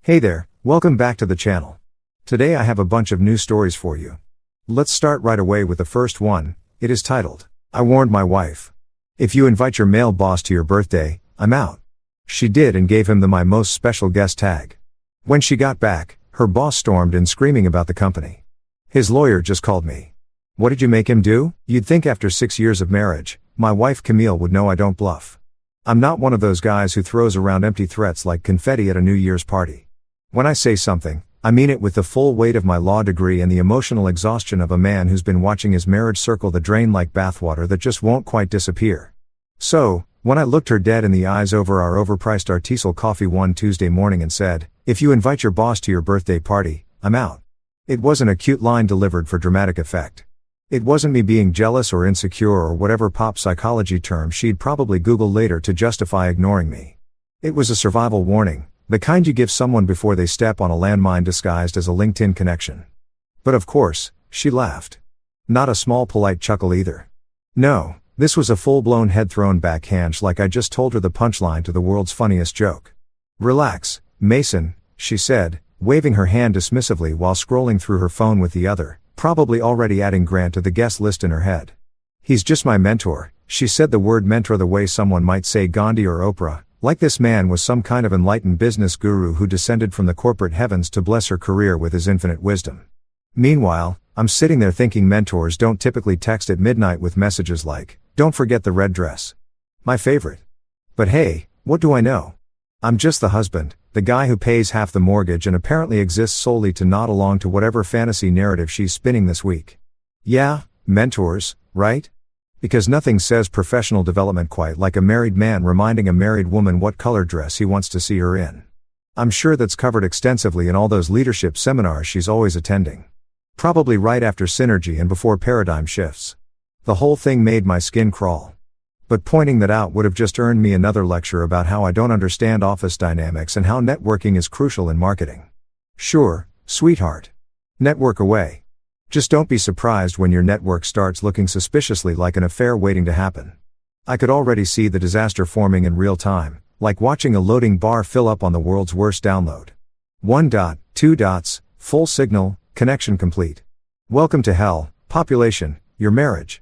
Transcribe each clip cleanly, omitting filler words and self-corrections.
Hey there, welcome back to the channel. Today I have a bunch of new stories for you. Let's start right away with the first one. It is titled, I Warned My Wife. If you invite your male boss to your birthday, I'm out. She did and gave him the my most special guest tag. When she got back, her boss stormed in screaming about the company. His lawyer just called me. What did you make him do? You'd think after 6 years of marriage, my wife Camille would know I don't bluff. I'm not one of those guys who throws around empty threats like confetti at a New Year's party. When I say something, I mean it with the full weight of my law degree and the emotional exhaustion of a man who's been watching his marriage circle the drain like bathwater that just won't quite disappear. So, when I looked her dead in the eyes over our overpriced artisanal coffee one Tuesday morning and said, if you invite your boss to your birthday party, I'm out. It wasn't a cute line delivered for dramatic effect. It wasn't me being jealous or insecure or whatever pop psychology term she'd probably Google later to justify ignoring me. It was a survival warning. The kind you give someone before they step on a landmine disguised as a LinkedIn connection. But of course, she laughed. Not a small polite chuckle either. No, this was a full-blown head-thrown backhand like I just told her the punchline to the world's funniest joke. Relax, Mason, she said, waving her hand dismissively while scrolling through her phone with the other, probably already adding Grant to the guest list in her head. He's just my mentor, she said the word mentor the way someone might say Gandhi or Oprah. Like this man was some kind of enlightened business guru who descended from the corporate heavens to bless her career with his infinite wisdom. Meanwhile, I'm sitting there thinking mentors don't typically text at midnight with messages like, don't forget the red dress. My favorite. But hey, what do I know? I'm just the husband, the guy who pays half the mortgage and apparently exists solely to nod along to whatever fantasy narrative she's spinning this week. Yeah, mentors, right? Because nothing says professional development quite like a married man reminding a married woman what color dress he wants to see her in. I'm sure that's covered extensively in all those leadership seminars she's always attending. Probably right after Synergy and before paradigm shifts. The whole thing made my skin crawl. But pointing that out would have just earned me another lecture about how I don't understand office dynamics and how networking is crucial in marketing. Sure, sweetheart. Network away. Just don't be surprised when your network starts looking suspiciously like an affair waiting to happen. I could already see the disaster forming in real time, like watching a loading bar fill up on the world's worst download. 1 dot, 2 dots, full signal, connection complete. Welcome to hell, population, your marriage.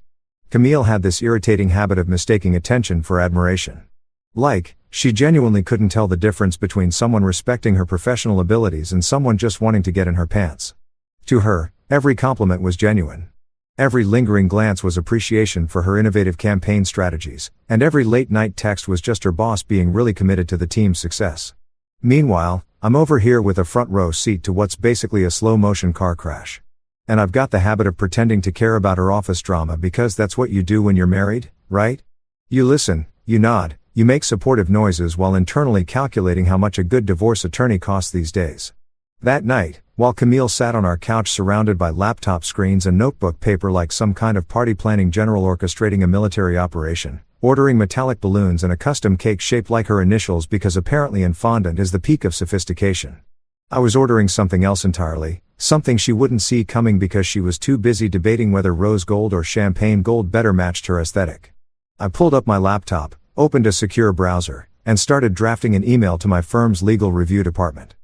Camille had this irritating habit of mistaking attention for admiration. Like, she genuinely couldn't tell the difference between someone respecting her professional abilities and someone just wanting to get in her pants. To her, every compliment was genuine. Every lingering glance was appreciation for her innovative campaign strategies, and every late-night text was just her boss being really committed to the team's success. Meanwhile, I'm over here with a front-row seat to what's basically a slow-motion car crash. And I've got the habit of pretending to care about her office drama because that's what you do when you're married, right? You listen, you nod, you make supportive noises while internally calculating how much a good divorce attorney costs these days. That night, while Camille sat on our couch surrounded by laptop screens and notebook paper like some kind of party planning general orchestrating a military operation, ordering metallic balloons and a custom cake shaped like her initials because apparently in fondant is the peak of sophistication. I was ordering something else entirely, something she wouldn't see coming because she was too busy debating whether rose gold or champagne gold better matched her aesthetic. I pulled up my laptop, opened a secure browser, and started drafting an email to my firm's legal review department.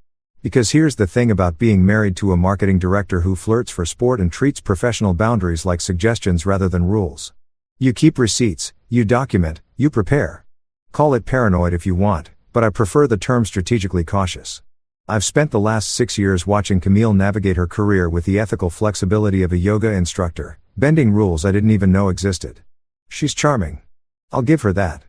Because here's the thing about being married to a marketing director who flirts for sport and treats professional boundaries like suggestions rather than rules. You keep receipts, you document, you prepare. Call it paranoid if you want, but I prefer the term strategically cautious. I've spent the last 6 years watching Camille navigate her career with the ethical flexibility of a yoga instructor, bending rules I didn't even know existed. She's charming. I'll give her that.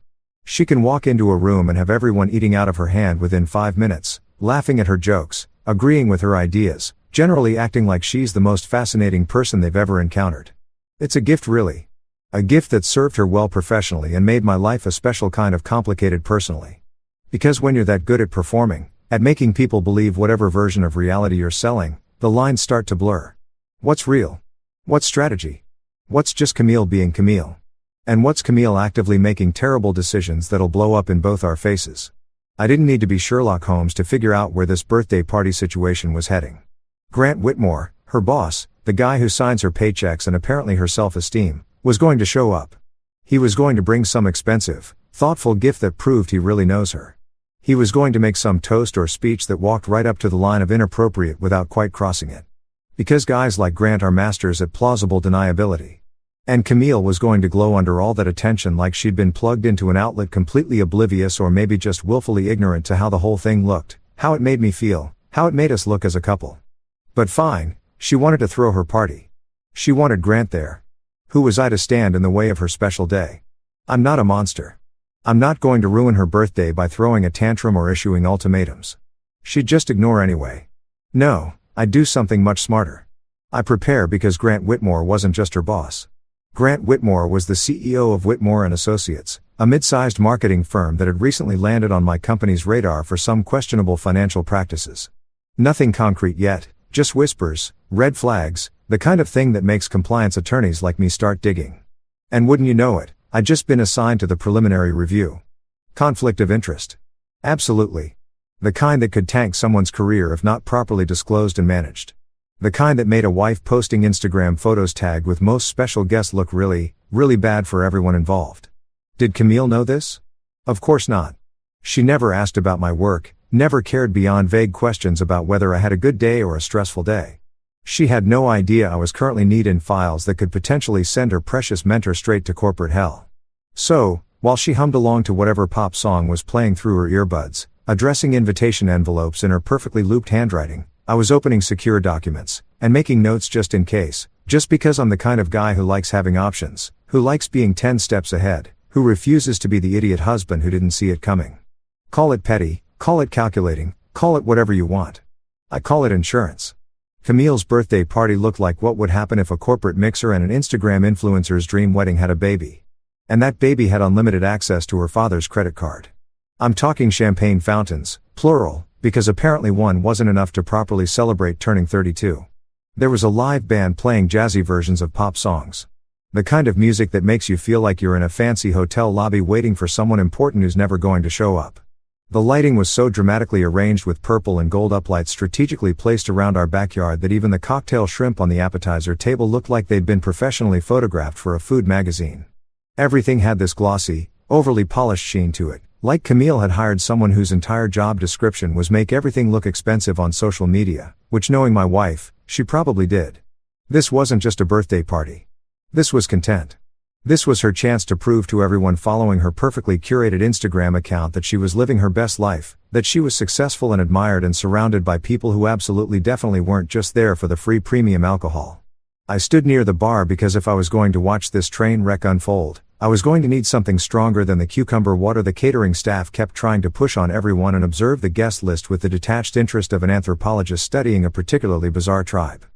She can walk into a room and have everyone eating out of her hand within 5 minutes. Laughing at her jokes, agreeing with her ideas, generally acting like she's the most fascinating person they've ever encountered. It's a gift really. A gift that served her well professionally and made my life a special kind of complicated personally. Because when you're that good at performing, at making people believe whatever version of reality you're selling, the lines start to blur. What's real? What's strategy? What's just Camille being Camille? And what's Camille actively making terrible decisions that'll blow up in both our faces? I didn't need to be Sherlock Holmes to figure out where this birthday party situation was heading. Grant Whitmore, her boss, the guy who signs her paychecks and apparently her self-esteem, was going to show up. He was going to bring some expensive, thoughtful gift that proved he really knows her. He was going to make some toast or speech that walked right up to the line of inappropriate without quite crossing it. Because guys like Grant are masters at plausible deniability. And Camille was going to glow under all that attention like she'd been plugged into an outlet completely oblivious or maybe just willfully ignorant to how the whole thing looked, how it made me feel, how it made us look as a couple. But fine, she wanted to throw her party. She wanted Grant there. Who was I to stand in the way of her special day? I'm not a monster. I'm not going to ruin her birthday by throwing a tantrum or issuing ultimatums. She'd just ignore anyway. No, I'd do something much smarter. I prepare because Grant Whitmore wasn't just her boss. Grant Whitmore was the CEO of Whitmore & Associates, a mid-sized marketing firm that had recently landed on my company's radar for some questionable financial practices. Nothing concrete yet, just whispers, red flags, the kind of thing that makes compliance attorneys like me start digging. And wouldn't you know it, I'd just been assigned to the preliminary review. Conflict of interest. Absolutely. The kind that could tank someone's career if not properly disclosed and managed. The kind that made a wife posting Instagram photos tagged with most special guests look really, really bad for everyone involved. Did Camille know this? Of course not. She never asked about my work, never cared beyond vague questions about whether I had a good day or a stressful day. She had no idea I was currently kneed in files that could potentially send her precious mentor straight to corporate hell. So, while she hummed along to whatever pop song was playing through her earbuds, addressing invitation envelopes in her perfectly looped handwriting, I was opening secure documents, and making notes just in case, just because I'm the kind of guy who likes having options, who likes being 10 steps ahead, who refuses to be the idiot husband who didn't see it coming. Call it petty, call it calculating, call it whatever you want. I call it insurance. Camille's birthday party looked like what would happen if a corporate mixer and an Instagram influencer's dream wedding had a baby. And that baby had unlimited access to her father's credit card. I'm talking champagne fountains, plural, because apparently one wasn't enough to properly celebrate turning 32. There was a live band playing jazzy versions of pop songs. The kind of music that makes you feel like you're in a fancy hotel lobby waiting for someone important who's never going to show up. The lighting was so dramatically arranged with purple and gold uplights strategically placed around our backyard that even the cocktail shrimp on the appetizer table looked like they'd been professionally photographed for a food magazine. Everything had this glossy, overly polished sheen to it, like Camille had hired someone whose entire job description was make everything look expensive on social media, which knowing my wife, she probably did. This wasn't just a birthday party. This was content. This was her chance to prove to everyone following her perfectly curated Instagram account that she was living her best life, that she was successful and admired and surrounded by people who absolutely definitely weren't just there for the free premium alcohol. I stood near the bar because if I was going to watch this train wreck unfold, I was going to need something stronger than the cucumber water the catering staff kept trying to push on everyone and observe the guest list with the detached interest of an anthropologist studying a particularly bizarre tribe.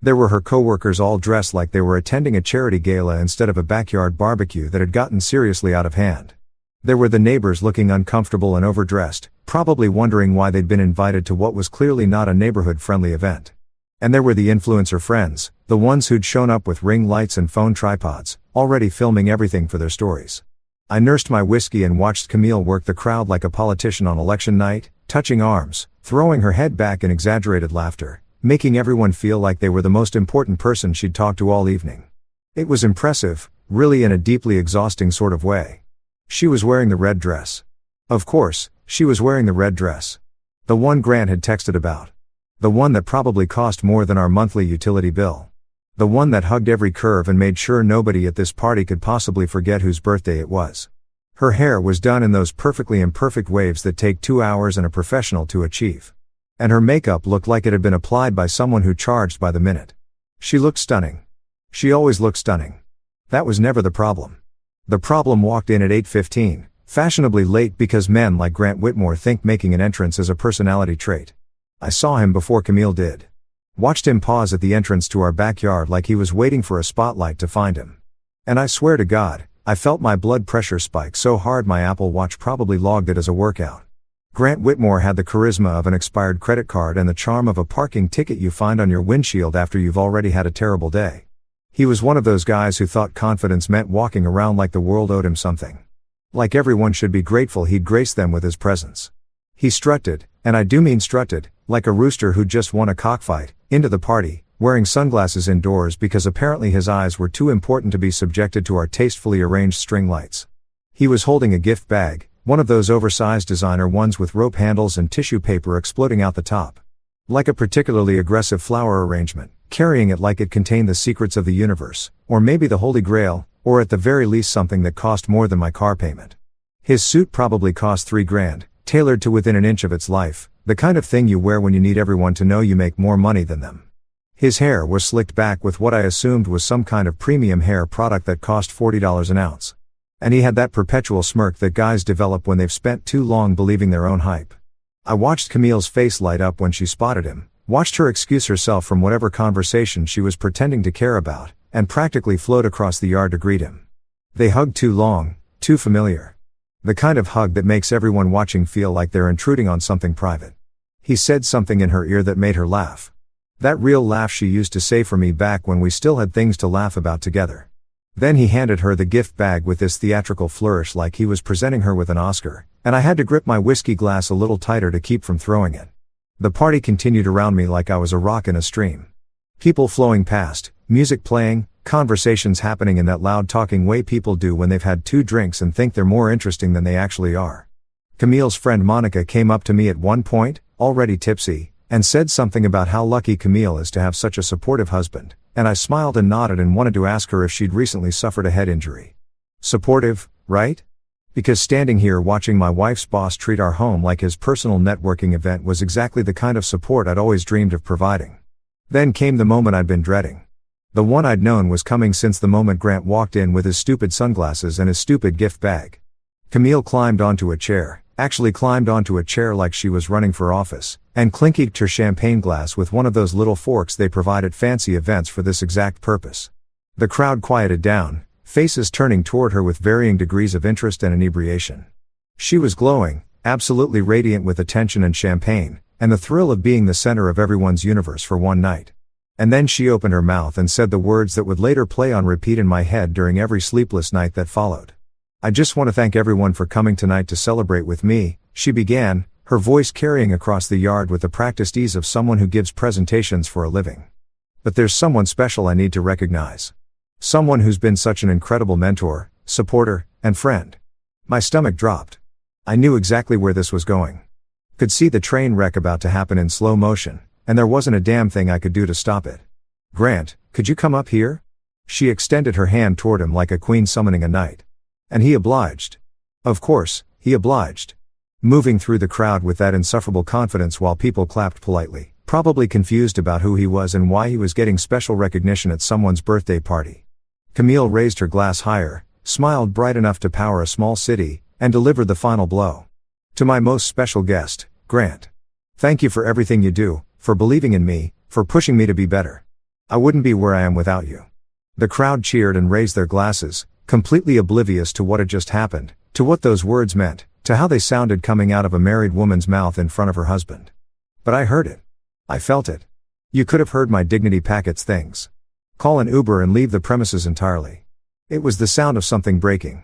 There were her coworkers all dressed like they were attending a charity gala instead of a backyard barbecue that had gotten seriously out of hand. There were the neighbors looking uncomfortable and overdressed, probably wondering why they'd been invited to what was clearly not a neighborhood-friendly event. And there were the influencer friends, the ones who'd shown up with ring lights and phone tripods, already filming everything for their stories. I nursed my whiskey and watched Camille work the crowd like a politician on election night, touching arms, throwing her head back in exaggerated laughter, making everyone feel like they were the most important person she'd talked to all evening. It was impressive, really in a deeply exhausting sort of way. She was wearing the red dress. Of course, she was wearing the red dress. The one Grant had texted about. The one that probably cost more than our monthly utility bill. The one that hugged every curve and made sure nobody at this party could possibly forget whose birthday it was. Her hair was done in those perfectly imperfect waves that take 2 hours and a professional to achieve. And her makeup looked like it had been applied by someone who charged by the minute. She looked stunning. She always looked stunning. That was never the problem. The problem walked in at 8:15, fashionably late because men like Grant Whitmore think making an entrance is a personality trait. I saw him before Camille did. Watched him pause at the entrance to our backyard like he was waiting for a spotlight to find him. And I swear to God, I felt my blood pressure spike so hard my Apple Watch probably logged it as a workout. Grant Whitmore had the charisma of an expired credit card and the charm of a parking ticket you find on your windshield after you've already had a terrible day. He was one of those guys who thought confidence meant walking around like the world owed him something. Like everyone should be grateful he'd grace them with his presence. He strutted, and I do mean strutted, like a rooster who'd just won a cockfight, into the party, wearing sunglasses indoors because apparently his eyes were too important to be subjected to our tastefully arranged string lights. He was holding a gift bag, One of those oversized designer ones with rope handles and tissue paper exploding out the top. Like a particularly aggressive flower arrangement, carrying it like it contained the secrets of the universe, or maybe the Holy Grail, or at the very least something that cost more than my car payment. His suit probably cost $3,000, tailored to within an inch of its life, the kind of thing you wear when you need everyone to know you make more money than them. His hair was slicked back with what I assumed was some kind of premium hair product that cost $40 an ounce. And he had that perpetual smirk that guys develop when they've spent too long believing their own hype. I watched Camille's face light up when she spotted him, watched her excuse herself from whatever conversation she was pretending to care about, and practically float across the yard to greet him. They hugged too long, too familiar. The kind of hug that makes everyone watching feel like they're intruding on something private. He said something in her ear that made her laugh. That real laugh she used to say for me back when we still had things to laugh about together. Then he handed her the gift bag with this theatrical flourish like he was presenting her with an Oscar, and I had to grip my whiskey glass a little tighter to keep from throwing it. The party continued around me like I was a rock in a stream. People flowing past, music playing, conversations happening in that loud talking way people do when they've had 2 drinks and think they're more interesting than they actually are. Camille's friend Monica came up to me at one point, already tipsy, and said something about how lucky Camille is to have such a supportive husband, and I smiled and nodded and wanted to ask her if she'd recently suffered a head injury. Supportive, right? Because standing here watching my wife's boss treat our home like his personal networking event was exactly the kind of support I'd always dreamed of providing. Then came the moment I'd been dreading. The one I'd known was coming since the moment Grant walked in with his stupid sunglasses and his stupid gift bag. Camille climbed onto a chair, actually climbed onto a chair like she was running for office, and clinkied her champagne glass with one of those little forks they provide at fancy events for this exact purpose. The crowd quieted down, faces turning toward her with varying degrees of interest and inebriation. She was glowing, absolutely radiant with attention and champagne, and the thrill of being the center of everyone's universe for one night. And then she opened her mouth and said the words that would later play on repeat in my head during every sleepless night that followed. "I just want to thank everyone for coming tonight to celebrate with me," she began, her voice carrying across the yard with the practiced ease of someone who gives presentations for a living. "But there's someone special I need to recognize. Someone who's been such an incredible mentor, supporter, and friend." My stomach dropped. I knew exactly where this was going. Could see the train wreck about to happen in slow motion, and there wasn't a damn thing I could do to stop it. "Grant, could you come up here?" She extended her hand toward him like a queen summoning a knight. And he obliged. Of course, he obliged. Moving through the crowd with that insufferable confidence while people clapped politely, probably confused about who he was and why he was getting special recognition at someone's birthday party. Camille raised her glass higher, smiled bright enough to power a small city, and delivered the final blow. "To my most special guest, Grant. Thank you for everything you do, for believing in me, for pushing me to be better. I wouldn't be where I am without you." The crowd cheered and raised their glasses, completely oblivious to what had just happened, to what those words meant, to how they sounded coming out of a married woman's mouth in front of her husband. But I heard it. I felt it. You could have heard my dignity pack its things. Call an Uber and leave the premises entirely. It was the sound of something breaking.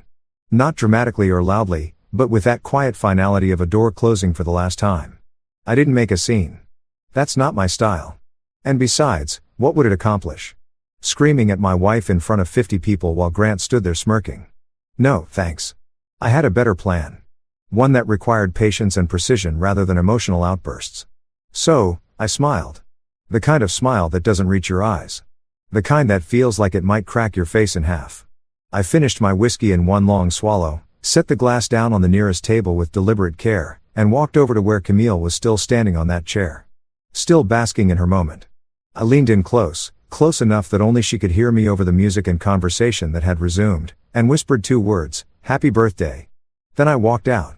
Not dramatically or loudly, but with that quiet finality of a door closing for the last time. I didn't make a scene. That's not my style. And besides, what would it accomplish? Screaming at my wife in front of 50 people while Grant stood there smirking. No, thanks. I had a better plan. One that required patience and precision rather than emotional outbursts. So, I smiled. The kind of smile that doesn't reach your eyes. The kind that feels like it might crack your face in half. I finished my whiskey in one long swallow, set the glass down on the nearest table with deliberate care, and walked over to where Camille was still standing on that chair. Still basking in her moment. I leaned in close enough that only she could hear me over the music and conversation that had resumed, and whispered 2 words, "Happy birthday." Then I walked out.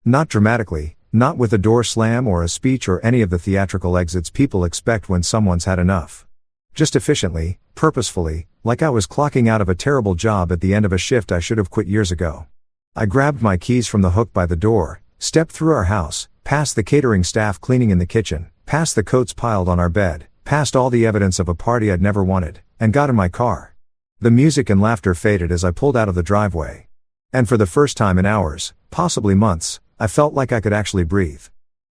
Not dramatically, not with a door slam or a speech or any of the theatrical exits people expect when someone's had enough. Just efficiently, purposefully, like I was clocking out of a terrible job at the end of a shift I should have quit years ago. I grabbed my keys from the hook by the door, stepped through our house, past the catering staff cleaning in the kitchen, past the coats piled on our bed, past all the evidence of a party I'd never wanted, and got in my car. The music and laughter faded as I pulled out of the driveway. And for the first time in hours, possibly months, I felt like I could actually breathe.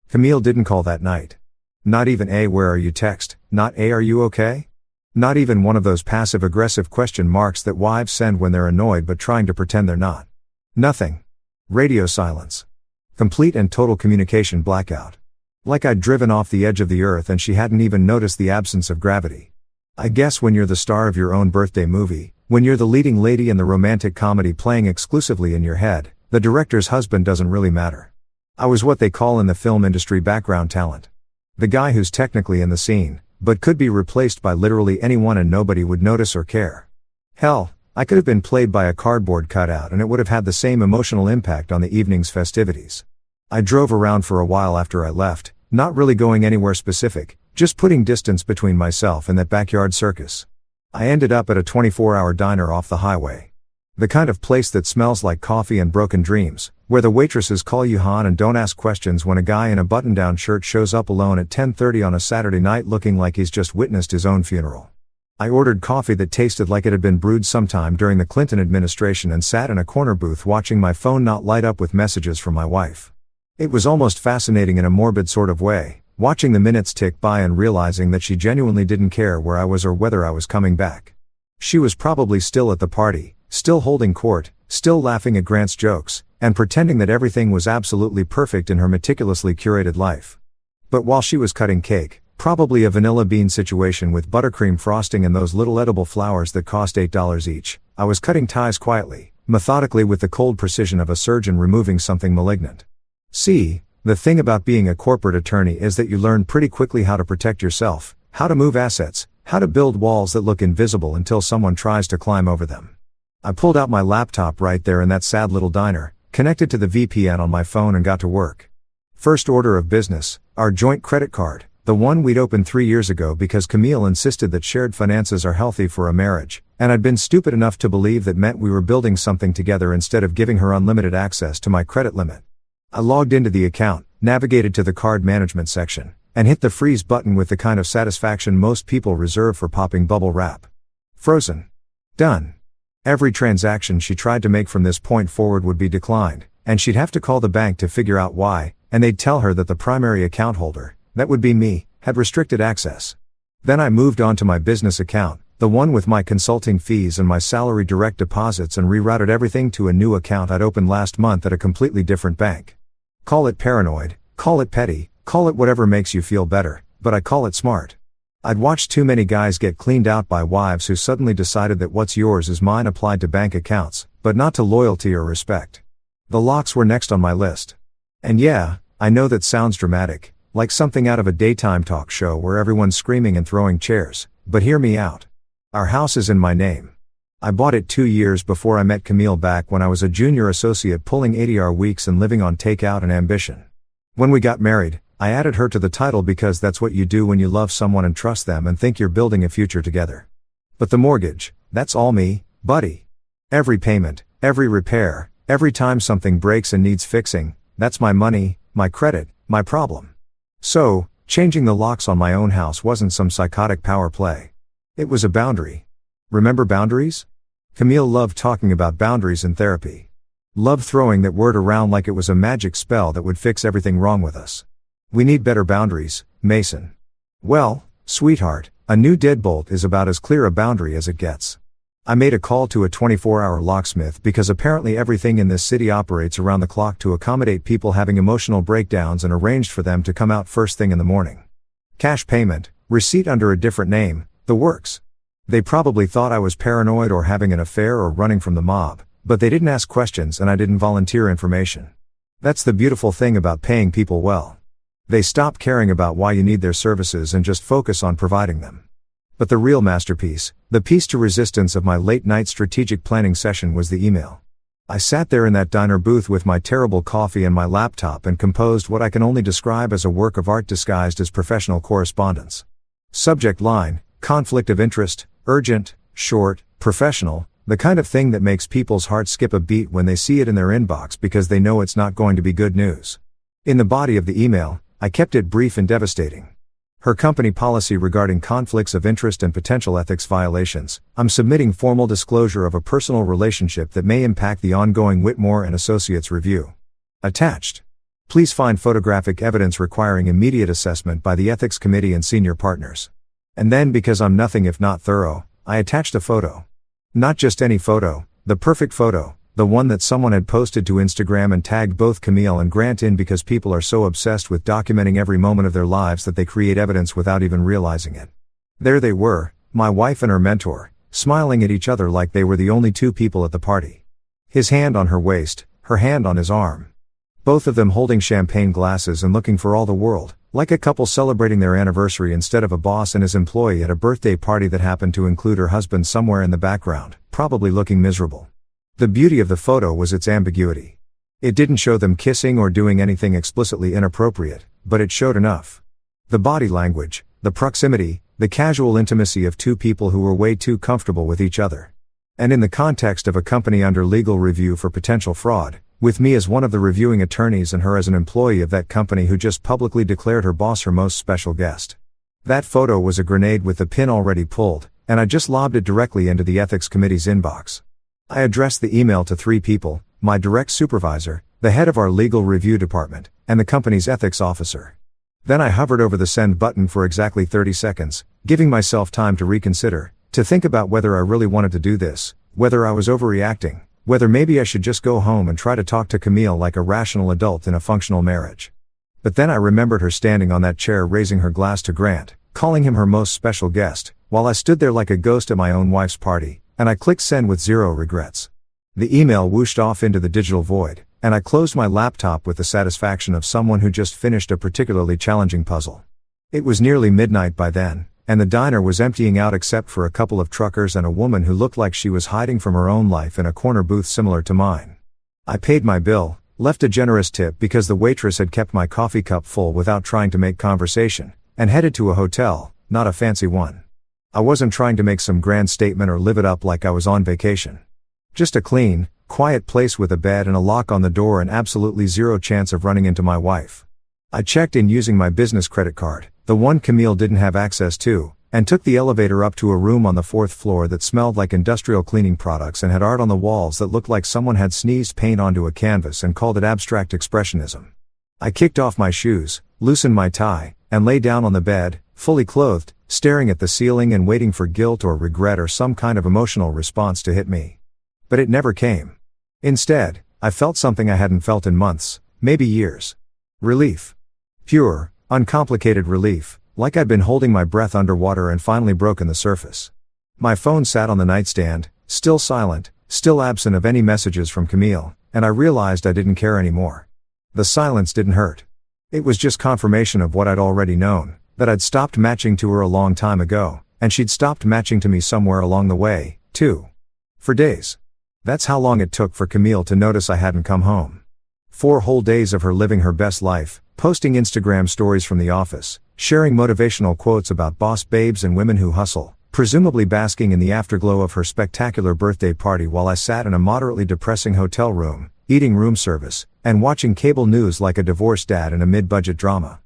Camille didn't call that night. Not even a "where are you" text, not a "are you okay?" Not even one of those passive-aggressive question marks that wives send when they're annoyed but trying to pretend they're not. Nothing. Radio silence. Complete and total communication blackout. Like I'd driven off the edge of the earth and she hadn't even noticed the absence of gravity. I guess when you're the star of your own birthday movie, when you're the leading lady in the romantic comedy playing exclusively in your head, the director's husband doesn't really matter. I was what they call in the film industry background talent. The guy who's technically in the scene, but could be replaced by literally anyone and nobody would notice or care. Hell, I could have been played by a cardboard cutout and it would have had the same emotional impact on the evening's festivities. I drove around for a while after I left, not really going anywhere specific, just putting distance between myself and that backyard circus. I ended up at a 24-hour diner off the highway. The kind of place that smells like coffee and broken dreams, where the waitresses call you hon and don't ask questions when a guy in a button-down shirt shows up alone at 10:30 on a Saturday night looking like he's just witnessed his own funeral. I ordered coffee that tasted like it had been brewed sometime during the Clinton administration and sat in a corner booth watching my phone not light up with messages from my wife. It was almost fascinating in a morbid sort of way, watching the minutes tick by and realizing that she genuinely didn't care where I was or whether I was coming back. She was probably still at the party, still holding court, still laughing at Grant's jokes, and pretending that everything was absolutely perfect in her meticulously curated life. But while she was cutting cake, probably a vanilla bean situation with buttercream frosting and those little edible flowers that cost $8 each, I was cutting ties quietly, methodically with the cold precision of a surgeon removing something malignant. See, the thing about being a corporate attorney is that you learn pretty quickly how to protect yourself, how to move assets, how to build walls that look invisible until someone tries to climb over them. I pulled out my laptop right there in that sad little diner, connected to the VPN on my phone and got to work. First order of business, our joint credit card, the one we'd opened 3 years ago because Camille insisted that shared finances are healthy for a marriage, and I'd been stupid enough to believe that meant we were building something together instead of giving her unlimited access to my credit limit. I logged into the account, navigated to the card management section, and hit the freeze button with the kind of satisfaction most people reserve for popping bubble wrap. Frozen. Done. Every transaction she tried to make from this point forward would be declined, and she'd have to call the bank to figure out why, and they'd tell her that the primary account holder, that would be me, had restricted access. Then I moved on to my business account, the one with my consulting fees and my salary direct deposits, and rerouted everything to a new account I'd opened last month at a completely different bank. Call it paranoid, call it petty, call it whatever makes you feel better, but I call it smart. I'd watched too many guys get cleaned out by wives who suddenly decided that what's yours is mine applied to bank accounts, but not to loyalty or respect. The locks were next on my list. And yeah, I know that sounds dramatic, like something out of a daytime talk show where everyone's screaming and throwing chairs, but hear me out. Our house is in my name. I bought it 2 years before I met Camille back when I was a junior associate pulling ADR weeks and living on takeout and ambition. When we got married, I added her to the title because that's what you do when you love someone and trust them and think you're building a future together. But the mortgage, that's all me, buddy. Every payment, every repair, every time something breaks and needs fixing, that's my money, my credit, my problem. So, changing the locks on my own house wasn't some psychotic power play. It was a boundary. Remember boundaries? Camille loved talking about boundaries in therapy. Loved throwing that word around like it was a magic spell that would fix everything wrong with us. We need better boundaries, Mason. Well, sweetheart, a new deadbolt is about as clear a boundary as it gets. I made a call to a 24-hour locksmith because apparently everything in this city operates around the clock to accommodate people having emotional breakdowns and arranged for them to come out first thing in the morning. Cash payment, receipt under a different name, the works. They probably thought I was paranoid or having an affair or running from the mob, but they didn't ask questions and I didn't volunteer information. That's the beautiful thing about paying people well. They stop caring about why you need their services and just focus on providing them. But the real masterpiece, the piece to resistance of my late-night strategic planning session was the email. I sat there in that diner booth with my terrible coffee and my laptop and composed what I can only describe as a work of art disguised as professional correspondence. Subject line, conflict of interest, urgent, short, professional, the kind of thing that makes people's hearts skip a beat when they see it in their inbox because they know it's not going to be good news. In the body of the email, I kept it brief and devastating. Her company policy regarding conflicts of interest and potential ethics violations. I'm submitting formal disclosure of a personal relationship that may impact the ongoing Whitmore and Associates review. Attached. Please find photographic evidence requiring immediate assessment by the ethics committee and senior partners. And then, because I'm nothing if not thorough, I attached a photo. Not just any photo, the perfect photo, the one that someone had posted to Instagram and tagged both Camille and Grant in because people are so obsessed with documenting every moment of their lives that they create evidence without even realizing it. There they were, my wife and her mentor, smiling at each other like they were the only two people at the party. His hand on her waist, her hand on his arm. Both of them holding champagne glasses and looking for all the world, like a couple celebrating their anniversary instead of a boss and his employee at a birthday party that happened to include her husband somewhere in the background, probably looking miserable. The beauty of the photo was its ambiguity. It didn't show them kissing or doing anything explicitly inappropriate, but it showed enough. The body language, the proximity, the casual intimacy of two people who were way too comfortable with each other. And in the context of a company under legal review for potential fraud, with me as one of the reviewing attorneys and her as an employee of that company who just publicly declared her boss her most special guest. That photo was a grenade with the pin already pulled, and I just lobbed it directly into the ethics committee's inbox. I addressed the email to 3 people, my direct supervisor, the head of our legal review department, and the company's ethics officer. Then I hovered over the send button for exactly 30 seconds, giving myself time to reconsider, to think about whether I really wanted to do this, whether I was overreacting, whether maybe I should just go home and try to talk to Camille like a rational adult in a functional marriage. But then I remembered her standing on that chair raising her glass to Grant, calling him her most special guest, while I stood there like a ghost at my own wife's party, and I clicked send with 0 regrets. The email whooshed off into the digital void, and I closed my laptop with the satisfaction of someone who just finished a particularly challenging puzzle. It was nearly midnight by then, and the diner was emptying out except for a couple of truckers and a woman who looked like she was hiding from her own life in a corner booth similar to mine. I paid my bill, left a generous tip because the waitress had kept my coffee cup full without trying to make conversation, and headed to a hotel, not a fancy one. I wasn't trying to make some grand statement or live it up like I was on vacation. Just a clean, quiet place with a bed and a lock on the door and absolutely zero chance of running into my wife. I checked in using my business credit card, the one Camille didn't have access to, and took the elevator up to a room on the 4th floor that smelled like industrial cleaning products and had art on the walls that looked like someone had sneezed paint onto a canvas and called it abstract expressionism. I kicked off my shoes, loosened my tie, and lay down on the bed, fully clothed, staring at the ceiling and waiting for guilt or regret or some kind of emotional response to hit me. But it never came. Instead, I felt something I hadn't felt in months, maybe years. Relief. Pure, uncomplicated relief, like I'd been holding my breath underwater and finally broken the surface. My phone sat on the nightstand, still silent, still absent of any messages from Camille, and I realized I didn't care anymore. The silence didn't hurt. It was just confirmation of what I'd already known, that I'd stopped matching to her a long time ago, and she'd stopped matching to me somewhere along the way, too. For days. That's how long it took for Camille to notice I hadn't come home. 4 whole days of her living her best life, posting Instagram stories from the office, sharing motivational quotes about boss babes and women who hustle, presumably basking in the afterglow of her spectacular birthday party while I sat in a moderately depressing hotel room, eating room service, and watching cable news like a divorced dad in a mid-budget drama.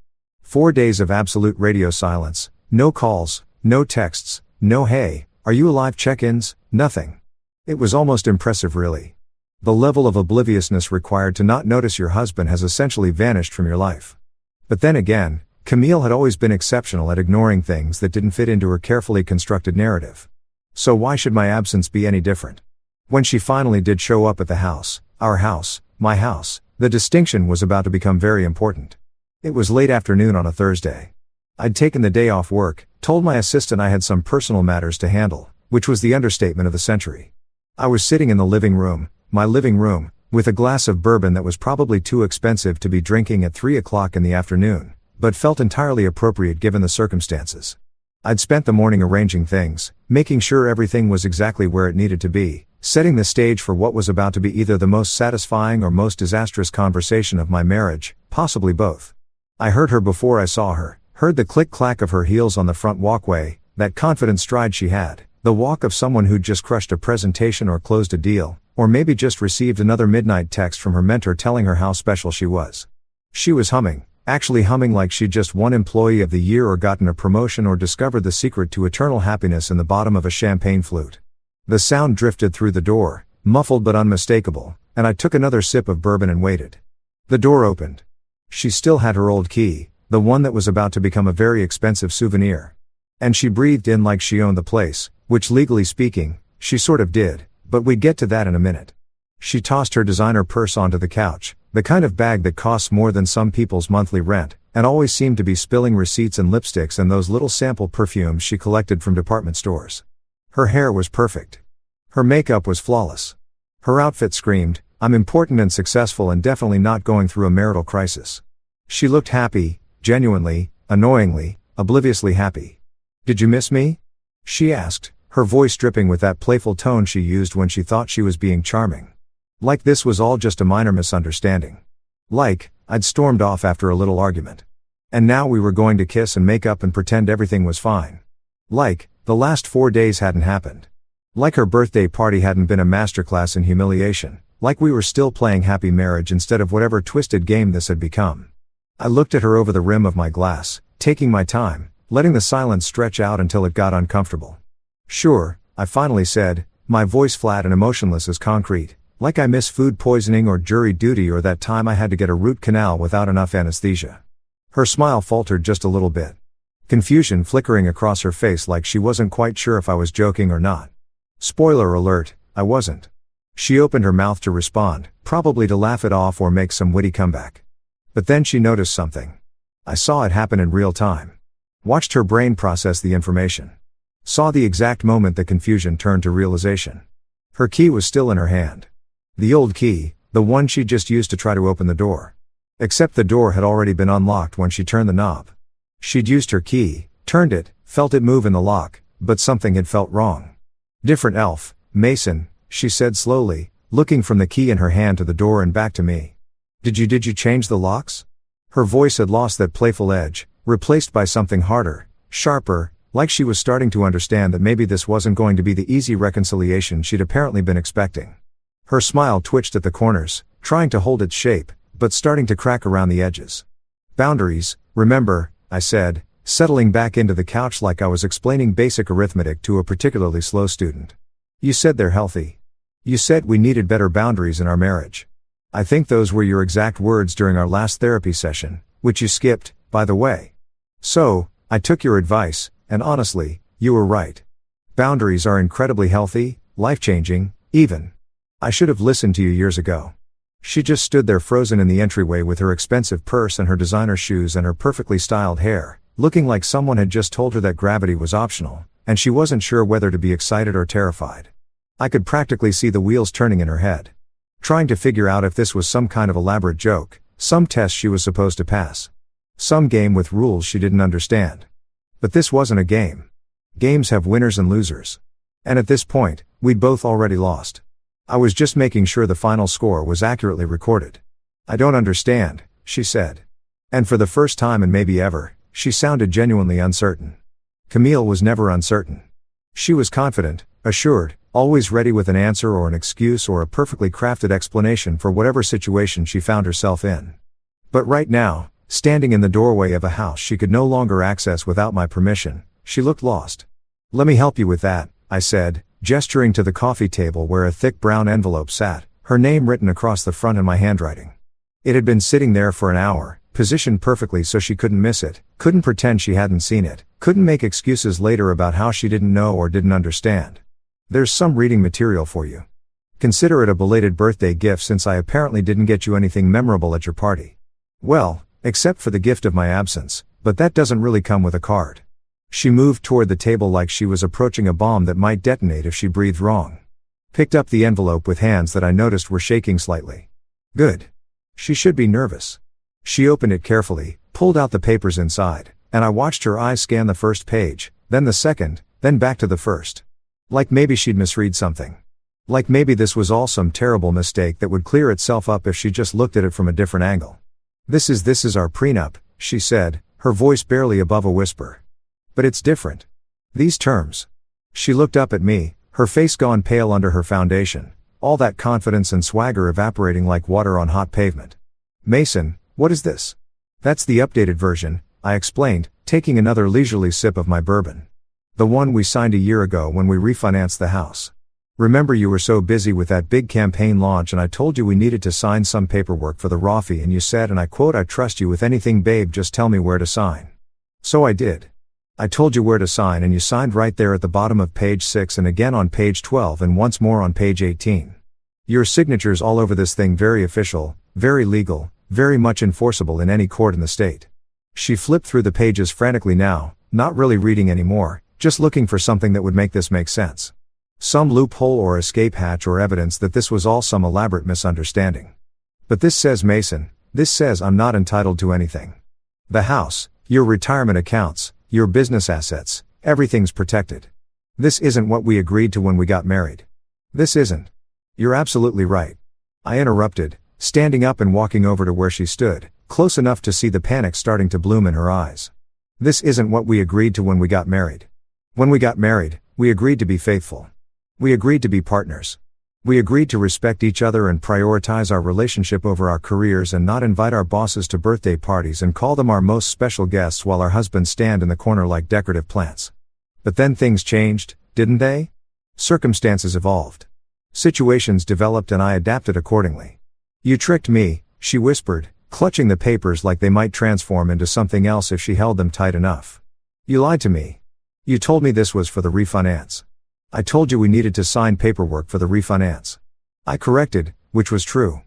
4 days of absolute radio silence, no calls, no texts, no hey, are you alive check-ins, nothing. It was almost impressive really. The level of obliviousness required to not notice your husband has essentially vanished from your life. But then again, Camille had always been exceptional at ignoring things that didn't fit into her carefully constructed narrative. So why should my absence be any different? When she finally did show up at the house, our house, my house, the distinction was about to become very important. It was late afternoon on a Thursday. I'd taken the day off work, told my assistant I had some personal matters to handle, which was the understatement of the century. I was sitting in the living room, my living room, with a glass of bourbon that was probably too expensive to be drinking at 3 o'clock in the afternoon, but felt entirely appropriate given the circumstances. I'd spent the morning arranging things, making sure everything was exactly where it needed to be, setting the stage for what was about to be either the most satisfying or most disastrous conversation of my marriage, possibly both. I heard her before I saw her, heard the click-clack of her heels on the front walkway, that confident stride she had, the walk of someone who'd just crushed a presentation or closed a deal, or maybe just received another midnight text from her mentor telling her how special she was. She was humming, actually humming like she'd just won Employee of the Year or gotten a promotion or discovered the secret to eternal happiness in the bottom of a champagne flute. The sound drifted through the door, muffled but unmistakable, and I took another sip of bourbon and waited. The door opened. She still had her old key, the one that was about to become a very expensive souvenir. And she breathed in like she owned the place, which legally speaking, she sort of did, but we'd get to that in a minute. She tossed her designer purse onto the couch, the kind of bag that costs more than some people's monthly rent, and always seemed to be spilling receipts and lipsticks and those little sample perfumes she collected from department stores. Her hair was perfect. Her makeup was flawless. Her outfit screamed, "I'm important and successful and definitely not going through a marital crisis." She looked happy, genuinely, annoyingly, obliviously happy. "Did you miss me?" she asked, her voice dripping with that playful tone she used when she thought she was being charming. Like this was all just a minor misunderstanding. Like, I'd stormed off after a little argument. And now we were going to kiss and make up and pretend everything was fine. Like, the last 4 days hadn't happened. Like her birthday party hadn't been a masterclass in humiliation. Like we were still playing happy marriage instead of whatever twisted game this had become. I looked at her over the rim of my glass, taking my time, letting the silence stretch out until it got uncomfortable. "Sure," I finally said, my voice flat and emotionless as concrete. Like I miss food poisoning or jury duty or that time I had to get a root canal without enough anesthesia. Her smile faltered just a little bit. Confusion flickering across her face like she wasn't quite sure if I was joking or not. Spoiler alert, I wasn't. She opened her mouth to respond, probably to laugh it off or make some witty comeback. But then she noticed something. I saw it happen in real time. Watched her brain process the information. Saw the exact moment the confusion turned to realization. Her key was still in her hand. The old key, the one she just used to try to open the door. Except the door had already been unlocked when she turned the knob. She'd used her key, turned it, felt it move in the lock, but something had felt wrong. "Different elf, Mason," she said slowly, looking from the key in her hand to the door and back to me. Did you change the locks?" Her voice had lost that playful edge, replaced by something harder, sharper, like she was starting to understand that maybe this wasn't going to be the easy reconciliation she'd apparently been expecting. Her smile twitched at the corners, trying to hold its shape, but starting to crack around the edges. "Boundaries, remember," I said, settling back into the couch like I was explaining basic arithmetic to a particularly slow student. "You said they're healthy. You said we needed better boundaries in our marriage. I think those were your exact words during our last therapy session, which you skipped, by the way. So, I took your advice, and honestly, you were right. Boundaries are incredibly healthy, life-changing, even. I should have listened to you years ago." She just stood there frozen in the entryway with her expensive purse and her designer shoes and her perfectly styled hair, looking like someone had just told her that gravity was optional, and she wasn't sure whether to be excited or terrified. I could practically see the wheels turning in her head. Trying to figure out if this was some kind of elaborate joke, some test she was supposed to pass. Some game with rules she didn't understand. But this wasn't a game. Games have winners and losers. And at this point, we'd both already lost. I was just making sure the final score was accurately recorded. "I don't understand," she said. And for the first time and maybe ever, she sounded genuinely uncertain. Camille was never uncertain. She was confident, assured, always ready with an answer or an excuse or a perfectly crafted explanation for whatever situation she found herself in. But right now, standing in the doorway of a house she could no longer access without my permission, she looked lost. "Let me help you with that," I said, gesturing to the coffee table where a thick brown envelope sat, her name written across the front in my handwriting. It had been sitting there for an hour, positioned perfectly so she couldn't miss it, couldn't pretend she hadn't seen it, couldn't make excuses later about how she didn't know or didn't understand. "There's some reading material for you. Consider it a belated birthday gift since I apparently didn't get you anything memorable at your party. Well, except for the gift of my absence, but that doesn't really come with a card." She moved toward the table like she was approaching a bomb that might detonate if she breathed wrong. Picked up the envelope with hands that I noticed were shaking slightly. Good. She should be nervous. She opened it carefully, pulled out the papers inside, and I watched her eyes scan the first page, then the second, then back to the first. Like maybe she'd misread something. Like maybe this was all some terrible mistake that would clear itself up if she just looked at it from a different angle. This is our prenup," she said, her voice barely above a whisper. "But it's different. These terms." She looked up at me, her face gone pale under her foundation, all that confidence and swagger evaporating like water on hot pavement. "Mason, what is this?" "That's the updated version," I explained, taking another leisurely sip of my bourbon. "The one we signed a year ago when we refinanced the house. Remember you were so busy with that big campaign launch and I told you we needed to sign some paperwork for the ROFI and you said, and I quote, 'I trust you with anything babe, just tell me where to sign.' So I did. I told you where to sign and you signed right there at the bottom of page 6 and again on page 12 and once more on page 18. Your signature's all over this thing, very official, very legal, very much enforceable in any court in the state. She flipped through the pages frantically now, not really reading anymore, just looking for something that would make this make sense. Some loophole or escape hatch or evidence that this was all some elaborate misunderstanding. But this says, Mason, this says I'm not entitled to anything. The house, your retirement accounts, your business assets, everything's protected. This isn't what we agreed to when we got married. This isn't. You're absolutely right. I interrupted, standing up and walking over to where she stood, close enough to see the panic starting to bloom in her eyes. This isn't what we agreed to when we got married. When we got married, we agreed to be faithful. We agreed to be partners. We agreed to respect each other and prioritize our relationship over our careers and not invite our bosses to birthday parties and call them our most special guests while our husbands stand in the corner like decorative plants. But then things changed, didn't they? Circumstances evolved. Situations developed and I adapted accordingly. You tricked me, she whispered, clutching the papers like they might transform into something else if she held them tight enough. You lied to me. You told me this was for the refinance. I told you we needed to sign paperwork for the refinance. I corrected, which was true.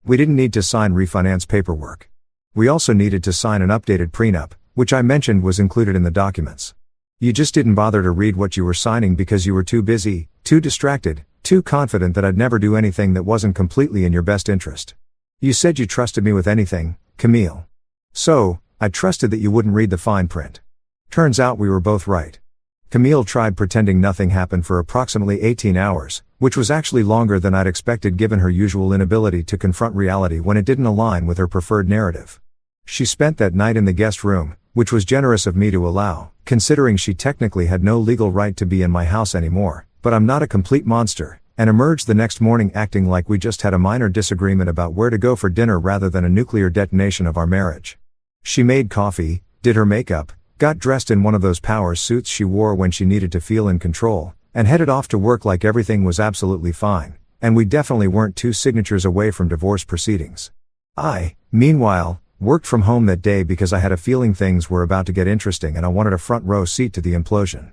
We didn't need to sign refinance paperwork. We also needed to sign an updated prenup, which I mentioned was included in the documents. You just didn't bother to read what you were signing because you were too busy, too distracted, too confident that I'd never do anything that wasn't completely in your best interest. You said you trusted me with anything, Camille. So, I trusted that you wouldn't read the fine print. Turns out we were both right. Camille tried pretending nothing happened for approximately 18 hours, which was actually longer than I'd expected given her usual inability to confront reality when it didn't align with her preferred narrative. She spent that night in the guest room, which was generous of me to allow, considering she technically had no legal right to be in my house anymore, but I'm not a complete monster, and emerged the next morning acting like we just had a minor disagreement about where to go for dinner rather than a nuclear detonation of our marriage. She made coffee, did her makeup, got dressed in one of those power suits she wore when she needed to feel in control, and headed off to work like everything was absolutely fine, and we definitely weren't 2 signatures away from divorce proceedings. I, meanwhile, worked from home that day because I had a feeling things were about to get interesting and I wanted a front row seat to the implosion.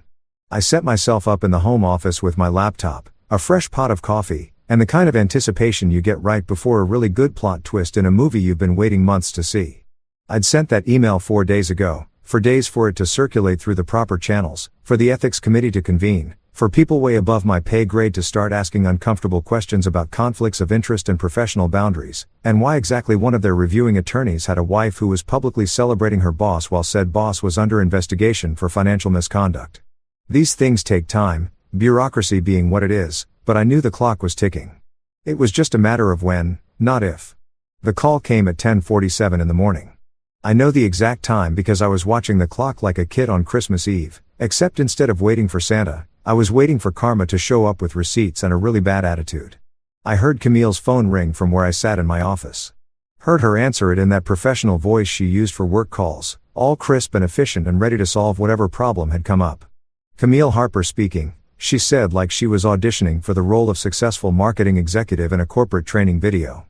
I set myself up in the home office with my laptop, a fresh pot of coffee, and the kind of anticipation you get right before a really good plot twist in a movie you've been waiting months to see. I'd sent that email 4 days ago, for days for it to circulate through the proper channels, for the ethics committee to convene, for people way above my pay grade to start asking uncomfortable questions about conflicts of interest and professional boundaries, and why exactly one of their reviewing attorneys had a wife who was publicly celebrating her boss while said boss was under investigation for financial misconduct. These things take time, bureaucracy being what it is, but I knew the clock was ticking. It was just a matter of when, not if. The call came at 10:47 in the morning. I know the exact time because I was watching the clock like a kid on Christmas Eve, except instead of waiting for Santa, I was waiting for karma to show up with receipts and a really bad attitude. I heard Camille's phone ring from where I sat in my office. Heard her answer it in that professional voice she used for work calls, all crisp and efficient and ready to solve whatever problem had come up. Camille Harper speaking, she said like she was auditioning for the role of successful marketing executive in a corporate training video.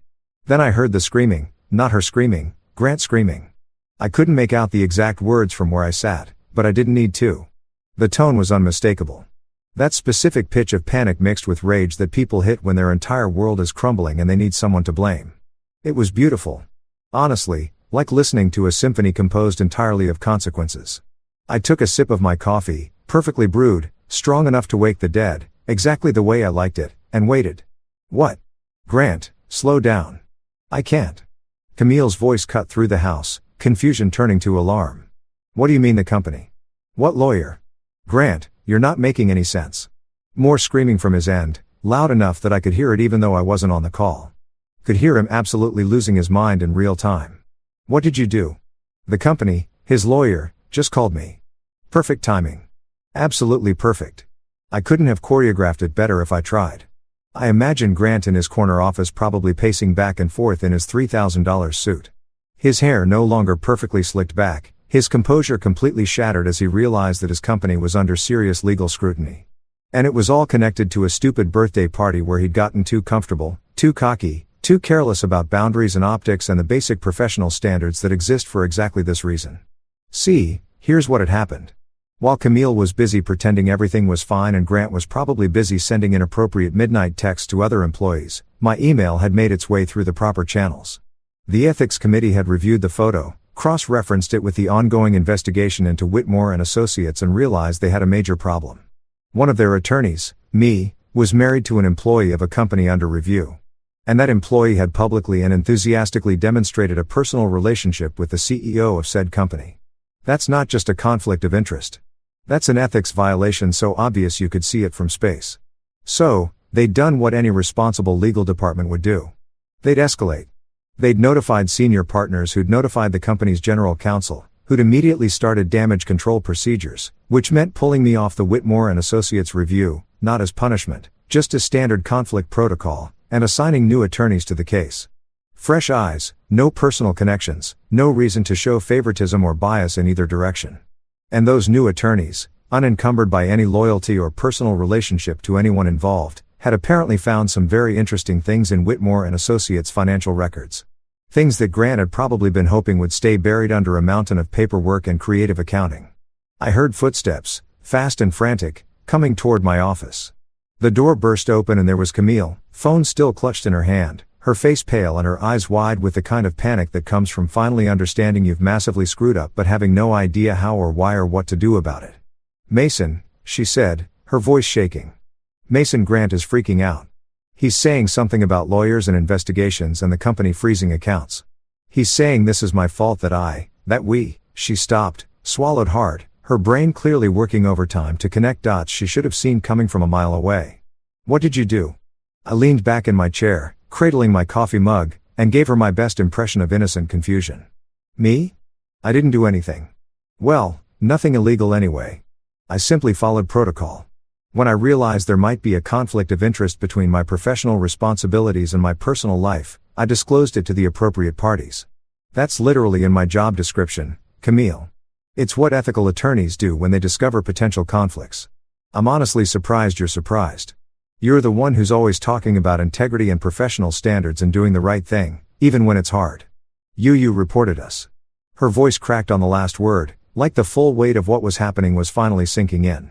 Then I heard the screaming, not her screaming, Grant screaming. I couldn't make out the exact words from where I sat, but I didn't need to. The tone was unmistakable. That specific pitch of panic mixed with rage that people hit when their entire world is crumbling and they need someone to blame. It was beautiful. Honestly, like listening to a symphony composed entirely of consequences. I took a sip of my coffee, perfectly brewed, strong enough to wake the dead, exactly the way I liked it, and waited. What? Grant, slow down. I can't. Camille's voice cut through the house, confusion turning to alarm. What do you mean the company? What lawyer? Grant, you're not making any sense. More screaming from his end, loud enough that I could hear it even though I wasn't on the call. Could hear him absolutely losing his mind in real time. What did you do? The company, his lawyer, just called me. Perfect timing. Absolutely perfect. I couldn't have choreographed it better if I tried. I imagine Grant in his corner office probably pacing back and forth in his $3,000 suit. His hair no longer perfectly slicked back, his composure completely shattered as he realized that his company was under serious legal scrutiny. And it was all connected to a stupid birthday party where he'd gotten too comfortable, too cocky, too careless about boundaries and optics and the basic professional standards that exist for exactly this reason. See, here's what had happened. While Camille was busy pretending everything was fine and Grant was probably busy sending inappropriate midnight texts to other employees, My email had made its way through the proper channels. The ethics committee had reviewed the photo, cross-referenced it with the ongoing investigation into Whitmore and Associates and realized they had a major problem. One of their attorneys, me, was married to an employee of a company under review. And that employee had publicly and enthusiastically demonstrated a personal relationship with the CEO of said company. That's not just a conflict of interest. That's an ethics violation so obvious you could see it from space. So, they'd done what any responsible legal department would do. They'd escalate. They'd notified senior partners who'd notified the company's general counsel, who'd immediately started damage control procedures, which meant pulling me off the Whitmore and Associates review, not as punishment, just as standard conflict protocol, and assigning new attorneys to the case. Fresh eyes, no personal connections, no reason to show favoritism or bias in either direction. And those new attorneys, unencumbered by any loyalty or personal relationship to anyone involved, had apparently found some very interesting things in Whitmore and Associates' financial records. Things that Grant had probably been hoping would stay buried under a mountain of paperwork and creative accounting. I heard footsteps, fast and frantic, coming toward my office. The door burst open and there was Camille, phone still clutched in her hand, her face pale and her eyes wide with the kind of panic that comes from finally understanding you've massively screwed up but having no idea how or why or what to do about it. "Mason," she said, her voice shaking. "Mason, Grant is freaking out. He's saying something about lawyers and investigations and the company freezing accounts. He's saying this is my fault that we," she stopped, swallowed hard, her brain clearly working overtime to connect dots she should have seen coming from a mile away. "What did you do?" I leaned back in my chair, cradling my coffee mug, and gave her my best impression of innocent confusion. "Me? I didn't do anything. Well, nothing illegal anyway. I simply followed protocol. When I realized there might be a conflict of interest between my professional responsibilities and my personal life, I disclosed it to the appropriate parties. That's literally in my job description, Camille. It's what ethical attorneys do when they discover potential conflicts. I'm honestly surprised you're surprised. You're the one who's always talking about integrity and professional standards and doing the right thing, even when it's hard. You reported us." Her voice cracked on the last word, like the full weight of what was happening was finally sinking in.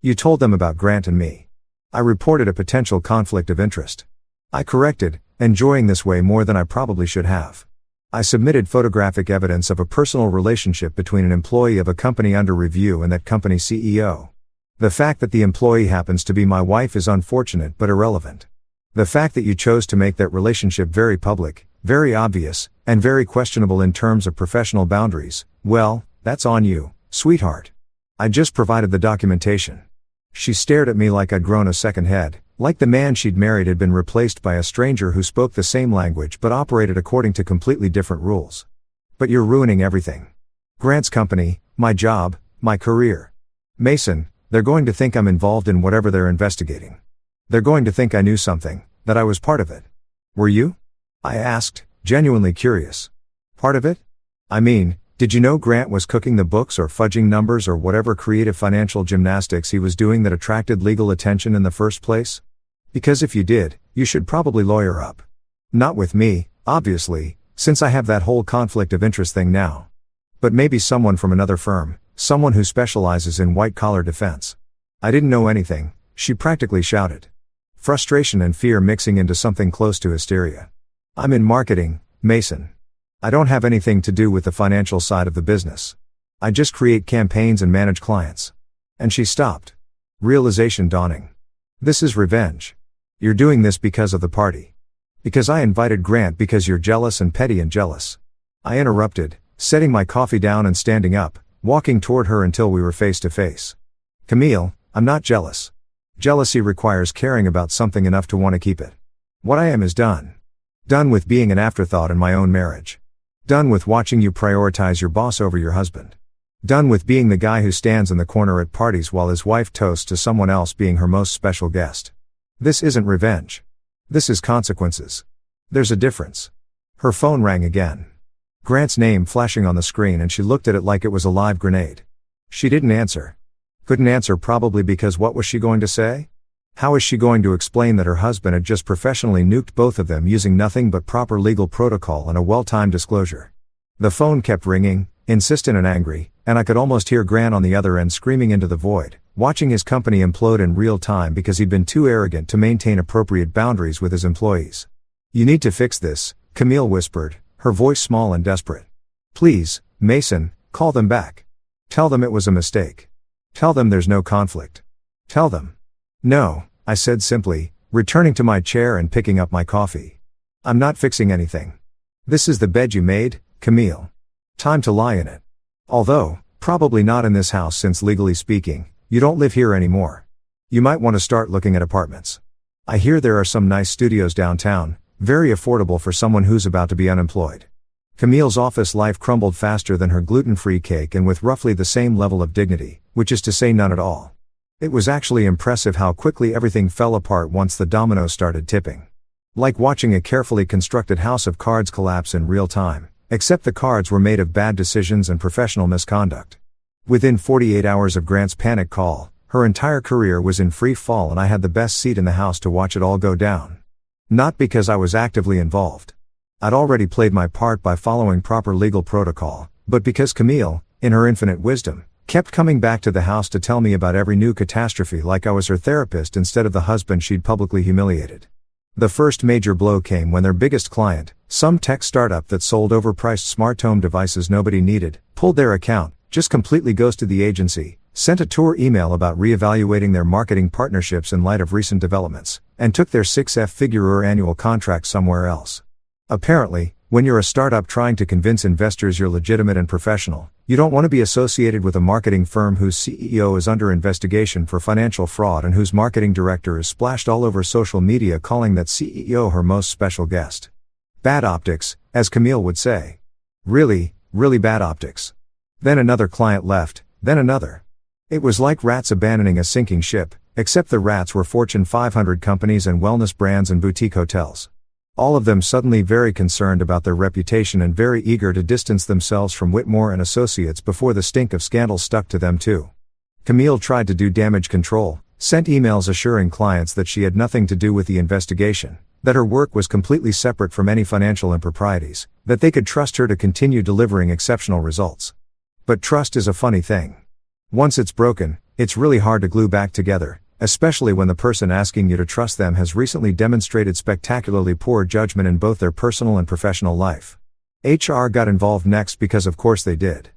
"You told them about Grant and me. I reported a potential conflict of interest. I corrected, enjoying this way more than I probably should have. I submitted photographic evidence of a personal relationship between an employee of a company under review and that company's CEO. The fact that the employee happens to be my wife is unfortunate but irrelevant. The fact that you chose to make that relationship very public, very obvious, and very questionable in terms of professional boundaries, well, that's on you, sweetheart. I just provided the documentation." She stared at me like I'd grown a second head, like the man she'd married had been replaced by a stranger who spoke the same language but operated according to completely different rules. "But you're ruining everything. Grant's company, my job, my career. Mason, they're going to think I'm involved in whatever they're investigating. They're going to think I knew something, that I was part of it." "Were you?" I asked, genuinely curious. "Part of it? I mean, did you know Grant was cooking the books or fudging numbers or whatever creative financial gymnastics he was doing that attracted legal attention in the first place? Because if you did, you should probably lawyer up. Not with me, obviously, since I have that whole conflict of interest thing now. But maybe someone from another firm, someone who specializes in white-collar defense." "I didn't know anything," she practically shouted. Frustration and fear mixing into something close to hysteria. "I'm in marketing, Mason. I don't have anything to do with the financial side of the business. I just create campaigns and manage clients." And she stopped. Realization dawning. "This is revenge. You're doing this because of the party. Because I invited Grant because you're jealous and petty and jealous." I interrupted, setting my coffee down and standing up, walking toward her until we were face to face. "Camille, I'm not jealous. Jealousy requires caring about something enough to want to keep it. What I am is done. Done with being an afterthought in my own marriage. Done with watching you prioritize your boss over your husband. Done with being the guy who stands in the corner at parties while his wife toasts to someone else being her most special guest. This isn't revenge. This is consequences. There's a difference." Her phone rang again. Grant's name flashing on the screen and she looked at it like it was a live grenade. She didn't answer. Couldn't answer probably because what was she going to say? How is she going to explain that her husband had just professionally nuked both of them using nothing but proper legal protocol and a well-timed disclosure? The phone kept ringing, insistent and angry, and I could almost hear Grant on the other end screaming into the void, watching his company implode in real time because he'd been too arrogant to maintain appropriate boundaries with his employees. "You need to fix this," Camille whispered, her voice small and desperate. "Please, Mason, call them back. Tell them it was a mistake. Tell them there's no conflict. Tell them." "No," I said simply, returning to my chair and picking up my coffee. "I'm not fixing anything. This is the bed you made, Camille. Time to lie in it. Although, probably not in this house since legally speaking, you don't live here anymore. You might want to start looking at apartments. I hear there are some nice studios downtown, very affordable for someone who's about to be unemployed." Camille's office life crumbled faster than her gluten-free cake and with roughly the same level of dignity, which is to say none at all. It was actually impressive how quickly everything fell apart once the dominoes started tipping. Like watching a carefully constructed house of cards collapse in real time, except the cards were made of bad decisions and professional misconduct. Within 48 hours of Grant's panic call, her entire career was in free fall and I had the best seat in the house to watch it all go down. Not because I was actively involved. I'd already played my part by following proper legal protocol, but because Camille, in her infinite wisdom, kept coming back to the house to tell me about every new catastrophe like I was her therapist instead of the husband she'd publicly humiliated. The first major blow came when their biggest client, some tech startup that sold overpriced smart home devices nobody needed, pulled their account, just completely ghosted the agency, sent a tour email about reevaluating their marketing partnerships in light of recent developments, and took their 6-figure annual contract somewhere else. Apparently, when you're a startup trying to convince investors you're legitimate and professional, you don't want to be associated with a marketing firm whose CEO is under investigation for financial fraud and whose marketing director is splashed all over social media calling that CEO her most special guest. Bad optics, as Camille would say. Really, really bad optics. Then another client left, then another. It was like rats abandoning a sinking ship, except the rats were Fortune 500 companies and wellness brands and boutique hotels. All of them suddenly very concerned about their reputation and very eager to distance themselves from Whitmore and Associates before the stink of scandal stuck to them too. Camille tried to do damage control, sent emails assuring clients that she had nothing to do with the investigation, that her work was completely separate from any financial improprieties, that they could trust her to continue delivering exceptional results. But trust is a funny thing. Once it's broken, it's really hard to glue back together, especially when the person asking you to trust them has recently demonstrated spectacularly poor judgment in both their personal and professional life. HR got involved next because of course they did.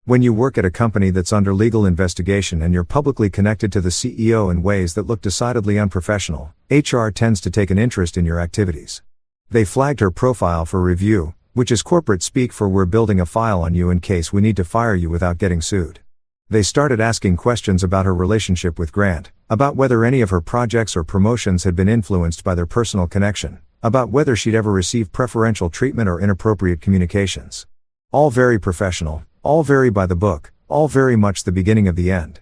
When you work at a company that's under legal investigation and you're publicly connected to the CEO in ways that look decidedly unprofessional, HR tends to take an interest in your activities. They flagged her profile for review, which is corporate speak for we're building a file on you in case we need to fire you without getting sued. They started asking questions about her relationship with Grant, about whether any of her projects or promotions had been influenced by their personal connection, about whether she'd ever received preferential treatment or inappropriate communications. All very professional, all very by the book, all very much the beginning of the end.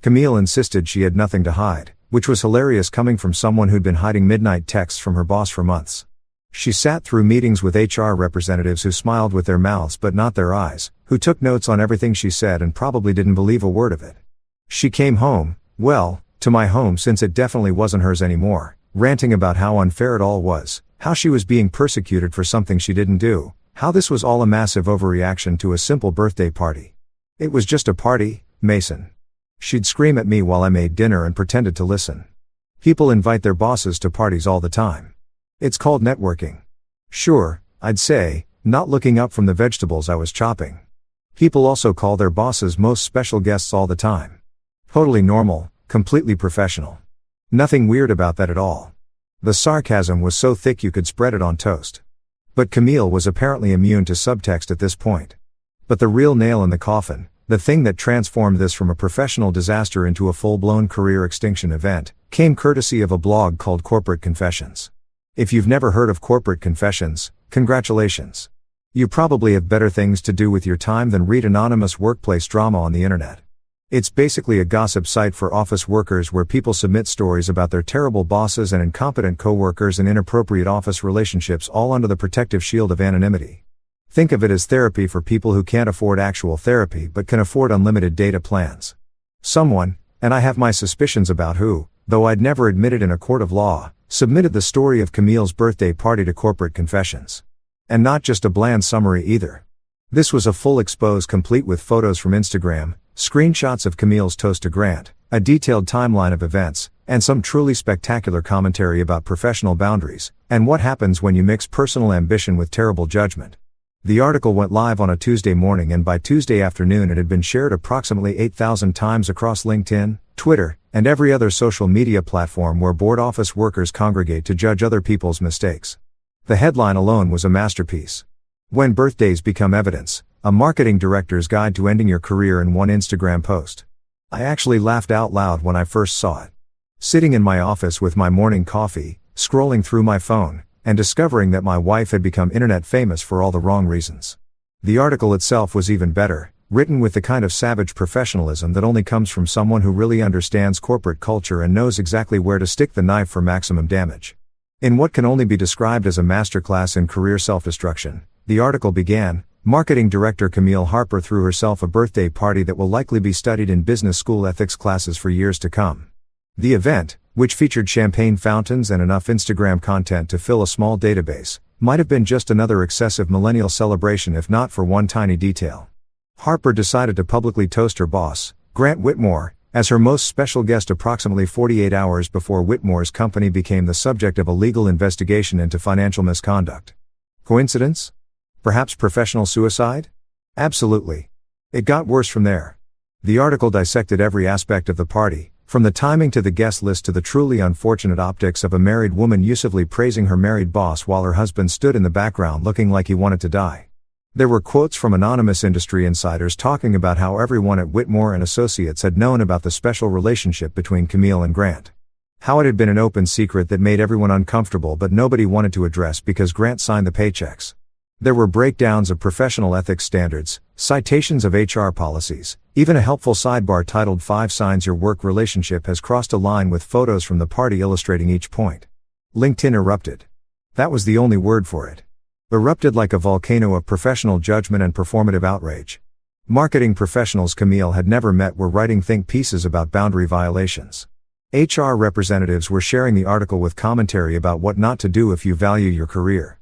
Camille insisted she had nothing to hide, which was hilarious coming from someone who'd been hiding midnight texts from her boss for months. She sat through meetings with HR representatives who smiled with their mouths but not their eyes, who took notes on everything she said and probably didn't believe a word of it. She came home, well, to my home since it definitely wasn't hers anymore, ranting about how unfair it all was, how she was being persecuted for something she didn't do, how this was all a massive overreaction to a simple birthday party. It was just a party, Mason. She'd scream at me while I made dinner and pretended to listen. People invite their bosses to parties all the time. It's called networking. Sure, I'd say, not looking up from the vegetables I was chopping. People also call their bosses most special guests all the time. Totally normal, completely professional. Nothing weird about that at all. The sarcasm was so thick you could spread it on toast. But Camille was apparently immune to subtext at this point. But the real nail in the coffin, the thing that transformed this from a professional disaster into a full-blown career extinction event, came courtesy of a blog called Corporate Confessions. If you've never heard of Corporate Confessions, congratulations. You probably have better things to do with your time than read anonymous workplace drama on the internet. It's basically a gossip site for office workers where people submit stories about their terrible bosses and incompetent coworkers and inappropriate office relationships all under the protective shield of anonymity. Think of it as therapy for people who can't afford actual therapy but can afford unlimited data plans. Someone, and I have my suspicions about who, though I'd never admit it in a court of law, submitted the story of Camille's birthday party to Corporate Confessions. And not just a bland summary either. This was a full expose complete with photos from Instagram, screenshots of Camille's toast to Grant, a detailed timeline of events, and some truly spectacular commentary about professional boundaries, and what happens when you mix personal ambition with terrible judgment. The article went live on a Tuesday morning, and by Tuesday afternoon it had been shared approximately 8,000 times across LinkedIn, Twitter, and every other social media platform where board office workers congregate to judge other people's mistakes. The headline alone was a masterpiece. When birthdays become evidence, a marketing director's guide to ending your career in one Instagram post. I actually laughed out loud when I first saw it. Sitting in my office with my morning coffee, scrolling through my phone, and discovering that my wife had become internet famous for all the wrong reasons. The article itself was even better, written with the kind of savage professionalism that only comes from someone who really understands corporate culture and knows exactly where to stick the knife for maximum damage. In what can only be described as a masterclass in career self-destruction, the article began, Marketing Director Camille Harper threw herself a birthday party that will likely be studied in business school ethics classes for years to come. The event, which featured champagne fountains and enough Instagram content to fill a small database, might have been just another excessive millennial celebration if not for one tiny detail. Harper decided to publicly toast her boss, Grant Whitmore, as her most special guest approximately 48 hours before Whitmore's company became the subject of a legal investigation into financial misconduct. Coincidence? Perhaps professional suicide? Absolutely. It got worse from there. The article dissected every aspect of the party, from the timing to the guest list to the truly unfortunate optics of a married woman usively praising her married boss while her husband stood in the background looking like he wanted to die. There were quotes from anonymous industry insiders talking about how everyone at Whitmore and Associates had known about the special relationship between Camille and Grant. How it had been an open secret that made everyone uncomfortable but nobody wanted to address because Grant signed the paychecks. There were breakdowns of professional ethics standards, citations of HR policies, even a helpful sidebar titled 5 Signs Your Work Relationship Has Crossed a Line with photos from the party illustrating each point. LinkedIn erupted. That was the only word for it. Erupted like a volcano of professional judgment and performative outrage. Marketing professionals Camille had never met were writing think pieces about boundary violations. HR representatives were sharing the article with commentary about what not to do if you value your career.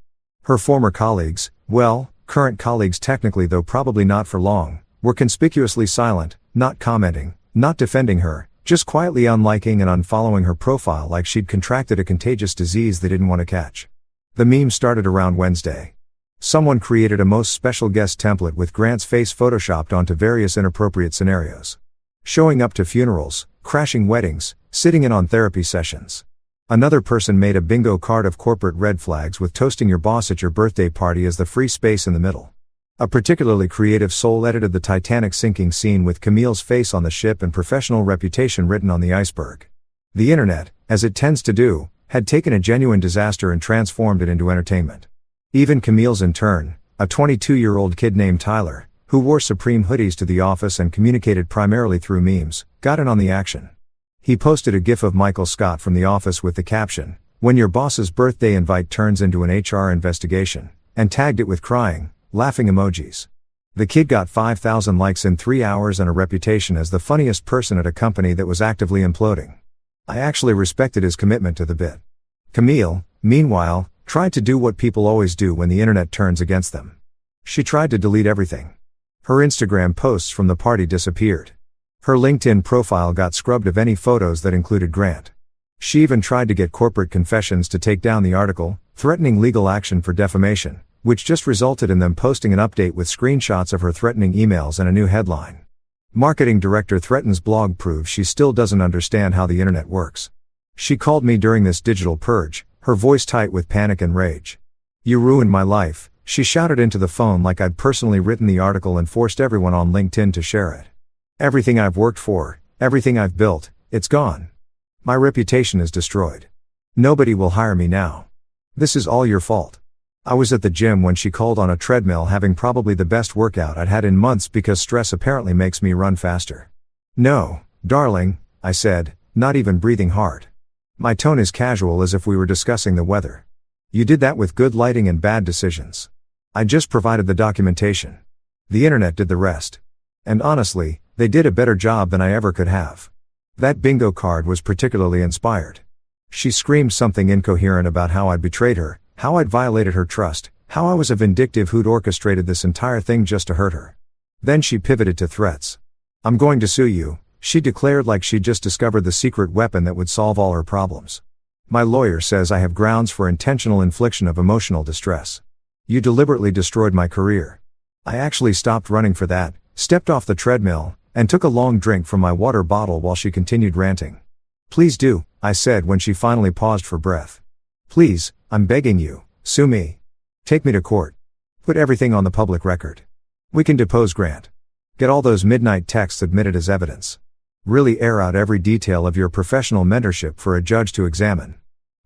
Her former colleagues, well, current colleagues technically though probably not for long, were conspicuously silent, not commenting, not defending her, just quietly unliking and unfollowing her profile like she'd contracted a contagious disease they didn't want to catch. The meme started around Wednesday. Someone created a most special guest template with Grant's face photoshopped onto various inappropriate scenarios. Showing up to funerals, crashing weddings, sitting in on therapy sessions. Another person made a bingo card of corporate red flags with toasting your boss at your birthday party as the free space in the middle. A particularly creative soul edited the Titanic sinking scene with Camille's face on the ship and professional reputation written on the iceberg. The internet, as it tends to do, had taken a genuine disaster and transformed it into entertainment. Even Camille's intern, a 22-year-old kid named Tyler, who wore Supreme hoodies to the office and communicated primarily through memes, got in on the action. He posted a gif of Michael Scott from The Office with the caption, "When your boss's birthday invite turns into an HR investigation," and tagged it with crying, laughing emojis. The kid got 5,000 likes in 3 hours and a reputation as the funniest person at a company that was actively imploding. I actually respected his commitment to the bit. Camille, meanwhile, tried to do what people always do when the internet turns against them. She tried to delete everything. Her Instagram posts from the party disappeared. Her LinkedIn profile got scrubbed of any photos that included Grant. She even tried to get Corporate Confessions to take down the article, threatening legal action for defamation, which just resulted in them posting an update with screenshots of her threatening emails and a new headline. Marketing director threatens blog proves she still doesn't understand how the internet works. She called me during this digital purge, her voice tight with panic and rage. "You ruined my life," she shouted into the phone like I'd personally written the article and forced everyone on LinkedIn to share it. "Everything I've worked for, everything I've built, it's gone. My reputation is destroyed. Nobody will hire me now. This is all your fault." I was at the gym when she called on a treadmill having probably the best workout I'd had in months because stress apparently makes me run faster. "No, darling," I said, not even breathing hard. My tone is casual as if we were discussing the weather. "You did that with good lighting and bad decisions. I just provided the documentation. The internet did the rest. And honestly, they did a better job than I ever could have." That bingo card was particularly inspired. She screamed something incoherent about how I'd betrayed her, how I'd violated her trust, how I was a vindictive who'd orchestrated this entire thing just to hurt her. Then she pivoted to threats. "I'm going to sue you, She declared like she'd just discovered the secret weapon that would solve all her problems. My lawyer says I have grounds for intentional infliction of emotional distress. You deliberately destroyed my career. I actually stopped running for that, stepped off the treadmill, and took a long drink from my water bottle while she continued ranting. Please do, I said when she finally paused for breath. Please, I'm begging you, sue me. Take me to court. Put everything on the public record. We can depose Grant. Get all those midnight texts admitted as evidence. Really air out every detail of your professional mentorship for a judge to examine.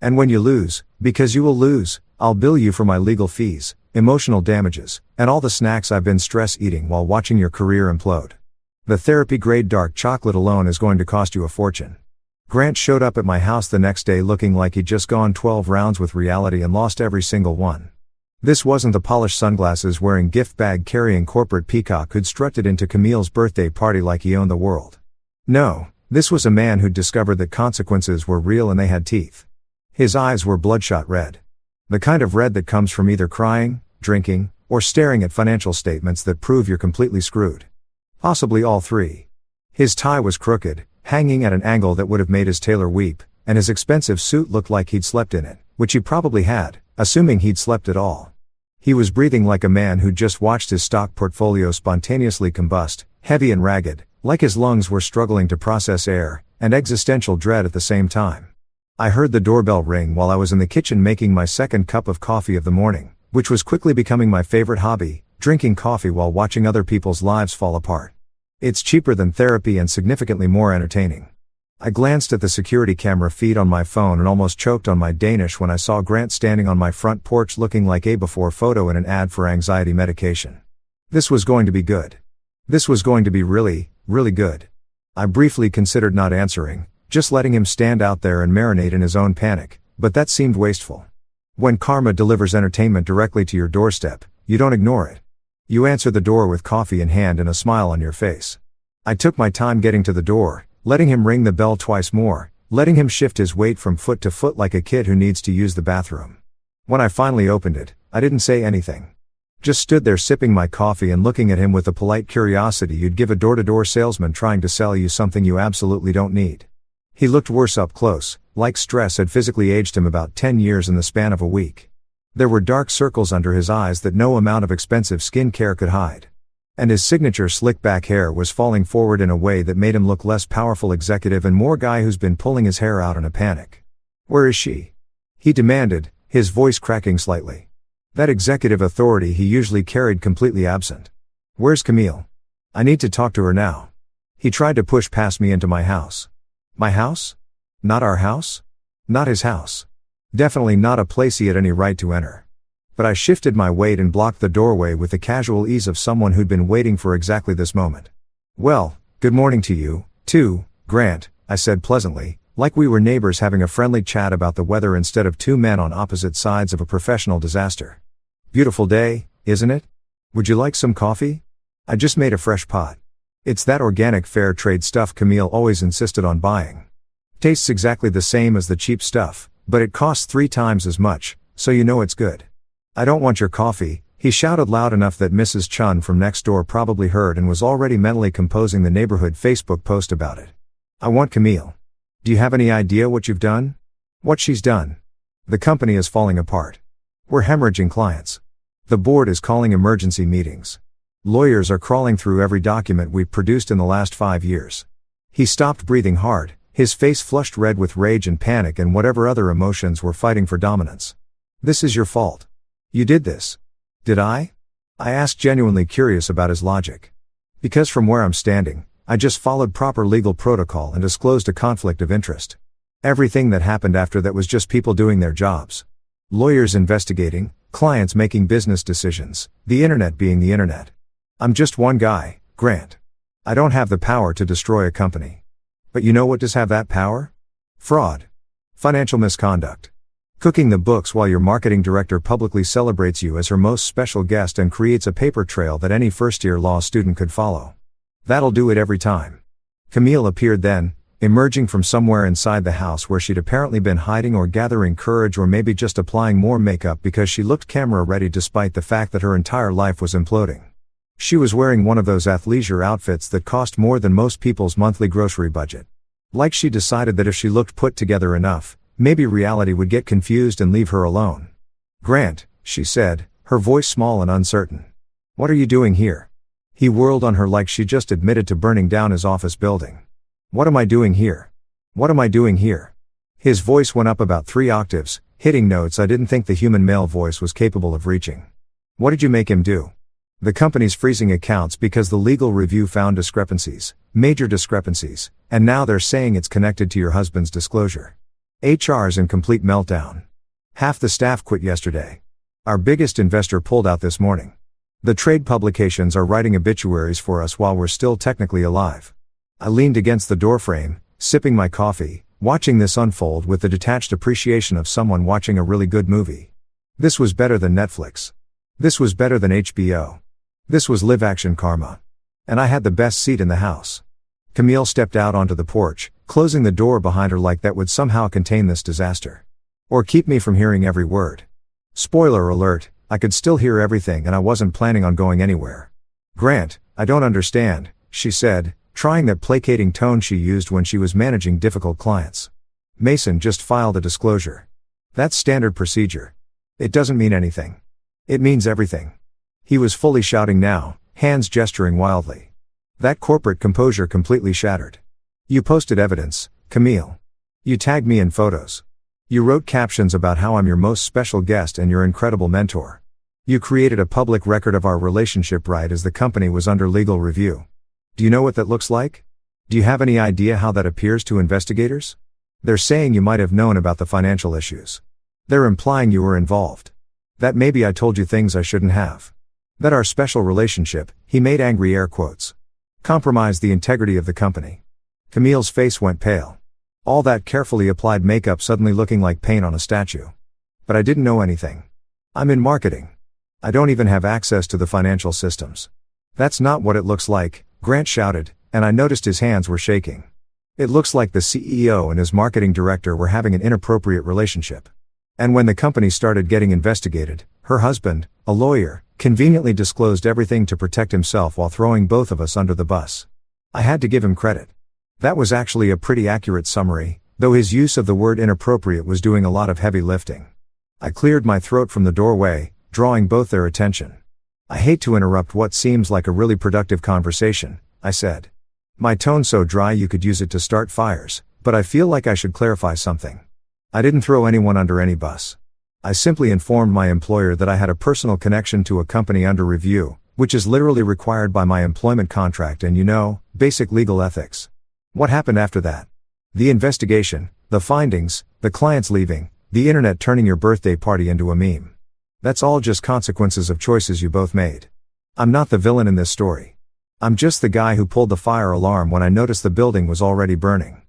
And when you lose, because you will lose, I'll bill you for my legal fees, emotional damages, and all the snacks I've been stress eating while watching your career implode. The therapy-grade dark chocolate alone is going to cost you a fortune. Grant showed up at my house the next day looking like he'd just gone 12 rounds with reality and lost every single one. This wasn't the polished sunglasses wearing gift bag carrying corporate peacock who'd strutted into Camille's birthday party like he owned the world. No, this was a man who'd discovered that consequences were real and they had teeth. His eyes were bloodshot red. The kind of red that comes from either crying, drinking, or staring at financial statements that prove you're completely screwed. Possibly all three. His tie was crooked, hanging at an angle that would have made his tailor weep, and his expensive suit looked like he'd slept in it, which he probably had, assuming he'd slept at all. He was breathing like a man who'd just watched his stock portfolio spontaneously combust, heavy and ragged, like his lungs were struggling to process air, and existential dread at the same time. I heard the doorbell ring while I was in the kitchen making my second cup of coffee of the morning, which was quickly becoming my favorite hobby, drinking coffee while watching other people's lives fall apart. It's cheaper than therapy and significantly more entertaining. I glanced at the security camera feed on my phone and almost choked on my Danish when I saw Grant standing on my front porch looking like a before photo in an ad for anxiety medication. This was going to be good. This was going to be really, really good. I briefly considered not answering, just letting him stand out there and marinate in his own panic, but that seemed wasteful. When karma delivers entertainment directly to your doorstep, you don't ignore it. You answer the door with coffee in hand and a smile on your face. I took my time getting to the door, letting him ring the bell twice more, letting him shift his weight from foot to foot like a kid who needs to use the bathroom. When I finally opened it, I didn't say anything. Just stood there sipping my coffee and looking at him with the polite curiosity you'd give a door-to-door salesman trying to sell you something you absolutely don't need. He looked worse up close, like stress had physically aged him about 10 years in the span of a week. There were dark circles under his eyes that no amount of expensive skin care could hide. And his signature slick-back hair was falling forward in a way that made him look less powerful executive and more guy who's been pulling his hair out in a panic. Where is she? He demanded, his voice cracking slightly. That executive authority he usually carried completely absent. Where's Camille? I need to talk to her now. He tried to push past me into my house. My house? Not our house? Not his house. Definitely not a place he had any right to enter. But I shifted my weight and blocked the doorway with the casual ease of someone who'd been waiting for exactly this moment. Well, good morning to you, too, Grant, I said pleasantly, like we were neighbors having a friendly chat about the weather instead of two men on opposite sides of a professional disaster. Beautiful day, isn't it? Would you like some coffee? I just made a fresh pot. It's that organic fair trade stuff Camille always insisted on buying. Tastes exactly the same as the cheap stuff, but it costs 3 times as much, so you know it's good. I don't want your coffee, he shouted loud enough that Mrs. Chun from next door probably heard and was already mentally composing the neighborhood Facebook post about it. I want Camille. Do you have any idea what you've done? What she's done? The company is falling apart. We're hemorrhaging clients. The board is calling emergency meetings. Lawyers are crawling through every document we've produced in the last 5 years. He stopped breathing hard, his face flushed red with rage and panic and whatever other emotions were fighting for dominance. This is your fault. You did this. Did I? I asked, genuinely curious about his logic. Because from where I'm standing, I just followed proper legal protocol and disclosed a conflict of interest. Everything that happened after that was just people doing their jobs. Lawyers investigating, clients making business decisions, the internet being the internet. I'm just one guy, Grant. I don't have the power to destroy a company. But you know what does have that power? Fraud. Financial misconduct. Cooking the books while your marketing director publicly celebrates you as her most special guest and creates a paper trail that any first-year law student could follow. That'll do it every time. Camille appeared then, emerging from somewhere inside the house where she'd apparently been hiding or gathering courage or maybe just applying more makeup because she looked camera ready despite the fact that her entire life was imploding. She was wearing one of those athleisure outfits that cost more than most people's monthly grocery budget. Like she decided that if she looked put together enough, maybe reality would get confused and leave her alone. "Grant," she said, her voice small and uncertain. "What are you doing here?" He whirled on her like she just admitted to burning down his office building. "What am I doing here? What am I doing here?" His voice went up about 3 octaves, hitting notes I didn't think the human male voice was capable of reaching. "What did you make him do?" "The company's freezing accounts because the legal review found discrepancies, major discrepancies, and now they're saying it's connected to your husband's disclosure. HR's in complete meltdown. Half the staff quit yesterday. Our biggest investor pulled out this morning. The trade publications are writing obituaries for us while we're still technically alive." I leaned against the doorframe, sipping my coffee, watching this unfold with the detached appreciation of someone watching a really good movie. This was better than Netflix. This was better than HBO. This was live-action karma. And I had the best seat in the house. Camille stepped out onto the porch, closing the door behind her like that would somehow contain this disaster. Or keep me from hearing every word. Spoiler alert, I could still hear everything and I wasn't planning on going anywhere. "Grant, I don't understand," she said, trying that placating tone she used when she was managing difficult clients. "Mason just filed a disclosure. That's standard procedure. It doesn't mean anything. It means everything." He was fully shouting now, hands gesturing wildly. That corporate composure completely shattered. "You posted evidence, Camille. You tagged me in photos. You wrote captions about how I'm your most special guest and your incredible mentor. You created a public record of our relationship right as the company was under legal review. Do you know what that looks like? Do you have any idea how that appears to investigators? They're saying you might have known about the financial issues. They're implying you were involved. That maybe I told you things I shouldn't have. That our special relationship," he made angry air quotes, "compromised the integrity of the company." Camille's face went pale. All that carefully applied makeup suddenly looking like paint on a statue. "But I didn't know anything. I'm in marketing. I don't even have access to the financial systems." "That's not what it looks like," Grant shouted, and I noticed his hands were shaking. "It looks like the CEO and his marketing director were having an inappropriate relationship. And when the company started getting investigated, her husband, a lawyer, conveniently disclosed everything to protect himself while throwing both of us under the bus. I had to give him credit. That was actually a pretty accurate summary, though his use of the word inappropriate was doing a lot of heavy lifting." I cleared my throat from the doorway, drawing both their attention. "I hate to interrupt what seems like a really productive conversation," I said. My tone so dry you could use it to start fires, but I feel like I should clarify something. I didn't throw anyone under any bus. I simply informed my employer that I had a personal connection to a company under review, which is literally required by my employment contract and basic legal ethics. What happened after that? The investigation, the findings, the clients leaving, the internet turning your birthday party into a meme. That's all just consequences of choices you both made. I'm not the villain in this story. I'm just the guy who pulled the fire alarm when I noticed the building was already burning."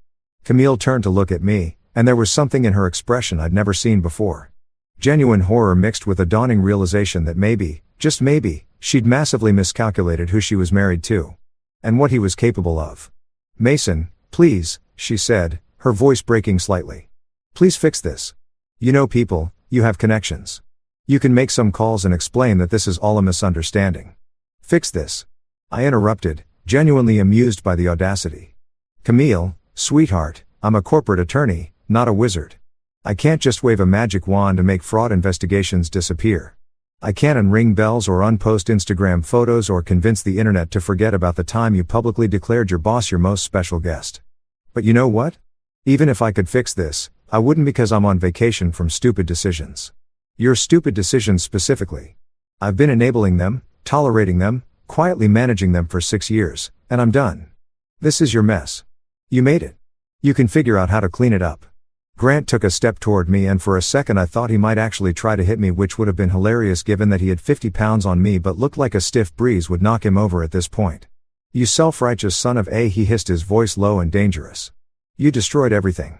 Camille turned to look at me, and there was something in her expression I'd never seen before. Genuine horror mixed with a dawning realization that maybe, just maybe, she'd massively miscalculated who she was married to. And what he was capable of. "Mason, please," she said, her voice breaking slightly. "Please fix this. You know people, you have connections. You can make some calls and explain that this is all a misunderstanding. Fix this." I interrupted, genuinely amused by the audacity. "Camille, sweetheart, I'm a corporate attorney, not a wizard. I can't just wave a magic wand and make fraud investigations disappear. I can't unring bells or unpost Instagram photos or convince the internet to forget about the time you publicly declared your boss your most special guest. But you know what? Even if I could fix this, I wouldn't because I'm on vacation from stupid decisions. Your stupid decisions specifically. I've been enabling them, tolerating them, quietly managing them for 6 years, and I'm done. This is your mess. You made it. You can figure out how to clean it up." Grant took a step toward me and for a second I thought he might actually try to hit me, which would have been hilarious given that he had 50 pounds on me but looked like a stiff breeze would knock him over at this point. "You self-righteous son of a," he hissed, his voice low and dangerous. "You destroyed everything.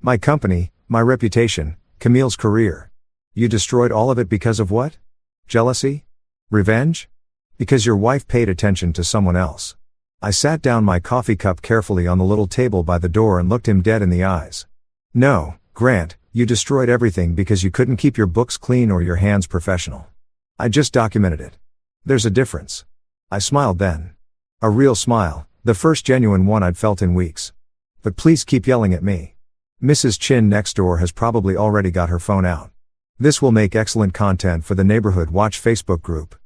My company, my reputation, Camille's career. You destroyed all of it because of what? Jealousy? Revenge? Because your wife paid attention to someone else." I sat down my coffee cup carefully on the little table by the door and looked him dead in the eyes. "No, Grant, you destroyed everything because you couldn't keep your books clean or your hands professional. I just documented it. There's a difference. I smiled then. A real smile, the first genuine one I'd felt in weeks. But please keep yelling at me. Mrs. Chin next door has probably already got her phone out. This will make excellent content for the Neighborhood Watch Facebook group.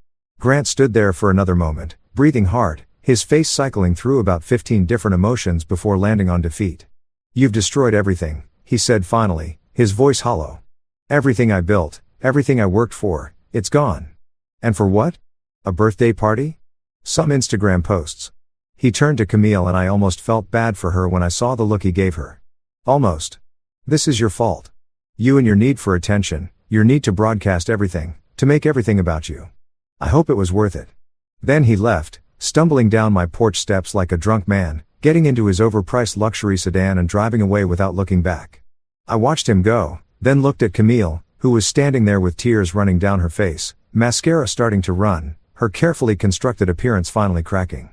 Grant stood there for another moment, breathing hard, his face cycling through about 15 different emotions before landing on defeat. "You've destroyed everything," he said finally, his voice hollow. "Everything I built, everything I worked for, it's gone. And for what? A birthday party? Some Instagram posts." He turned to Camille and I almost felt bad for her when I saw the look he gave her. "Almost. This is your fault. You and your need for attention, your need to broadcast everything, to make everything about you. I hope it was worth it." Then he left, stumbling down my porch steps like a drunk man, getting into his overpriced luxury sedan and driving away without looking back. I watched him go, then looked at Camille, who was standing there with tears running down her face, mascara starting to run, her carefully constructed appearance finally cracking.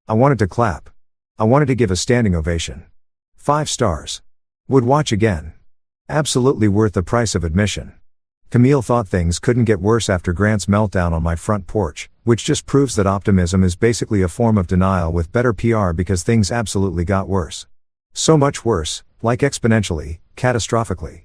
I wanted to clap. I wanted to give a standing ovation. 5 stars. Would watch again. Absolutely worth the price of admission. Camille thought things couldn't get worse after Grant's meltdown on my front porch, which just proves that optimism is basically a form of denial with better PR because things absolutely got worse. So much worse, like exponentially, catastrophically.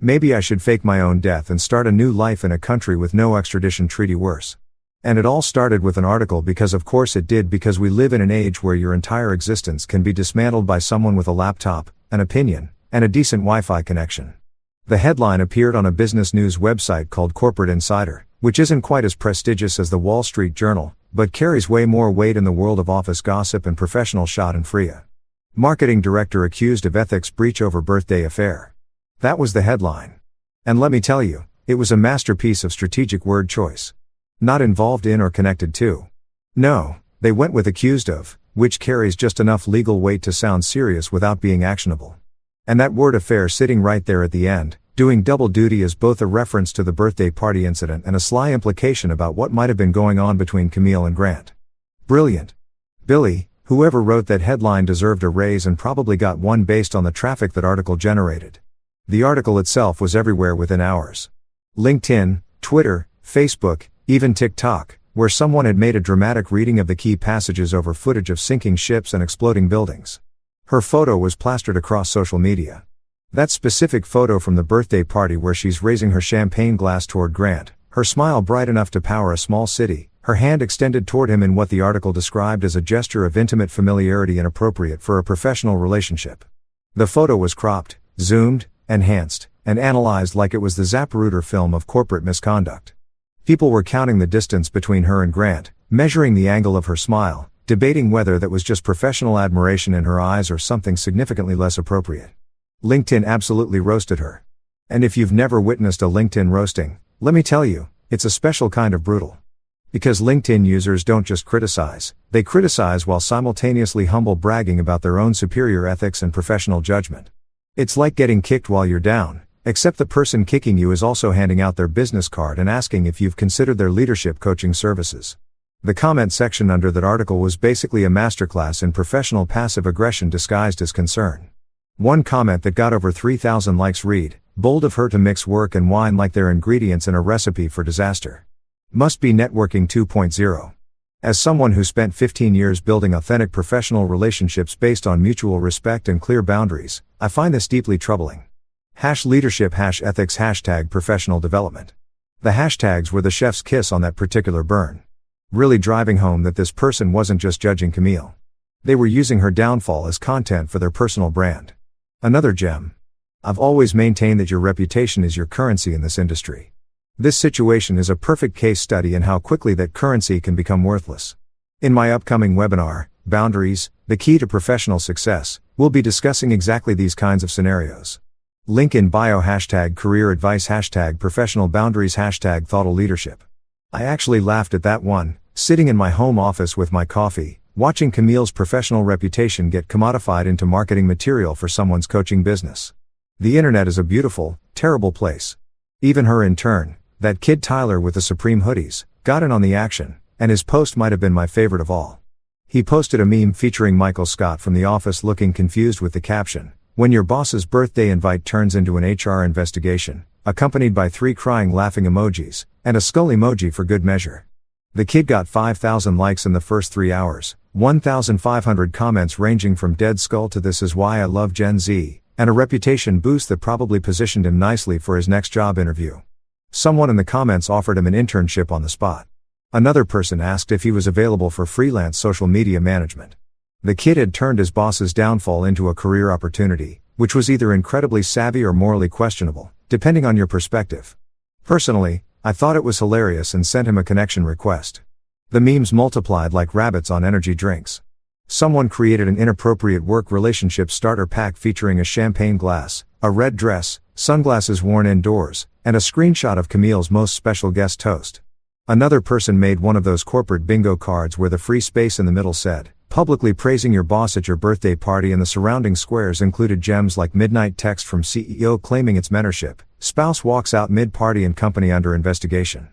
Maybe I should fake my own death and start a new life in a country with no extradition treaty worse. And it all started with an article because of course it did, because we live in an age where your entire existence can be dismantled by someone with a laptop, an opinion, and a decent Wi-Fi connection. The headline appeared on a business news website called Corporate Insider, which isn't quite as prestigious as the Wall Street Journal, but carries way more weight in the world of office gossip and professional schadenfreude. Marketing director accused of ethics breach over birthday affair. That was the headline. And let me tell you, it was a masterpiece of strategic word choice. Not involved in or connected to. No, they went with accused of, which carries just enough legal weight to sound serious without being actionable. And that word affair sitting right there at the end, doing double duty as both a reference to the birthday party incident and a sly implication about what might have been going on between Camille and Grant. Brilliant. Billy, whoever wrote that headline deserved a raise and probably got one based on the traffic that article generated. The article itself was everywhere within hours. LinkedIn, Twitter, Facebook, even TikTok, where someone had made a dramatic reading of the key passages over footage of sinking ships and exploding buildings. Her photo was plastered across social media. That specific photo from the birthday party where she's raising her champagne glass toward Grant, her smile bright enough to power a small city, her hand extended toward him in what the article described as a gesture of intimate familiarity inappropriate for a professional relationship. The photo was cropped, zoomed, enhanced, and analyzed like it was the Zapruder film of corporate misconduct. People were counting the distance between her and Grant, measuring the angle of her smile, debating whether that was just professional admiration in her eyes or something significantly less appropriate. LinkedIn absolutely roasted her. And if you've never witnessed a LinkedIn roasting, let me tell you, it's a special kind of brutal. Because LinkedIn users don't just criticize, they criticize while simultaneously humble bragging about their own superior ethics and professional judgment. It's like getting kicked while you're down, except the person kicking you is also handing out their business card and asking if you've considered their leadership coaching services. The comment section under that article was basically a masterclass in professional passive aggression disguised as concern. One comment that got over 3,000 likes read, "Bold of her to mix work and wine like they're ingredients in a recipe for disaster. Must be networking 2.0. As someone who spent 15 years building authentic professional relationships based on mutual respect and clear boundaries, I find this deeply troubling. #leadership #ethics #professional development. The hashtags were the chef's kiss on that particular burn. Really driving home that this person wasn't just judging Camille. They were using her downfall as content for their personal brand. Another gem. I've always maintained that your reputation is your currency in this industry. This situation is a perfect case study in how quickly that currency can become worthless. In my upcoming webinar, Boundaries, the Key to Professional Success, we'll be discussing exactly these kinds of scenarios. Link in bio #career advice #professional boundaries #thoughtful leadership. I actually laughed at that one, sitting in my home office with my coffee, watching Camille's professional reputation get commodified into marketing material for someone's coaching business. The internet is a beautiful, terrible place. Even her in turn, that kid Tyler with the Supreme hoodies, got in on the action, and his post might have been my favorite of all. He posted a meme featuring Michael Scott from The Office looking confused with the caption, "When your boss's birthday invite turns into an HR investigation," accompanied by 3 crying laughing emojis, and a skull emoji for good measure. The kid got 5,000 likes in the first 3 hours, 1,500 comments ranging from "dead skull" to "this is why I love Gen Z," and a reputation boost that probably positioned him nicely for his next job interview. Someone in the comments offered him an internship on the spot. Another person asked if he was available for freelance social media management. The kid had turned his boss's downfall into a career opportunity, which was either incredibly savvy or morally questionable, depending on your perspective. Personally, I thought it was hilarious and sent him a connection request. The memes multiplied like rabbits on energy drinks. Someone created an inappropriate work relationship starter pack featuring a champagne glass, a red dress, sunglasses worn indoors, and a screenshot of Camille's most special guest toast. Another person made one of those corporate bingo cards where the free space in the middle said, "Publicly praising your boss at your birthday party," and the surrounding squares included gems like midnight text from CEO claiming its mentorship, spouse walks out mid-party and company under investigation.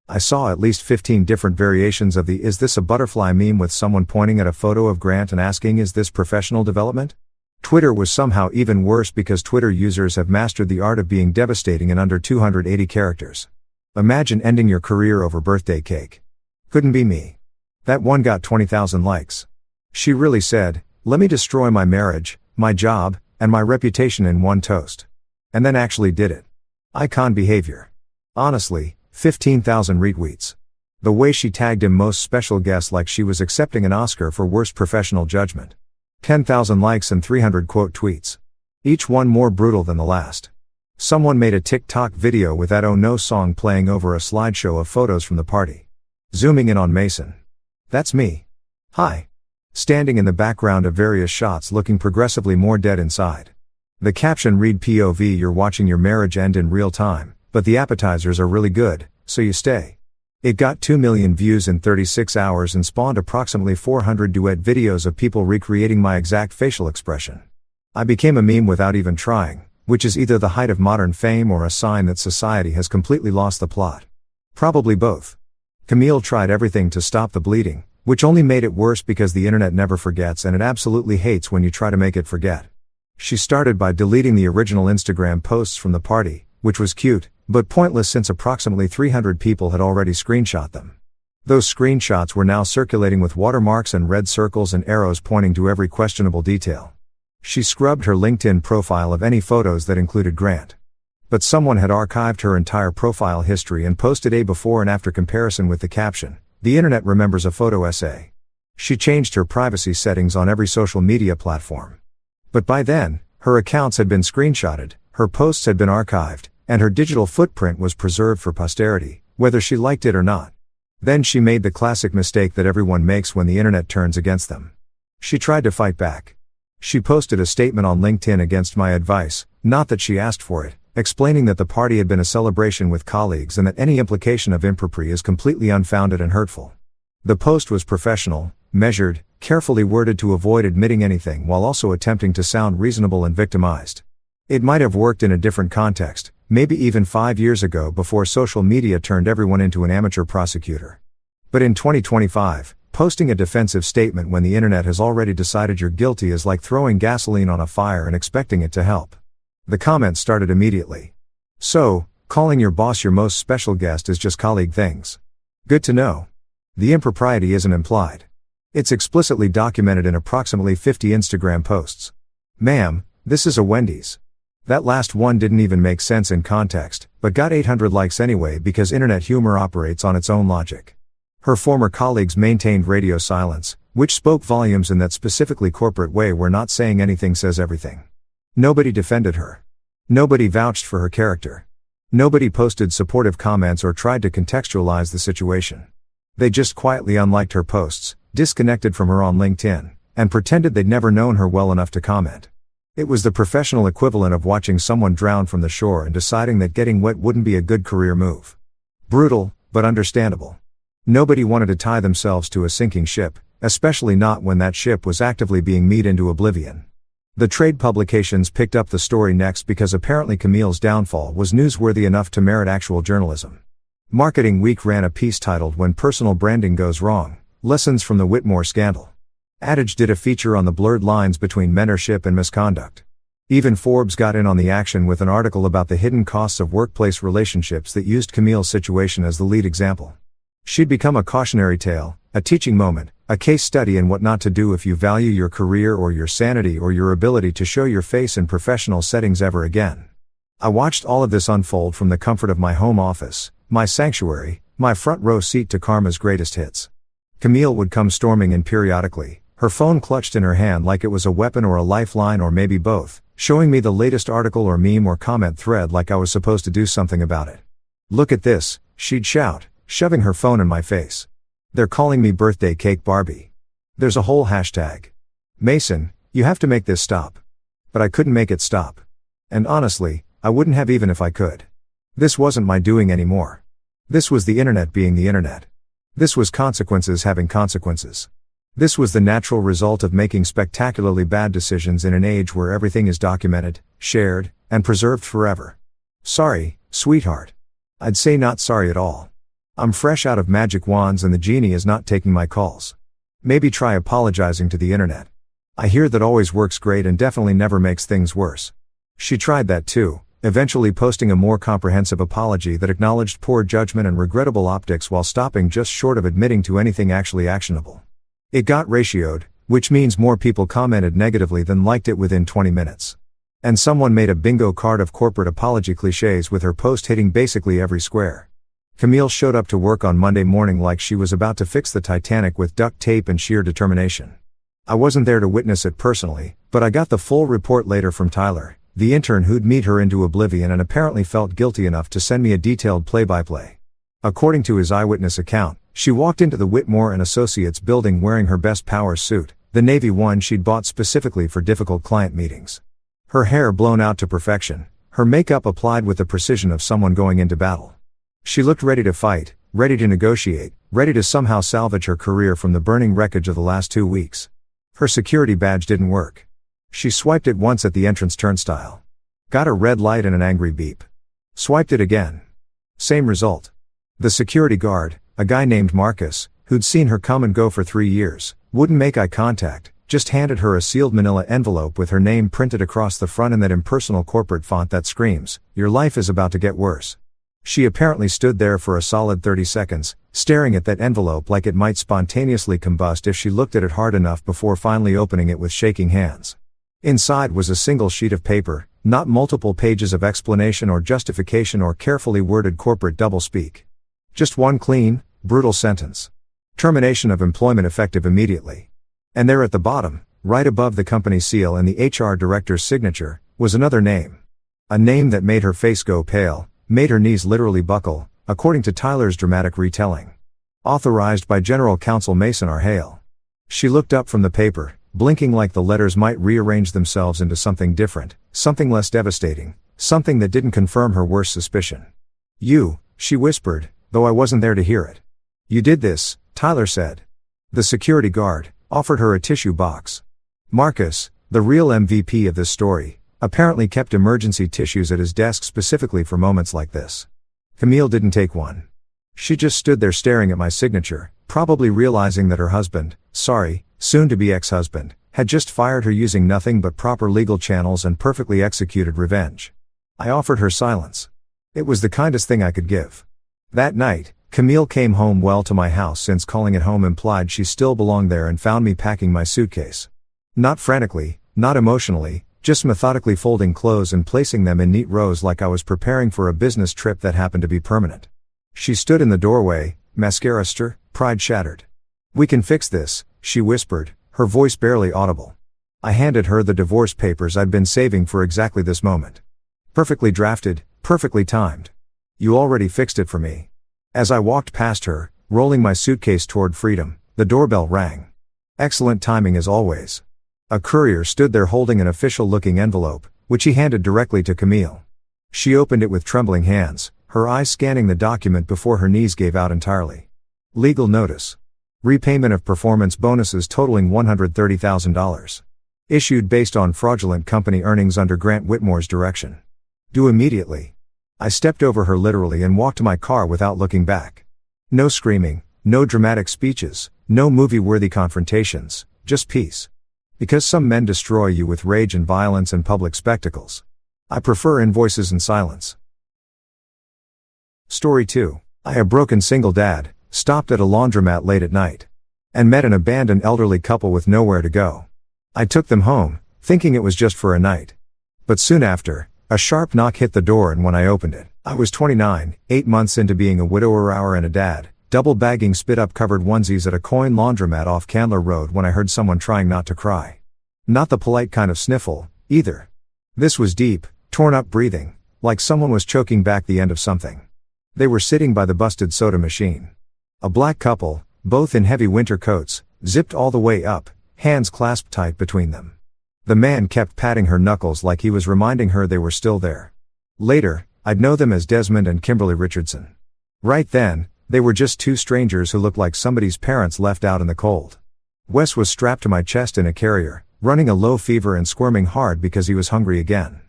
I saw at least 15 different variations of the "is this a butterfly" meme with someone pointing at a photo of Grant and asking, "is this professional development?" Twitter was somehow even worse because Twitter users have mastered the art of being devastating in under 280 characters. Imagine ending your career over birthday cake. Couldn't be me. That one got 20,000 likes. She really said, "Let me destroy my marriage, my job, and my reputation in one toast." And then actually did it. Icon behavior. Honestly, 15,000 retweets. The way she tagged him most special guest like she was accepting an Oscar for worst professional judgment. 10,000 likes and 300 quote tweets. Each one more brutal than the last. Someone made a TikTok video with that "Oh No" song playing over a slideshow of photos from the party. Zooming in on Mason. That's me. Hi. Standing in the background of various shots looking progressively more dead inside. The caption read, "POV, you're watching your marriage end in real time, but the appetizers are really good, so you stay." It got 2 million views in 36 hours and spawned approximately 400 duet videos of people recreating my exact facial expression. I became a meme without even trying, which is either the height of modern fame or a sign that society has completely lost the plot. Probably both. Camille tried everything to stop the bleeding, which only made it worse because the internet never forgets and it absolutely hates when you try to make it forget. She started by deleting the original Instagram posts from the party, which was cute, but pointless since approximately 300 people had already screenshot them. Those screenshots were now circulating with watermarks and red circles and arrows pointing to every questionable detail. She scrubbed her LinkedIn profile of any photos that included Grant. But someone had archived her entire profile history and posted a before and after comparison with the caption, "The internet remembers a photo essay." She changed her privacy settings on every social media platform. But by then, her accounts had been screenshotted, her posts had been archived, and her digital footprint was preserved for posterity, whether she liked it or not. Then she made the classic mistake that everyone makes when the internet turns against them. She tried to fight back. She posted a statement on LinkedIn against my advice, not that she asked for it, explaining that the party had been a celebration with colleagues and that any implication of impropriety is completely unfounded and hurtful. The post was professional, measured, carefully worded to avoid admitting anything while also attempting to sound reasonable and victimized. It might have worked in a different context, maybe even 5 years ago before social media turned everyone into an amateur prosecutor. But in 2025, posting a defensive statement when the internet has already decided you're guilty is like throwing gasoline on a fire and expecting it to help. The comments started immediately. "So, calling your boss your most special guest is just colleague things. Good to know. The impropriety isn't implied. It's explicitly documented in approximately 50 Instagram posts. Ma'am, this is a Wendy's." That last one didn't even make sense in context, but got 800 likes anyway because internet humor operates on its own logic. Her former colleagues maintained radio silence, which spoke volumes in that specifically corporate way where not saying anything says everything. Nobody defended her. Nobody vouched for her character. Nobody posted supportive comments or tried to contextualize the situation. They just quietly unliked her posts, disconnected from her on LinkedIn, and pretended they'd never known her well enough to comment. It was the professional equivalent of watching someone drown from the shore and deciding that getting wet wouldn't be a good career move. Brutal, but understandable. Nobody wanted to tie themselves to a sinking ship, especially not when that ship was actively being mead into oblivion. The trade publications picked up the story next because apparently Camille's downfall was newsworthy enough to merit actual journalism. Marketing Week ran a piece titled "When Personal Branding Goes Wrong, Lessons from the Whitmore Scandal." Adage did a feature on the blurred lines between mentorship and misconduct. Even Forbes got in on the action with an article about the hidden costs of workplace relationships that used Camille's situation as the lead example. She'd become a cautionary tale, a teaching moment, a case study in what not to do if you value your career or your sanity or your ability to show your face in professional settings ever again. I watched all of this unfold from the comfort of my home office, my sanctuary, my front row seat to Karma's greatest hits. Camille would come storming in periodically, her phone clutched in her hand like it was a weapon or a lifeline or maybe both, showing me the latest article or meme or comment thread like I was supposed to do something about it. "Look at this," she'd shout, shoving her phone in my face. "They're calling me birthday cake Barbie. There's a whole hashtag. Mason, you have to make this stop." But I couldn't make it stop. And honestly, I wouldn't have even if I could. This wasn't my doing anymore. This was the internet being the internet. This was consequences having consequences. This was the natural result of making spectacularly bad decisions in an age where everything is documented, shared, and preserved forever. Sorry, sweetheart. I'd say not sorry at all. I'm fresh out of magic wands and the genie is not taking my calls. Maybe try apologizing to the internet. I hear that always works great and definitely never makes things worse. She tried that too, eventually posting a more comprehensive apology that acknowledged poor judgment and regrettable optics while stopping just short of admitting to anything actually actionable. It got ratioed, which means more people commented negatively than liked it within 20 minutes. And someone made a bingo card of corporate apology cliches with her post hitting basically every square. Camille showed up to work on Monday morning like she was about to fix the Titanic with duct tape and sheer determination. I wasn't there to witness it personally, but I got the full report later from Tyler, the intern who'd meet her into oblivion and apparently felt guilty enough to send me a detailed play-by-play. According to his eyewitness account, she walked into the Whitmore and Associates building wearing her best power suit, the navy one she'd bought specifically for difficult client meetings. Her hair blown out to perfection, her makeup applied with the precision of someone going into battle. She looked ready to fight, ready to negotiate, ready to somehow salvage her career from the burning wreckage of the last 2 weeks. Her security badge didn't work. She swiped it once at the entrance turnstile. Got a red light and an angry beep. Swiped it again. Same result. The security guard, a guy named Marcus, who'd seen her come and go for 3 years, wouldn't make eye contact, just handed her a sealed manila envelope with her name printed across the front in that impersonal corporate font that screams, "Your life is about to get worse." She apparently stood there for a solid 30 seconds, staring at that envelope like it might spontaneously combust if she looked at it hard enough before finally opening it with shaking hands. Inside was a single sheet of paper, not multiple pages of explanation or justification or carefully worded corporate doublespeak. Just one clean, brutal sentence. Termination of employment effective immediately. And there at the bottom, right above the company seal and the HR director's signature, was another name. A name that made her face go pale, made her knees literally buckle, according to Tyler's dramatic retelling. Authorized by General Counsel Mason R. Hale. She looked up from the paper, blinking like the letters might rearrange themselves into something different, something less devastating, something that didn't confirm her worst suspicion. "You," she whispered, though I wasn't there to hear it. "You did this," Tyler said. The security guard offered her a tissue box. Marcus, the real MVP of this story, apparently kept emergency tissues at his desk specifically for moments like this. Camille didn't take one. She just stood there staring at my signature, probably realizing that her husband, soon-to-be ex-husband, had just fired her using nothing but proper legal channels and perfectly executed revenge. I offered her silence. It was the kindest thing I could give. That night, Camille came home well to my house since calling it home implied she still belonged there and found me packing my suitcase. Not frantically, not emotionally, just methodically folding clothes and placing them in neat rows like I was preparing for a business trip that happened to be permanent. She stood in the doorway, mascara stir, pride shattered. "We can fix this," she whispered, her voice barely audible. I handed her the divorce papers I'd been saving for exactly this moment. Perfectly drafted, perfectly timed. "You already fixed it for me." As I walked past her, rolling my suitcase toward freedom, the doorbell rang. Excellent timing as always. A courier stood there holding an official-looking envelope, which he handed directly to Camille. She opened it with trembling hands, her eyes scanning the document before her knees gave out entirely. Legal notice. Repayment of performance bonuses totaling $130,000. Issued based on fraudulent company earnings under Grant Whitmore's direction. Due immediately. I stepped over her literally and walked to my car without looking back. No screaming, no dramatic speeches, no movie-worthy confrontations, just peace. Because some men destroy you with rage and violence and public spectacles. I prefer invoices and silence. Story 2. I a broken single dad, stopped at a laundromat late at night, and met an abandoned elderly couple with nowhere to go. I took them home, thinking it was just for a night. But soon after, a sharp knock hit the door, and when I opened it, I was 29, 8 months into being a widower and a dad, double bagging spit-up covered onesies at a coin laundromat off Candler Road when I heard someone trying not to cry. Not the polite kind of sniffle, either. This was deep, torn-up breathing, like someone was choking back the end of something. They were sitting by the busted soda machine. A black couple, both in heavy winter coats, zipped all the way up, hands clasped tight between them. The man kept patting her knuckles like he was reminding her they were still there. Later, I'd know them as Desmond and Kimberly Richardson. Right then, they were just two strangers who looked like somebody's parents left out in the cold. Wes was strapped to my chest in a carrier, running a low fever and squirming hard because he was hungry again.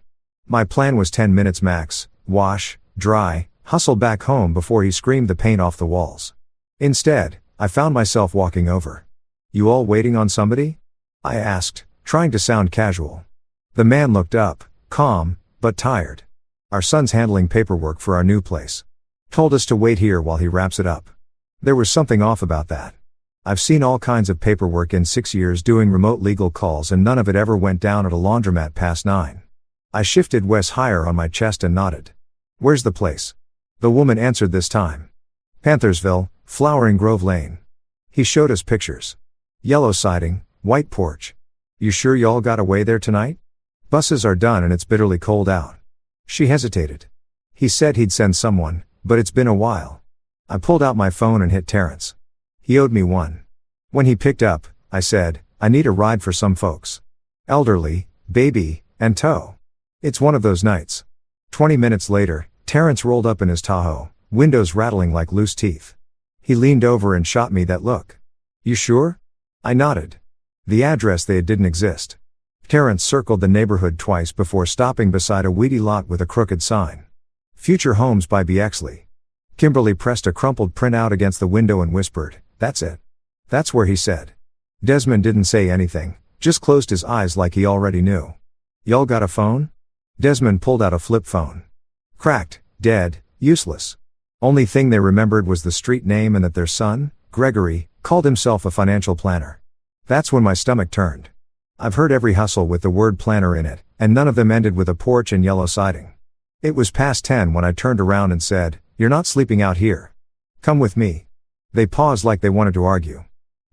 My plan was 10 minutes max, wash, dry, hustle back home before he screamed the paint off the walls. Instead, I found myself walking over. "You all waiting on somebody?" I asked, trying to sound casual. The man looked up, calm, but tired. "Our son's handling paperwork for our new place. Told us to wait here while he wraps it up." There was something off about that. I've seen all kinds of paperwork in 6 years doing remote legal calls, and none of it ever went down at a laundromat past 9. I shifted Wes higher on my chest and nodded. "Where's the place?" The woman answered this time. "Panthersville, Flowering Grove Lane." He showed us pictures. Yellow siding, white porch. "You sure y'all got away there tonight? Buses are done and it's bitterly cold out." She hesitated. He said he'd send someone, but it's been a while. I pulled out my phone and hit Terrence. He owed me one. When he picked up, I said, "I need a ride for some folks. Elderly, baby, and tow." It's one of those nights. 20 minutes later, Terrence rolled up in his Tahoe, windows rattling like loose teeth. He leaned over and shot me that look. "You sure?" I nodded. The address they had didn't exist. Terrence circled the neighborhood twice before stopping beside a weedy lot with a crooked sign. "Future Homes by Bexley." Kimberly pressed a crumpled printout against the window and whispered, "That's it." "That's where," he said. Desmond didn't say anything, just closed his eyes like he already knew. "Y'all got a phone?" Desmond pulled out a flip phone. Cracked, dead, useless. Only thing they remembered was the street name and that their son, Gregory, called himself a financial planner. That's when my stomach turned. I've heard every hustle with the word planner in it, and none of them ended with a porch and yellow siding. It was past 10 when I turned around and said, "You're not sleeping out here. Come with me." They paused like they wanted to argue.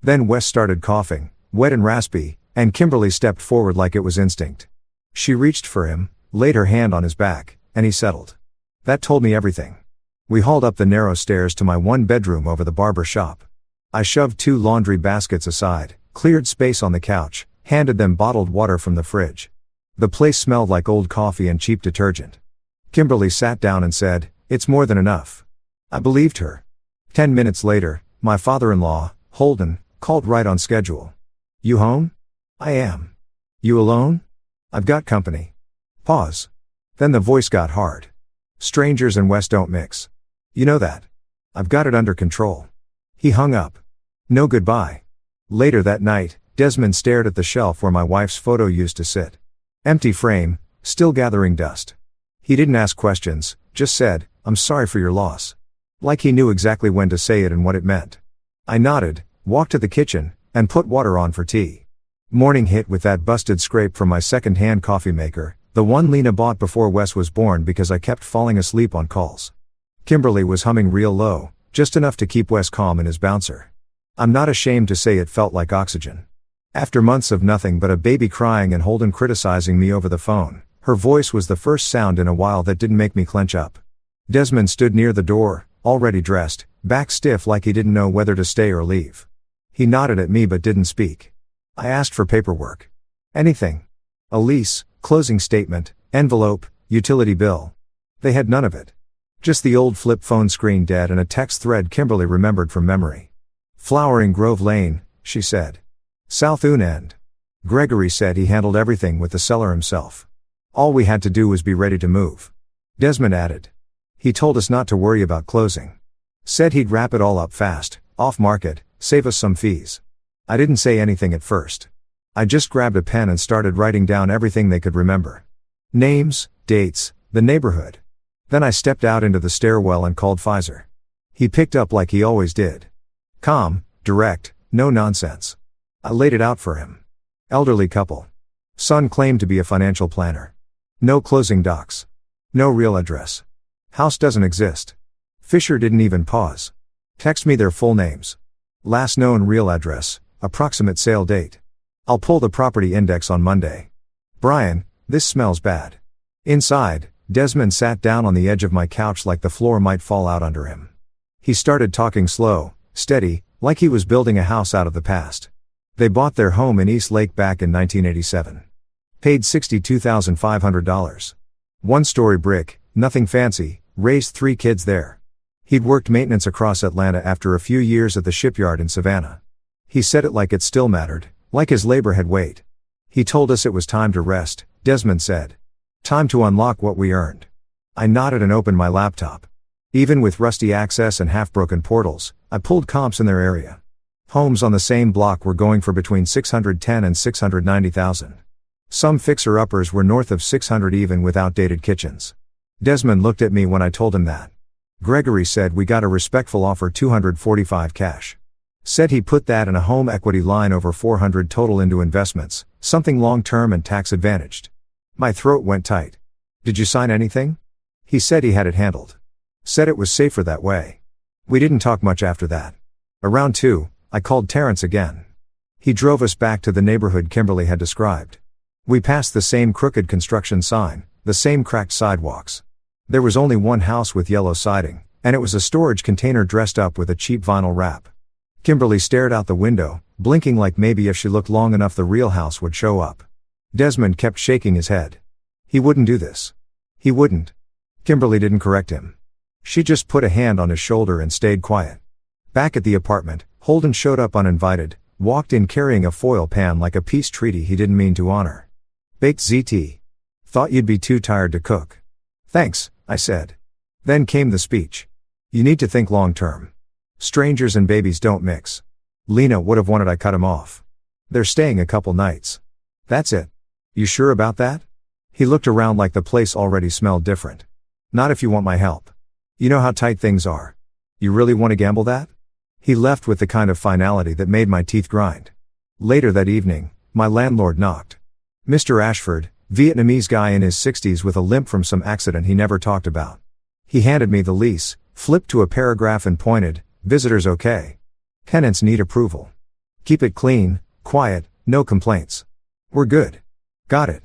Then Wes started coughing, wet and raspy, and Kimberly stepped forward like it was instinct. She reached for him, laid her hand on his back, and he settled. That told me everything. We hauled up the narrow stairs to my one bedroom over the barber shop. I shoved 2 laundry baskets aside, cleared space on the couch, handed them bottled water from the fridge. The place smelled like old coffee and cheap detergent. Kimberly sat down and said, "It's more than enough." I believed her. 10 minutes later, my father-in-law, Holden, called right on schedule. "You home?" "I am." "You alone?" "I've got company." Pause. Then the voice got hard. "Strangers and Wes don't mix. You know that. I've got it under control." He hung up. No goodbye. Later that night, Desmond stared at the shelf where my wife's photo used to sit. Empty frame, still gathering dust. He didn't ask questions, just said, "I'm sorry for your loss." Like he knew exactly when to say it and what it meant. I nodded, walked to the kitchen, and put water on for tea. Morning hit with that busted scrape from my second-hand coffee maker, the one Lena bought before Wes was born because I kept falling asleep on calls. Kimberly was humming real low, just enough to keep Wes calm in his bouncer. I'm not ashamed to say it felt like oxygen. After months of nothing but a baby crying and Holden criticizing me over the phone, her voice was the first sound in a while that didn't make me clench up. Desmond stood near the door, already dressed, back stiff like he didn't know whether to stay or leave. He nodded at me but didn't speak. I asked for paperwork. Anything. A lease, closing statement, envelope, utility bill. They had none of it. Just the old flip phone screen dead and a text thread Kimberly remembered from memory. "Flowering Grove Lane," she said. "South Oon End." Gregory said he handled everything with the seller himself. All we had to do was be ready to move. Desmond added. He told us not to worry about closing. Said he'd wrap it all up fast, off market, save us some fees. I didn't say anything at first. I just grabbed a pen and started writing down everything they could remember. Names, dates, the neighborhood. Then I stepped out into the stairwell and called Pfizer. He picked up like he always did. Calm, direct, no nonsense. I laid it out for him. Elderly couple. Son claimed to be a financial planner. No closing docs. No real address. House doesn't exist. Fisher didn't even pause. Text me their full names. Last known real address, approximate sale date. I'll pull the property index on Monday. Brian, this smells bad. Inside, Desmond sat down on the edge of my couch like the floor might fall out under him. He started talking slow, steady, like he was building a house out of the past. They bought their home in East Lake back in 1987. Paid $62,500. One-story brick, nothing fancy, raised 3 kids there. He'd worked maintenance across Atlanta after a few years at the shipyard in Savannah. He said it like it still mattered, like his labor had weight. He told us it was time to rest, Desmond said. Time to unlock what we earned. I nodded and opened my laptop. Even with rusty access and half-broken portals, I pulled comps in their area. Homes on the same block were going for between $610,000 and $690,000. Some fixer-uppers were north of $600,000 even with outdated kitchens. Desmond looked at me when I told him that. Gregory said we got a respectful offer, $245,000 cash. Said he put that and a home equity line over $400,000 total into investments, something long-term and tax-advantaged. My throat went tight. Did you sign anything? He said he had it handled. Said it was safer that way. We didn't talk much after that. Around 2, I called Terrence again. He drove us back to the neighborhood Kimberly had described. We passed the same crooked construction sign, the same cracked sidewalks. There was only one house with yellow siding, and it was a storage container dressed up with a cheap vinyl wrap. Kimberly stared out the window, blinking like maybe if she looked long enough the real house would show up. Desmond kept shaking his head. He wouldn't do this. He wouldn't. Kimberly didn't correct him. She just put a hand on his shoulder and stayed quiet. Back at the apartment, Holden showed up uninvited, walked in carrying a foil pan like a peace treaty he didn't mean to honor. Baked ZT. Thought you'd be too tired to cook. Thanks, I said. Then came the speech. You need to think long term. Strangers and babies don't mix. Lena would have wanted I cut him off. They're staying a couple nights. That's it. You sure about that? He looked around like the place already smelled different. Not if you want my help. You know how tight things are. You really want to gamble that? He left with the kind of finality that made my teeth grind. Later that evening, my landlord knocked. Mr. Ashford, Vietnamese guy in his 60s with a limp from some accident he never talked about. He handed me the lease, flipped to a paragraph and pointed, "Visitors okay. Tenants need approval. Keep it clean, quiet, no complaints. We're good. Got it."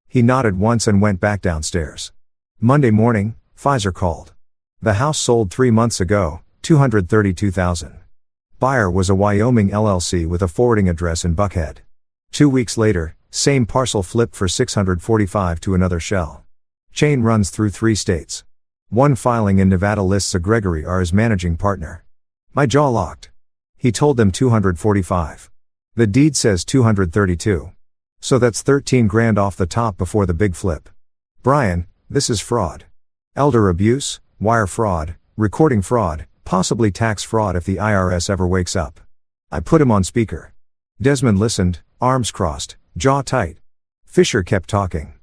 He nodded once and went back downstairs. Monday morning, Pfizer called. The house sold 3 months ago, $232,000. Buyer was a Wyoming LLC with a forwarding address in Buckhead. 2 weeks later, same parcel flipped for $645,000 to another shell. Chain runs through 3 states. One filing in Nevada lists a Gregory R as managing partner. My jaw locked. He told them $245,000. The deed says $232,000. So that's $13,000 off the top before the big flip. Brian, this is fraud. Elder abuse, wire fraud, recording fraud, possibly tax fraud if the IRS ever wakes up. I put him on speaker. Desmond listened, arms crossed, jaw tight. Fisher kept talking.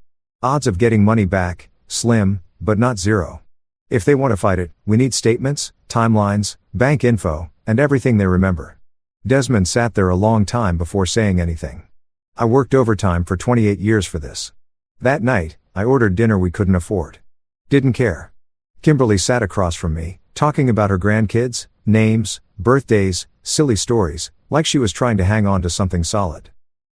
Odds of getting money back, slim, but not zero. If they want to fight it, we need statements, timelines, bank info, and everything they remember. Desmond sat there a long time before saying anything. I worked overtime for 28 years for this. That night, I ordered dinner we couldn't afford. Didn't care. Kimberly sat across from me, talking about her grandkids, names, birthdays, silly stories, like she was trying to hang on to something solid.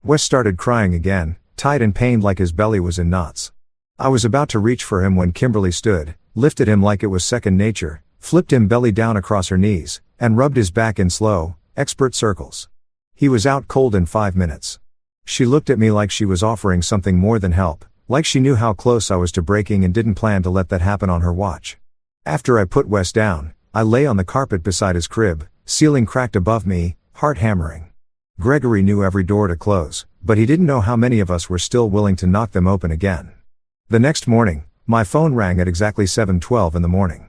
Wes started crying again, tight and pained like his belly was in knots. I was about to reach for him when Kimberly stood, lifted him like it was second nature, flipped him belly down across her knees, and rubbed his back in slow, expert circles. He was out cold in 5 minutes. She looked at me like she was offering something more than help, like she knew how close I was to breaking and didn't plan to let that happen on her watch. After I put Wes down, I lay on the carpet beside his crib, ceiling cracked above me, heart hammering. Gregory knew every door to close, but he didn't know how many of us were still willing to knock them open again. The next morning, my phone rang at exactly 7:12 in the morning.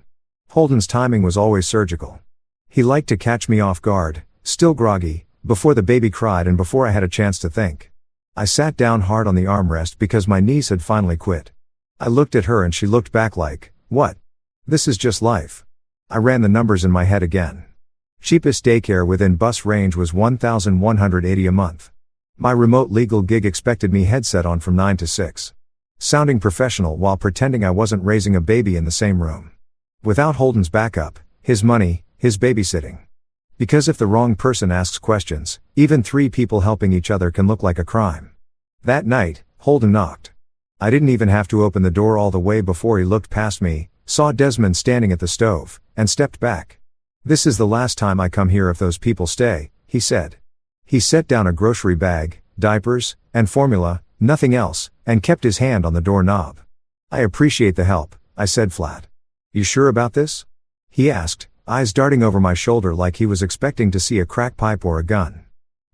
Holden's timing was always surgical. He liked to catch me off guard, still groggy, before the baby cried and before I had a chance to think. I sat down hard on the armrest because my knees had finally quit. I looked at her and she looked back like, "What? This is just life." I ran the numbers in my head again. Cheapest daycare within bus range was $1,180 a month. My remote legal gig expected me headset on from 9 to 6. Sounding professional while pretending I wasn't raising a baby in the same room. Without Holden's backup, his money, his babysitting. Because if the wrong person asks questions, even 3 people helping each other can look like a crime. That night, Holden knocked. I didn't even have to open the door all the way before he looked past me, saw Desmond standing at the stove, and stepped back. "This is the last time I come here if those people stay," he said. He set down a grocery bag, diapers, and formula, nothing else, and kept his hand on the doorknob. "I appreciate the help," I said flat. "You sure about this?" he asked, eyes darting over my shoulder like he was expecting to see a crack pipe or a gun.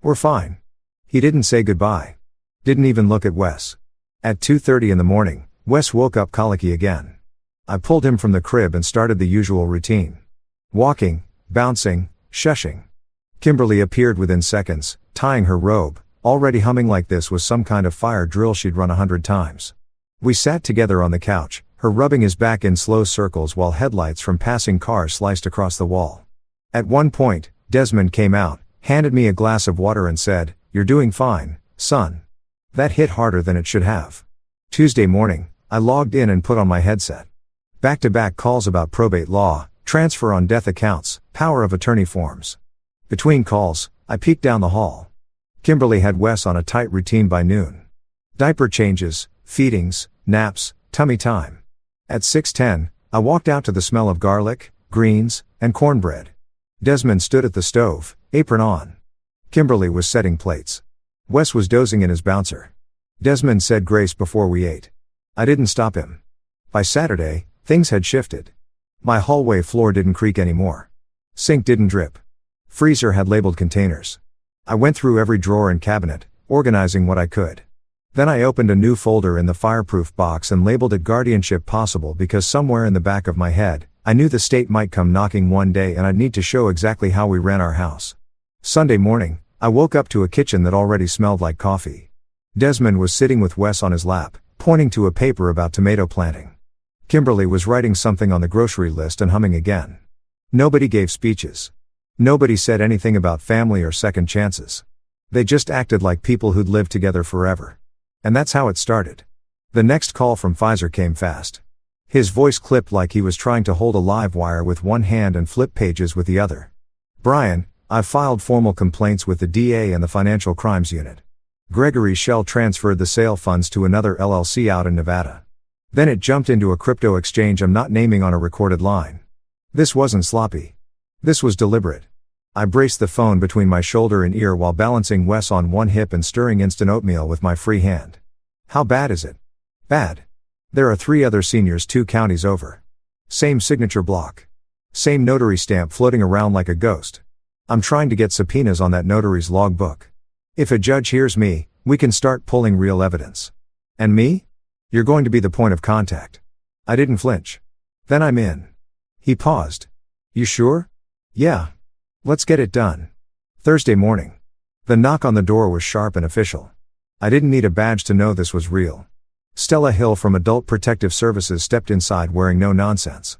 "We're fine." He didn't say goodbye. Didn't even look at Wes. At 2:30 in the morning, Wes woke up colicky again. I pulled him from the crib and started the usual routine. Walking, bouncing, shushing. Kimberly appeared within seconds, tying her robe, already humming like this was some kind of fire drill she'd run 100 times. We sat together on the couch, her rubbing his back in slow circles while headlights from passing cars sliced across the wall. At one point, Desmond came out, handed me a glass of water and said, "You're doing fine, son." That hit harder than it should have. Tuesday morning, I logged in and put on my headset. Back-to-back calls about probate law, transfer on death accounts, power of attorney forms. Between calls, I peeked down the hall. Kimberly had Wes on a tight routine by noon. Diaper changes, feedings, naps, tummy time. At 6:10, I walked out to the smell of garlic, greens, and cornbread. Desmond stood at the stove, apron on. Kimberly was setting plates. Wes was dozing in his bouncer. Desmond said grace before we ate. I didn't stop him. By Saturday, things had shifted. My hallway floor didn't creak anymore. Sink didn't drip. Freezer had labeled containers. I went through every drawer and cabinet, organizing what I could. Then I opened a new folder in the fireproof box and labeled it guardianship possible because somewhere in the back of my head, I knew the state might come knocking one day and I'd need to show exactly how we ran our house. Sunday morning, I woke up to a kitchen that already smelled like coffee. Desmond was sitting with Wes on his lap, pointing to a paper about tomato planting. Kimberly was writing something on the grocery list and humming again. Nobody gave speeches. Nobody said anything about family or second chances. They just acted like people who'd lived together forever. And that's how it started. The next call from Pfizer came fast. His voice clipped like he was trying to hold a live wire with one hand and flip pages with the other. "Brian, I've filed formal complaints with the DA and the Financial Crimes Unit. Gregory Shell transferred the sale funds to another LLC out in Nevada. Then it jumped into a crypto exchange I'm not naming on a recorded line. This wasn't sloppy. This was deliberate." I braced the phone between my shoulder and ear while balancing Wes on one hip and stirring instant oatmeal with my free hand. "How bad is it?" "Bad. There are 3 other seniors 2 counties over. Same signature block. Same notary stamp floating around like a ghost. I'm trying to get subpoenas on that notary's logbook. If a judge hears me, we can start pulling real evidence. And me? You're going to be the point of contact." I didn't flinch. "Then I'm in." He paused. "You sure?" "Yeah. Let's get it done." Thursday morning. The knock on the door was sharp and official. I didn't need a badge to know this was real. Stella Hill from Adult Protective Services stepped inside wearing no nonsense.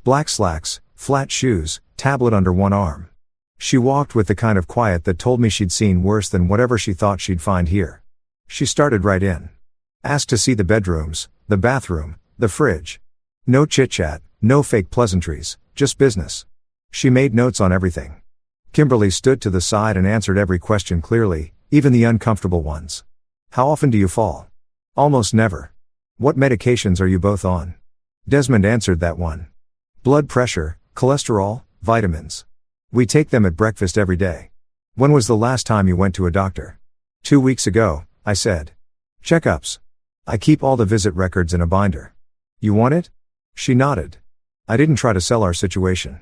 Black slacks, flat shoes, tablet under one arm. She walked with the kind of quiet that told me she'd seen worse than whatever she thought she'd find here. She started right in. Asked to see the bedrooms, the bathroom, the fridge. No chit-chat, no fake pleasantries, just business. She made notes on everything. Kimberly stood to the side and answered every question clearly, even the uncomfortable ones. "How often do you fall?" "Almost never." "What medications are you both on?" Desmond answered that one. "Blood pressure, cholesterol, vitamins. We take them at breakfast every day." "When was the last time you went to a doctor?" 2 weeks ago, I said. "Checkups. I keep all the visit records in a binder." "You want it?" She nodded. I didn't try to sell our situation.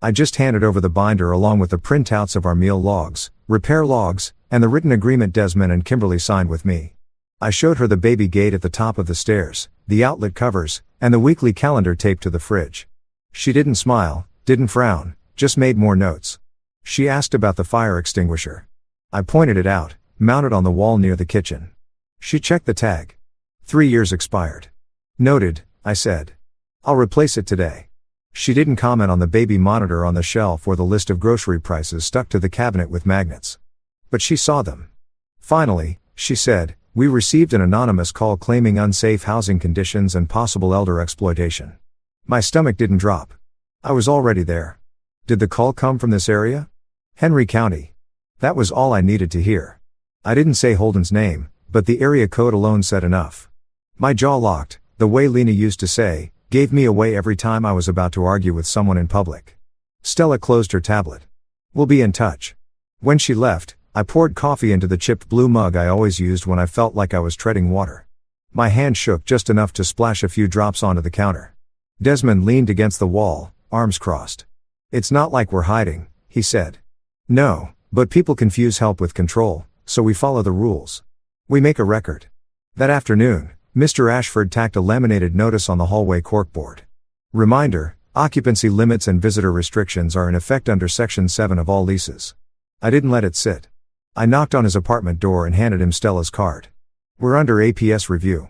I just handed over the binder along with the printouts of our meal logs, repair logs, and the written agreement Desmond and Kimberly signed with me. I showed her the baby gate at the top of the stairs, the outlet covers, and the weekly calendar taped to the fridge. She didn't smile, didn't frown, just made more notes. She asked about the fire extinguisher. I pointed it out, mounted on the wall near the kitchen. She checked the tag. 3 years expired. "Noted," I said. "I'll replace it today." She didn't comment on the baby monitor on the shelf or the list of grocery prices stuck to the cabinet with magnets. But she saw them. Finally, she said, "We received an anonymous call claiming unsafe housing conditions and possible elder exploitation." My stomach didn't drop. I was already there. Did the call come from this area? Henry County. That was all I needed to hear. I didn't say Holden's name, but the area code alone said enough. My jaw locked. The way Lena used to say, gave me away every time I was about to argue with someone in public. Stella closed her tablet. "We'll be in touch." When she left, I poured coffee into the chipped blue mug I always used when I felt like I was treading water. My hand shook just enough to splash a few drops onto the counter. Desmond leaned against the wall, arms crossed. "It's not like we're hiding," he said. "No, but people confuse help with control, so we follow the rules. We make a record." That afternoon, Mr. Ashford tacked a laminated notice on the hallway corkboard. Reminder: occupancy limits and visitor restrictions are in effect under Section 7 of all leases. I didn't let it sit. I knocked on his apartment door and handed him Stella's card. "We're under APS review.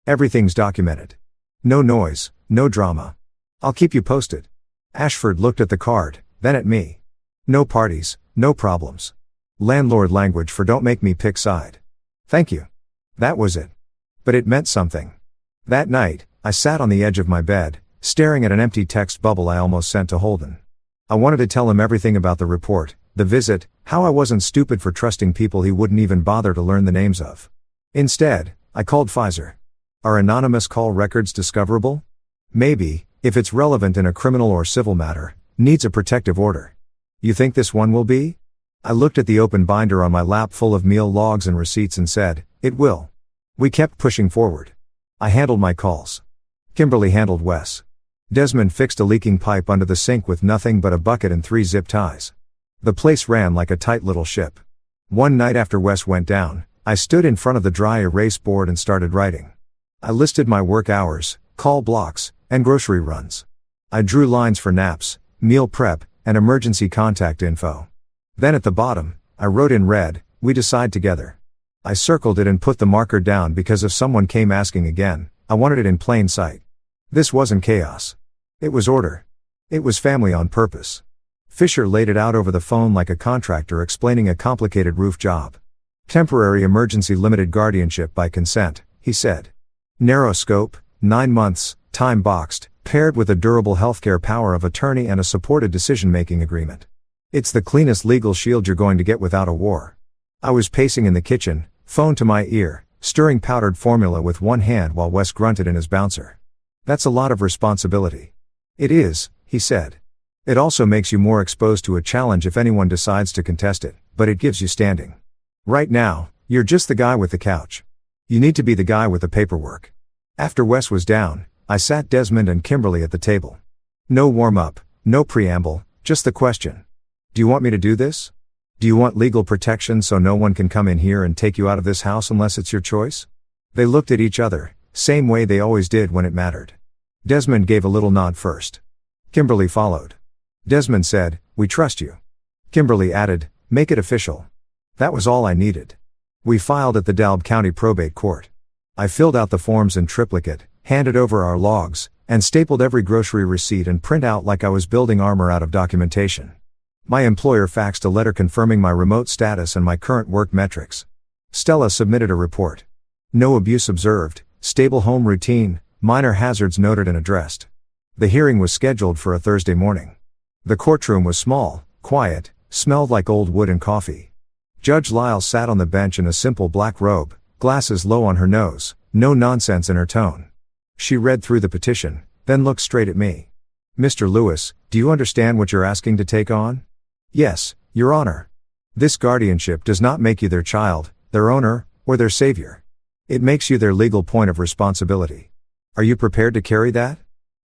Everything's documented. No noise, no drama. I'll keep you posted." Ashford looked at the card, then at me. "No parties, no problems. Landlord language for don't make me pick side." "Thank you." That was it. But it meant something. That night, I sat on the edge of my bed, staring at an empty text bubble I almost sent to Holden. I wanted to tell him everything about the report, the visit, how I wasn't stupid for trusting people he wouldn't even bother to learn the names of. Instead, I called Pfizer. Are anonymous call records discoverable? Maybe, if it's relevant in a criminal or civil matter, needs a protective order. You think this one will be? I looked at the open binder on my lap full of meal logs and receipts and said, "It will." We kept pushing forward. I handled my calls. Kimberly handled Wes. Desmond fixed a leaking pipe under the sink with nothing but a bucket and 3 zip ties. The place ran like a tight little ship. One night after Wes went down, I stood in front of the dry erase board and started writing. I listed my work hours, call blocks, and grocery runs. I drew lines for naps, meal prep, and emergency contact info. Then at the bottom, I wrote in red, "We decide together." I circled it and put the marker down because if someone came asking again, I wanted it in plain sight. This wasn't chaos. It was order. It was family on purpose. Fisher laid it out over the phone like a contractor explaining a complicated roof job. "Temporary emergency limited guardianship by consent," he said. "Narrow scope, 9 months, time boxed, paired with a durable healthcare power of attorney and a supported decision-making agreement. It's the cleanest legal shield you're going to get without a war." I was pacing in the kitchen, phone to my ear, stirring powdered formula with one hand while Wes grunted in his bouncer. "That's a lot of responsibility." "It is," he said. "It also makes you more exposed to a challenge if anyone decides to contest it, but it gives you standing. Right now, you're just the guy with the couch. You need to be the guy with the paperwork." After Wes was down, I sat Desmond and Kimberly at the table. No warm-up, no preamble, just the question. "Do you want me to do this? Do you want legal protection so no one can come in here and take you out of this house unless it's your choice?" They looked at each other, same way they always did when it mattered. Desmond gave a little nod first. Kimberly followed. Desmond said, "We trust you." Kimberly added, "Make it official." That was all I needed. We filed at the DeKalb County Probate Court. I filled out the forms in triplicate, handed over our logs, and stapled every grocery receipt and printout like I was building armor out of documentation. My employer faxed a letter confirming my remote status and my current work metrics. Stella submitted a report. No abuse observed, stable home routine, minor hazards noted and addressed. The hearing was scheduled for a Thursday morning. The courtroom was small, quiet, smelled like old wood and coffee. Judge Lyle sat on the bench in a simple black robe, glasses low on her nose, no nonsense in her tone. She read through the petition, then looked straight at me. "Mr. Lewis, do you understand what you're asking to take on?" "Yes, Your Honor. This guardianship does not make you their child, their owner, or their savior. It makes you their legal point of responsibility. Are you prepared to carry that?"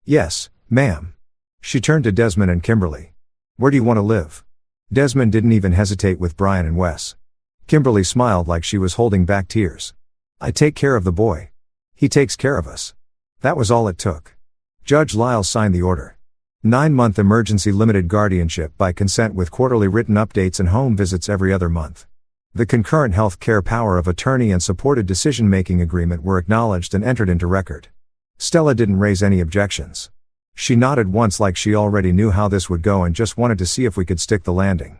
"Yes, ma'am." She turned to Desmond and Kimberly. "Where do you want to live?" Desmond didn't even hesitate with Brian and Wes. Kimberly smiled like she was holding back tears. "I take care of the boy. He takes care of us." That was all it took. Judge Lyle signed the order. 9-month emergency limited guardianship by consent with quarterly written updates and home visits every other month. The concurrent health care power of attorney and supported decision-making agreement were acknowledged and entered into record. Stella didn't raise any objections. She nodded once like she already knew how this would go and just wanted to see if we could stick the landing.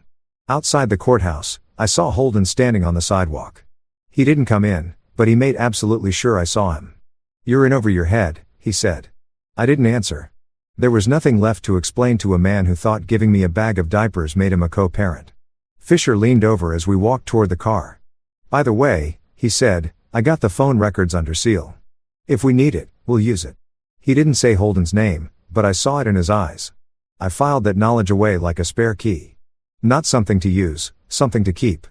Outside the courthouse, I saw Holden standing on the sidewalk. He didn't come in, but he made absolutely sure I saw him. "You're in over your head," he said. I didn't answer. There was nothing left to explain to a man who thought giving me a bag of diapers made him a co-parent. Fisher leaned over as we walked toward the car. "By the way," he said, "I got the phone records under seal. If we need it, we'll use it." He didn't say Holden's name, but I saw it in his eyes. I filed that knowledge away like a spare key. Not something to use, something to keep.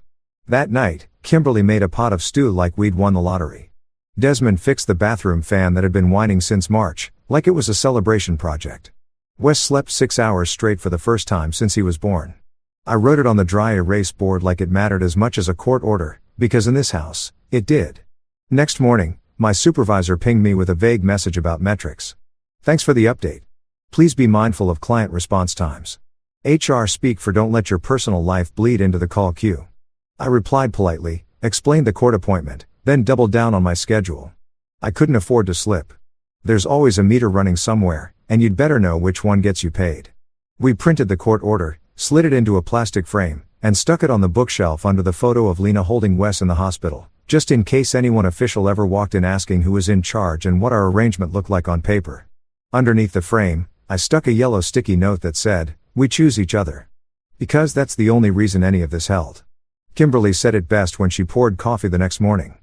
That night, Kimberly made a pot of stew like we'd won the lottery. Desmond fixed the bathroom fan that had been whining since March, like it was a celebration project. Wes slept 6 hours straight for the first time since he was born. I wrote it on the dry erase board like it mattered as much as a court order, because in this house, it did. Next morning, my supervisor pinged me with a vague message about metrics. "Thanks for the update. Please be mindful of client response times. HR speak for don't let your personal life bleed into the call queue." I replied politely, explained the court appointment, then doubled down on my schedule. I couldn't afford to slip. There's always a meter running somewhere, and you'd better know which one gets you paid. We printed the court order, slid it into a plastic frame, and stuck it on the bookshelf under the photo of Lena holding Wes in the hospital, just in case anyone official ever walked in asking who was in charge and what our arrangement looked like on paper. Underneath the frame, I stuck a yellow sticky note that said, "We choose each other." Because that's the only reason any of this held. Kimberly said it best when she poured coffee the next morning.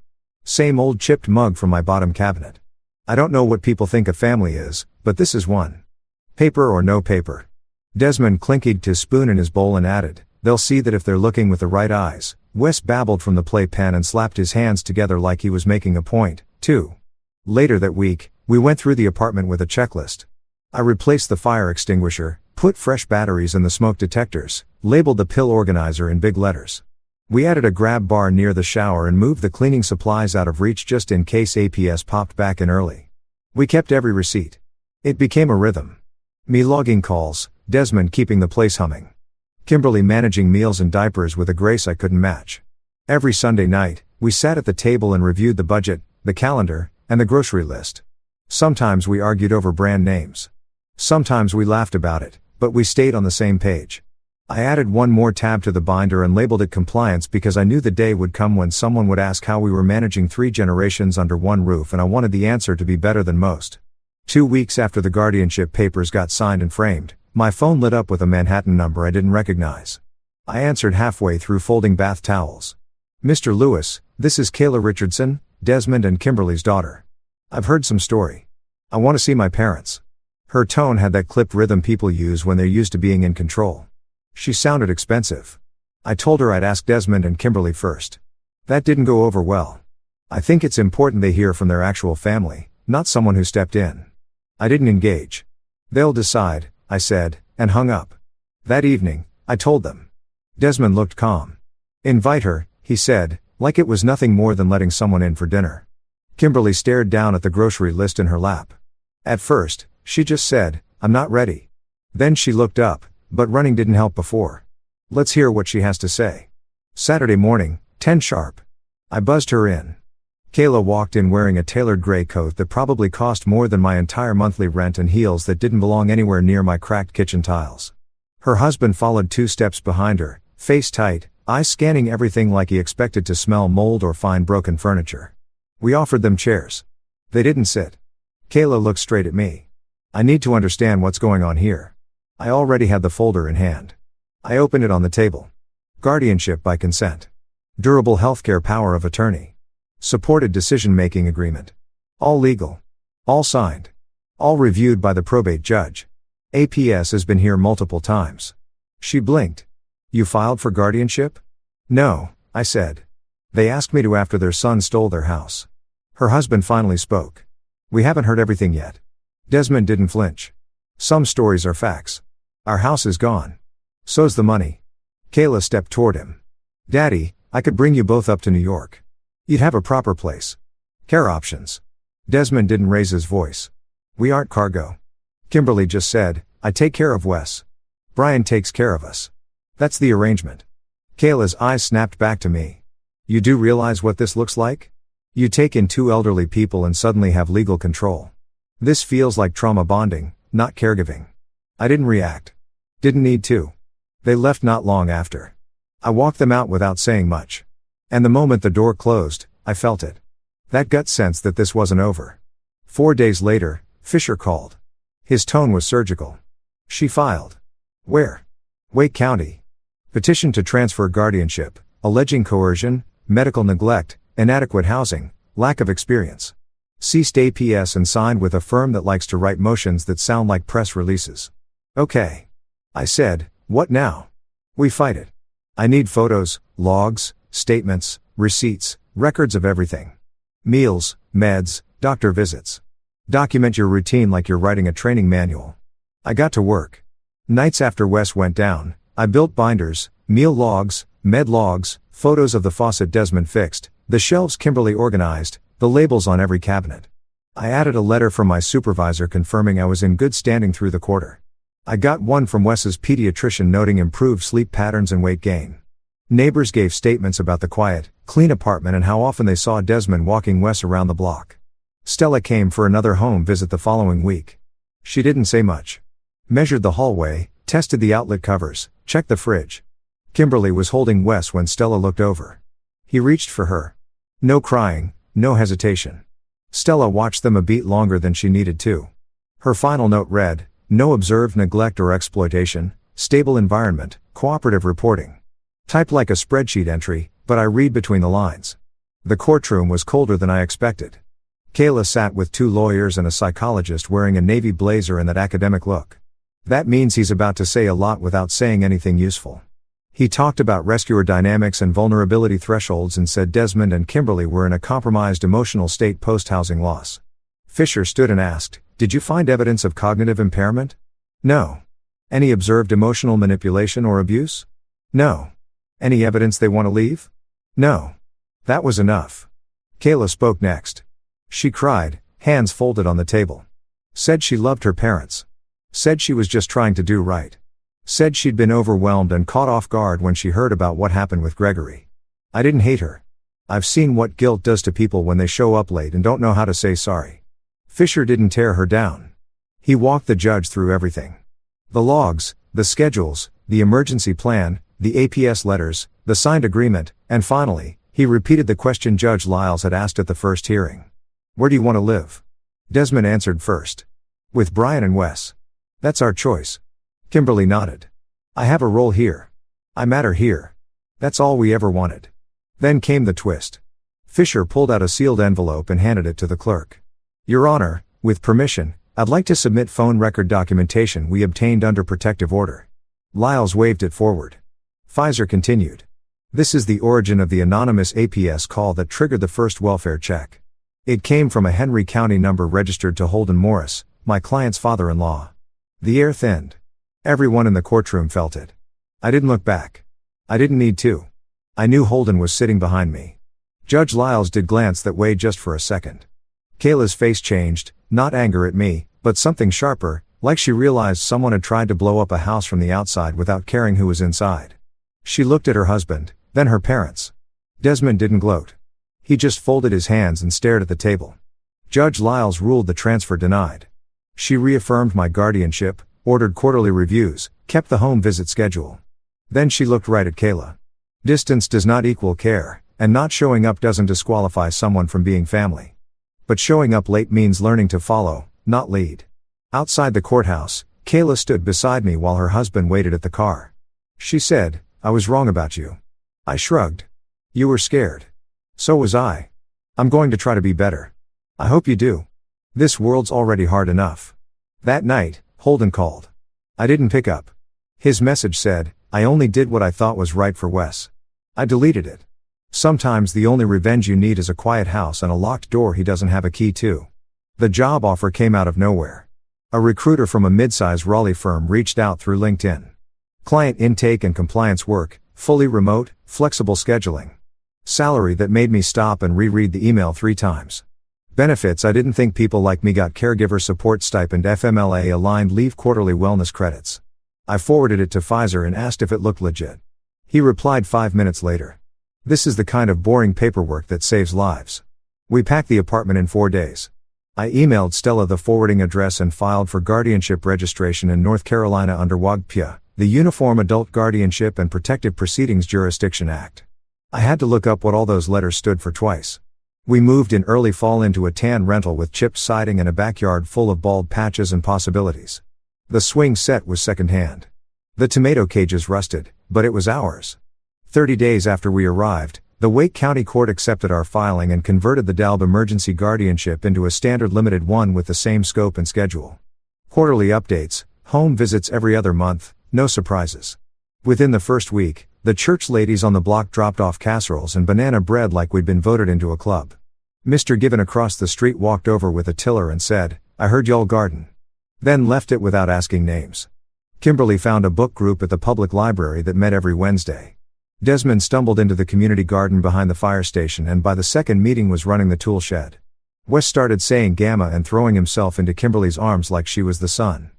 "Same old chipped mug from my bottom cabinet. I don't know what people think a family is, but this is one. Paper or no paper." Desmond clinkied his spoon in his bowl and added, "They'll see that if they're looking with the right eyes." Wes babbled from the playpen and slapped his hands together like he was making a point, too. Later that week, we went through the apartment with a checklist. I replaced the fire extinguisher, put fresh batteries in the smoke detectors, labeled the pill organizer in big letters. We added a grab bar near the shower and moved the cleaning supplies out of reach just in case APS popped back in early. We kept every receipt. It became a rhythm. Me logging calls, Desmond keeping the place humming. Kimberly managing meals and diapers with a grace I couldn't match. Every Sunday night, we sat at the table and reviewed the budget, the calendar, and the grocery list. Sometimes we argued over brand names. Sometimes we laughed about it, but we stayed on the same page. I added one more tab to the binder and labeled it compliance because I knew the day would come when someone would ask how we were managing 3 generations under one roof, and I wanted the answer to be better than most. 2 weeks after the guardianship papers got signed and framed, my phone lit up with a Manhattan number I didn't recognize. I answered halfway through folding bath towels. "Mr. Lewis, this is Kayla Richardson, Desmond and Kimberly's daughter. I've heard some story. I want to see my parents." Her tone had that clipped rhythm people use when they're used to being in control. She sounded expensive. I told her I'd ask Desmond and Kimberly first. That didn't go over well. I think it's important they hear from their actual family, not someone who stepped in. I didn't engage. "They'll decide," I said, and hung up. That evening, I told them. Desmond looked calm. "Invite her," he said, like it was nothing more than letting someone in for dinner. Kimberly stared down at the grocery list in her lap. At first, she just said, "I'm not ready." Then she looked up, but running didn't help before. Let's hear what she has to say. Saturday morning, 10 sharp. I buzzed her in. Kayla walked in wearing a tailored gray coat that probably cost more than my entire monthly rent and heels that didn't belong anywhere near my cracked kitchen tiles. Her husband followed 2 steps behind her, face tight, eyes scanning everything like he expected to smell mold or find broken furniture. We offered them chairs. They didn't sit. Kayla looked straight at me. "I need to understand what's going on here." I already had the folder in hand. I opened it on the table. Guardianship by consent. Durable healthcare power of attorney. Supported decision-making agreement. All legal. All signed. All reviewed by the probate judge. APS has been here multiple times. She blinked. "You filed for guardianship?" "No," I said. "They asked me to after their son stole their house." Her husband finally spoke. "We haven't heard everything yet." Desmond didn't flinch. "Some stories are facts. Our house is gone. So's the money." Kayla stepped toward him. "Daddy, I could bring you both up to New York. You'd have a proper place. Care options." Desmond didn't raise his voice. "We aren't cargo." Kimberly just said, "I take care of Wes. Brian takes care of us. That's the arrangement." Kayla's eyes snapped back to me. "You do realize what this looks like? You take in 2 elderly people and suddenly have legal control. This feels like trauma bonding, not caregiving. I didn't react. Didn't need to. They left not long after. I walked them out without saying much. And the moment the door closed, I felt it. That gut sense that this wasn't over. 4 days later, Fisher called. His tone was surgical. She filed. Where? Wake County. Petition to transfer guardianship, alleging coercion, medical neglect, inadequate housing, lack of experience. Ceased APS and signed with a firm that likes to write motions that sound like press releases. Okay. I said, what now? We fight it. I need photos, logs, statements, receipts, records of everything. Meals, meds, doctor visits. Document your routine like you're writing a training manual. I got to work. Nights after Wes went down, I built binders, meal logs, med logs, photos of the faucet Desmond fixed, the shelves Kimberly organized, the labels on every cabinet. I added a letter from my supervisor confirming I was in good standing through the quarter. I got one from Wes's pediatrician noting improved sleep patterns and weight gain. Neighbors gave statements about the quiet, clean apartment and how often they saw Desmond walking Wes around the block. Stella came for another home visit the following week. She didn't say much. Measured the hallway, tested the outlet covers, checked the fridge. Kimberly was holding Wes when Stella looked over. He reached for her. No crying, no hesitation. Stella watched them a beat longer than she needed to. Her final note read, no observed neglect or exploitation, stable environment, cooperative reporting. Typed like a spreadsheet entry, but I read between the lines. The courtroom was colder than I expected. Kayla sat with 2 lawyers and a psychologist wearing a navy blazer and that academic look. That means he's about to say a lot without saying anything useful. He talked about rescuer dynamics and vulnerability thresholds and said Desmond and Kimberly were in a compromised emotional state post-housing loss. Fisher stood and asked, did you find evidence of cognitive impairment? No. Any observed emotional manipulation or abuse? No. Any evidence they want to leave? No. That was enough. Kayla spoke next. She cried, hands folded on the table. Said she loved her parents. Said she was just trying to do right. Said she'd been overwhelmed and caught off guard when she heard about what happened with Gregory. I didn't hate her. I've seen what guilt does to people when they show up late and don't know how to say sorry. Fisher didn't tear her down. He walked the judge through everything. The logs, the schedules, the emergency plan, the APS letters, the signed agreement, and finally, he repeated the question Judge Lyles had asked at the first hearing. Where do you want to live? Desmond answered first. With Brian and Wes. That's our choice. Kimberly nodded. I have a role here. I matter here. That's all we ever wanted. Then came the twist. Fisher pulled out a sealed envelope and handed it to the clerk. Your Honor, with permission, I'd like to submit phone record documentation we obtained under protective order. Lyles waved it forward. Pfizer continued. This is the origin of the anonymous APS call that triggered the first welfare check. It came from a Henry County number registered to Holden Morris, my client's father-in-law. The air thinned. Everyone in the courtroom felt it. I didn't look back. I didn't need to. I knew Holden was sitting behind me. Judge Lyles did glance that way just for a second. Kayla's face changed, not anger at me, but something sharper, like she realized someone had tried to blow up a house from the outside without caring who was inside. She looked at her husband, then her parents. Desmond didn't gloat. He just folded his hands and stared at the table. Judge Lyles ruled the transfer denied. She reaffirmed my guardianship, ordered quarterly reviews, kept the home visit schedule. Then she looked right at Kayla. Distance does not equal care, and not showing up doesn't disqualify someone from being family. But showing up late means learning to follow, not lead. Outside the courthouse, Kayla stood beside me while her husband waited at the car. She said, I was wrong about you. I shrugged. You were scared. So was I. I'm going to try to be better. I hope you do. This world's already hard enough. That night, Holden called. I didn't pick up. His message said, I only did what I thought was right for Wes. I deleted it. Sometimes the only revenge you need is a quiet house and a locked door he doesn't have a key to. The job offer came out of nowhere. A recruiter from a mid-size Raleigh firm reached out through LinkedIn. Client intake and compliance work, fully remote, flexible scheduling. Salary that made me stop and reread the email 3 times. Benefits I didn't think people like me got: caregiver support stipend, FMLA aligned leave, quarterly wellness credits. I forwarded it to Pfizer and asked if it looked legit. He replied 5 minutes later. This is the kind of boring paperwork that saves lives. We packed the apartment in 4 days. I emailed Stella the forwarding address and filed for guardianship registration in North Carolina under WAGPIA, the Uniform Adult Guardianship and Protective Proceedings Jurisdiction Act. I had to look up what all those letters stood for twice. We moved in early fall into a tan rental with chipped siding and a backyard full of bald patches and possibilities. The swing set was secondhand. The tomato cages rusted, but it was ours. 30 days after we arrived, the Wake County Court accepted our filing and converted the DALB emergency guardianship into a standard limited one with the same scope and schedule. Quarterly updates, home visits every other month, no surprises. Within the first week, the church ladies on the block dropped off casseroles and banana bread like we'd been voted into a club. Mr. Given across the street walked over with a tiller and said, "I heard y'all garden." Then left it without asking names. Kimberly found a book group at the public library that met every Wednesday. Desmond stumbled into the community garden behind the fire station and by the second meeting was running the tool shed. Wes started saying gamma and throwing himself into Kimberly's arms like she was the sun.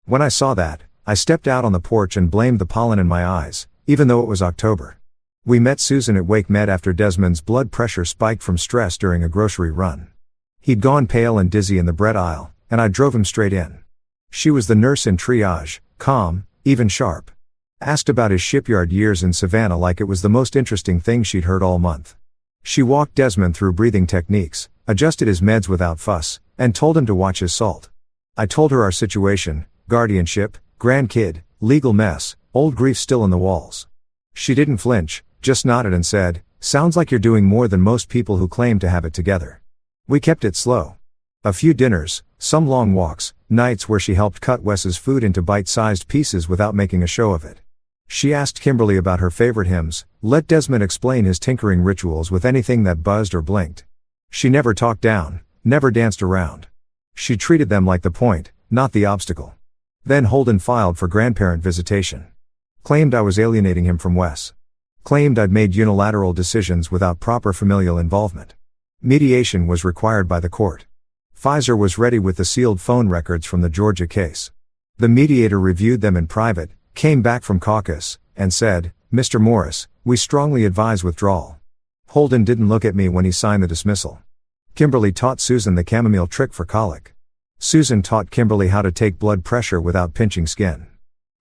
When I saw that, I stepped out on the porch and blamed the pollen in my eyes, even though it was October. We met Susan at Wake Med after Desmond's blood pressure spiked from stress during a grocery run. He'd gone pale and dizzy in the bread aisle, and I drove him straight in. She was the nurse in triage, calm, even sharp. Asked about his shipyard years in Savannah like it was the most interesting thing she'd heard all month. She walked Desmond through breathing techniques, adjusted his meds without fuss, and told him to watch his salt. I told her our situation, guardianship, grandkid, legal mess, old grief still in the walls. She didn't flinch, just nodded and said, "Sounds like you're doing more than most people who claim to have it together." We kept it slow. A few dinners, some long walks, nights where she helped cut Wes's food into bite-sized pieces without making a show of it. She asked Kimberly about her favorite hymns, let Desmond explain his tinkering rituals with anything that buzzed or blinked. She never talked down, never danced around. She treated them like the point, not the obstacle. Then Holden filed for grandparent visitation. Claimed I was alienating him from Wes. Claimed I'd made unilateral decisions without proper familial involvement. Mediation was required by the court. Pfizer was ready with the sealed phone records from the Georgia case. The mediator reviewed them in private, came back from caucus, and said, "Mr. Morris, we strongly advise withdrawal." Holden didn't look at me when he signed the dismissal. Kimberly taught Susan the chamomile trick for colic. Susan taught Kimberly how to take blood pressure without pinching skin.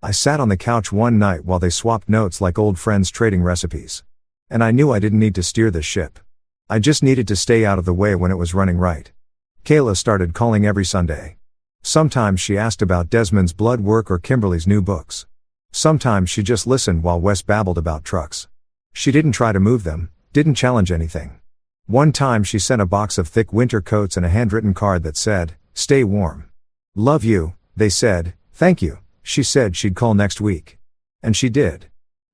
I sat on the couch one night while they swapped notes like old friends trading recipes. And I knew I didn't need to steer this ship. I just needed to stay out of the way when it was running right. Kayla started calling every Sunday. Sometimes she asked about Desmond's blood work or Kimberly's new books. Sometimes she just listened while Wes babbled about trucks. She didn't try to move them, didn't challenge anything. One time she sent a box of thick winter coats and a handwritten card that said, "Stay warm. Love you," they said. "Thank you," she said she'd call next week. And she did.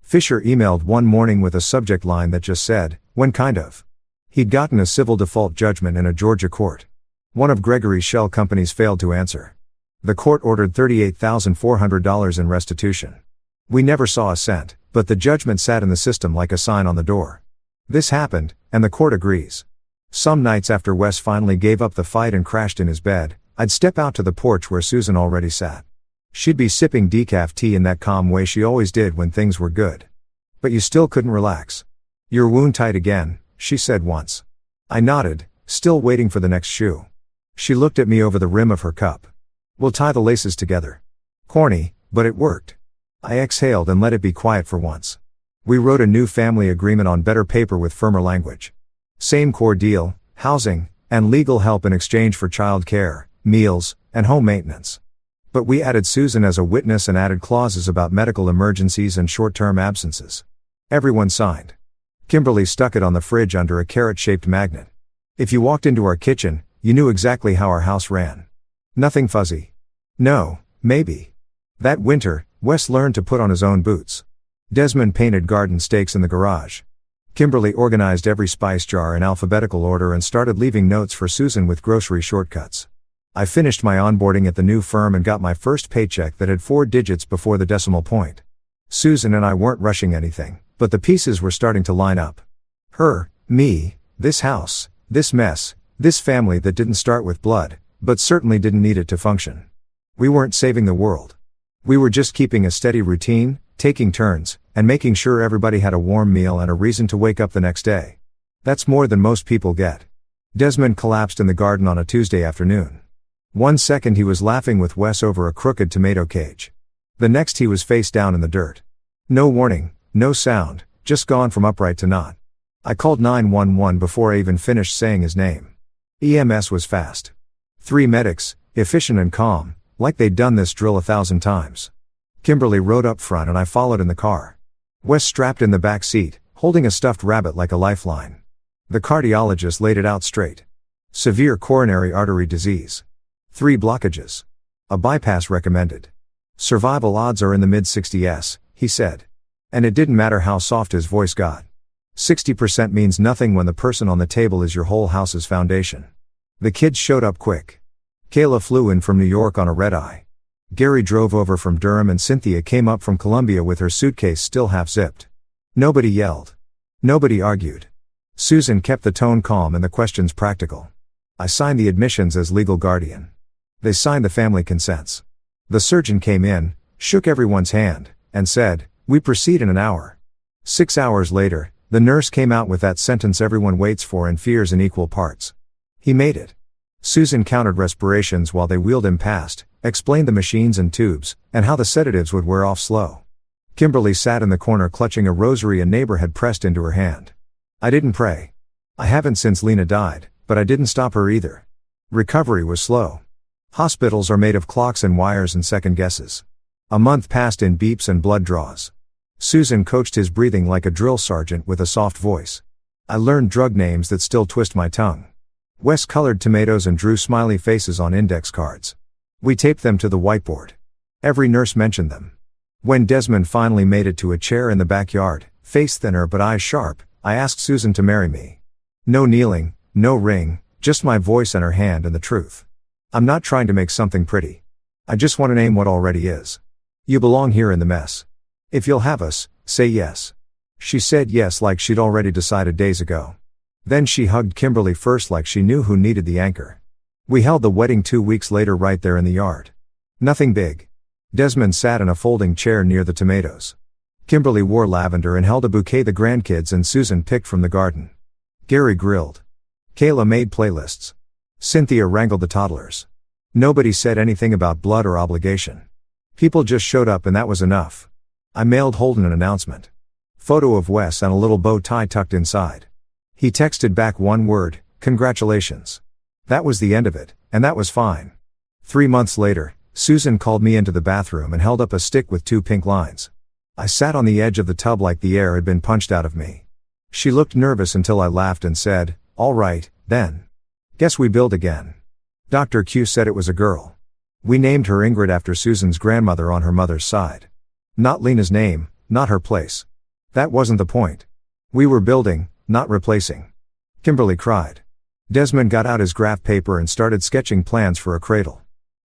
Fisher emailed one morning with a subject line that just said, "When kind of." He'd gotten a civil default judgment in a Georgia court. One of Gregory's shell companies failed to answer. The court ordered $38,400 in restitution. We never saw a cent, but the judgment sat in the system like a sign on the door. This happened, and the court agrees. Some nights after Wes finally gave up the fight and crashed in his bed, I'd step out to the porch where Susan already sat. She'd be sipping decaf tea in that calm way she always did when things were good. But you still couldn't relax. "Your wound tight again," she said once. I nodded, still waiting for the next shoe. She looked at me over the rim of her cup. "We'll tie the laces together." Corny, but it worked. I exhaled and let it be quiet for once. We wrote a new family agreement on better paper with firmer language. Same core deal, housing, and legal help in exchange for child care, meals, and home maintenance. But we added Susan as a witness and added clauses about medical emergencies and short-term absences. Everyone signed. Kimberly stuck it on the fridge under a carrot-shaped magnet. If you walked into our kitchen, you knew exactly how our house ran. Nothing fuzzy. No, maybe. That winter, Wes learned to put on his own boots. Desmond painted garden stakes in the garage. Kimberly organized every spice jar in alphabetical order and started leaving notes for Susan with grocery shortcuts. I finished my onboarding at the new firm and got my first paycheck that had 4 digits before the decimal point. Susan and I weren't rushing anything, but the pieces were starting to line up. Her, me, this house, this mess, this family that didn't start with blood, but certainly didn't need it to function. We weren't saving the world. We were just keeping a steady routine, taking turns, and making sure everybody had a warm meal and a reason to wake up the next day. That's more than most people get. Desmond collapsed in the garden on a Tuesday afternoon. One second he was laughing with Wes over a crooked tomato cage. The next he was face down in the dirt. No warning, no sound, just gone from upright to not. I called 911 before I even finished saying his name. EMS was fast. 3 medics, efficient and calm, like they'd done this drill 1,000 times. Kimberly rode up front and I followed in the car. Wes strapped in the back seat, holding a stuffed rabbit like a lifeline. The cardiologist laid it out straight. Severe coronary artery disease. 3 blockages. A bypass recommended. Survival odds are in the mid-60s, he said. And it didn't matter how soft his voice got. 60% means nothing when the person on the table is your whole house's foundation. The kids showed up quick. Kayla flew in from New York on a red-eye. Gary drove over from Durham and Cynthia came up from Columbia with her suitcase still half-zipped. Nobody yelled. Nobody argued. Susan kept the tone calm and the questions practical. I signed the admissions as legal guardian. They signed the family consents. The surgeon came in, shook everyone's hand, and said, "We proceed in an hour." 6 hours later, the nurse came out with that sentence everyone waits for and fears in equal parts. He made it. Susan counted respirations while they wheeled him past, explained the machines and tubes, and how the sedatives would wear off slow. Kimberly sat in the corner clutching a rosary a neighbor had pressed into her hand. I didn't pray. I haven't since Lena died, but I didn't stop her either. Recovery was slow. Hospitals are made of clocks and wires and second guesses. A month passed in beeps and blood draws. Susan coached his breathing like a drill sergeant with a soft voice. I learned drug names that still twist my tongue. Wes colored tomatoes and drew smiley faces on index cards. We taped them to the whiteboard. Every nurse mentioned them. When Desmond finally made it to a chair in the backyard, face thinner but eyes sharp, I asked Susan to marry me. No kneeling, no ring, just my voice and her hand and the truth. I'm not trying to make something pretty. I just want to name what already is. You belong here in the mess. If you'll have us, say yes. She said yes like she'd already decided days ago. Then she hugged Kimberly first like she knew who needed the anchor. We held the wedding 2 weeks later right there in the yard. Nothing big. Desmond sat in a folding chair near the tomatoes. Kimberly wore lavender and held a bouquet the grandkids and Susan picked from the garden. Gary grilled. Kayla made playlists. Cynthia wrangled the toddlers. Nobody said anything about blood or obligation. People just showed up and that was enough. I mailed Holden an announcement. Photo of Wes and a little bow tie tucked inside. He texted back one word, "Congratulations." That was the end of it, and that was fine. 3 months later, Susan called me into the bathroom and held up a stick with 2 pink lines. I sat on the edge of the tub like the air had been punched out of me. She looked nervous until I laughed and said, "All right, then. Guess we build again." Dr. Q said it was a girl. We named her Ingrid after Susan's grandmother on her mother's side. Not Lena's name, not her place. That wasn't the point. We were building, not replacing. Kimberly cried. Desmond got out his graph paper and started sketching plans for a cradle.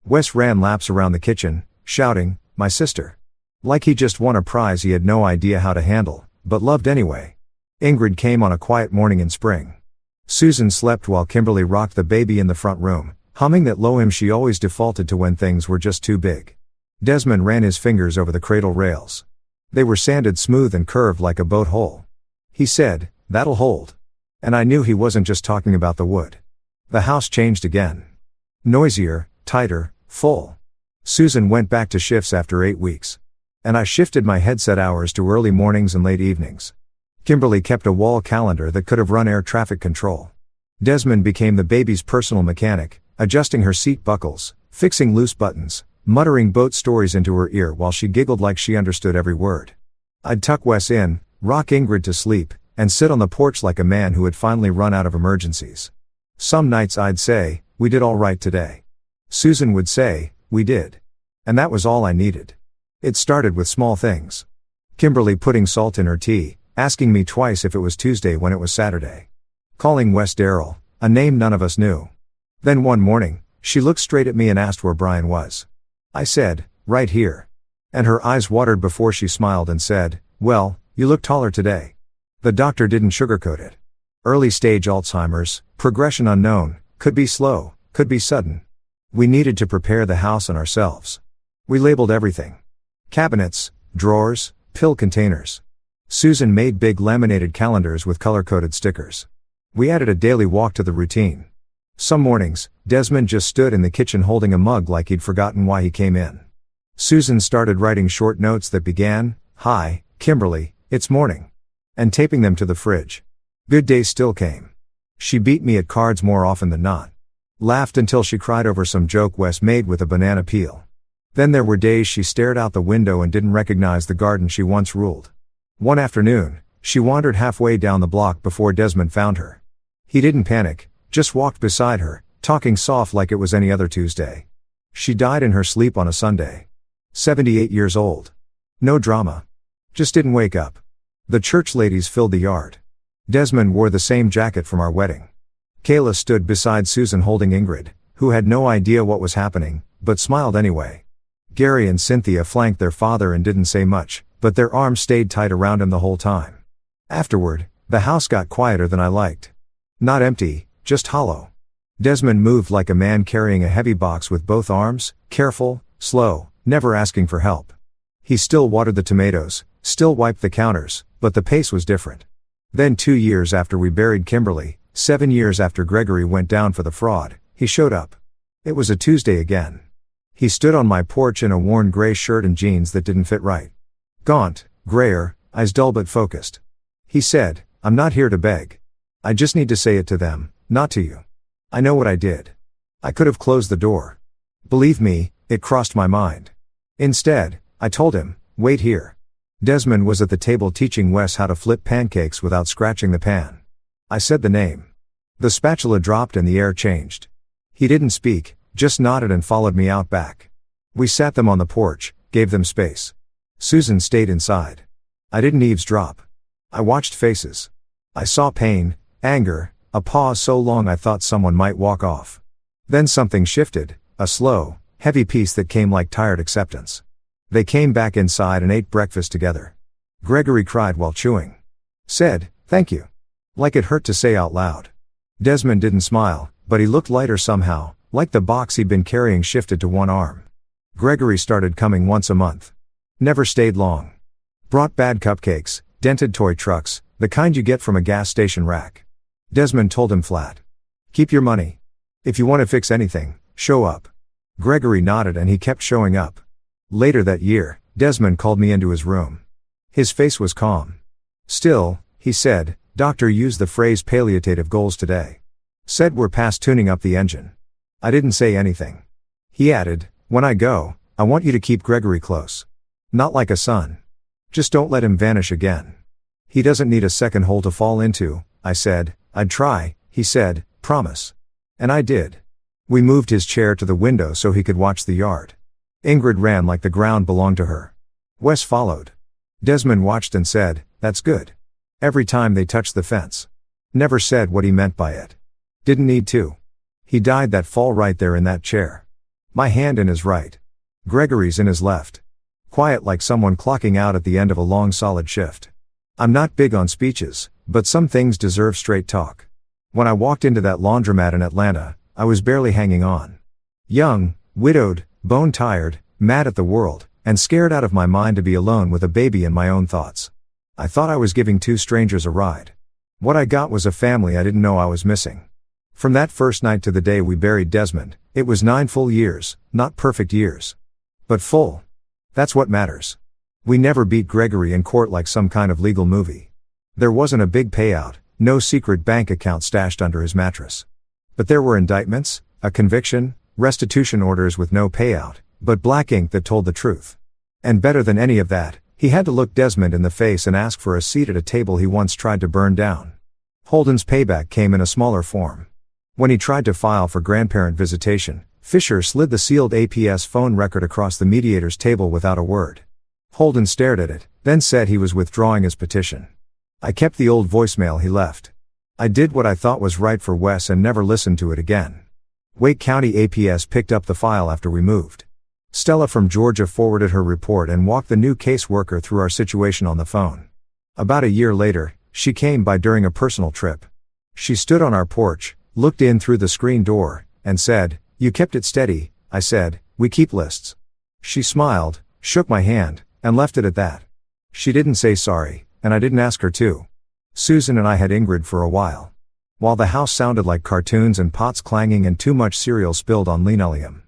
Wes ran laps around the kitchen, shouting, "My sister." Like he just won a prize he had no idea how to handle, but loved anyway. Ingrid came on a quiet morning in spring. Susan slept while Kimberly rocked the baby in the front room, humming that low hymn she always defaulted to when things were just too big. Desmond ran his fingers over the cradle rails. They were sanded smooth and curved like a boat hull. He said, "That'll hold." And I knew he wasn't just talking about the wood. The house changed again. Noisier, tighter, full. Susan went back to shifts after 8 weeks. And I shifted my headset hours to early mornings and late evenings. Kimberly kept a wall calendar that could have run air traffic control. Desmond became the baby's personal mechanic, adjusting her seat buckles, fixing loose buttons, muttering boat stories into her ear while she giggled like she understood every word. I'd tuck Wes in, rock Ingrid to sleep, and sit on the porch like a man who had finally run out of emergencies. Some nights I'd say, "We did all right today." Susan would say, "We did." And that was all I needed. It started with small things. Kimberly putting salt in her tea, asking me twice if it was Tuesday when it was Saturday. Calling Wes Darrell, a name none of us knew. Then one morning, she looked straight at me and asked where Brian was. I said, "Right here." And her eyes watered before she smiled and said, "Well, you look taller today." The doctor didn't sugarcoat it. Early stage Alzheimer's, progression unknown, could be slow, could be sudden. We needed to prepare the house and ourselves. We labeled everything. Cabinets, drawers, pill containers. Susan made big laminated calendars with color-coded stickers. We added a daily walk to the routine. Some mornings, Desmond just stood in the kitchen holding a mug like he'd forgotten why he came in. Susan started writing short notes that began, "Hi, Kimberly, it's morning," and taping them to the fridge. Good days still came. She beat me at cards more often than not. Laughed until she cried over some joke Wes made with a banana peel. Then there were days she stared out the window and didn't recognize the garden she once ruled. One afternoon, she wandered halfway down the block before Desmond found her. He didn't panic, just walked beside her, talking soft like it was any other Tuesday. She died in her sleep on a Sunday. 78 years old. No drama. Just didn't wake up. The church ladies filled the yard. Desmond wore the same jacket from our wedding. Kayla stood beside Susan holding Ingrid, who had no idea what was happening, but smiled anyway. Gary and Cynthia flanked their father and didn't say much, but their arms stayed tight around him the whole time. Afterward, the house got quieter than I liked. Not empty, just hollow. Desmond moved like a man carrying a heavy box with both arms, careful, slow, never asking for help. He still watered the tomatoes, still wiped the counters, but the pace was different. Then 2 years after we buried Kimberly, 7 years after Gregory went down for the fraud, he showed up. It was a Tuesday again. He stood on my porch in a worn gray shirt and jeans that didn't fit right. Gaunt, grayer, eyes dull but focused. He said, "I'm not here to beg. I just need to say it to them, not to you. I know what I did. I could have closed the door. Believe me, it crossed my mind. Instead, I told him, wait here." Desmond was at the table teaching Wes how to flip pancakes without scratching the pan. I said the name. The spatula dropped and the air changed. He didn't speak, just nodded and followed me out back. We sat them on the porch, gave them space. Susan stayed inside. I didn't eavesdrop. I watched faces. I saw pain, anger, a pause so long I thought someone might walk off. Then something shifted, a slow, heavy peace that came like tired acceptance. They came back inside and ate breakfast together. Gregory cried while chewing. Said, "Thank you." Like it hurt to say out loud. Desmond didn't smile, but he looked lighter somehow, like the box he'd been carrying shifted to one arm. Gregory started coming once a month. Never stayed long. Brought bad cupcakes, dented toy trucks, the kind you get from a gas station rack. Desmond told him flat. "Keep your money. If you want to fix anything, show up." Gregory nodded and he kept showing up. Later that year, Desmond called me into his room. His face was calm. "Still," he said, "Doctor used the phrase palliative goals today. Said we're past tuning up the engine." I didn't say anything. He added, "When I go, I want you to keep Gregory close. Not like a son. Just don't let him vanish again." "He doesn't need a second hole to fall into," I said. "I'd try," he said, "promise." And I did. We moved his chair to the window so he could watch the yard. Ingrid ran like the ground belonged to her. Wes followed. Desmond watched and said, "That's good." Every time they touched the fence. Never said what he meant by it. Didn't need to. He died that fall right there in that chair. My hand in his right. Gregory's in his left. Quiet like someone clocking out at the end of a long solid shift. I'm not big on speeches, but some things deserve straight talk. When I walked into that laundromat in Atlanta, I was barely hanging on. Young, widowed, bone-tired, mad at the world, and scared out of my mind to be alone with a baby and my own thoughts. I thought I was giving two strangers a ride. What I got was a family I didn't know I was missing. From that first night to the day we buried Desmond, it was 9 full years, not perfect years. But full. That's what matters. We never beat Gregory in court like some kind of legal movie. There wasn't a big payout, no secret bank account stashed under his mattress. But there were indictments, a conviction, restitution orders with no payout, but black ink that told the truth. And better than any of that, he had to look Desmond in the face and ask for a seat at a table he once tried to burn down. Holden's payback came in a smaller form. When he tried to file for grandparent visitation, Fisher slid the sealed APS phone record across the mediator's table without a word. Holden stared at it, then said he was withdrawing his petition. I kept the old voicemail he left. I did what I thought was right for Wes and never listened to it again. Wake County APS picked up the file after we moved. Stella from Georgia forwarded her report and walked the new caseworker through our situation on the phone. About a year later, she came by during a personal trip. She stood on our porch, looked in through the screen door, and said, "You kept it steady." I said, "We keep lists." She smiled, shook my hand, and left it at that. She didn't say sorry, and I didn't ask her to. Susan and I had Ingrid for a while. while the house sounded like cartoons and pots clanging and too much cereal spilled on linoleum.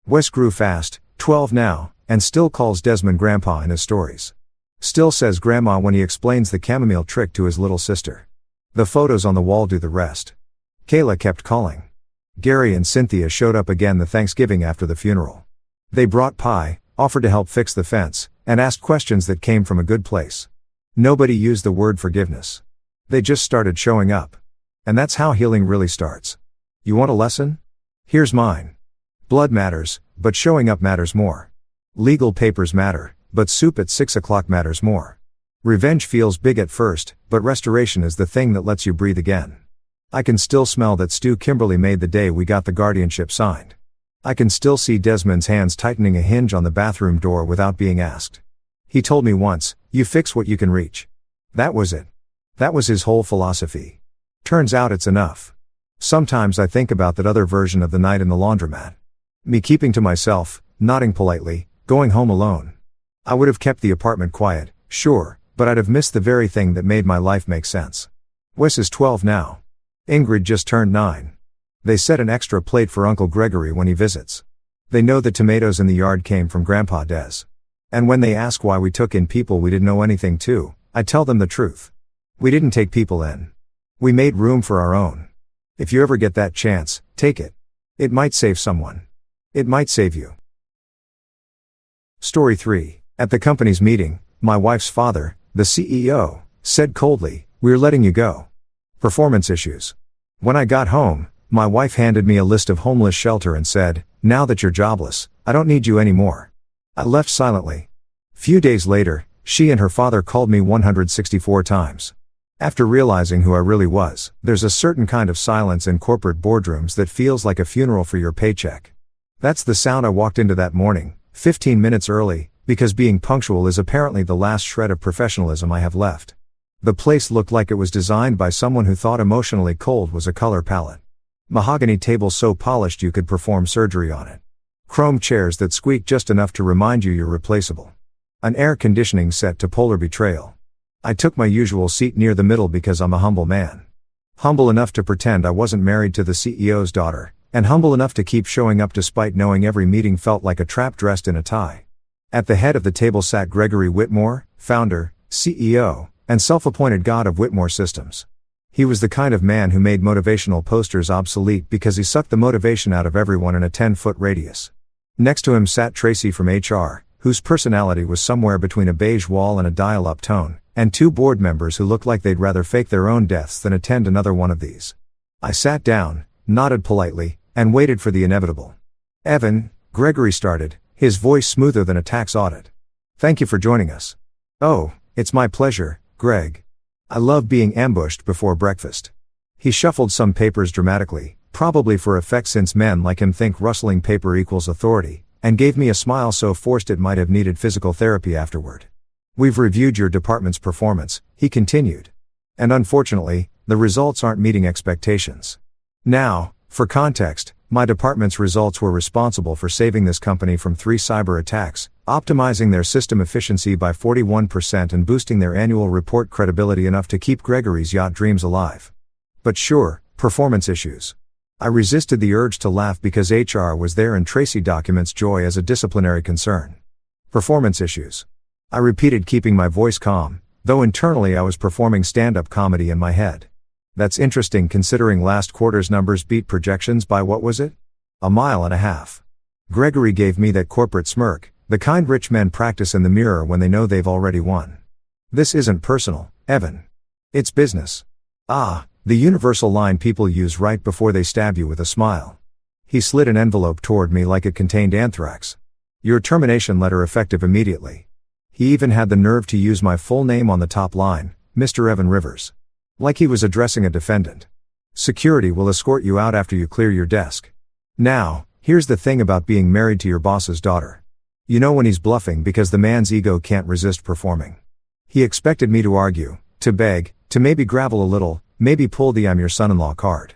Wes grew fast, 12 now, and still calls Desmond Grandpa in his stories. Still says Grandma when he explains the chamomile trick to his little sister. The photos on the wall do the rest. Kayla kept calling. Gary and Cynthia showed up again the Thanksgiving after the funeral. They brought pie, offered to help fix the fence, and asked questions that came from a good place. Nobody used the word forgiveness. They just started showing up. And that's how healing really starts. You want a lesson? Here's mine. Blood matters, but showing up matters more. Legal papers matter, but soup at 6 o'clock matters more. Revenge feels big at first, but restoration is the thing that lets you breathe again. I can still smell that stew Kimberly made the day we got the guardianship signed. I can still see Desmond's hands tightening a hinge on the bathroom door without being asked. He told me once, "You fix what you can reach." That was it. That was his whole philosophy. Turns out it's enough. Sometimes I think about that other version of the night in the laundromat. Me keeping to myself, nodding politely, going home alone. I would have kept the apartment quiet, sure, but I'd have missed the very thing that made my life make sense. Wes is 12 now. Ingrid just turned 9. They set an extra plate for Uncle Gregory when he visits. They know the tomatoes in the yard came from Grandpa Des. And when they ask why we took in people we didn't know anything to, I tell them the truth. We didn't take people in. We made room for our own. If you ever get that chance, take it. It might save someone. It might save you. Story 3. At the company's meeting, my wife's father, the CEO, said coldly, "We're letting you go. Performance issues." When I got home, my wife handed me a list of homeless shelter and said, "Now that you're jobless, I don't need you anymore." I left silently. Few days later, she and her father called me 164 times. After realizing who I really was, there's a certain kind of silence in corporate boardrooms that feels like a funeral for your paycheck. That's the sound I walked into that morning, 15 minutes early, because being punctual is apparently the last shred of professionalism I have left. The place looked like it was designed by someone who thought emotionally cold was a color palette. Mahogany table so polished you could perform surgery on it. Chrome chairs that squeak just enough to remind you you're replaceable. An air conditioning set to polar betrayal. I took my usual seat near the middle because I'm a humble man. Humble enough to pretend I wasn't married to the CEO's daughter, and humble enough to keep showing up despite knowing every meeting felt like a trap dressed in a tie. At the head of the table sat Gregory Whitmore, founder, CEO, and self-appointed god of Whitmore Systems. He was the kind of man who made motivational posters obsolete because he sucked the motivation out of everyone in a 10-foot radius. Next to him sat Tracy from HR, whose personality was somewhere between a beige wall and a dial-up tone, and 2 board members who looked like they'd rather fake their own deaths than attend another one of these. I sat down, nodded politely, and waited for the inevitable. "Evan," Gregory started, his voice smoother than a tax audit. "Thank you for joining us." "Oh, it's my pleasure, Greg. I love being ambushed before breakfast." He shuffled some papers dramatically, probably for effect since men like him think rustling paper equals authority, and gave me a smile so forced it might have needed physical therapy afterward. "We've reviewed your department's performance," he continued. "And unfortunately, the results aren't meeting expectations. Now, for context, my department's results were responsible for saving this company from 3 cyber attacks, optimizing their system efficiency by 41% and boosting their annual report credibility enough to keep Gregory's yacht dreams alive. But sure, performance issues." I resisted the urge to laugh because HR was there and Tracy documents joy as a disciplinary concern. "Performance issues." I repeated, keeping my voice calm, though internally I was performing stand-up comedy in my head. "That's interesting considering last quarter's numbers beat projections by what was it? 1.5 miles." Gregory gave me that corporate smirk, the kind rich men practice in the mirror when they know they've already won. "This isn't personal, Evan. It's business." "Ah," the universal line people use right before they stab you with a smile. He slid an envelope toward me like it contained anthrax. "Your termination letter effective immediately." He even had the nerve to use my full name on the top line, Mr. Evan Rivers. Like he was addressing a defendant. "Security will escort you out after you clear your desk." Now, here's the thing about being married to your boss's daughter. You know when he's bluffing because the man's ego can't resist performing. He expected me to argue, to beg, to maybe gravel a little, maybe pull the "I'm your son-in-law" card.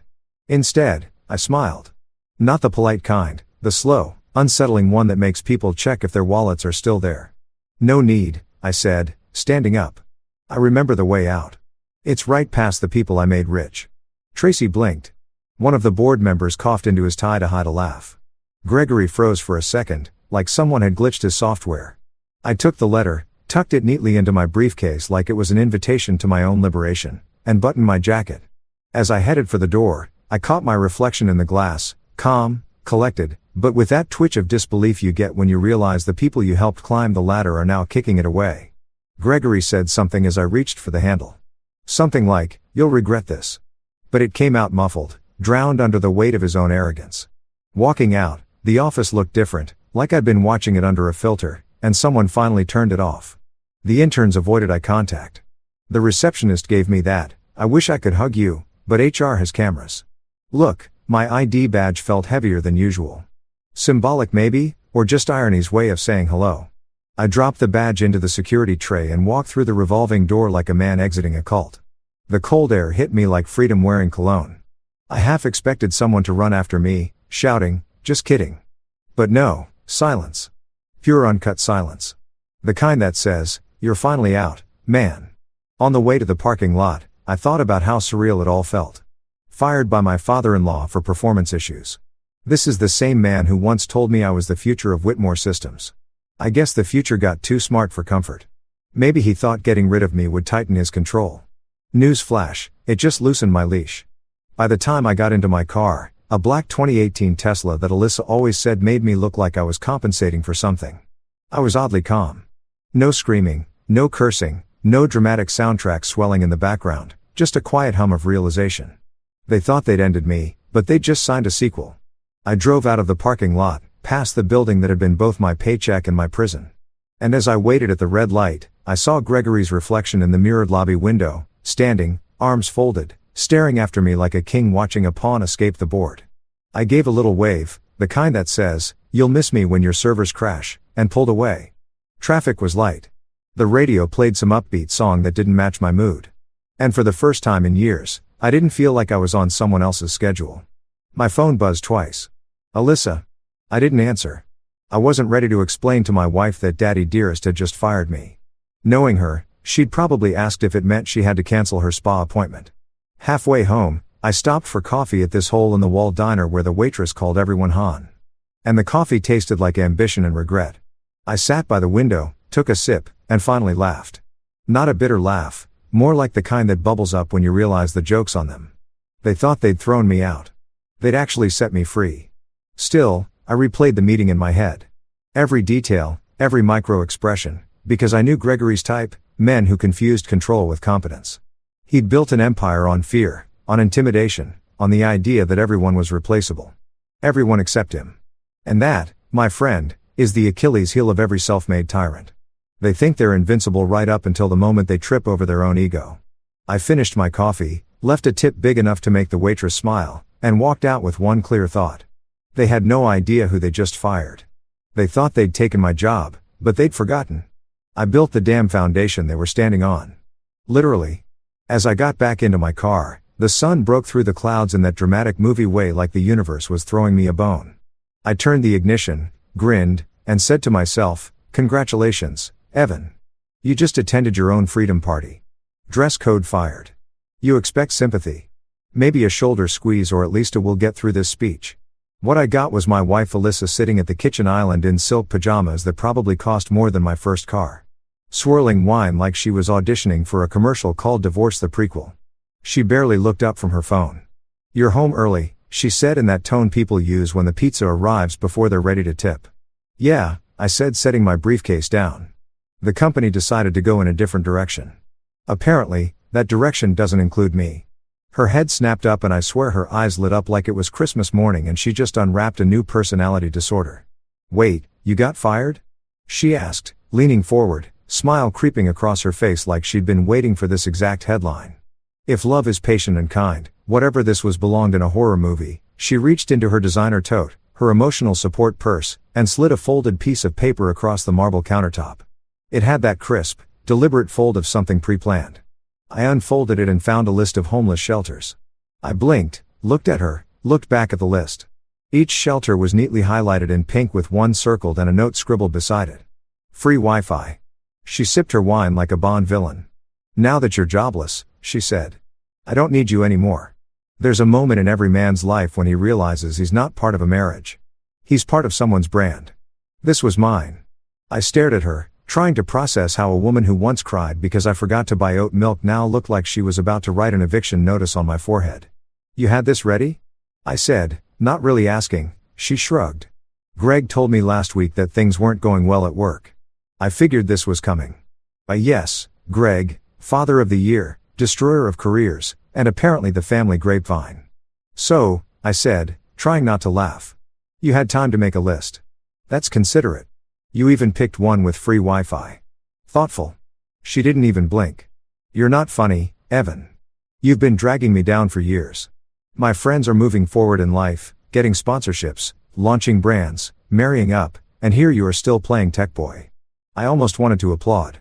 Instead, I smiled. Not the polite kind, the slow, unsettling one that makes people check if their wallets are still there. "No need," I said, standing up. "I remember the way out. It's right past the people I made rich. Tracy blinked. One of the board members coughed into his tie to hide a laugh. Gregory froze for a second, like someone had glitched his software. I took the letter, tucked it neatly into my briefcase like it was an invitation to my own liberation, and buttoned my jacket. As I headed for the door, I caught my reflection in the glass, calm, collected, but with that twitch of disbelief you get when you realize the people you helped climb the ladder are now kicking it away. Gregory said something as I reached for the handle. Something like, "You'll regret this." But it came out muffled, drowned under the weight of his own arrogance. Walking out, the office looked different, like I'd been watching it under a filter, and someone finally turned it off. The interns avoided eye contact. The receptionist gave me that, "I wish I could hug you, but HR has cameras." Look, my ID badge felt heavier than usual. Symbolic maybe, or just irony's way of saying hello. I dropped the badge into the security tray and walked through the revolving door like a man exiting a cult. The cold air hit me like freedom wearing cologne. I half expected someone to run after me, shouting, "Just kidding." But no, silence. Pure uncut silence. The kind that says, "You're finally out, man." On the way to the parking lot, I thought about how surreal it all felt. Fired by my father-in-law for performance issues. This is the same man who once told me I was the future of Whitmore Systems. I guess the future got too smart for comfort. Maybe he thought getting rid of me would tighten his control. News flash, it just loosened my leash. By the time I got into my car, a black 2018 Tesla that Alyssa always said made me look like I was compensating for something. I was oddly calm. No screaming, no cursing, no dramatic soundtrack swelling in the background, just a quiet hum of realization. They thought they'd ended me, but they'd just signed a sequel. I drove out of the parking lot, past the building that had been both my paycheck and my prison. And as I waited at the red light, I saw Gregory's reflection in the mirrored lobby window, standing, arms folded, staring after me like a king watching a pawn escape the board. I gave a little wave, the kind that says, "You'll miss me when your servers crash," and pulled away. Traffic was light. The radio played some upbeat song that didn't match my mood. And for the first time in years, I didn't feel like I was on someone else's schedule. My phone buzzed twice. "Alyssa." I didn't answer. I wasn't ready to explain to my wife that Daddy Dearest had just fired me. Knowing her, she'd probably asked if it meant she had to cancel her spa appointment. Halfway home, I stopped for coffee at this hole-in-the-wall diner where the waitress called everyone Han. And the coffee tasted like ambition and regret. I sat by the window, took a sip, and finally laughed. Not a bitter laugh, more like the kind that bubbles up when you realize the joke's on them. They thought they'd thrown me out. They'd actually set me free. Still, I replayed the meeting in my head. Every detail, every micro-expression, because I knew Gregory's type, men who confused control with competence. He'd built an empire on fear, on intimidation, on the idea that everyone was replaceable. Everyone except him. And that, my friend, is the Achilles heel of every self-made tyrant. They think they're invincible right up until the moment they trip over their own ego. I finished my coffee, left a tip big enough to make the waitress smile, and walked out with one clear thought. They had no idea who they just fired. They thought they'd taken my job, but they'd forgotten. I built the damn foundation they were standing on. Literally. As I got back into my car, the sun broke through the clouds in that dramatic movie way like the universe was throwing me a bone. I turned the ignition, grinned, and said to myself, "Congratulations, Evan. You just attended your own freedom party. Dress code fired. You expect sympathy. Maybe a shoulder squeeze or at least a 'we'll get through this' speech." What I got was my wife Alyssa sitting at the kitchen island in silk pajamas that probably cost more than my first car. Swirling wine like she was auditioning for a commercial called Divorce the Prequel. She barely looked up from her phone. "You're home early," she said in that tone people use when the pizza arrives before they're ready to tip. "Yeah," I said, setting my briefcase down. The company decided to go in a different direction. Apparently, that direction doesn't include me. Her head snapped up and I swear her eyes lit up like it was Christmas morning and she just unwrapped a new personality disorder. "Wait, you got fired?" she asked, leaning forward, smile creeping across her face like she'd been waiting for this exact headline. If love is patient and kind, whatever this was belonged in a horror movie. She reached into her designer tote, her emotional support purse, and slid a folded piece of paper across the marble countertop. It had that crisp, deliberate fold of something pre-planned. I unfolded it and found a list of homeless shelters. I blinked, looked at her, looked back at the list. Each shelter was neatly highlighted in pink with one circled and a note scribbled beside it. "Free Wi-Fi." She sipped her wine like a Bond villain. "Now that you're jobless," she said. "I don't need you anymore." There's a moment in every man's life when he realizes he's not part of a marriage. He's part of someone's brand. This was mine. I stared at her, trying to process how a woman who once cried because I forgot to buy oat milk now looked like she was about to write an eviction notice on my forehead. "You had this ready?" I said, not really asking. She shrugged. "Greg told me last week that things weren't going well at work. I figured this was coming." Yes, Greg, father of the year, destroyer of careers, and apparently the family grapevine. "So," I said, trying not to laugh. "You had time to make a list. That's considerate. You even picked one with free Wi-Fi. Thoughtful." She didn't even blink. "You're not funny, Evan. You've been dragging me down for years. My friends are moving forward in life, getting sponsorships, launching brands, marrying up, and here you are still playing tech boy." I almost wanted to applaud.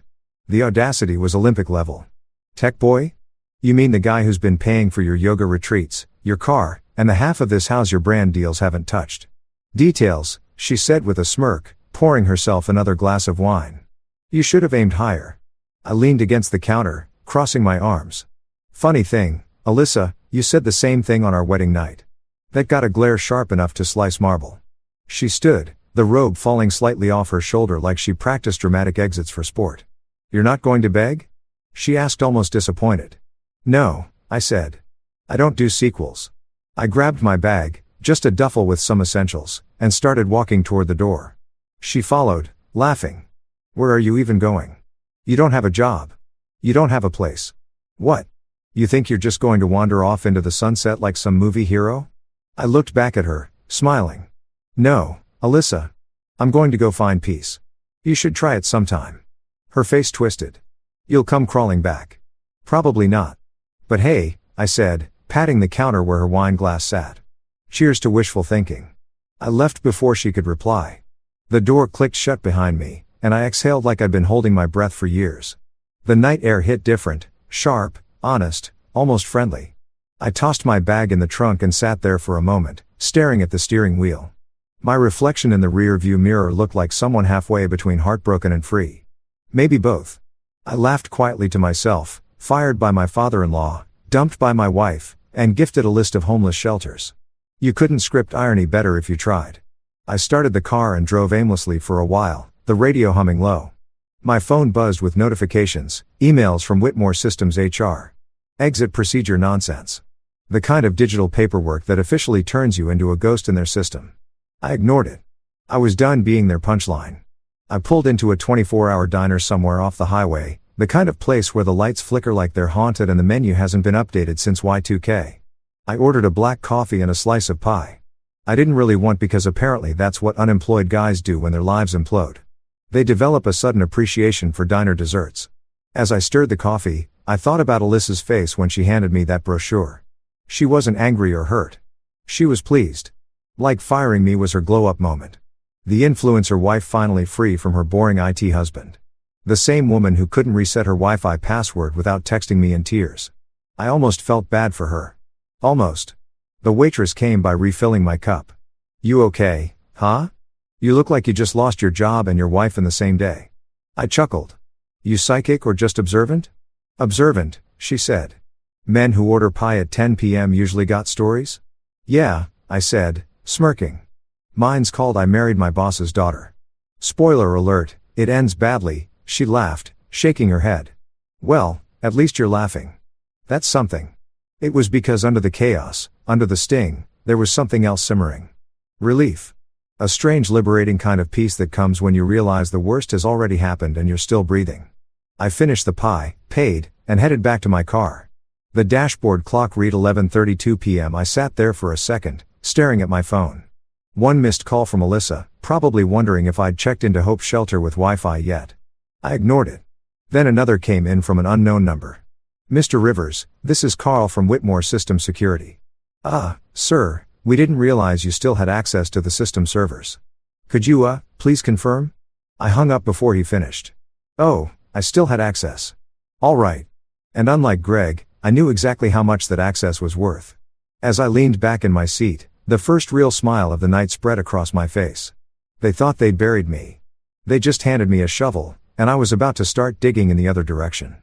The audacity was Olympic level. "Tech boy? You mean the guy who's been paying for your yoga retreats, your car, and the half of this house your brand deals haven't touched?" "Details," she said with a smirk, pouring herself another glass of wine. "You should have aimed higher." I leaned against the counter, crossing my arms. "Funny thing, Alyssa, you said the same thing on our wedding night. That got a glare sharp enough to slice marble." She stood, the robe falling slightly off her shoulder like she practiced dramatic exits for sport. "You're not going to beg?" she asked, almost disappointed. "No," I said. "I don't do sequels." I grabbed my bag, just a duffel with some essentials, and started walking toward the door. She followed, laughing. "Where are you even going? You don't have a job. You don't have a place. What? You think you're just going to wander off into the sunset like some movie hero?" I looked back at her, smiling. "No, Alyssa. I'm going to go find peace. You should try it sometime." Her face twisted. "You'll come crawling back." "Probably not. But hey," I said, patting the counter where her wine glass sat. "Cheers to wishful thinking." I left before she could reply. The door clicked shut behind me, and I exhaled like I'd been holding my breath for years. The night air hit different, sharp, honest, almost friendly. I tossed my bag in the trunk and sat there for a moment, staring at the steering wheel. My reflection in the rear-view mirror looked like someone halfway between heartbroken and free. Maybe both. I laughed quietly to myself, fired by my father-in-law, dumped by my wife, and gifted a list of homeless shelters. You couldn't script irony better if you tried. I started the car and drove aimlessly for a while, the radio humming low. My phone buzzed with notifications, emails from Whitmore Systems HR. Exit procedure nonsense. The kind of digital paperwork that officially turns you into a ghost in their system. I ignored it. I was done being their punchline. I pulled into a 24-hour diner somewhere off the highway, the kind of place where the lights flicker like they're haunted and the menu hasn't been updated since Y2K. I ordered a black coffee and a slice of pie. I didn't really want because apparently that's what unemployed guys do when their lives implode. They develop a sudden appreciation for diner desserts. As I stirred the coffee, I thought about Alyssa's face when she handed me that brochure. She wasn't angry or hurt. She was pleased. Like firing me was her glow-up moment. The influencer wife finally free from her boring IT husband. The same woman who couldn't reset her Wi-Fi password without texting me in tears. I almost felt bad for her. Almost. The waitress came by refilling my cup. "You okay, huh? You look like you just lost your job and your wife in the same day." I chuckled. "You psychic or just observant?" "Observant," she said. "Men who order pie at 10 p.m. usually got stories?" "Yeah," I said, smirking. "Mine's called I Married My Boss's Daughter." "Spoiler alert, it ends badly," she laughed, shaking her head. "Well, at least you're laughing. That's something." It was because under the chaos, under the sting, there was something else simmering. Relief. A strange liberating kind of peace that comes when you realize the worst has already happened and you're still breathing. I finished the pie, paid, and headed back to my car. The dashboard clock read 11:32 p.m. I sat there for a second, staring at my phone. One missed call from Alyssa, probably wondering if I'd checked into Hope's shelter with Wi-Fi yet. I ignored it. Then another came in from an unknown number. "Mr. Rivers, this is Carl from Whitmore System Security." "Ah, sir, we didn't realize you still had access to the system servers. Could you, please confirm?" I hung up before he finished. Oh, I still had access. All right. And unlike Greg, I knew exactly how much that access was worth. As I leaned back in my seat, the first real smile of the night spread across my face. They thought they'd buried me. They just handed me a shovel, and I was about to start digging in the other direction.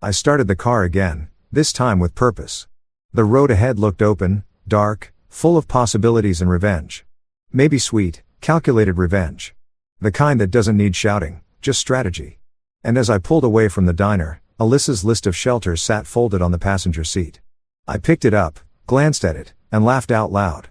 I started the car again, this time with purpose. The road ahead looked open, dark, full of possibilities and revenge. Maybe sweet, calculated revenge. The kind that doesn't need shouting, just strategy. And as I pulled away from the diner, Alyssa's list of shelters sat folded on the passenger seat. I picked it up, glanced at it, and laughed out loud.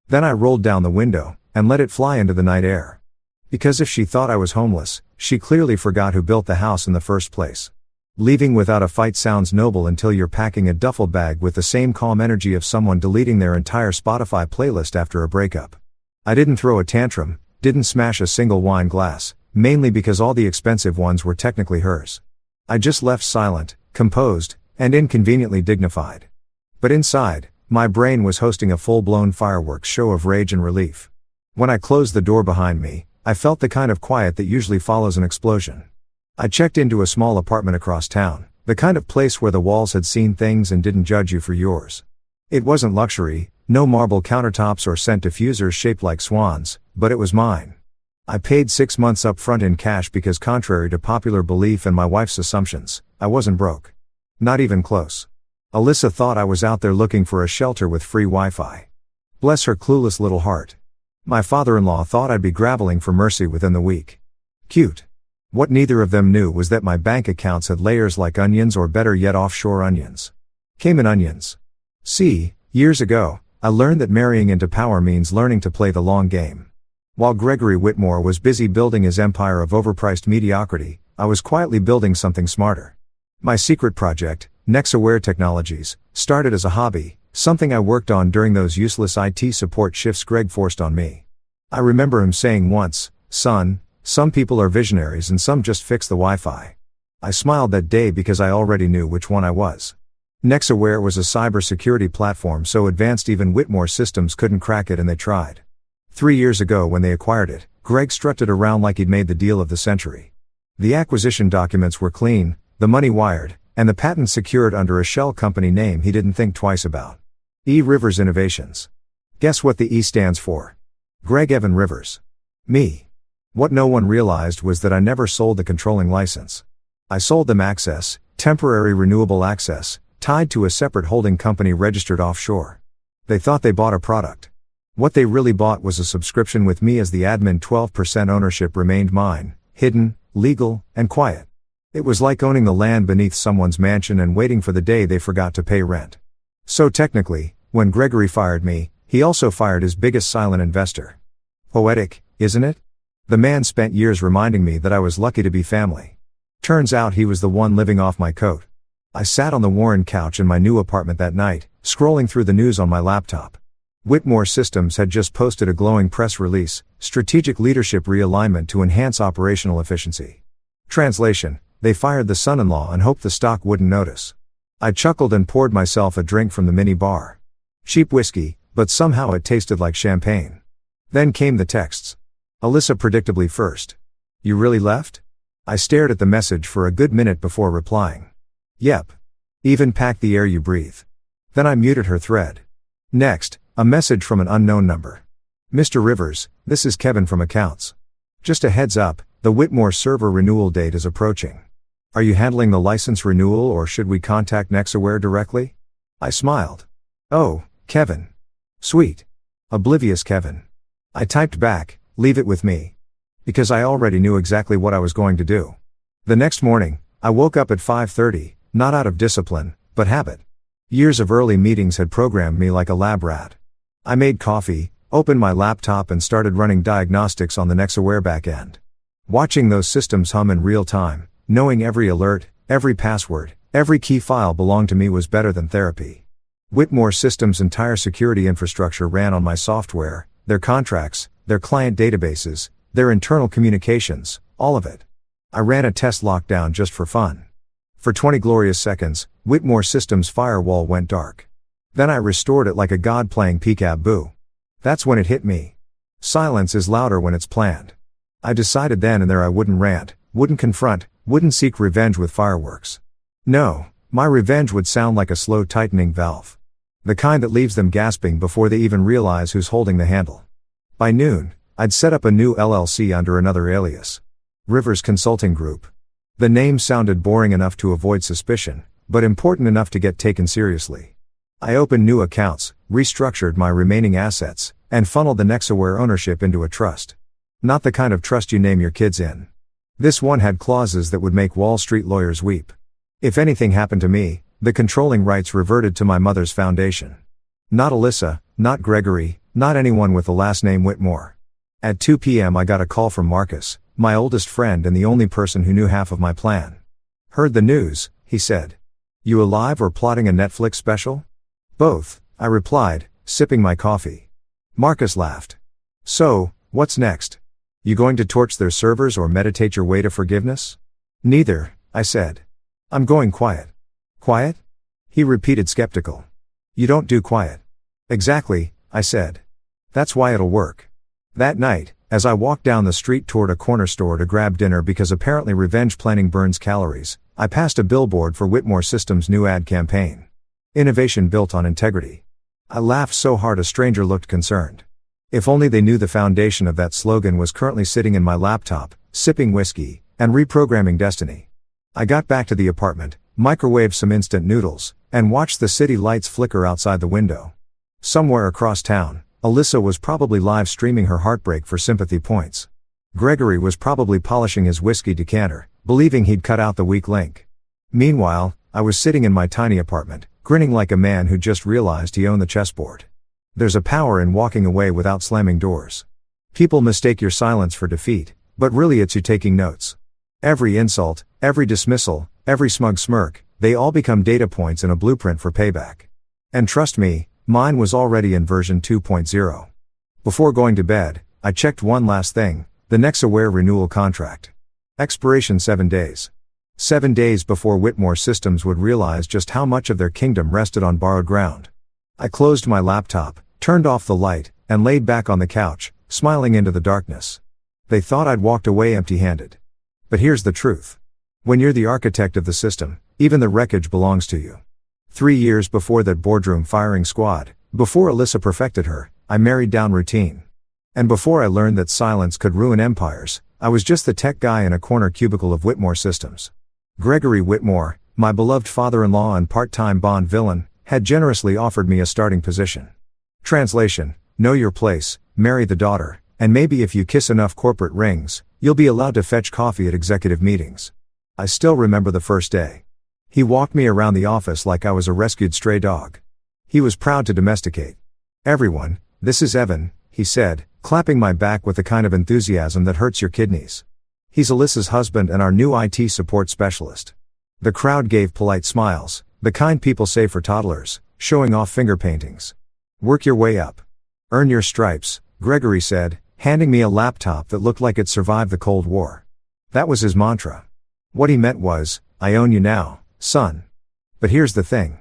Then I rolled down the window, and let it fly into the night air. Because if she thought I was homeless, she clearly forgot who built the house in the first place. Leaving without a fight sounds noble until you're packing a duffel bag with the same calm energy of someone deleting their entire Spotify playlist after a breakup. I didn't throw a tantrum, didn't smash a single wine glass, mainly because all the expensive ones were technically hers. I just left silent, composed, and inconveniently dignified. But inside, my brain was hosting a full-blown fireworks show of rage and relief. When I closed the door behind me, I felt the kind of quiet that usually follows an explosion. I checked into a small apartment across town, the kind of place where the walls had seen things and didn't judge you for yours. It wasn't luxury, no marble countertops or scent diffusers shaped like swans, but it was mine. I paid 6 months up front in cash because contrary to popular belief and my wife's assumptions, I wasn't broke. Not even close. Alyssa thought I was out there looking for a shelter with free Wi-Fi. Bless her clueless little heart. My father-in-law thought I'd be graveling for mercy within the week. Cute. What neither of them knew was that my bank accounts had layers like onions, or better yet offshore onions. Cayman onions. See, years ago, I learned that marrying into power means learning to play the long game. While Gregory Whitmore was busy building his empire of overpriced mediocrity, I was quietly building something smarter. My secret project, Nexaware Technologies, started as a hobby, something I worked on during those useless IT support shifts Greg forced on me. I remember him saying once, "Son, some people are visionaries and some just fix the Wi-Fi." I smiled that day because I already knew which one I was. Nexaware was a cybersecurity platform so advanced even Whitmore Systems couldn't crack it, and they tried. 3 years ago when they acquired it, Greg strutted around like he'd made the deal of the century. The acquisition documents were clean, the money wired, and the patent secured under a shell company name he didn't think twice about. E. Rivers Innovations. Guess what the E stands for? Greg Evan Rivers. Me. What no one realized was that I never sold the controlling license. I sold them access, temporary renewable access, tied to a separate holding company registered offshore. They thought they bought a product. What they really bought was a subscription with me as the admin. 12% ownership remained mine, hidden, legal, and quiet. It was like owning the land beneath someone's mansion and waiting for the day they forgot to pay rent. So technically, when Gregory fired me, he also fired his biggest silent investor. Poetic, isn't it? The man spent years reminding me that I was lucky to be family. Turns out he was the one living off my coat. I sat on the Warren couch in my new apartment that night, scrolling through the news on my laptop. Whitmore Systems had just posted a glowing press release, Strategic Leadership Realignment to Enhance Operational Efficiency. Translation: they fired the son-in-law and hoped the stock wouldn't notice. I chuckled and poured myself a drink from the mini bar. Cheap whiskey, but somehow it tasted like champagne. Then came the texts. Alyssa predictably first. "You really left?" I stared at the message for a good minute before replying. "Yep. Even packed the air you breathe." Then I muted her thread. Next, a message from an unknown number. "Mr. Rivers, this is Kevin from Accounts. Just a heads up, the Whitmore server renewal date is approaching. Are you handling the license renewal or should we contact Nexaware directly?" I smiled. "Oh, Kevin. Sweet." Oblivious Kevin. I typed back, "Leave it with me." Because I already knew exactly what I was going to do. The next morning, I woke up at 5:30, not out of discipline, but habit. Years of early meetings had programmed me like a lab rat. I made coffee, opened my laptop and started running diagnostics on the Nexaware backend. Watching those systems hum in real time, knowing every alert, every password, every key file belonged to me was better than therapy. Whitmore Systems' entire security infrastructure ran on my software, their contracts, their client databases, their internal communications, all of it. I ran a test lockdown just for fun. For 20 glorious seconds, Whitmore Systems' firewall went dark. Then I restored it like a god playing peekaboo. That's when it hit me. Silence is louder when it's planned. I decided then and there I wouldn't rant, wouldn't confront, wouldn't seek revenge with fireworks. No, my revenge would sound like a slow tightening valve. The kind that leaves them gasping before they even realize who's holding the handle. By noon, I'd set up a new LLC under another alias. Rivers Consulting Group. The name sounded boring enough to avoid suspicion, but important enough to get taken seriously. I opened new accounts, restructured my remaining assets, and funneled the Nexaware ownership into a trust. Not the kind of trust you name your kids in. This one had clauses that would make Wall Street lawyers weep. If anything happened to me, the controlling rights reverted to my mother's foundation. Not Alyssa, not Gregory, not anyone with the last name Whitmore. At 2 p.m. I got a call from Marcus, my oldest friend and the only person who knew half of my plan. "Heard the news," he said. "You alive or plotting a Netflix special?" "Both," I replied, sipping my coffee. Marcus laughed. "So, what's next? You going to torch their servers or meditate your way to forgiveness?" "Neither," I said. "I'm going quiet." "Quiet?" He repeated skeptical. "You don't do quiet." "Exactly," I said. "That's why it'll work." That night, as I walked down the street toward a corner store to grab dinner because apparently revenge planning burns calories, I passed a billboard for Whitmore Systems' new ad campaign. Innovation built on integrity. I laughed so hard a stranger looked concerned. If only they knew the foundation of that slogan was currently sitting in my laptop, sipping whiskey, and reprogramming destiny. I got back to the apartment, microwaved some instant noodles, and watched the city lights flicker outside the window. Somewhere across town, Alyssa was probably live streaming her heartbreak for sympathy points. Gregory was probably polishing his whiskey decanter, believing he'd cut out the weak link. Meanwhile, I was sitting in my tiny apartment, grinning like a man who just realized he owned the chessboard. There's a power in walking away without slamming doors. People mistake your silence for defeat, but really it's you taking notes. Every insult, every dismissal, every smug smirk, they all become data points in a blueprint for payback. And trust me, mine was already in version 2.0. Before going to bed, I checked one last thing, the Nexaware renewal contract. Expiration 7 days. 7 days before Whitmore Systems would realize just how much of their kingdom rested on borrowed ground. I closed my laptop, turned off the light, and laid back on the couch, smiling into the darkness. They thought I'd walked away empty-handed. But here's the truth. When you're the architect of the system, even the wreckage belongs to you. 3 years before that boardroom firing squad, before Alyssa perfected her, I married down routine. And before I learned that silence could ruin empires, I was just the tech guy in a corner cubicle of Whitmore Systems. Gregory Whitmore, my beloved father-in-law and part-time Bond villain, had generously offered me a starting position. Translation: know your place, marry the daughter, and maybe if you kiss enough corporate rings, you'll be allowed to fetch coffee at executive meetings. I still remember the first day. He walked me around the office like I was a rescued stray dog. He was proud to domesticate. "Everyone, this is Evan," he said, clapping my back with the kind of enthusiasm that hurts your kidneys. "He's Alyssa's husband and our new IT support specialist." The crowd gave polite smiles, the kind people say for toddlers, showing off finger paintings. "Work your way up. Earn your stripes," Gregory said, handing me a laptop that looked like it survived the Cold War. That was his mantra. What he meant was, "I own you now, son." But here's the thing.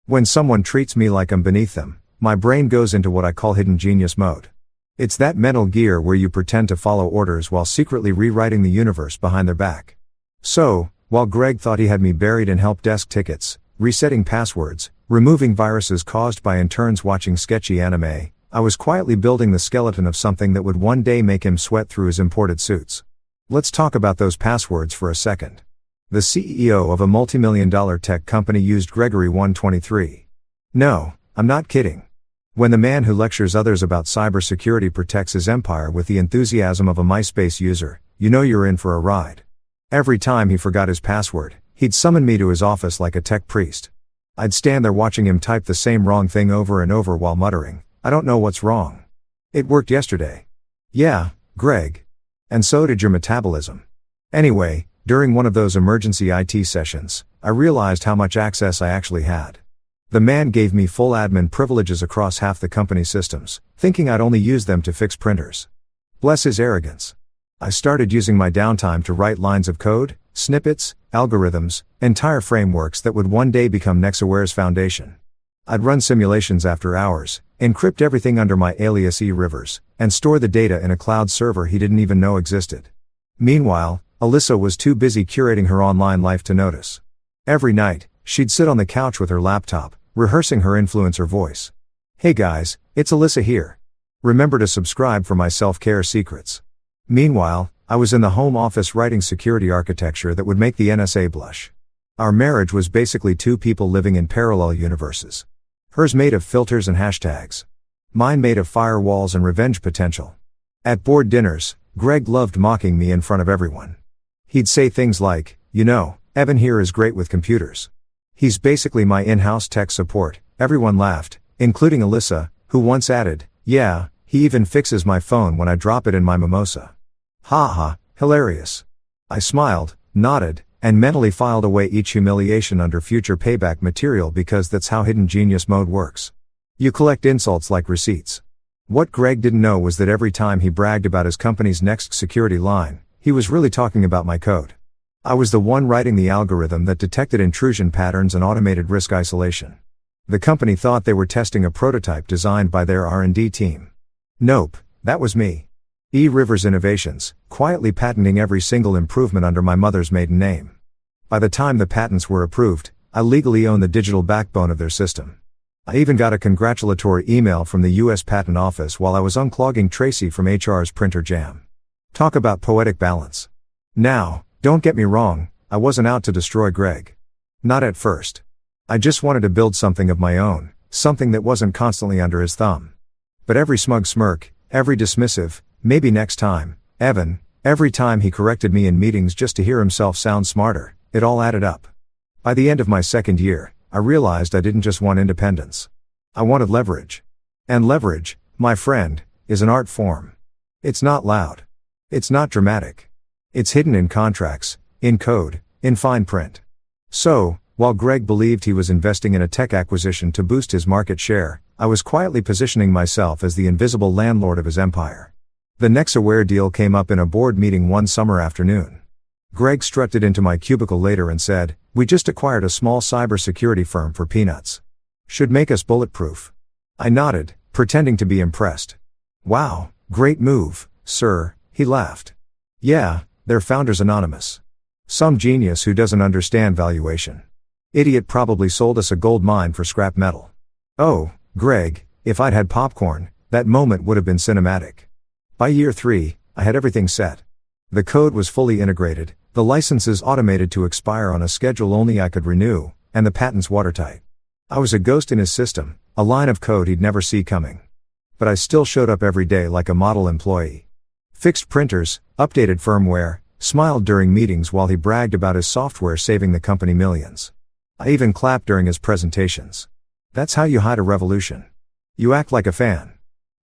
When someone treats me like I'm beneath them, my brain goes into what I call hidden genius mode. It's that mental gear where you pretend to follow orders while secretly rewriting the universe behind their back. So, while Greg thought he had me buried in help desk tickets, resetting passwords, removing viruses caused by interns watching sketchy anime, I was quietly building the skeleton of something that would one day make him sweat through his imported suits. Let's talk about those passwords for a second. The CEO of a multi-million-dollar tech company used Gregory 123. No, I'm not kidding. When the man who lectures others about cybersecurity protects his empire with the enthusiasm of a MySpace user, you know you're in for a ride. Every time he forgot his password, he'd summon me to his office like a tech priest. I'd stand there watching him type the same wrong thing over and over while muttering, "I don't know what's wrong. It worked yesterday." "Yeah, Greg. And so did your metabolism." Anyway, during one of those emergency IT sessions, I realized how much access I actually had. The man gave me full admin privileges across half the company's systems, thinking I'd only use them to fix printers. Bless his arrogance. I started using my downtime to write lines of code, snippets, algorithms, entire frameworks that would one day become Nexaware's foundation. I'd run simulations after hours, encrypt everything under my alias E-Rivers, and store the data in a cloud server he didn't even know existed. Meanwhile, Alyssa was too busy curating her online life to notice. Every night, she'd sit on the couch with her laptop, rehearsing her influencer voice. "Hey guys, it's Alyssa here. Remember to subscribe for my self-care secrets." Meanwhile, I was in the home office writing security architecture that would make the NSA blush. Our marriage was basically two people living in parallel universes. Hers made of filters and hashtags. Mine made of firewalls and revenge potential. At board dinners, Greg loved mocking me in front of everyone. He'd say things like, "You know, Evan here is great with computers. He's basically my in-house tech support." Everyone laughed, including Alyssa, who once added, "Yeah, he even fixes my phone when I drop it in my mimosa." Ha ha, hilarious. I smiled, nodded, and mentally filed away each humiliation under future payback material because that's how hidden genius mode works. You collect insults like receipts. What Greg didn't know was that every time he bragged about his company's next security line, he was really talking about my code. I was the one writing the algorithm that detected intrusion patterns and automated risk isolation. The company thought they were testing a prototype designed by their R&D team. Nope, that was me. E. Rivers Innovations, quietly patenting every single improvement under my mother's maiden name. By the time the patents were approved, I legally owned the digital backbone of their system. I even got a congratulatory email from the US Patent Office while I was unclogging Tracy from HR's printer jam. Talk about poetic balance. Now, don't get me wrong, I wasn't out to destroy Greg. Not at first. I just wanted to build something of my own, something that wasn't constantly under his thumb. But every smug smirk, every dismissive, "Maybe next time, Evan," every time he corrected me in meetings just to hear himself sound smarter, it all added up. By the end of my second year, I realized I didn't just want independence. I wanted leverage. And leverage, my friend, is an art form. It's not loud. It's not dramatic. It's hidden in contracts, in code, in fine print. So, while Greg believed he was investing in a tech acquisition to boost his market share, I was quietly positioning myself as the invisible landlord of his empire. The Nexaware deal came up in a board meeting one summer afternoon. Greg strutted into my cubicle later and said, "We just acquired a small cybersecurity firm for peanuts. Should make us bulletproof." I nodded, pretending to be impressed. "Wow, great move, sir," he laughed. "Yeah, their founder's anonymous. Some genius who doesn't understand valuation. Idiot probably sold us a gold mine for scrap metal." Oh, Greg, if I'd had popcorn, that moment would have been cinematic. By year 3, I had everything set. The code was fully integrated, the licenses automated to expire on a schedule only I could renew, and the patents watertight. I was a ghost in his system, a line of code he'd never see coming. But I still showed up every day like a model employee. Fixed printers, updated firmware, smiled during meetings while he bragged about his software saving the company millions. I even clapped during his presentations. That's how you hide a revolution. You act like a fan.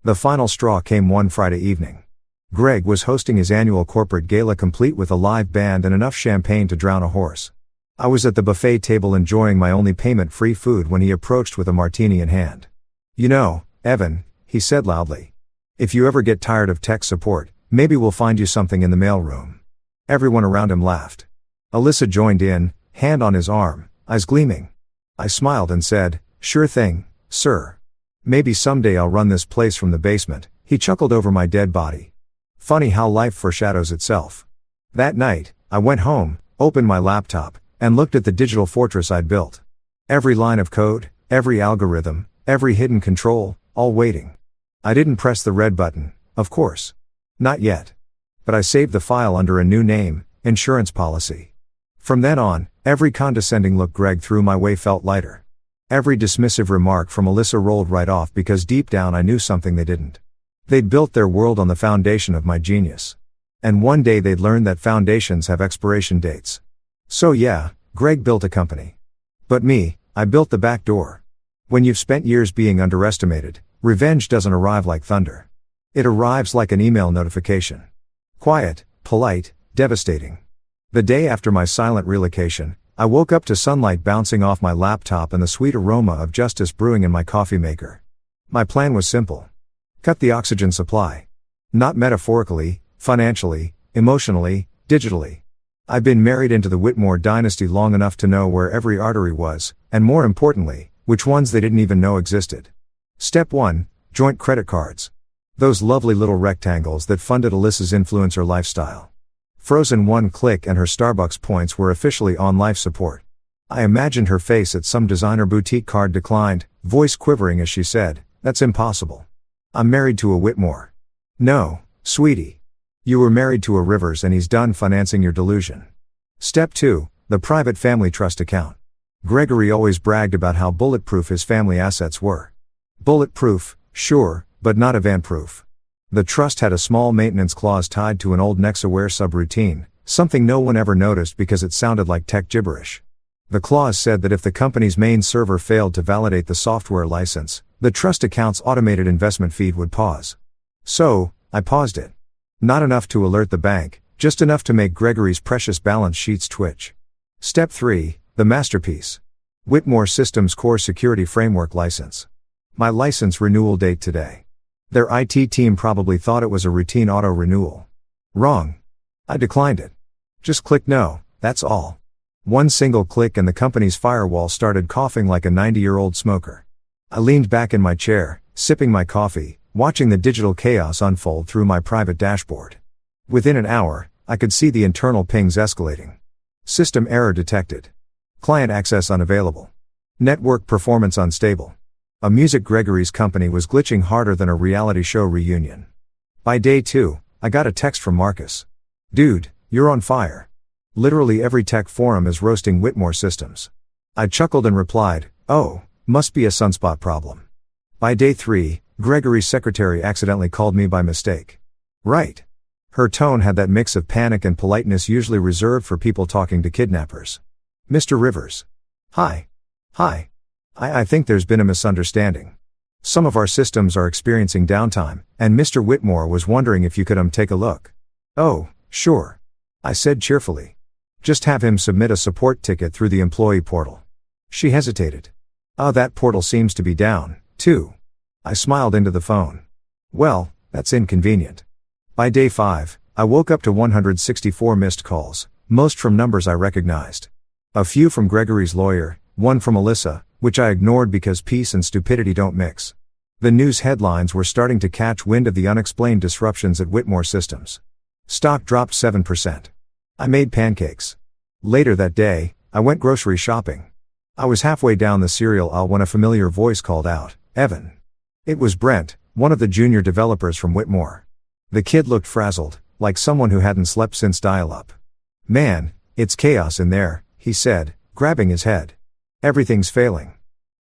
The final straw came one Friday evening. Greg was hosting his annual corporate gala complete with a live band and enough champagne to drown a horse. I was at the buffet table enjoying my only payment-free food when he approached with a martini in hand. "You know, Evan," he said loudly, "if you ever get tired of tech support, maybe we'll find you something in the mailroom." Everyone around him laughed. Alyssa joined in, hand on his arm, eyes gleaming. I smiled and said, "Sure thing, sir. Maybe someday I'll run this place from the basement." He chuckled over my dead body. Funny how life foreshadows itself. That night, I went home, opened my laptop, and looked at the digital fortress I'd built. Every line of code, every algorithm, every hidden control, all waiting. I didn't press the red button, of course. Not yet. But I saved the file under a new name, insurance policy. From then on, every condescending look Greg threw my way felt lighter. Every dismissive remark from Alyssa rolled right off because deep down I knew something they didn't. They'd built their world on the foundation of my genius. And one day they'd learn that foundations have expiration dates. So yeah, Greg built a company. But me, I built the back door. When you've spent years being underestimated, revenge doesn't arrive like thunder. It arrives like an email notification. Quiet, polite, devastating. The day after my silent relocation, I woke up to sunlight bouncing off my laptop and the sweet aroma of justice brewing in my coffee maker. My plan was simple. Cut the oxygen supply. Not metaphorically, financially, emotionally, digitally. I've been married into the Whitmore dynasty long enough to know where every artery was, and more importantly, which ones they didn't even know existed. Step 1, joint credit cards. Those lovely little rectangles that funded Alyssa's influencer lifestyle. Frozen one click and her Starbucks points were officially on life support. I imagined her face at some designer boutique card declined, voice quivering as she said, "That's impossible. I'm married to a Whitmore." "No, sweetie. You were married to a Rivers and he's done financing your delusion." Step 2, the private family trust account. Gregory always bragged about how bulletproof his family assets were. Bulletproof, sure, but not event-proof. The trust had a small maintenance clause tied to an old Nexaware subroutine, something no one ever noticed because it sounded like tech gibberish. The clause said that if the company's main server failed to validate the software license, the trust account's automated investment feed would pause. So, I paused it. Not enough to alert the bank, just enough to make Gregory's precious balance sheets twitch. Step 3, the masterpiece. Whitmore Systems Core Security Framework License. My license renewal date today. Their IT team probably thought it was a routine auto-renewal. Wrong. I declined it. Just click no, that's all. One single click and the company's firewall started coughing like a 90-year-old smoker. I leaned back in my chair, sipping my coffee, watching the digital chaos unfold through my private dashboard. Within an hour, I could see the internal pings escalating. System error detected. Client access unavailable. Network performance unstable. A music Gregory's company was glitching harder than a reality show reunion. By day 2, I got a text from Marcus. Dude, you're on fire. Literally every tech forum is roasting Whitmore Systems. I chuckled and replied, oh, must be a sunspot problem. By day 3, Gregory's secretary accidentally called me by mistake. Right. Her tone had that mix of panic and politeness usually reserved for people talking to kidnappers. Mr. Rivers. Hi. Hi. I think there's been a misunderstanding. Some of our systems are experiencing downtime, and Mr. Whitmore was wondering if you could take a look. Oh, sure. I said cheerfully. Just have him submit a support ticket through the employee portal. She hesitated. That portal seems to be down, too. I smiled into the phone. Well, that's inconvenient. By day 5, I woke up to 164 missed calls, most from numbers I recognized. A few from Gregory's lawyer, one from Alyssa, which I ignored because peace and stupidity don't mix. The news headlines were starting to catch wind of the unexplained disruptions at Whitmore Systems. Stock dropped 7%. I made pancakes. Later that day, I went grocery shopping. I was halfway down the cereal aisle when a familiar voice called out, Evan. It was Brent, one of the junior developers from Whitmore. The kid looked frazzled, like someone who hadn't slept since dial-up. Man, it's chaos in there, he said, grabbing his head. Everything's failing.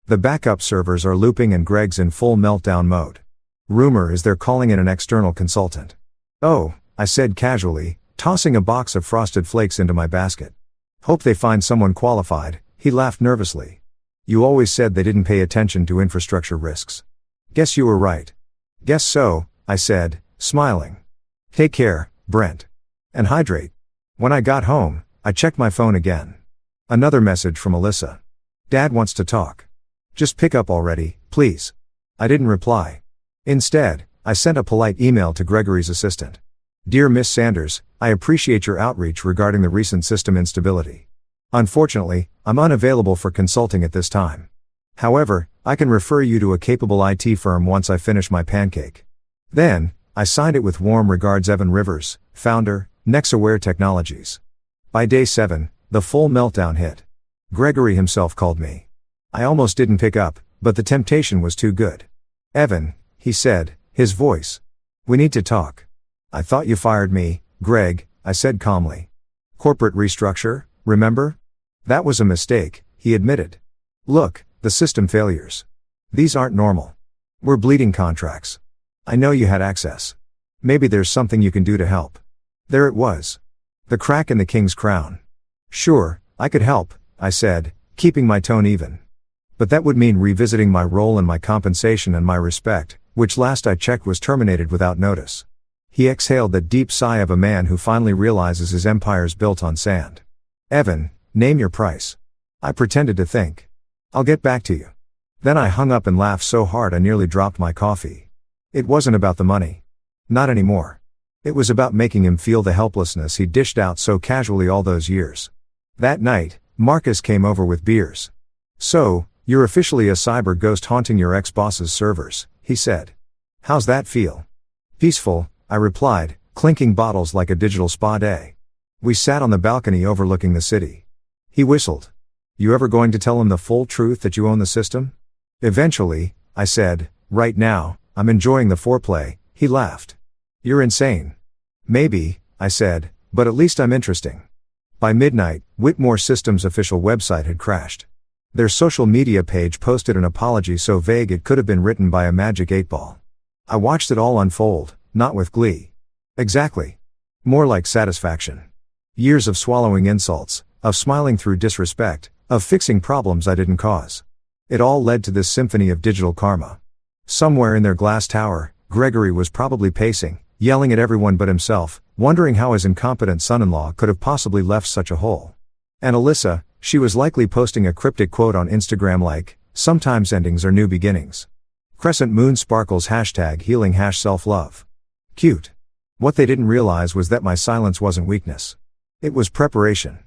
The backup servers are looping and Greg's in full meltdown mode. Rumor is they're calling in an external consultant. Oh, I said casually, tossing a box of Frosted Flakes into my basket. Hope they find someone qualified, he laughed nervously. You always said they didn't pay attention to infrastructure risks. Guess you were right. Guess so, I said, smiling. Take care, Brent. And hydrate. When I got home, I checked my phone again. Another message from Alyssa. Dad wants to talk. Just pick up already, please. I didn't reply. Instead, I sent a polite email to Gregory's assistant. Dear Miss Sanders, I appreciate your outreach regarding the recent system instability. Unfortunately, I'm unavailable for consulting at this time. However, I can refer you to a capable IT firm once I finish my pancake. Then, I signed it with warm regards Evan Rivers, founder, Nexaware Technologies. By day 7, the full meltdown hit. Gregory himself called me. I almost didn't pick up, but the temptation was too good. Evan, he said, his voice. We need to talk. I thought you fired me, Greg, I said calmly. Corporate restructure, remember? That was a mistake, he admitted. Look, the system failures. These aren't normal. We're bleeding contracts. I know you had access. Maybe there's something you can do to help. There it was. The crack in the king's crown. Sure, I could help, I said, keeping my tone even. But that would mean revisiting my role and my compensation and my respect, which last I checked was terminated without notice. He exhaled that deep sigh of a man who finally realizes his empire's built on sand. Evan, name your price. I pretended to think. I'll get back to you. Then I hung up and laughed so hard I nearly dropped my coffee. It wasn't about the money. Not anymore. It was about making him feel the helplessness he dished out so casually all those years. That night, Marcus came over with beers. So, you're officially a cyber ghost haunting your ex-boss's servers, he said. How's that feel? Peaceful, I replied, clinking bottles like a digital spa day. We sat on the balcony overlooking the city. He whistled. You ever going to tell him the full truth that you own the system? Eventually, I said. Right now, I'm enjoying the foreplay, he laughed. You're insane. Maybe, I said, but at least I'm interesting. By midnight, Whitmore Systems' official website had crashed. Their social media page posted an apology so vague it could have been written by a magic 8-ball. I watched it all unfold, not with glee. Exactly. More like satisfaction. Years of swallowing insults, of smiling through disrespect, of fixing problems I didn't cause. It all led to this symphony of digital karma. Somewhere in their glass tower, Gregory was probably pacing, yelling at everyone but himself, wondering how his incompetent son-in-law could have possibly left such a hole. And Alyssa, she was likely posting a cryptic quote on Instagram like, "Sometimes endings are new beginnings. Crescent moon sparkles #healing #self-love. Cute. What they didn't realize was that my silence wasn't weakness. It was preparation.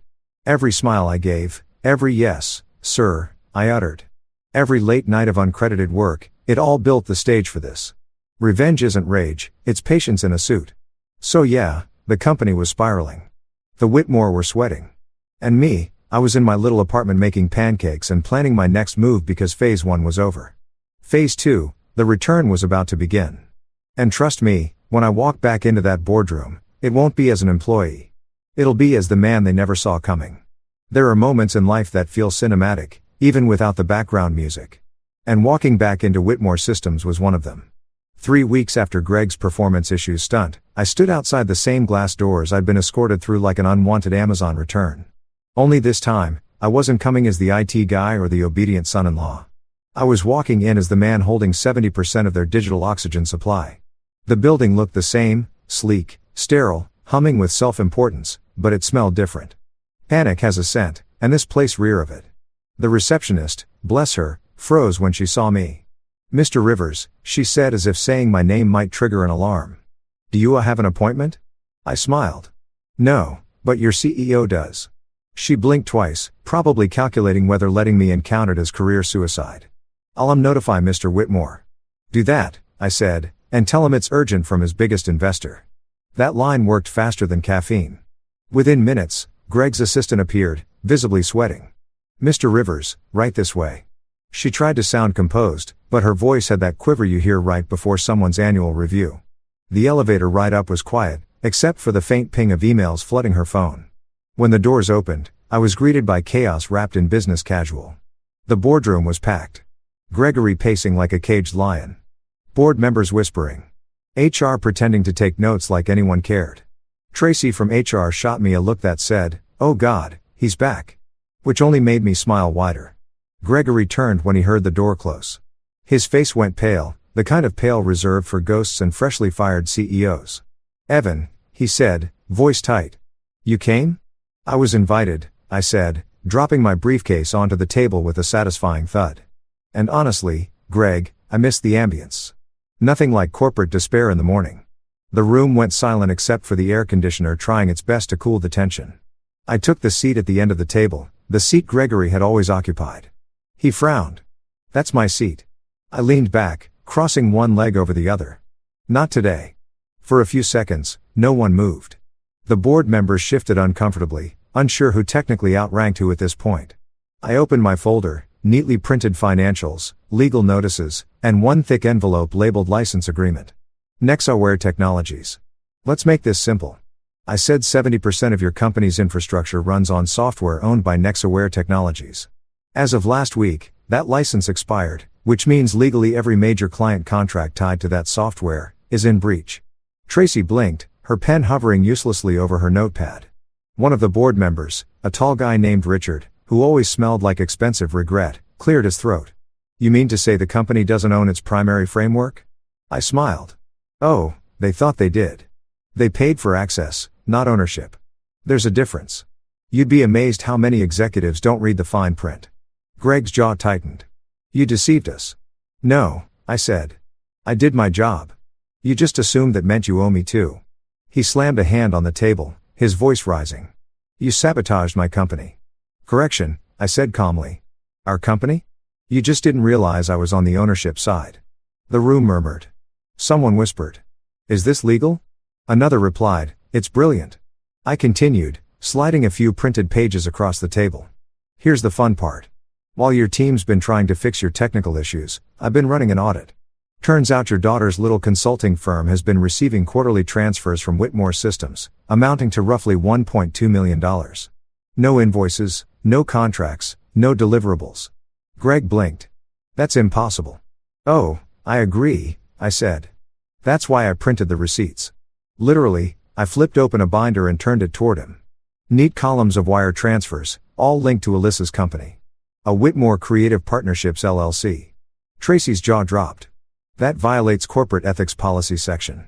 Every smile I gave, every yes, sir, I uttered. Every late night of uncredited work, it all built the stage for this. Revenge isn't rage, it's patience in a suit. So yeah, the company was spiraling. The Whitmore were sweating. And me, I was in my little apartment making pancakes and planning my next move because phase 1 was over. Phase 2, the return was about to begin. And trust me, when I walk back into that boardroom, it won't be as an employee. It'll be as the man they never saw coming. There are moments in life that feel cinematic, even without the background music. And walking back into Whitmore Systems was one of them. 3 weeks after Greg's performance issues stunt, I stood outside the same glass doors I'd been escorted through like an unwanted Amazon return. Only this time, I wasn't coming as the IT guy or the obedient son-in-law. I was walking in as the man holding 70% of their digital oxygen supply. The building looked the same, sleek, sterile, humming with self-importance, but it smelled different. Panic has a scent, and this place reeked of it. The receptionist, bless her, froze when she saw me. "Mr. Rivers," she said as if saying my name might trigger an alarm. "Do you have an appointment?" I smiled. "No, but your CEO does." She blinked twice, probably calculating whether letting me in counted as career suicide. "I'll notify Mr. Whitmore." "Do that," I said, "and tell him it's urgent from his biggest investor." That line worked faster than caffeine. Within minutes, Greg's assistant appeared, visibly sweating. "Mr. Rivers, right this way." She tried to sound composed, but her voice had that quiver you hear right before someone's annual review. The elevator ride up was quiet, except for the faint ping of emails flooding her phone. When the doors opened, I was greeted by chaos wrapped in business casual. The boardroom was packed. Gregory pacing like a caged lion. Board members whispering. HR pretending to take notes like anyone cared. Tracy from HR shot me a look that said, "Oh God, he's back." Which only made me smile wider. Gregory turned when he heard the door close. His face went pale, the kind of pale reserved for ghosts and freshly fired CEOs. "Evan," he said, voice tight. "You came?" "I was invited," I said, dropping my briefcase onto the table with a satisfying thud. And honestly, Greg, I missed the ambience. Nothing like corporate despair in the morning. The room went silent except for the air conditioner trying its best to cool the tension. I took the seat at the end of the table, the seat Gregory had always occupied. He frowned. "That's my seat." I leaned back, crossing one leg over the other. "Not today." For a few seconds, no one moved. The board members shifted uncomfortably, unsure who technically outranked who at this point. I opened my folder, neatly printed financials, legal notices, and one thick envelope labeled license agreement. Nexaware Technologies. "Let's make this simple." I said 70% of your company's infrastructure runs on software owned by Nexaware Technologies. As of last week, that license expired, which means legally every major client contract tied to that software is in breach. Tracy blinked, her pen hovering uselessly over her notepad. One of the board members, a tall guy named Richard, who always smelled like expensive regret, cleared his throat. "You mean to say the company doesn't own its primary framework?" I smiled. "Oh, they thought they did. They paid for access, not ownership. There's a difference. You'd be amazed how many executives don't read the fine print." Greg's jaw tightened. "You deceived us." "No," I said. "I did my job. You just assumed that meant you owe me too." He slammed a hand on the table, his voice rising. "You sabotaged my company." "Correction," I said calmly. "Our company? You just didn't realize I was on the ownership side." The room murmured. Someone whispered, "Is this legal?" Another replied, "It's brilliant." I continued, sliding a few printed pages across the table. "Here's the fun part. While your team's been trying to fix your technical issues, I've been running an audit. Turns out your daughter's little consulting firm has been receiving quarterly transfers from Whitmore Systems, amounting to roughly $1.2 million. No invoices, no contracts, No deliverables. Greg blinked. That's impossible. Oh, I agree, I said. That's why I printed the receipts. Literally, I flipped open a binder and turned it toward him. Neat columns of wire transfers, all linked to Alyssa's company. A Whitmore Creative Partnerships LLC. Tracy's jaw dropped. That violates corporate ethics policy section.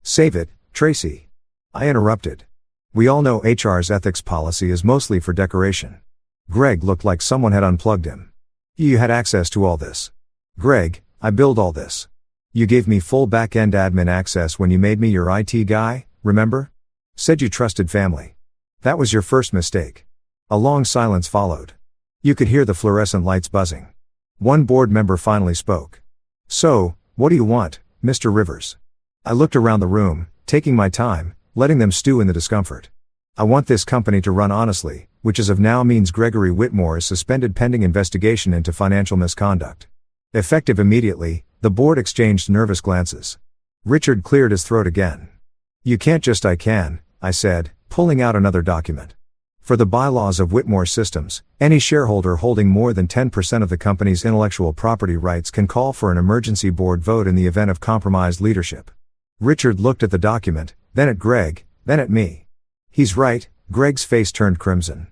Save it, Tracy. I interrupted. We all know HR's ethics policy is mostly for decoration. Greg looked like someone had unplugged him. You had access to all this. Greg, I build all this. You gave me full back-end admin access when you made me your IT guy, remember? Said you trusted family. That was your first mistake. A long silence followed. You could hear the fluorescent lights buzzing. One board member finally spoke. So, what do you want, Mr. Rivers? I looked around the room, taking my time, letting them stew in the discomfort. I want this company to run honestly, which as of now means Gregory Whitmore is suspended pending investigation into financial misconduct. Effective immediately, the board exchanged nervous glances. Richard cleared his throat again. You can't just I can, I said, pulling out another document. For the bylaws of Whitmore Systems, any shareholder holding more than 10% of the company's intellectual property rights can call for an emergency board vote in the event of compromised leadership. Richard looked at the document, then at Greg, then at me. He's right, Greg's face turned crimson.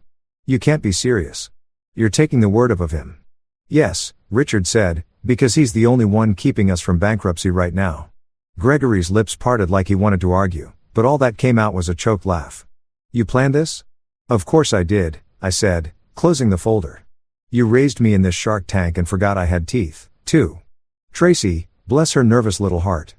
You can't be serious. You're taking the word of him. Yes, Richard said, because he's the only one keeping us from bankruptcy right now. Gregory's lips parted like he wanted to argue, but all that came out was a choked laugh. You planned this? Of course I did, I said, closing the folder. You raised me in this shark tank and forgot I had teeth, too. Tracy, bless her nervous little heart,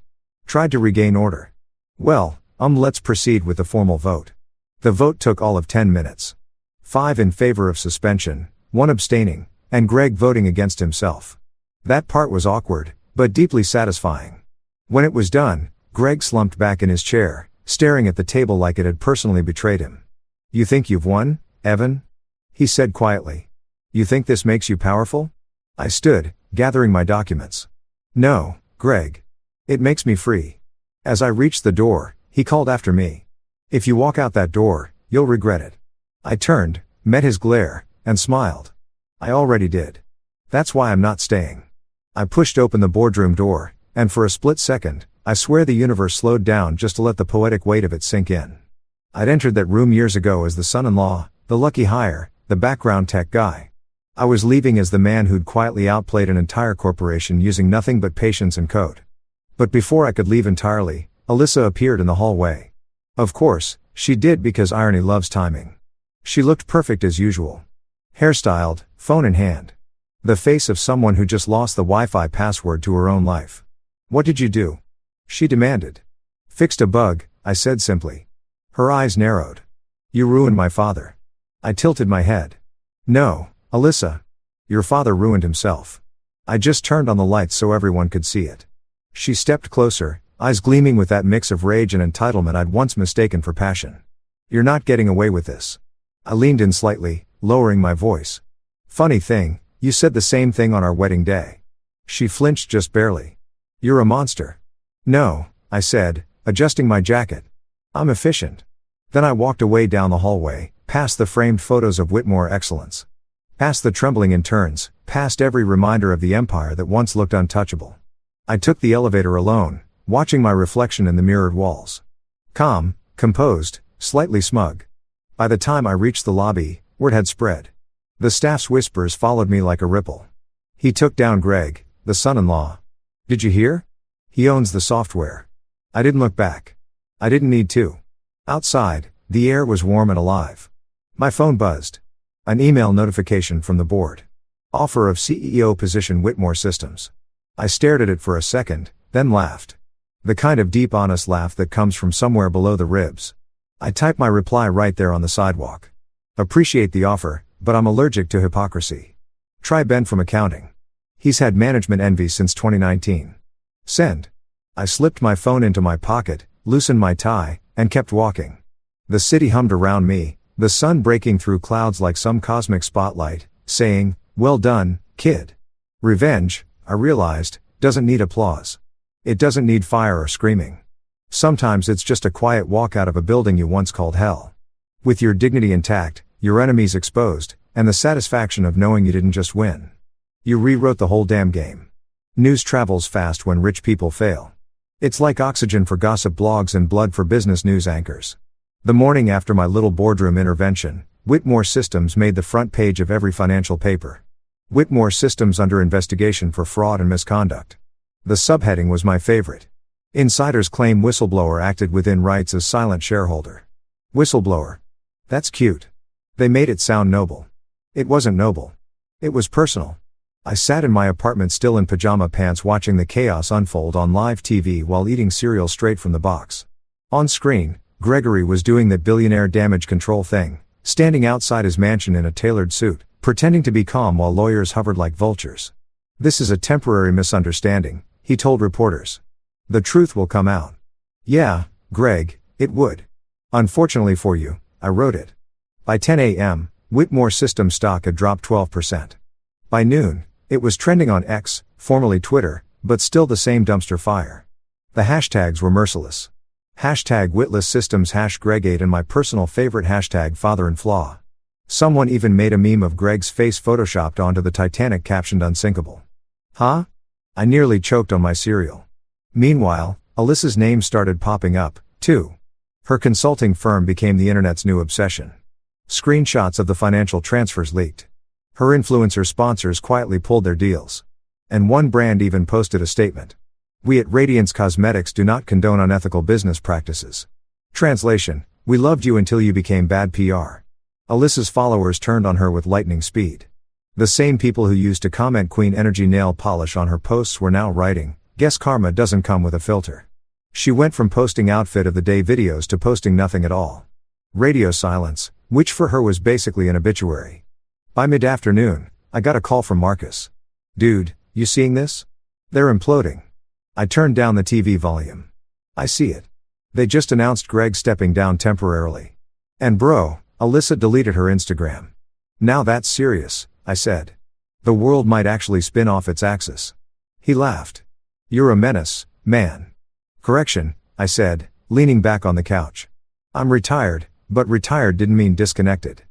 tried to regain order. Well, let's proceed with the formal vote. The vote took all of 10 minutes. 5 in favor of suspension, 1 abstaining, and Greg voting against himself. That part was awkward, but deeply satisfying. When it was done, Greg slumped back in his chair, staring at the table like it had personally betrayed him. You think you've won, Evan? He said quietly. You think this makes you powerful? I stood, gathering my documents. No, Greg. It makes me free. As I reached the door, he called after me. If you walk out that door, you'll regret it. I turned, met his glare, and smiled. I already did. That's why I'm not staying. I pushed open the boardroom door, and for a split second, I swear the universe slowed down just to let the poetic weight of it sink in. I'd entered that room years ago as the son-in-law, the lucky hire, the background tech guy. I was leaving as the man who'd quietly outplayed an entire corporation using nothing but patience and code. But before I could leave entirely, Alyssa appeared in the hallway. Of course, she did because irony loves timing. She looked perfect as usual. Hairstyled, phone in hand. The face of someone who just lost the Wi-Fi password to her own life. What did you do? She demanded. Fixed a bug, I said simply. Her eyes narrowed. You ruined my father. I tilted my head. No, Alyssa. Your father ruined himself. I just turned on the lights so everyone could see it. She stepped closer, eyes gleaming with that mix of rage and entitlement I'd once mistaken for passion. You're not getting away with this. I leaned in slightly, lowering my voice. Funny thing, you said the same thing on our wedding day. She flinched just barely. You're a monster. No, I said, adjusting my jacket. I'm efficient. Then I walked away down the hallway, past the framed photos of Whitmore excellence. Past the trembling interns, past every reminder of the empire that once looked untouchable. I took the elevator alone, watching my reflection in the mirrored walls. Calm, composed, slightly smug. By the time I reached the lobby, word had spread. The staff's whispers followed me like a ripple. He took down Greg, the son-in-law. Did you hear? He owns the software. I didn't look back. I didn't need to. Outside, the air was warm and alive. My phone buzzed. An email notification from the board. Offer of CEO position Whitmore Systems. I stared at it for a second, then laughed. The kind of deep honest laugh that comes from somewhere below the ribs. I typed my reply right there on the sidewalk. Appreciate the offer, but I'm allergic to hypocrisy. Try Ben from accounting. He's had management envy since 2019. Send. I slipped my phone into my pocket, loosened my tie, and kept walking. The city hummed around me, the sun breaking through clouds like some cosmic spotlight, saying, well done, kid. Revenge, I realized, doesn't need applause. It doesn't need fire or screaming. Sometimes it's just a quiet walk out of a building you once called hell. With your dignity intact, your enemies exposed, And the satisfaction of knowing you didn't just win. You rewrote the whole damn game. News travels fast when rich people fail. It's like oxygen for gossip blogs and blood for business news anchors. The morning after my little boardroom intervention, Whitmore Systems made the front page of every financial paper. Whitmore Systems under investigation for fraud and misconduct. The subheading was my favorite. Insiders claim whistleblower acted within rights as silent shareholder. Whistleblower. That's cute. They made it sound noble. It wasn't noble. It was personal. I sat in my apartment still in pajama pants watching the chaos unfold on live TV while eating cereal straight from the box. On screen, Gregory was doing the billionaire damage control thing, standing outside his mansion in a tailored suit, pretending to be calm while lawyers hovered like vultures. "This is a temporary misunderstanding," he told reporters. "The truth will come out." "Yeah, Greg, it would. Unfortunately for you, I wrote it." By 10 a.m., Whitmore Systems stock had dropped 12%. By noon, it was trending on X, formerly Twitter, but still the same dumpster fire. The hashtags were merciless. Hashtag Witless Systems, #Greg8, and my personal favorite hashtag Father and Flaw. Someone even made a meme of Greg's face photoshopped onto the Titanic captioned "Unsinkable." Huh? I nearly choked on my cereal. Meanwhile, Alyssa's name started popping up, too. Her consulting firm became the internet's new obsession. Screenshots of the financial transfers leaked. Her influencer sponsors quietly pulled their deals. And one brand even posted a statement. "We at Radiance Cosmetics do not condone unethical business practices." Translation: "We loved you until you became bad PR." Alyssa's followers turned on her with lightning speed. The same people who used to comment Queen Energy nail polish on her posts were now writing, "Guess karma doesn't come with a filter." She went from posting outfit of the day videos to posting nothing at all. Radio silence, which for her was basically an obituary. By mid-afternoon, I got a call from Marcus. "Dude, you seeing this? They're imploding." I turned down the TV volume. "I see it. They just announced Greg stepping down temporarily. And bro, Alyssa deleted her Instagram." "Now that's serious," I said. "The world might actually spin off its axis." He laughed. "You're a menace, man." "Correction," I said, leaning back on the couch. "I'm retired, but retired didn't mean disconnected.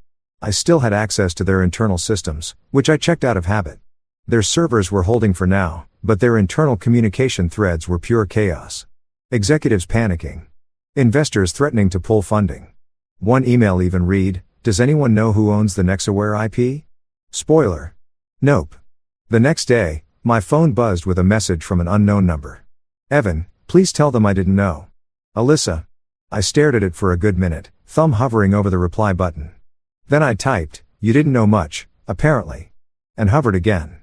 I still had access to their internal systems, which I checked out of habit. Their servers were holding for now, but their internal communication threads were pure chaos. Executives panicking. Investors threatening to pull funding. One email even read, "Does anyone know who owns the Nexaware IP?" Spoiler. Nope. The next day, my phone buzzed with a message from an unknown number. "Evan, please tell them I didn't know." "Alyssa." I stared at it for a good minute, thumb hovering over the reply button. Then I typed, "You didn't know much, apparently." And hovered again.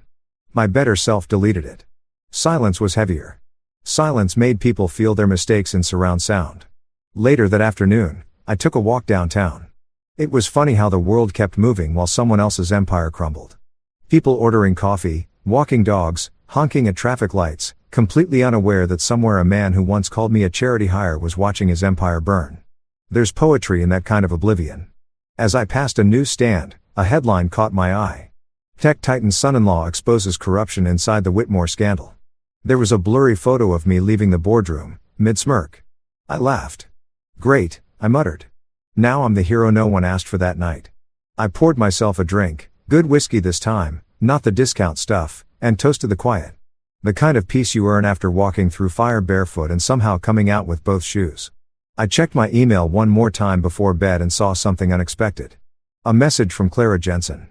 My better self deleted it. Silence was heavier. Silence made people feel their mistakes in surround sound. Later that afternoon, I took a walk downtown. It was funny how the world kept moving while someone else's empire crumbled. People ordering coffee, walking dogs, honking at traffic lights, completely unaware that somewhere a man who once called me a charity hire was watching his empire burn. There's poetry in that kind of oblivion. As I passed a newsstand, a headline caught my eye. "Tech Titan's son-in-law exposes corruption inside the Whitmore scandal." There was a blurry photo of me leaving the boardroom, mid-smirk. I laughed. "Great," I muttered. "Now I'm the hero no one asked for that night." I poured myself a drink, good whiskey this time, not the discount stuff, and toasted the quiet. The kind of peace you earn after walking through fire barefoot and somehow coming out with both shoes. I checked my email one more time before bed and saw something unexpected. A message from Clara Jensen.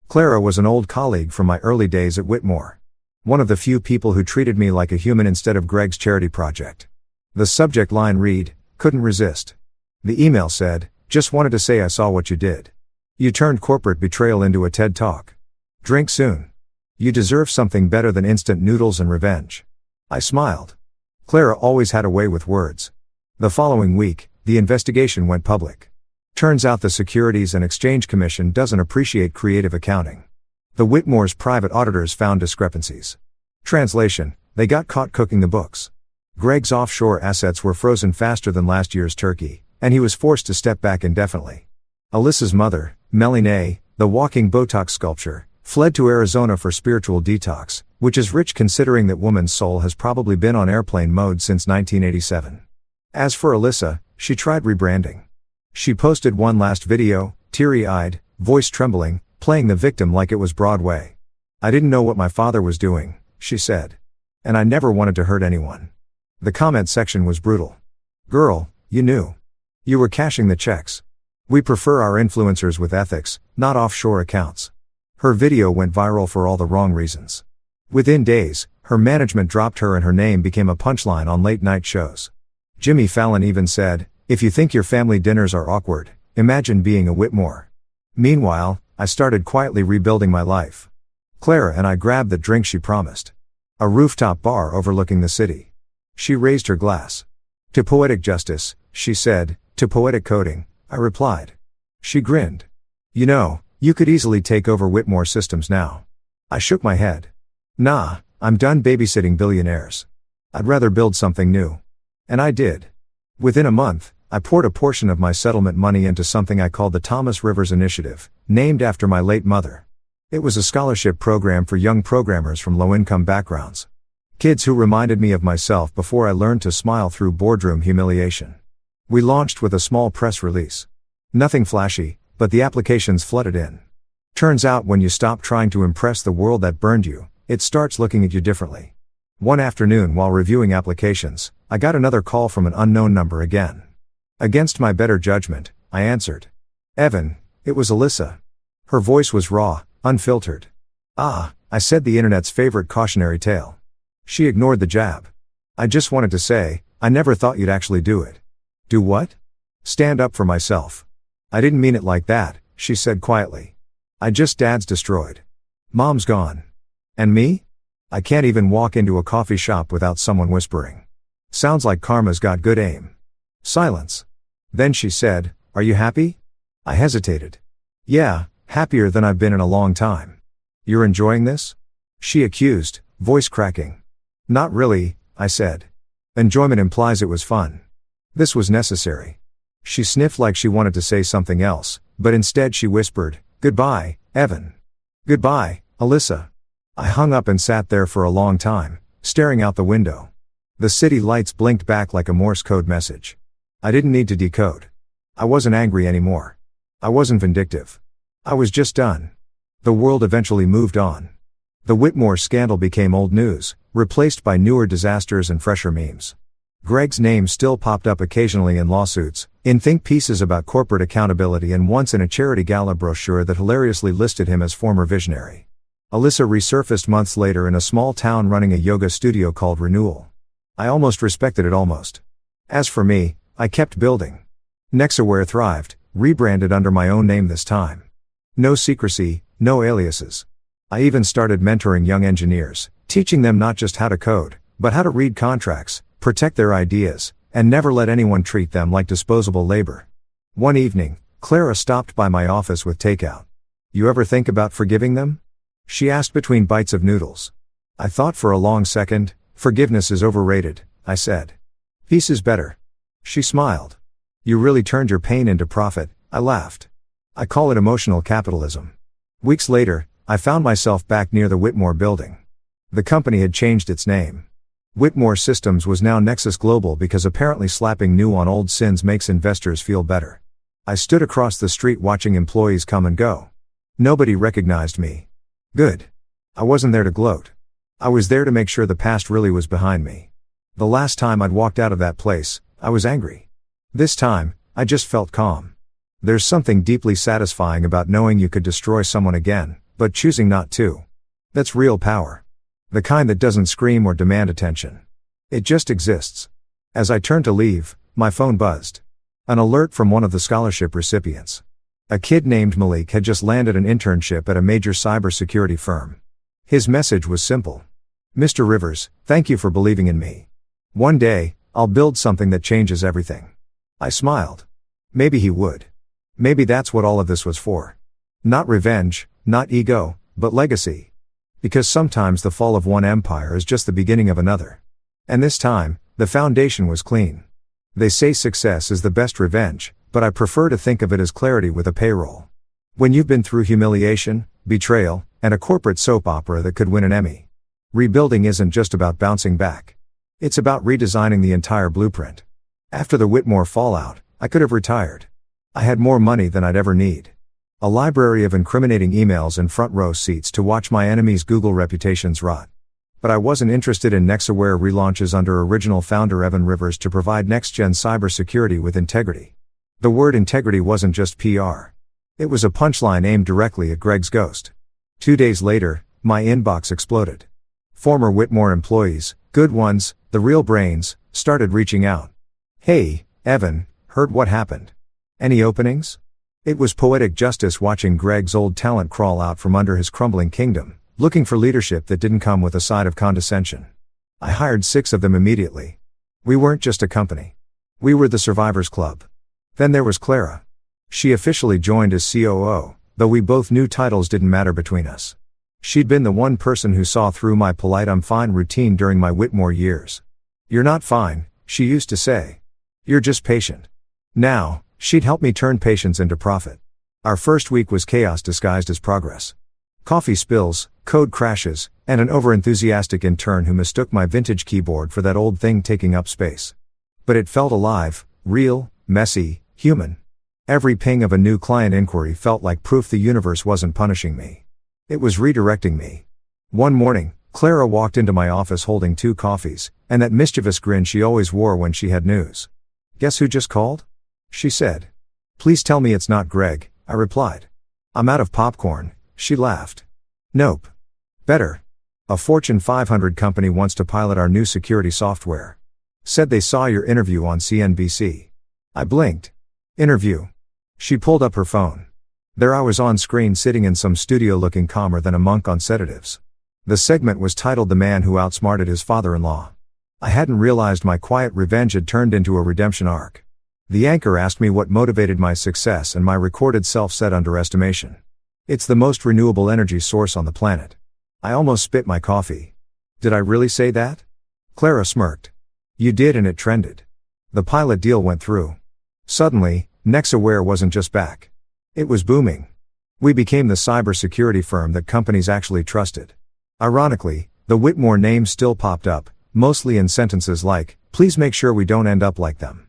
Clara was an old colleague from my early days at Whitmore. One of the few people who treated me like a human instead of Greg's charity project. The subject line read, "Couldn't resist." The email said, "Just wanted to say I saw what you did. You turned corporate betrayal into a TED Talk. Drink soon. You deserve something better than instant noodles and revenge." I smiled. Clara always had a way with words. The following week, the investigation went public. Turns out the Securities and Exchange Commission doesn't appreciate creative accounting. The Whitmore's private auditors found discrepancies. Translation: they got caught cooking the books. Greg's offshore assets were frozen faster than last year's turkey, and he was forced to step back indefinitely. Alyssa's mother, Meline, the walking Botox sculpture, fled to Arizona for spiritual detox, which is rich considering that woman's soul has probably been on airplane mode since 1987. As for Alyssa, she tried rebranding. She posted one last video, teary-eyed, voice trembling, Playing the victim like it was Broadway. I didn't know what my father was doing, she said. And I never wanted to hurt anyone. The comment section was brutal. Girl, you knew. You were cashing the checks. We prefer our influencers with ethics, not offshore accounts. Her video went viral for all the wrong reasons. Within days, her management dropped her and her name became a punchline on late-night shows. Jimmy Fallon even said, "If you think your family dinners are awkward, imagine being a Whitmore." Meanwhile, I started quietly rebuilding my life. Clara and I grabbed the drink she promised. A rooftop bar overlooking the city. She raised her glass. "To poetic justice," she said. "To poetic coding," I replied. She grinned. "You know, you could easily take over Whitmore Systems now." I shook my head. "Nah, I'm done babysitting billionaires. I'd rather build something new." And I did. Within a month, I poured a portion of my settlement money into something I called the Thomas Rivers Initiative, named after my late mother. It was a scholarship program for young programmers from low-income backgrounds. Kids who reminded me of myself before I learned to smile through boardroom humiliation. We launched with a small press release. Nothing flashy, but the applications flooded in. Turns out when you stop trying to impress the world that burned you, it starts looking at you differently. One afternoon while reviewing applications, I got another call from an unknown number again. Against my better judgment, I answered. "Evan, it was Alyssa." Her voice was raw, unfiltered. "Ah," I said, the internet's favorite cautionary tale. She ignored the jab. "I just wanted to say, I never thought you'd actually do it." "Do what?" "Stand up for myself." "I didn't mean it like that," she said quietly. "I just dad's destroyed. Mom's gone. And me? I can't even walk into a coffee shop without someone whispering. Sounds like karma's got good aim." Silence. Then she said, "Are you happy?" I hesitated. "Yeah, happier than I've been in a long time." "You're enjoying this?" she accused, voice cracking. "Not really," I said. "Enjoyment implies it was fun. This was necessary." She sniffed like she wanted to say something else, but instead she whispered, "Goodbye, Evan." "Goodbye, Alyssa." I hung up and sat there for a long time, staring out the window. The city lights blinked back like a Morse code message. I didn't need to decode. I wasn't angry anymore. I wasn't vindictive. I was just done. The world eventually moved on. The Whitmore scandal became old news, replaced by newer disasters and fresher memes. Greg's name still popped up occasionally in lawsuits, in think pieces about corporate accountability, and once in a charity gala brochure that hilariously listed him as former visionary. Alyssa resurfaced months later in a small town running a yoga studio called Renewal. I almost respected it almost. As for me, I kept building. Nexaware thrived, rebranded under my own name this time. No secrecy, no aliases. I even started mentoring young engineers, teaching them not just how to code, but how to read contracts, protect their ideas, and never let anyone treat them like disposable labor. One evening, Clara stopped by my office with takeout. "You ever think about forgiving them?" she asked between bites of noodles. I thought for a long second. "Forgiveness is overrated," I said. "Peace is better." She smiled. "You really turned your pain into profit," I laughed. "I call it emotional capitalism." Weeks later, I found myself back near the Whitmore building. The company had changed its name. Whitmore Systems was now Nexus Global because apparently slapping new on old sins makes investors feel better. I stood across the street watching employees come and go. Nobody recognized me. Good. I wasn't there to gloat. I was there to make sure the past really was behind me. The last time I'd walked out of that place, I was angry. This time, I just felt calm. There's something deeply satisfying about knowing you could destroy someone again, but choosing not to. That's real power. The kind that doesn't scream or demand attention. It just exists. As I turned to leave, my phone buzzed. An alert from one of the scholarship recipients. A kid named Malik had just landed an internship at a major cybersecurity firm. His message was simple. "Mr. Rivers, thank you for believing in me. One day, I'll build something that changes everything." I smiled. Maybe he would. Maybe that's what all of this was for. Not revenge, not ego, but legacy. Because sometimes the fall of one empire is just the beginning of another. And this time, the foundation was clean. They say success is the best revenge, but I prefer to think of it as clarity with a payroll. When you've been through humiliation, betrayal, and a corporate soap opera that could win an Emmy. Rebuilding isn't just about bouncing back. It's about redesigning the entire blueprint. After the Whitmore fallout, I could have retired. I had more money than I'd ever need. A library of incriminating emails and front row seats to watch my enemies' Google reputations rot. But I wasn't interested in Nexaware relaunches under original founder Evan Rivers to provide next-gen cybersecurity with integrity. The word integrity wasn't just PR. It was a punchline aimed directly at Greg's ghost. 2 days later, my inbox exploded. Former Whitmore employees, good ones, the real brains, started reaching out. "Hey, Evan, heard what happened? Any openings?" It was poetic justice watching Greg's old talent crawl out from under his crumbling kingdom, looking for leadership that didn't come with a side of condescension. I hired 6 of them immediately. We weren't just a company. We were the Survivors Club. Then there was Clara. She officially joined as COO, though we both knew titles didn't matter between us. She'd been the one person who saw through my polite "I'm fine" routine during my Whitmore years. "You're not fine," she used to say. "You're just patient." Now, she'd help me turn patience into profit. Our first week was chaos disguised as progress. Coffee spills, code crashes, and an overenthusiastic intern who mistook my vintage keyboard for that old thing taking up space. But it felt alive, real, messy, human. Every ping of a new client inquiry felt like proof the universe wasn't punishing me. It was redirecting me. One morning, Clara walked into my office holding 2 coffees, and that mischievous grin she always wore when she had news. "Guess who just called?" she said. "Please tell me it's not Greg," I replied. "I'm out of popcorn," she laughed. "Nope. Better. A Fortune 500 company wants to pilot our new security software. Said they saw your interview on CNBC. I blinked. "Interview?" She pulled up her phone. There I was on screen sitting in some studio looking calmer than a monk on sedatives. The segment was titled "The Man Who Outsmarted His Father-in-Law." I hadn't realized my quiet revenge had turned into a redemption arc. The anchor asked me what motivated my success, and my recorded self said underestimation. "It's the most renewable energy source on the planet." I almost spit my coffee. "Did I really say that?" Clara smirked. "You did, and it trended." The pilot deal went through. Suddenly, Nexaware wasn't just back. It was booming. We became the cybersecurity firm that companies actually trusted. Ironically, the Whitmore name still popped up, mostly in sentences like, "Please make sure we don't end up like them."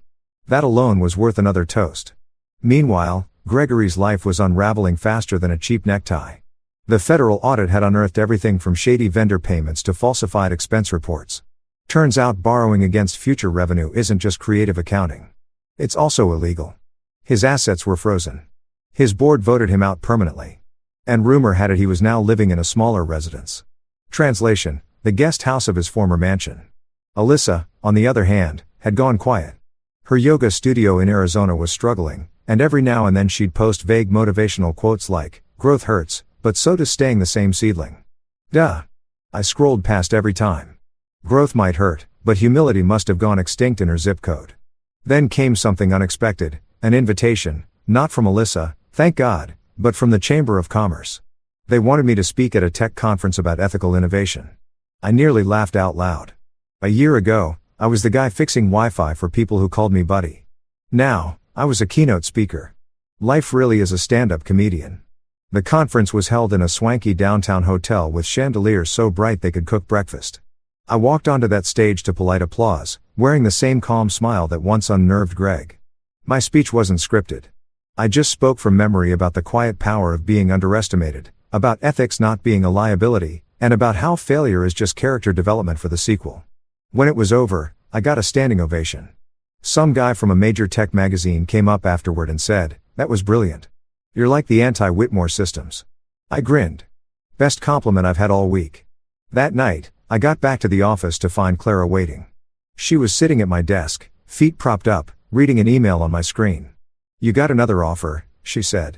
That alone was worth another toast. Meanwhile, Gregory's life was unraveling faster than a cheap necktie. The federal audit had unearthed everything from shady vendor payments to falsified expense reports. Turns out borrowing against future revenue isn't just creative accounting. It's also illegal. His assets were frozen. His board voted him out permanently. And rumor had it he was now living in a smaller residence. Translation: the guest house of his former mansion. Alyssa, on the other hand, had gone quiet. Her yoga studio in Arizona was struggling, and every now and then she'd post vague motivational quotes like, "Growth hurts, but so does staying the same seedling." Duh. I scrolled past every time. Growth might hurt, but humility must have gone extinct in her zip code. Then came something unexpected, an invitation, not from Alyssa, thank God, but from the Chamber of Commerce. They wanted me to speak at a tech conference about ethical innovation. I nearly laughed out loud. A year ago, I was the guy fixing Wi-Fi for people who called me buddy. Now, I was a keynote speaker. Life really is a stand-up comedian. The conference was held in a swanky downtown hotel with chandeliers so bright they could cook breakfast. I walked onto that stage to polite applause, wearing the same calm smile that once unnerved Greg. My speech wasn't scripted. I just spoke from memory about the quiet power of being underestimated, about ethics not being a liability, and about how failure is just character development for the sequel. When it was over, I got a standing ovation. Some guy from a major tech magazine came up afterward and said, "That was brilliant. You're like the anti-Whitmore systems." I grinned. Best compliment I've had all week. That night, I got back to the office to find Clara waiting. She was sitting at my desk, feet propped up, reading an email on my screen. "You got another offer," she said.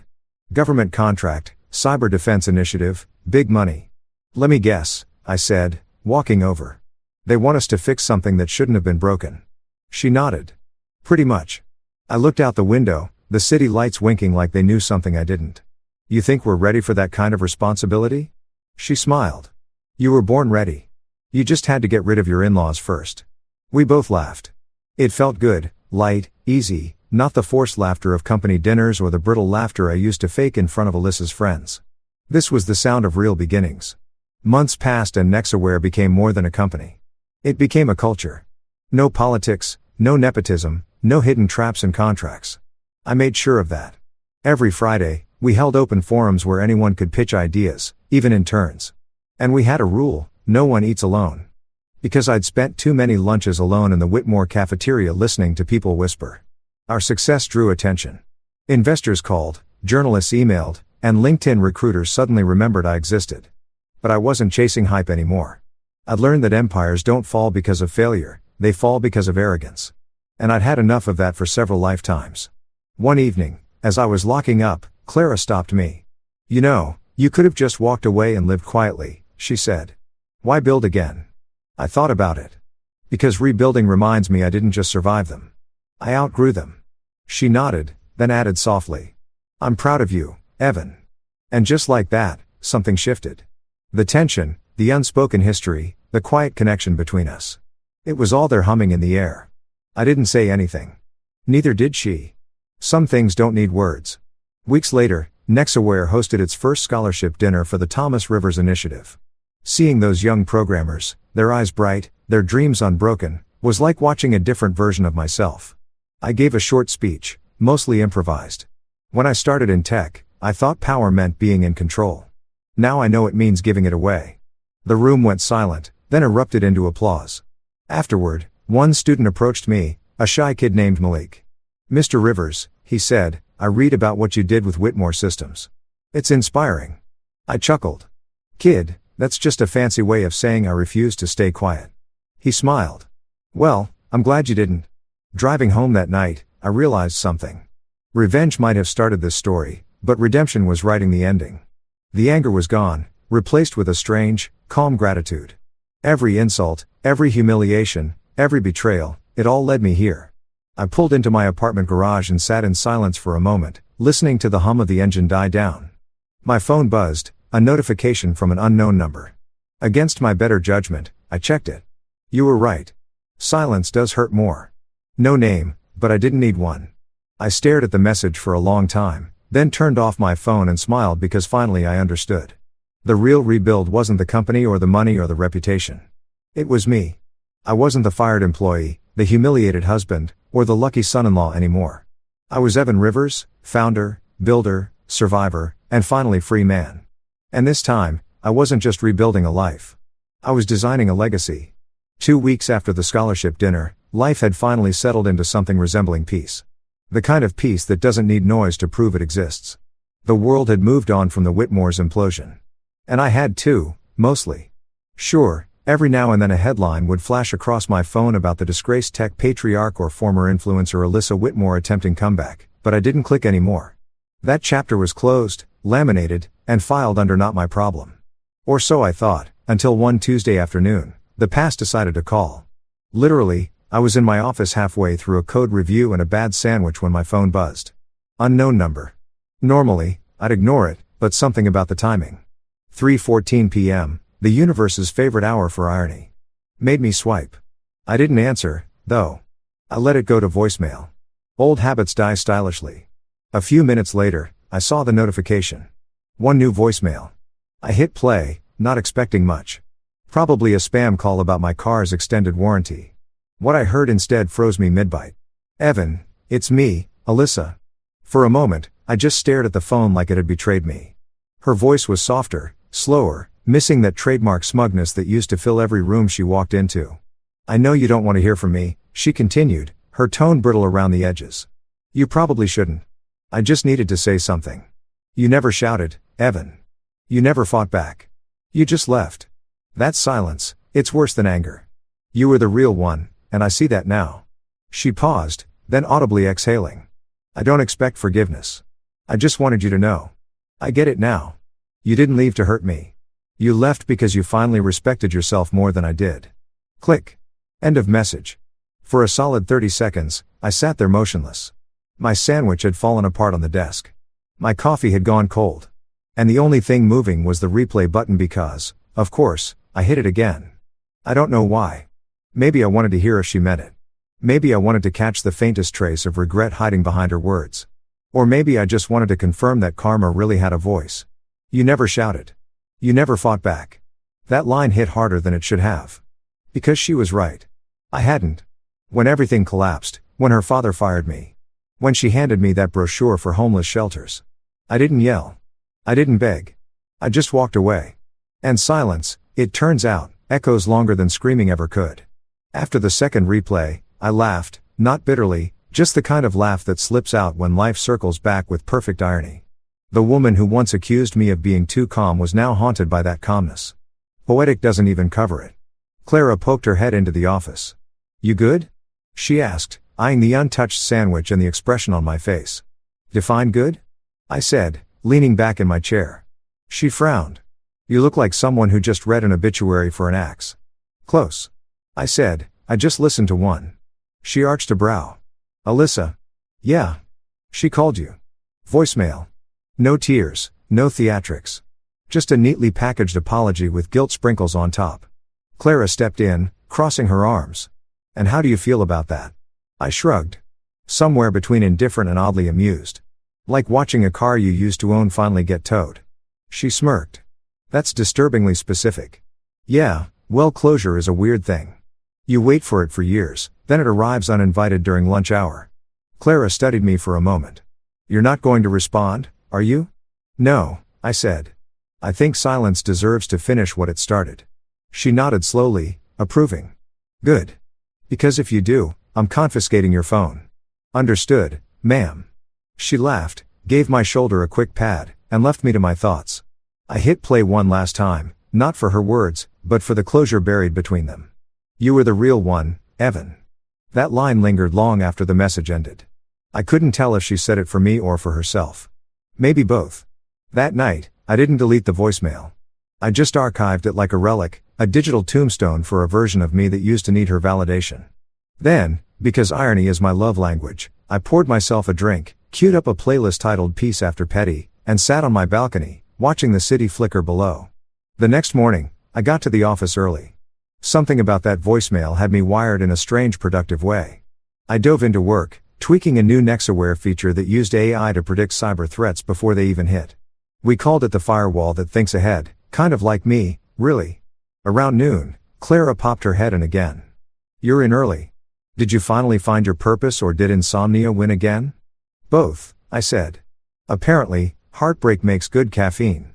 "Government contract, cyber defense initiative, big money." "Let me guess," I said, walking over. "They want us to fix something that shouldn't have been broken." She nodded. "Pretty much." I looked out the window, the city lights winking like they knew something I didn't. "You think we're ready for that kind of responsibility?" She smiled. "You were born ready. You just had to get rid of your in-laws first." We both laughed. It felt good, light, easy, not the forced laughter of company dinners or the brittle laughter I used to fake in front of Alyssa's friends. This was the sound of real beginnings. Months passed and Nexaware became more than a company. It became a culture. No politics, no nepotism, no hidden traps and contracts. I made sure of that. Every Friday, We held open forums where anyone could pitch ideas, even interns. And we had a rule: no one eats alone. Because I'd spent too many lunches alone in the Whitmore cafeteria listening to people whisper. Our success drew attention. Investors called, journalists emailed, and LinkedIn recruiters suddenly remembered I existed. But I wasn't chasing hype anymore. I'd learned that empires don't fall because of failure, they fall because of arrogance. And I'd had enough of that for several lifetimes. One evening, as I was locking up, Clara stopped me. "You know, you could have just walked away and lived quietly," she said. "Why build again?" I thought about it. Because rebuilding reminds me I didn't just survive them. I outgrew them. She nodded, then added softly, "I'm proud of you, Evan." And just like that, something shifted. The tension, the unspoken history, the quiet connection between us. It was all there humming in the air. I didn't say anything. Neither did she. Some things don't need words. Weeks later, NextAware hosted its first scholarship dinner for the Thomas Rivers Initiative. Seeing those young programmers, their eyes bright, their dreams unbroken, was like watching a different version of myself. I gave a short speech, mostly improvised. When I started in tech, I thought power meant being in control. Now I know it means giving it away. The room went silent, then erupted into applause. Afterward, one student approached me, a shy kid named Malik. "Mr. Rivers," he said, "I read about what you did with Whitmore Systems. It's inspiring." I chuckled. "Kid, that's just a fancy way of saying I refuse to stay quiet." He smiled. "Well, I'm glad you didn't." Driving home that night, I realized something. Revenge might have started this story, but redemption was writing the ending. The anger was gone, replaced with a strange, calm gratitude. Every insult, every humiliation, every betrayal, it all led me here. I pulled into my apartment garage and sat in silence for a moment, listening to the hum of the engine die down. My phone buzzed, a notification from an unknown number. Against my better judgment, I checked it. You were right. Silence does hurt more. No name, but I didn't need one. I stared at the message for a long time, then turned off my phone and smiled because finally I understood. The real rebuild wasn't the company or the money or the reputation. It was me. I wasn't the fired employee, the humiliated husband, or the lucky son-in-law anymore. I was Evan Rivers, founder, builder, survivor, and finally free man. And this time, I wasn't just rebuilding a life. I was designing a legacy. 2 weeks after the scholarship dinner, life had finally settled into something resembling peace. The kind of peace that doesn't need noise to prove it exists. The world had moved on from the Whitmore's implosion. And I had too, mostly. Sure, every now and then a headline would flash across my phone about the disgraced tech patriarch or former influencer Alyssa Whitmore attempting comeback, but I didn't click anymore. That chapter was closed, laminated, and filed under not my problem. Or so I thought, until one Tuesday afternoon, the past decided to call. Literally, I was in my office halfway through a code review and a bad sandwich when my phone buzzed. Unknown number. Normally, I'd ignore it, but something about the timing. 3:14 p.m., the universe's favorite hour for irony, made me swipe. I didn't answer, though. I let it go to voicemail. Old habits die stylishly. A few minutes later, I saw the notification. One new voicemail. I hit play, not expecting much. Probably a spam call about my car's extended warranty. What I heard instead froze me mid-bite. "Evan, it's me, Alyssa." For a moment, I just stared at the phone like it had betrayed me. Her voice was softer, slower, missing that trademark smugness that used to fill every room she walked into. "I know you don't want to hear from me," she continued, her tone brittle around the edges. "You probably shouldn't. I just needed to say something. You never shouted, Evan. You never fought back. You just left. That silence, it's worse than anger. You were the real one, and I see that now." She paused, then audibly exhaling. "I don't expect forgiveness. I just wanted you to know. I get it now. You didn't leave to hurt me. You left because you finally respected yourself more than I did." Click. End of message. For a solid 30 seconds, I sat there motionless. My sandwich had fallen apart on the desk. My coffee had gone cold. And the only thing moving was the replay button because, of course, I hit it again. I don't know why. Maybe I wanted to hear if she meant it. Maybe I wanted to catch the faintest trace of regret hiding behind her words. Or maybe I just wanted to confirm that karma really had a voice. "You never shouted. You never fought back." That line hit harder than it should have. Because she was right. I hadn't. When everything collapsed, when her father fired me. When she handed me that brochure for homeless shelters. I didn't yell. I didn't beg. I just walked away. And silence, it turns out, echoes longer than screaming ever could. After the second replay, I laughed, not bitterly, just the kind of laugh that slips out when life circles back with perfect irony. The woman who once accused me of being too calm was now haunted by that calmness. Poetic doesn't even cover it. Clara poked her head into the office. "You good?" she asked, eyeing the untouched sandwich and the expression on my face. "Define good?" I said, leaning back in my chair. She frowned. "You look like someone who just read an obituary for an axe." "Close." I said, "I just listened to one." She arched a brow. "Alyssa." "Yeah. She called you." Voicemail. No tears, no theatrics. Just a neatly packaged apology with guilt sprinkles on top. Clara stepped in, crossing her arms. "And how do you feel about that?" I shrugged. Somewhere between indifferent and oddly amused. Like watching a car you used to own finally get towed. She smirked. "That's disturbingly specific." "Yeah, well, closure is a weird thing. You wait for it for years, then it arrives uninvited during lunch hour." Clara studied me for a moment. "You're not going to respond, are you?" "No," I said. "I think silence deserves to finish what it started." She nodded slowly, approving. "Good. Because if you do, I'm confiscating your phone." "Understood, ma'am." She laughed, gave my shoulder a quick pat, and left me to my thoughts. I hit play one last time, not for her words, but for the closure buried between them. "You were the real one, Evan." That line lingered long after the message ended. I couldn't tell if she said it for me or for herself. Maybe both. That night, I didn't delete the voicemail. I just archived it like a relic, a digital tombstone for a version of me that used to need her validation. Then, because irony is my love language, I poured myself a drink, queued up a playlist titled Peace After Petty, and sat on my balcony, watching the city flicker below. The next morning, I got to the office early. Something about that voicemail had me wired in a strange productive way. I dove into work, tweaking a new Nexaware feature that used AI to predict cyber threats before they even hit. We called it the firewall that thinks ahead, kind of like me, really. Around noon, Clara popped her head in again. "You're in early. Did you finally find your purpose or did insomnia win again?" "Both," I said. "Apparently, heartbreak makes good caffeine."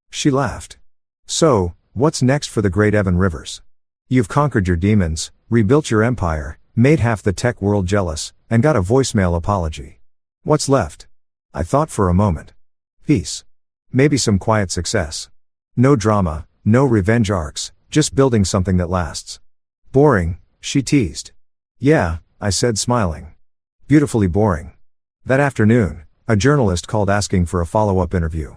She laughed. "So, what's next for the great Evan Rivers? You've conquered your demons, rebuilt your empire, made half the tech world jealous, and got a voicemail apology. What's left?" I thought for a moment. "Peace. Maybe some quiet success. No drama, no revenge arcs, just building something that lasts." "Boring," she teased. "Yeah," I said smiling. "Beautifully boring." That afternoon, a journalist called asking for a follow-up interview.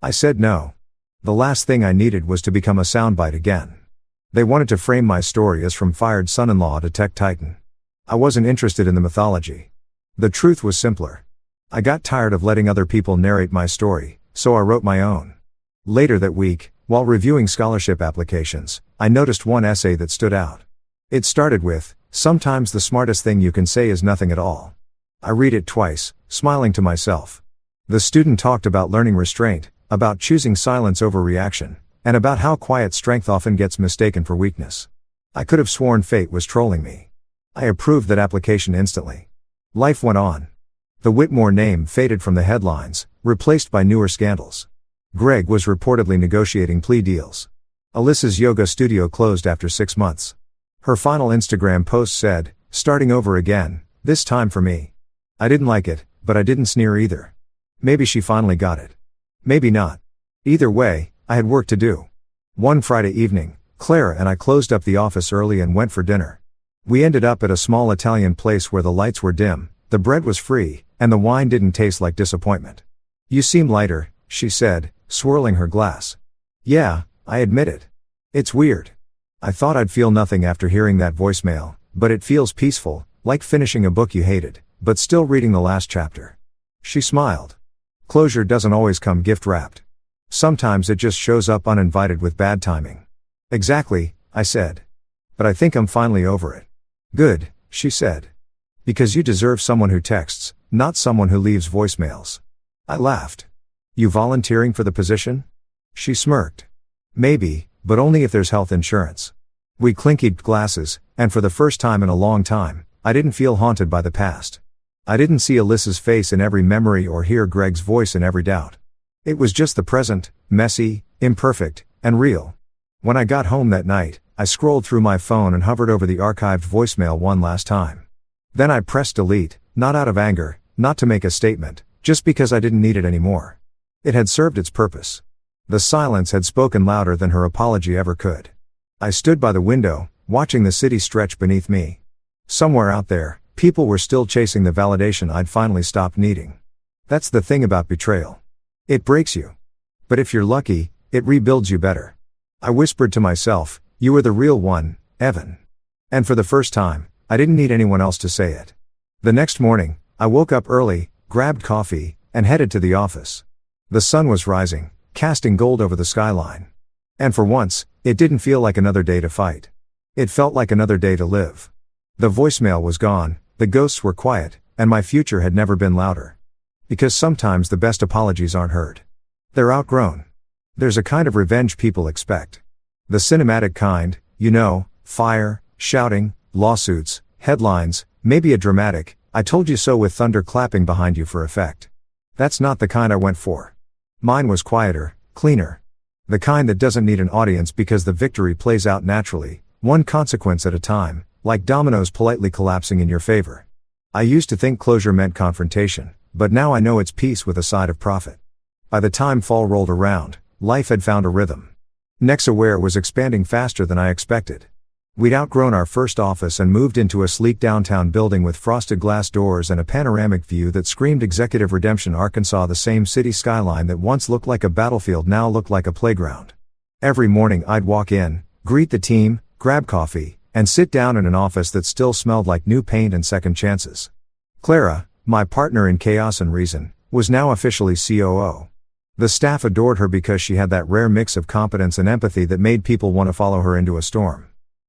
I said no. The last thing I needed was to become a soundbite again. They wanted to frame my story as from fired son-in-law to tech titan. I wasn't interested in the mythology. The truth was simpler. I got tired of letting other people narrate my story, so I wrote my own. Later that week, while reviewing scholarship applications, I noticed one essay that stood out. It started with, "Sometimes the smartest thing you can say is nothing at all." I read it twice, smiling to myself. The student talked about learning restraint, about choosing silence over reaction, and about how quiet strength often gets mistaken for weakness. I could have sworn fate was trolling me. I approved that application instantly. Life went on. The Whitmore name faded from the headlines, replaced by newer scandals. Greg was reportedly negotiating plea deals. Alyssa's yoga studio closed after 6 months. Her final Instagram post said, "Starting over again, this time for me." I didn't like it, but I didn't sneer either. Maybe she finally got it. Maybe not. Either way, I had work to do. One Friday evening, Clara and I closed up the office early and went for dinner. We ended up at a small Italian place where the lights were dim, the bread was free, and the wine didn't taste like disappointment. "You seem lighter," she said, swirling her glass. "Yeah, I admit it. It's weird. I thought I'd feel nothing after hearing that voicemail, but it feels peaceful, like finishing a book you hated, but still reading the last chapter." She smiled. Closure doesn't always come gift-wrapped. Sometimes it just shows up uninvited with bad timing. "Exactly," I said. "But I think I'm finally over it." "Good," she said. "Because you deserve someone who texts, not someone who leaves voicemails." I laughed. "You volunteering for the position?" She smirked. "Maybe, but only if there's health insurance." We clinkied glasses, and for the first time in a long time, I didn't feel haunted by the past. I didn't see Alyssa's face in every memory or hear Greg's voice in every doubt. It was just the present, messy, imperfect, and real. When I got home that night, I scrolled through my phone and hovered over the archived voicemail one last time. Then I pressed delete, not out of anger, not to make a statement, just because I didn't need it anymore. It had served its purpose. The silence had spoken louder than her apology ever could. I stood by the window, watching the city stretch beneath me. Somewhere out there, people were still chasing the validation I'd finally stopped needing. That's the thing about betrayal. It breaks you. But if you're lucky, it rebuilds you better. I whispered to myself, "You were the real one, Evan." And for the first time, I didn't need anyone else to say it. The next morning, I woke up early, grabbed coffee, and headed to the office. The sun was rising, casting gold over the skyline. And for once, it didn't feel like another day to fight. It felt like another day to live. The voicemail was gone, the ghosts were quiet, and my future had never been louder. Because sometimes the best apologies aren't heard. They're outgrown. There's a kind of revenge people expect. The cinematic kind, fire, shouting, lawsuits, headlines, maybe a dramatic, "I told you so" with thunder clapping behind you for effect. That's not the kind I went for. Mine was quieter, cleaner. The kind that doesn't need an audience because the victory plays out naturally, one consequence at a time, like dominoes politely collapsing in your favor. I used to think closure meant confrontation, but now I know it's peace with a side of profit. By the time fall rolled around, life had found a rhythm. Nexaware was expanding faster than I expected. We'd outgrown our first office and moved into a sleek downtown building with frosted glass doors and a panoramic view that screamed Executive Redemption, Arkansas. The same city skyline that once looked like a battlefield now looked like a playground. Every morning I'd walk in, greet the team, grab coffee, and sit down in an office that still smelled like new paint and second chances. Clara, my partner in chaos and reason, was now officially COO. The staff adored her because she had that rare mix of competence and empathy that made people want to follow her into a storm.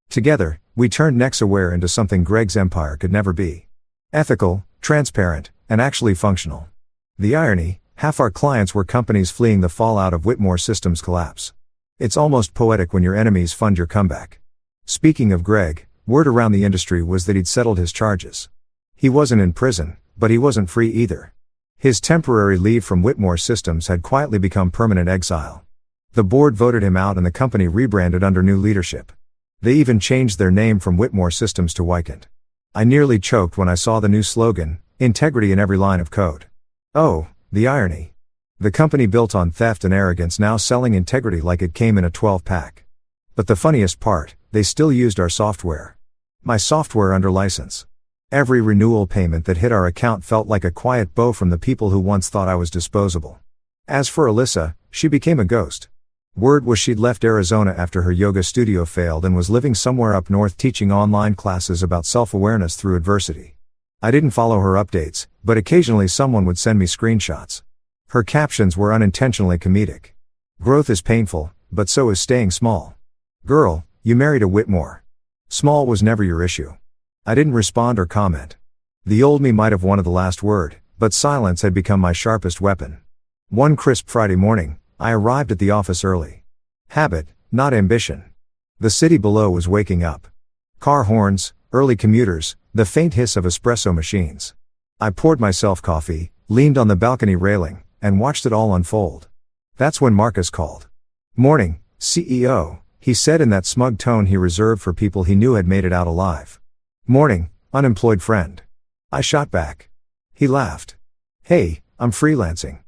Together, we turned Nexaware into something Greg's empire could never be. Ethical, transparent, and actually functional. The irony, half our clients were companies fleeing the fallout of Whitmore Systems' collapse. It's almost poetic when your enemies fund your comeback. Speaking of Greg, word around the industry was that he'd settled his charges. He wasn't in prison, but he wasn't free either. His temporary leave from Whitmore Systems had quietly become permanent exile. The board voted him out and the company rebranded under new leadership. They even changed their name from Whitmore Systems to Wykant. I nearly choked when I saw the new slogan, "Integrity in every line of code." Oh, the irony. The company built on theft and arrogance now selling integrity like it came in a 12-pack. But the funniest part, they still used our software. My software under license. Every renewal payment that hit our account felt like a quiet bow from the people who once thought I was disposable. As for Alyssa, she became a ghost. Word was she'd left Arizona after her yoga studio failed and was living somewhere up north teaching online classes about self-awareness through adversity. I didn't follow her updates, but occasionally someone would send me screenshots. Her captions were unintentionally comedic. "Growth is painful, but so is staying small. Girl, you married a Whitmore. Small was never your issue." I didn't respond or comment. The old me might have wanted the last word, but silence had become my sharpest weapon. One crisp Friday morning, I arrived at the office early. Habit, not ambition. The city below was waking up. Car horns, early commuters, the faint hiss of espresso machines. I poured myself coffee, leaned on the balcony railing, and watched it all unfold. That's when Marcus called. "Morning, CEO," he said in that smug tone he reserved for people he knew had made it out alive. "Morning, unemployed friend." I shot back. He laughed. "Hey, I'm freelancing."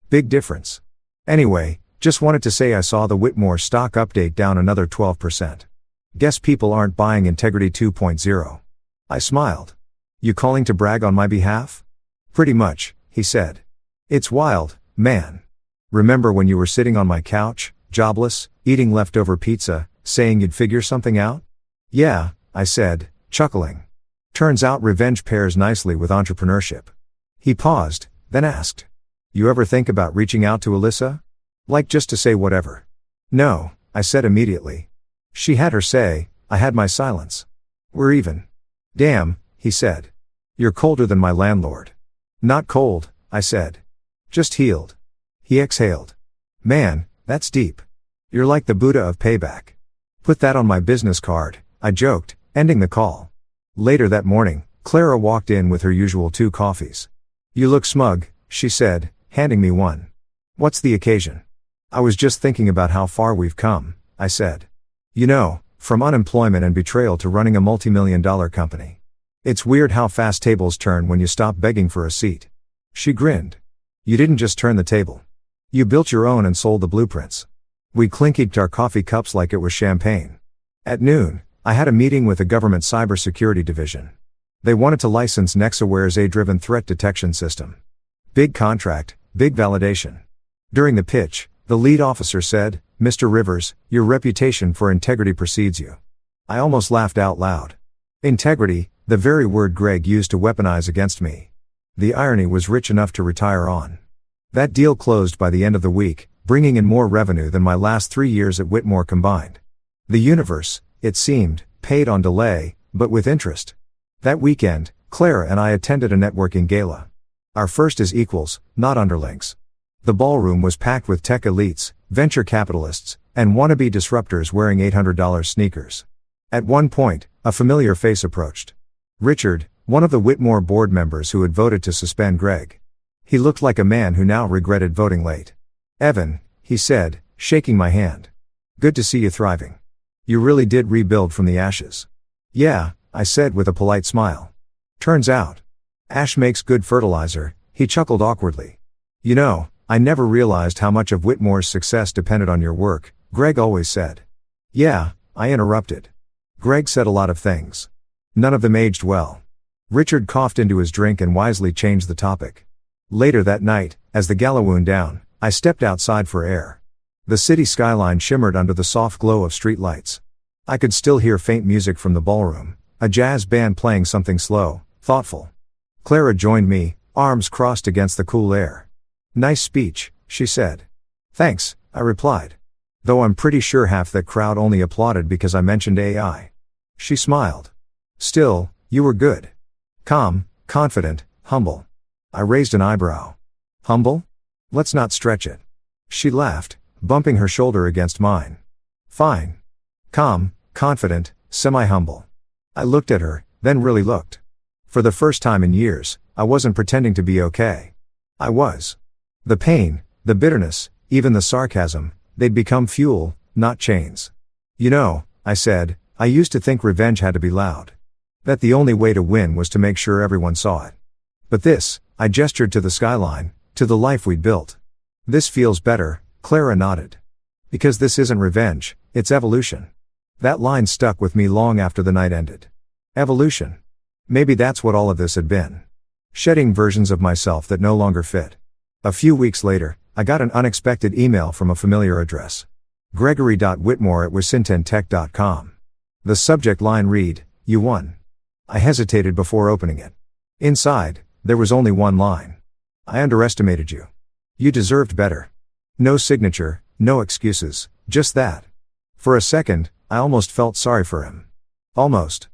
Big difference. Anyway, just wanted to say I saw the Whitmore stock update down another 12%. Guess people aren't buying Integrity 2.0. I smiled. "You calling to brag on my behalf?" "Pretty much," he said. "It's wild, man. Remember when you were sitting on my couch, jobless, eating leftover pizza, saying you'd figure something out?" "Yeah," I said, chuckling. "Turns out revenge pairs nicely with entrepreneurship." He paused, then asked, "You ever think about reaching out to Alyssa? Like just to say whatever?" "No," I said immediately. She had her say, I had my silence. "We're even." "Damn," he said. "You're colder than my landlord." "Not cold," I said. "Just healed." He exhaled. "Man, that's deep. You're like the Buddha of payback." "Put that on my business card," I joked, ending the call. Later that morning, Clara walked in with her usual 2 coffees. "You look smug," she said, handing me one. "What's the occasion?" "I was just thinking about how far we've come," I said. "You know, from unemployment and betrayal to running a multi-million-dollar company. It's weird how fast tables turn when you stop begging for a seat." She grinned. "You didn't just turn the table. You built your own and sold the blueprints." We clinkied our coffee cups like it was champagne. At noon, I had a meeting with the government cybersecurity division. They wanted to license Nexaware's AI-driven threat detection system. Big contract, big validation. During the pitch, the lead officer said, "Mr. Rivers, your reputation for integrity precedes you." I almost laughed out loud. Integrity, the very word Greg used to weaponize against me. The irony was rich enough to retire on. That deal closed by the end of the week, bringing in more revenue than my last 3 years at Whitmore combined. The universe, it seemed, paid on delay, but with interest. That weekend, Clara and I attended a networking gala. Our first as equals, not underlings. The ballroom was packed with tech elites, venture capitalists, and wannabe disruptors wearing $800 sneakers. At one point, a familiar face approached. Richard, one of the Whitmore board members who had voted to suspend Greg. He looked like a man who now regretted voting late. "Evan," he said, shaking my hand. "Good to see you thriving. You really did rebuild from the ashes." "Yeah," I said with a polite smile. "Turns out. Ash makes good fertilizer," he chuckled awkwardly. "You know, I never realized how much of Whitmore's success depended on your work," Greg always said. "Yeah," I interrupted. Greg said a lot of things. None of them aged well. Richard coughed into his drink and wisely changed the topic. Later that night, as the gala wound down, I stepped outside for air. The city skyline shimmered under the soft glow of street lights. I could still hear faint music from the ballroom, a jazz band playing something slow, thoughtful. Clara joined me, arms crossed against the cool air. "Nice speech," she said. "Thanks," I replied. Though I'm pretty sure half that crowd only applauded because I mentioned AI. She smiled. "Still, you were good. Calm, confident, humble." I raised an eyebrow. "Humble? Let's not stretch it." She laughed, bumping her shoulder against mine. "Fine. Calm, confident, semi-humble." I looked at her, then really looked. For the first time in years, I wasn't pretending to be okay. I was. The pain, the bitterness, even the sarcasm, they'd become fuel, not chains. "You know," I said, "I used to think revenge had to be loud. That the only way to win was to make sure everyone saw it. But this," I gestured to the skyline, "to the life we'd built. This feels better," Clara nodded. "Because this isn't revenge, it's evolution." That line stuck with me long after the night ended. Evolution. Maybe that's what all of this had been. Shedding versions of myself that no longer fit. A few weeks later, I got an unexpected email from a familiar address. gregory.whitmore@wisintentech.com. The subject line read, "You won." I hesitated before opening it. Inside, there was only one line. "I underestimated you. You deserved better." No signature, no excuses, just that. For a second, I almost felt sorry for him. Almost.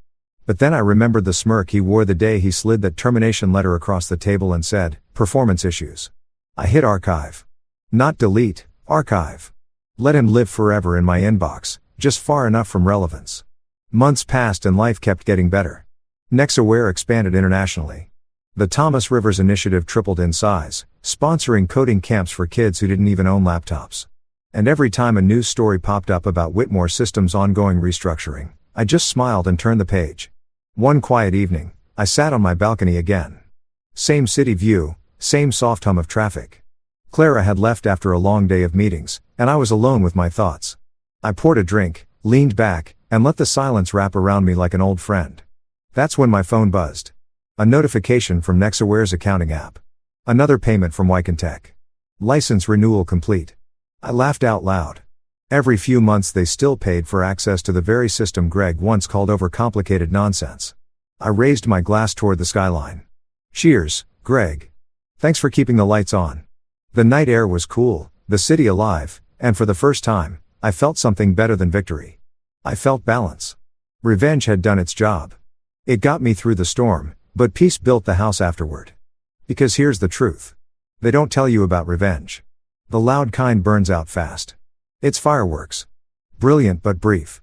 But then I remembered the smirk he wore the day he slid that termination letter across the table and said, "Performance issues." I hit archive. Not delete, archive. Let him live forever in my inbox, just far enough from relevance. Months passed and life kept getting better. Nexaware expanded internationally. The Thomas Rivers Initiative tripled in size, sponsoring coding camps for kids who didn't even own laptops. And every time a news story popped up about Whitmore Systems' ongoing restructuring, I just smiled and turned the page. One quiet evening, I sat on my balcony again. Same city view, same soft hum of traffic. Clara had left after a long day of meetings, and I was alone with my thoughts. I poured a drink, leaned back, and let the silence wrap around me like an old friend. That's when my phone buzzed. A notification from Nexaware's accounting app. Another payment from Tech. License renewal complete. I laughed out loud. Every few months they still paid for access to the very system Greg once called overcomplicated nonsense. I raised my glass toward the skyline. "Cheers, Greg. Thanks for keeping the lights on." The night air was cool, the city alive, and for the first time, I felt something better than victory. I felt balance. Revenge had done its job. It got me through the storm, but peace built the house afterward. Because here's the truth. They don't tell you about revenge. The loud kind burns out fast. It's fireworks. Brilliant but brief.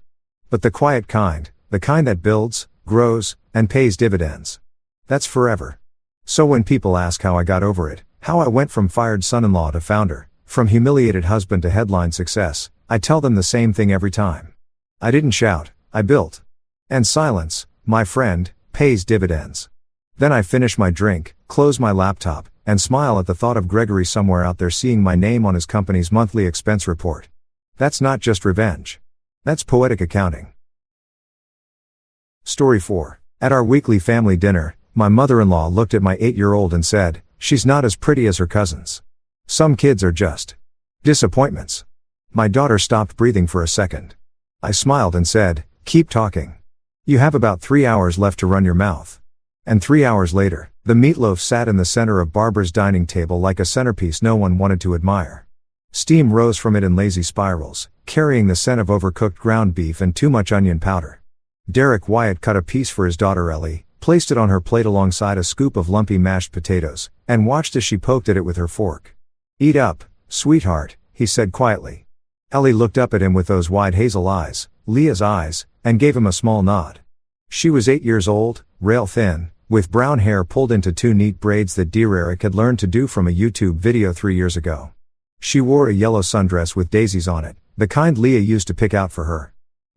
But the quiet kind, the kind that builds, grows, and pays dividends. That's forever. So when people ask how I got over it, how I went from fired son-in-law to founder, from humiliated husband to headline success, I tell them the same thing every time. I didn't shout, I built. And silence, my friend, pays dividends. Then I finish my drink, close my laptop, and smile at the thought of Gregory somewhere out there seeing my name on his company's monthly expense report. That's not just revenge. That's poetic accounting. Story 4. At our weekly family dinner, my mother-in-law looked at my 8-year-old and said, "She's not as pretty as her cousins. Some kids are just disappointments." My daughter stopped breathing for a second. I smiled and said, "Keep talking. You have about 3 hours left to run your mouth." And 3 hours later, the meatloaf sat in the center of Barbara's dining table like a centerpiece no one wanted to admire. Steam rose from it in lazy spirals, carrying the scent of overcooked ground beef and too much onion powder. Derek Wyatt cut a piece for his daughter Ellie, placed it on her plate alongside a scoop of lumpy mashed potatoes, and watched as she poked at it with her fork. "Eat up, sweetheart," he said quietly. Ellie looked up at him with those wide hazel eyes, Leah's eyes, and gave him a small nod. She was 8 years old, rail thin, with brown hair pulled into 2 neat braids that Derek had learned to do from a YouTube video 3 years ago. She wore a yellow sundress with daisies on it, the kind Leah used to pick out for her.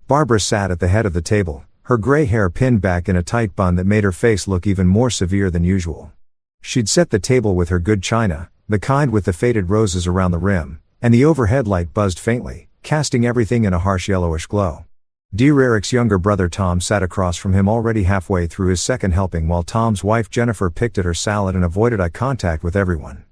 Barbara sat at the head of the table, her gray hair pinned back in a tight bun that made her face look even more severe than usual. She'd set the table with her good china, the kind with the faded roses around the rim, and the overhead light buzzed faintly, casting everything in a harsh yellowish glow. Derek's younger brother Tom sat across from him already halfway through his second helping while Tom's wife Jennifer picked at her salad and avoided eye contact with everyone.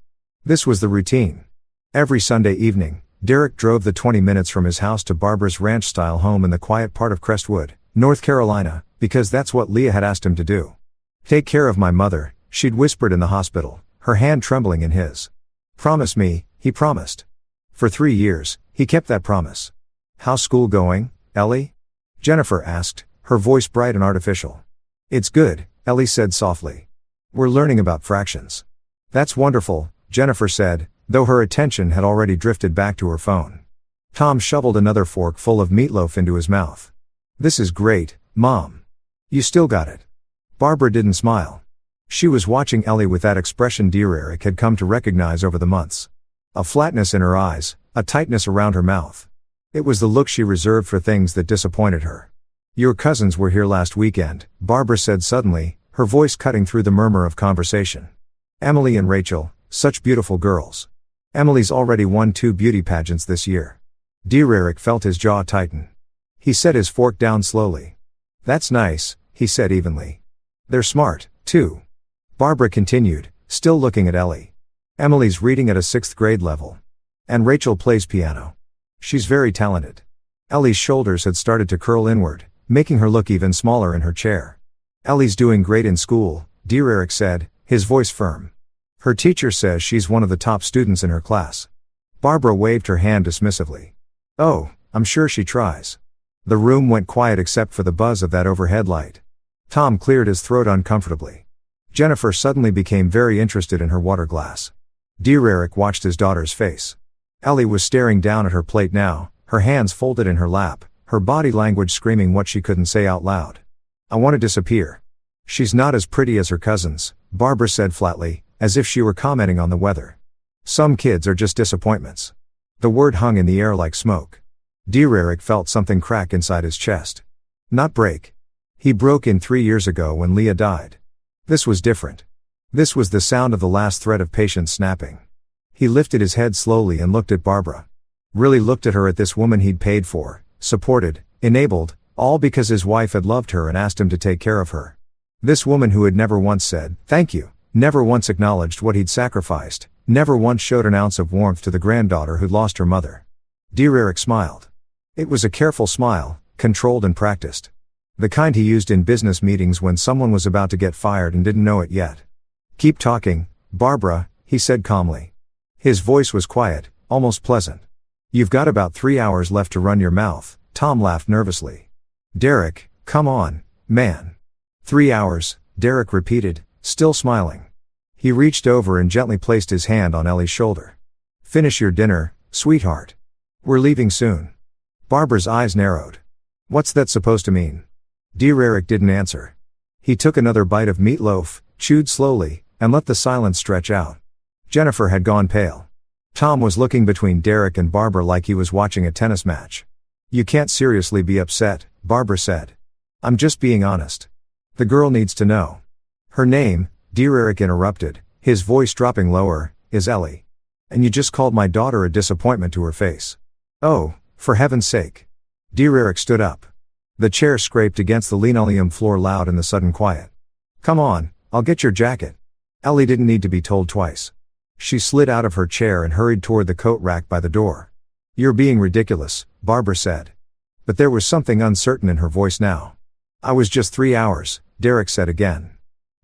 This was the routine. Every Sunday evening, Derek drove the 20 minutes from his house to Barbara's ranch-style home in the quiet part of Crestwood, North Carolina, because that's what Leah had asked him to do. "Take care of my mother," she'd whispered in the hospital, her hand trembling in his. "Promise me," he promised. For 3 years, he kept that promise. "How's school going, Ellie?" Jennifer asked, her voice bright and artificial. "It's good," Ellie said softly. "We're learning about fractions." "That's wonderful," Jennifer said, though her attention had already drifted back to her phone. Tom shoveled another fork full of meatloaf into his mouth. "This is great, Mom. You still got it." Barbara didn't smile. She was watching Ellie with that expression Derek had come to recognize over the months. A flatness in her eyes, a tightness around her mouth. It was the look she reserved for things that disappointed her. "Your cousins were here last weekend," Barbara said suddenly, her voice cutting through the murmur of conversation. "Emily and Rachel, such beautiful girls. Emily's already won 2 beauty pageants this year." Derek felt his jaw tighten. He set his fork down slowly. "That's nice," he said evenly. "They're smart, too." Barbara continued, still looking at Ellie. "Emily's reading at a 6th grade level. And Rachel plays piano. She's very talented." Ellie's shoulders had started to curl inward, making her look even smaller in her chair. "Ellie's doing great in school," Derek said, his voice firm. "Her teacher says she's one of the top students in her class." Barbara waved her hand dismissively. "Oh, I'm sure she tries." The room went quiet except for the buzz of that overhead light. Tom cleared his throat uncomfortably. Jennifer suddenly became very interested in her water glass. Derek watched his daughter's face. Ellie was staring down at her plate now, her hands folded in her lap, her body language screaming what she couldn't say out loud. "I want to disappear." "She's not as pretty as her cousins," Barbara said flatly, as if she were commenting on the weather. "Some kids are just disappointments." The word hung in the air like smoke. Derek felt something crack inside his chest. Not break. He broke in 3 years ago when Leah died. This was different. This was the sound of the last thread of patience snapping. He lifted his head slowly and looked at Barbara. Really looked at her, at this woman he'd paid for, supported, enabled, all because his wife had loved her and asked him to take care of her. This woman who had never once said, "Thank you," never once acknowledged what he'd sacrificed, never once showed an ounce of warmth to the granddaughter who'd lost her mother. Derek smiled. It was a careful smile, controlled and practiced. The kind he used in business meetings when someone was about to get fired and didn't know it yet. "Keep talking, Barbara," he said calmly. His voice was quiet, almost pleasant. "You've got about 3 hours left to run your mouth," Tom laughed nervously. "Derek, come on, man." 3 hours, Derek repeated, still smiling. He reached over and gently placed his hand on Ellie's shoulder. "Finish your dinner, sweetheart. We're leaving soon." Barbara's eyes narrowed. "What's that supposed to mean?" Derek didn't answer. He took another bite of meatloaf, chewed slowly, and let the silence stretch out. Jennifer had gone pale. Tom was looking between Derek and Barbara like he was watching a tennis match. "You can't seriously be upset," Barbara said. "I'm just being honest. The girl needs to know." "Her name," Derek interrupted, his voice dropping lower, "is Ellie. And you just called my daughter a disappointment to her face." "Oh, for heaven's sake." Derek stood up. The chair scraped against the linoleum floor loud in the sudden quiet. "Come on, I'll get your jacket." Ellie didn't need to be told twice. She slid out of her chair and hurried toward the coat rack by the door. "You're being ridiculous," Barbara said. But there was something uncertain in her voice now. "I was just 3 hours," Derek said again.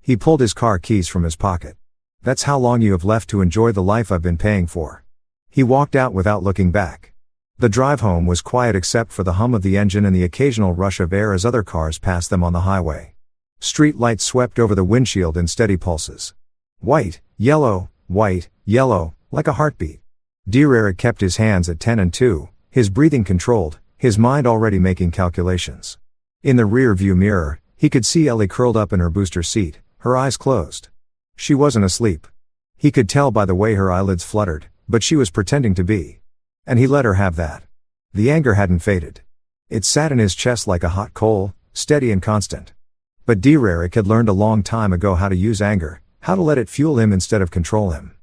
He pulled his car keys from his pocket. "That's how long you have left to enjoy the life I've been paying for." He walked out without looking back. The drive home was quiet except for the hum of the engine and the occasional rush of air as other cars passed them on the highway. Street lights swept over the windshield in steady pulses. White, yellow, like a heartbeat. Derek kept his hands at 10 and 2, his breathing controlled, his mind already making calculations. In the rear view mirror, he could see Ellie curled up in her booster seat, her eyes closed. She wasn't asleep. He could tell by the way her eyelids fluttered, but she was pretending to be. And he let her have that. The anger hadn't faded. It sat in his chest like a hot coal, steady and constant. But Derek had learned a long time ago how to use anger, how to let it fuel him instead of control him.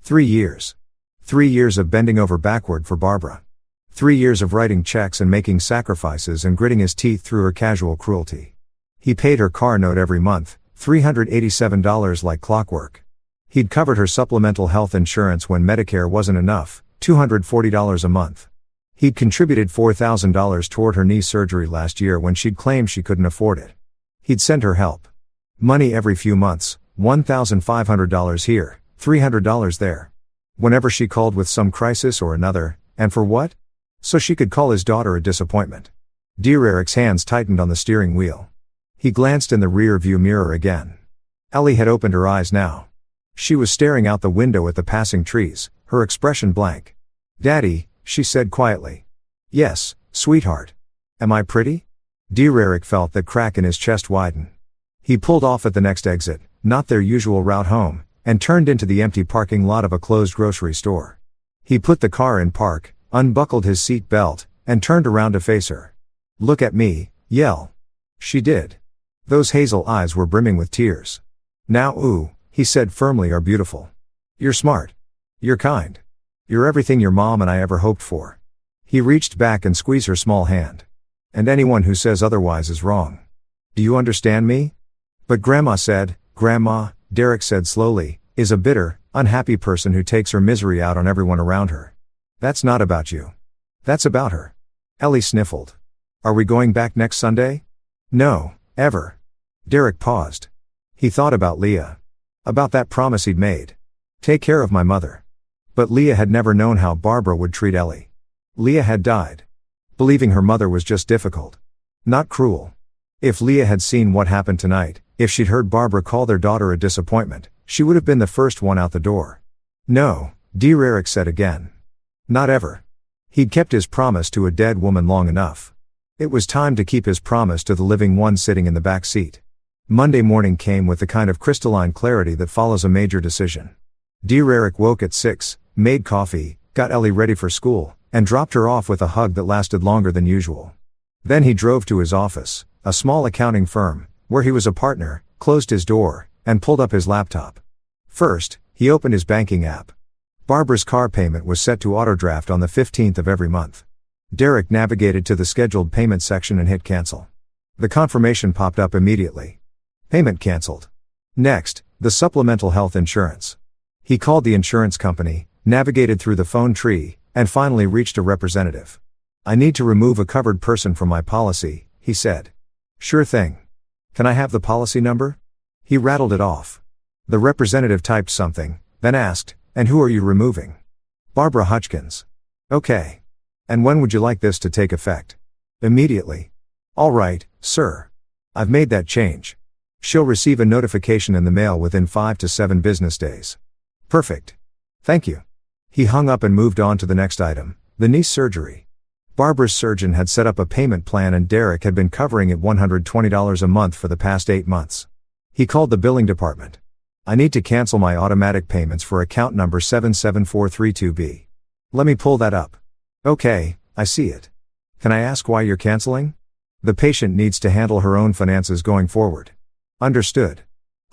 3 years. 3 years of bending over backward for Barbara. 3 years of writing checks and making sacrifices and gritting his teeth through her casual cruelty. He paid her car note every month, $387 like clockwork. He'd covered her supplemental health insurance when Medicare wasn't enough, $240 a month. He'd contributed $4,000 toward her knee surgery last year when she'd claimed she couldn't afford it. He'd send her help. Money every few months, $1,500 here, $300 there. Whenever she called with some crisis or another, and for what? So she could call his daughter a disappointment. Derek's hands tightened on the steering wheel. He glanced in the rear view mirror again. Ellie had opened her eyes now. She was staring out the window at the passing trees, her expression blank. "Daddy," she said quietly. "Yes, sweetheart. Am I pretty?" Derek felt that crack in his chest widen. He pulled off at the next exit, not their usual route home, and turned into the empty parking lot of a closed grocery store. He put the car in park, unbuckled his seat belt, and turned around to face her. "Look at me, yell." She did. Those hazel eyes were brimming with tears. "Now ooh," he said firmly, "are beautiful. You're smart. You're kind. You're everything your mom and I ever hoped for." He reached back and squeezed her small hand. "And anyone who says otherwise is wrong. Do you understand me?" "But Grandma said," "Grandma," Derek said slowly, "is a bitter, unhappy person who takes her misery out on everyone around her. That's not about you. That's about her." Ellie sniffled. "Are we going back next Sunday?" "No, ever." Derek paused. He thought about Leah. About that promise he'd made. "Take care of my mother." But Leah had never known how Barbara would treat Ellie. Leah had died. Believing her mother was just difficult. Not cruel. If Leah had seen what happened tonight, if she'd heard Barbara call their daughter a disappointment, she would have been the first one out the door. "No," Derek said again. "Not ever." He'd kept his promise to a dead woman long enough. It was time to keep his promise to the living one sitting in the back seat. Monday morning came with the kind of crystalline clarity that follows a major decision. Derek woke at 6, made coffee, got Ellie ready for school, and dropped her off with a hug that lasted longer than usual. Then he drove to his office, a small accounting firm, where he was a partner, closed his door, and pulled up his laptop. First, he opened his banking app. Barbara's car payment was set to autodraft on the 15th of every month. Derek navigated to the scheduled payment section and hit cancel. The confirmation popped up immediately. Payment canceled. Next, the supplemental health insurance. He called the insurance company, navigated through the phone tree, and finally reached a representative. "I need to remove a covered person from my policy," he said. "Sure thing. Can I have the policy number?" He rattled it off. The representative typed something, then asked, "And who are you removing?" "Barbara Hutchkins." "Okay. And when would you like this to take effect?" "Immediately." "All right, sir. I've made that change. She'll receive a notification in the mail within 5 to 7 business days." "Perfect. Thank you." He hung up and moved on to the next item, the knee surgery. Barbara's surgeon had set up a payment plan and Derek had been covering it $120 a month for the past 8 months. He called the billing department. I need to cancel my automatic payments for account number 77432B. Let me pull that up. Okay, I see it. Can I ask why you're canceling? The patient needs to handle her own finances going forward. Understood.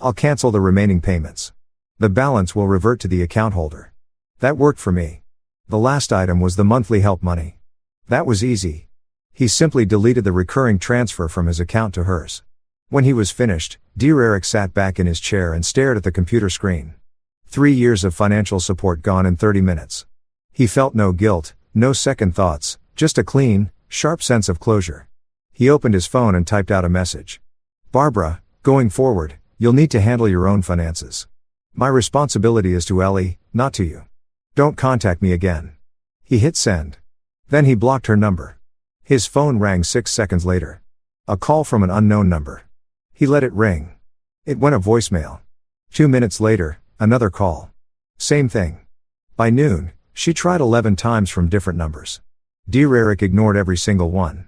I'll cancel the remaining payments. The balance will revert to the account holder. That worked for me. The last item was the monthly help money. That was easy. He simply deleted the recurring transfer from his account to hers. When he was finished, Dear Eric sat back in his chair and stared at the computer screen. 3 years of financial support gone in 30 minutes. He felt no guilt, no second thoughts, just a clean, sharp sense of closure. He opened his phone and typed out a message. Barbara, going forward, you'll need to handle your own finances. My responsibility is to Ellie, not to you. Don't contact me again. He hit send. Then he blocked her number. His phone rang 6 seconds later. A call from an unknown number. He let it ring. It went a voicemail. 2 minutes later, another call. Same thing. By noon, she tried 11 times from different numbers. Dear Eric ignored every single one.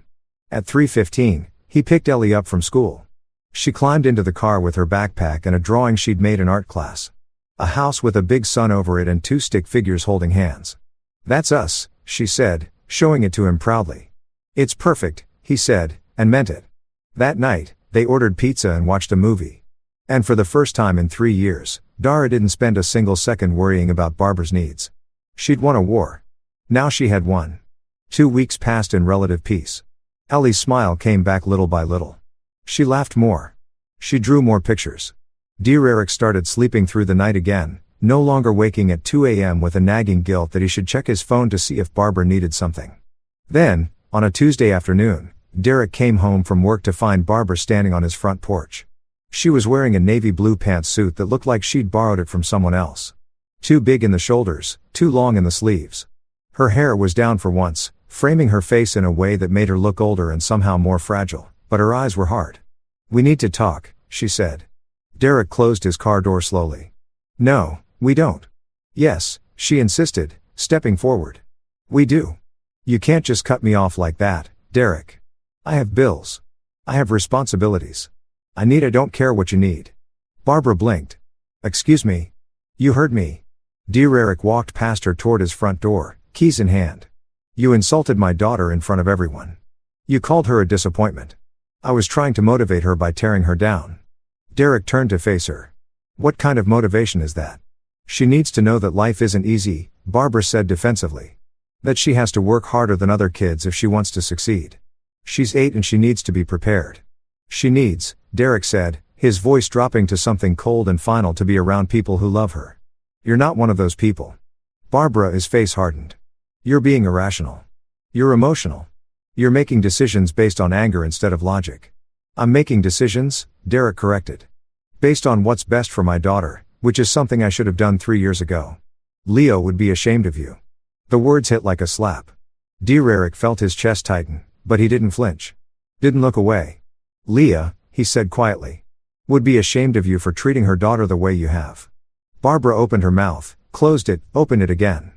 At 3:15, he picked Ellie up from school. She climbed into the car with her backpack and a drawing she'd made in art class. A house with a big sun over it and 2 stick figures holding hands. That's us, she said, showing it to him proudly. It's perfect, he said, and meant it. That night, they ordered pizza and watched a movie. And for the first time in 3 years, Dara didn't spend a single second worrying about Barbara's needs. She'd won a war. Now she had won. 2 weeks passed in relative peace. Ellie's smile came back little by little. She laughed more. She drew more pictures. Dear Eric started sleeping through the night again, no longer waking at 2 a.m. with a nagging guilt that he should check his phone to see if Barbara needed something. Then, on a Tuesday afternoon, Derek came home from work to find Barbara standing on his front porch. She was wearing a navy blue pantsuit that looked like she'd borrowed it from someone else. Too big in the shoulders, too long in the sleeves. Her hair was down for once, framing her face in a way that made her look older and somehow more fragile, but her eyes were hard. We need to talk, she said. Derek closed his car door slowly. No, we don't. Yes, she insisted, stepping forward. We do. You can't just cut me off like that, Derek. I have bills. I have responsibilities. I don't care what you need. Barbara blinked. Excuse me. You heard me. Dear Eric walked past her toward his front door, keys in hand. You insulted my daughter in front of everyone. You called her a disappointment. I was trying to motivate her by tearing her down. Derek turned to face her. What kind of motivation is that? She needs to know that life isn't easy, Barbara said defensively. That she has to work harder than other kids if she wants to succeed. She's 8 and she needs to be prepared. She needs, Derek said, his voice dropping to something cold and final, to be around people who love her. You're not one of those people. Barbara's face hardened. You're being irrational. You're emotional. You're making decisions based on anger instead of logic. I'm making decisions, Derek corrected. Based on what's best for my daughter, which is something I should have done 3 years ago. Leo would be ashamed of you. The words hit like a slap. Dear Eric felt his chest tighten, but he didn't flinch. Didn't look away. Leah, he said quietly, would be ashamed of you for treating her daughter the way you have. Barbara opened her mouth, closed it, opened it again.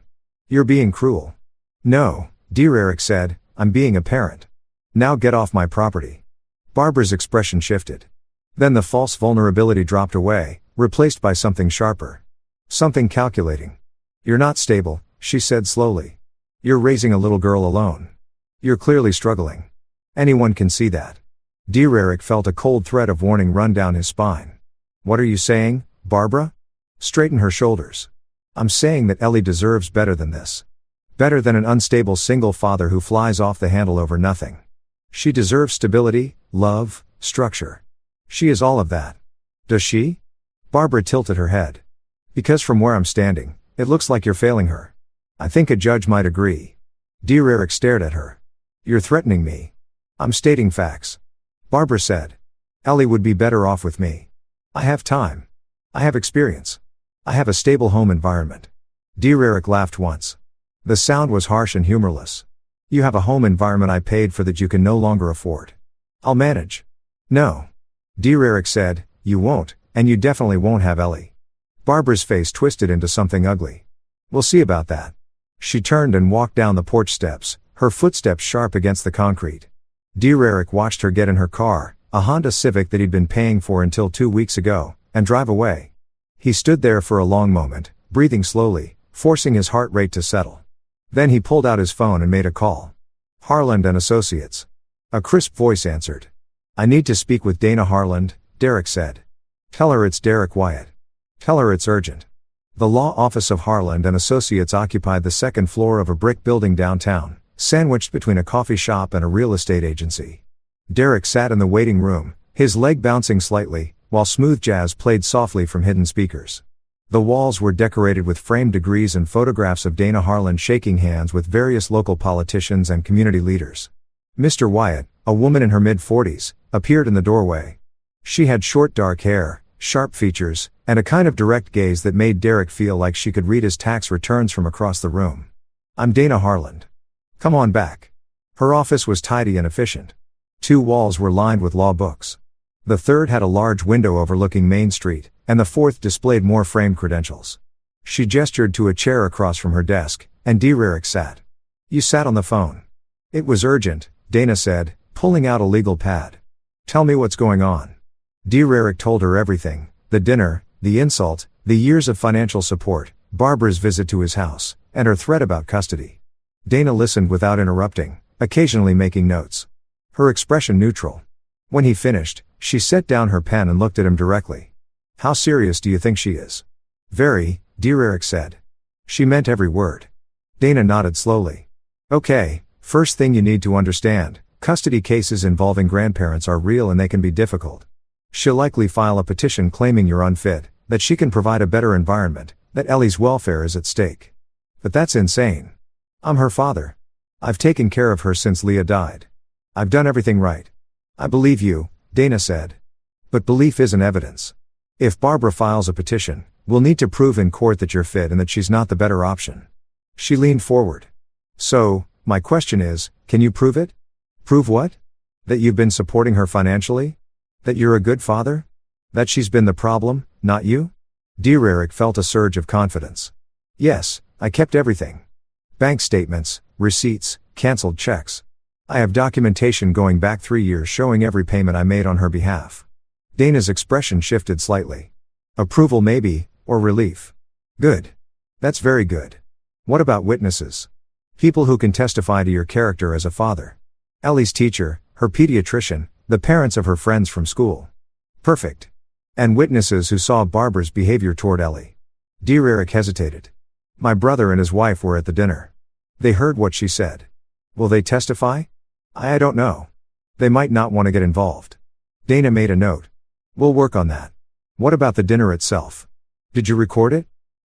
You're being cruel. No, Dear Eric said, I'm being a parent. Now get off my property. Barbara's expression shifted. Then the false vulnerability dropped away, replaced by something sharper. Something calculating. You're not stable, she said slowly. You're raising a little girl alone. You're clearly struggling. Anyone can see that. Dear Eric felt a cold thread of warning run down his spine. What are you saying, Barbara? Straighten her shoulders. I'm saying that Ellie deserves better than this. Better than an unstable single father who flies off the handle over nothing. She deserves stability, love, structure. She is all of that. Does she? Barbara tilted her head. Because from where I'm standing, it looks like you're failing her. I think a judge might agree. Dear Eric stared at her. You're threatening me. I'm stating facts. Barbara said. Ellie would be better off with me. I have time. I have experience. I have a stable home environment. Dear Eric laughed once. The sound was harsh and humorless. You have a home environment I paid for that you can no longer afford. I'll manage. No. Dear Eric said, you won't, and you definitely won't have Ellie. Barbara's face twisted into something ugly. We'll see about that. She turned and walked down the porch steps, her footsteps sharp against the concrete. Dear Eric watched her get in her car, a Honda Civic that he'd been paying for until 2 weeks ago, and drive away. He stood there for a long moment, breathing slowly, forcing his heart rate to settle. Then he pulled out his phone and made a call. Harland and Associates. A crisp voice answered. I need to speak with Dana Harland, Derek said. Tell her it's Derek Wyatt. Tell her it's urgent. The law office of Harland and Associates occupied the second floor of a brick building downtown, sandwiched between a coffee shop and a real estate agency. Derek sat in the waiting room, his leg bouncing slightly, while smooth jazz played softly from hidden speakers. The walls were decorated with framed degrees and photographs of Dana Harland shaking hands with various local politicians and community leaders. Mr. Wyatt, a woman in her mid-40s, appeared in the doorway. She had short dark hair, sharp features, and a kind of direct gaze that made Derek feel like she could read his tax returns from across the room. I'm Dana Harland. Come on back. Her office was tidy and efficient. 2 walls were lined with law books. The third had a large window overlooking Main Street, and the fourth displayed more framed credentials. She gestured to a chair across from her desk, and Derek sat. You sat on the phone. It was urgent, Dana said, pulling out a legal pad. Tell me what's going on. Derek told her everything, the dinner, the insult, the years of financial support, Barbara's visit to his house, and her threat about custody. Dana listened without interrupting, occasionally making notes. Her expression neutral. When he finished, she set down her pen and looked at him directly. How serious do you think she is? Very, Derek said. She meant every word. Dana nodded slowly. Okay, first thing you need to understand, custody cases involving grandparents are real and they can be difficult. She'll likely file a petition claiming you're unfit, that she can provide a better environment, that Ellie's welfare is at stake. But that's insane. I'm her father. I've taken care of her since Leah died. I've done everything right. I believe you, Dana said. But belief isn't evidence. If Barbara files a petition, we'll need to prove in court that you're fit and that she's not the better option. She leaned forward. So, my question is, can you prove it? Prove what? That you've been supporting her financially? That you're a good father? That she's been the problem, not you? Derek felt a surge of confidence. Yes, I kept everything. Bank statements, receipts, cancelled checks. I have documentation going back 3 years showing every payment I made on her behalf. Dana's expression shifted slightly. Approval maybe, or relief. Good. That's very good. What about witnesses? People who can testify to your character as a father. Ellie's teacher, her pediatrician, the parents of her friends from school. Perfect. And witnesses who saw Barbara's behavior toward Ellie. Derek hesitated. My brother and his wife were at the dinner. They heard what she said. Will they testify? I don't know. They might not want to get involved. Dana made a note. We'll work on that. What about the dinner itself? Did you record it?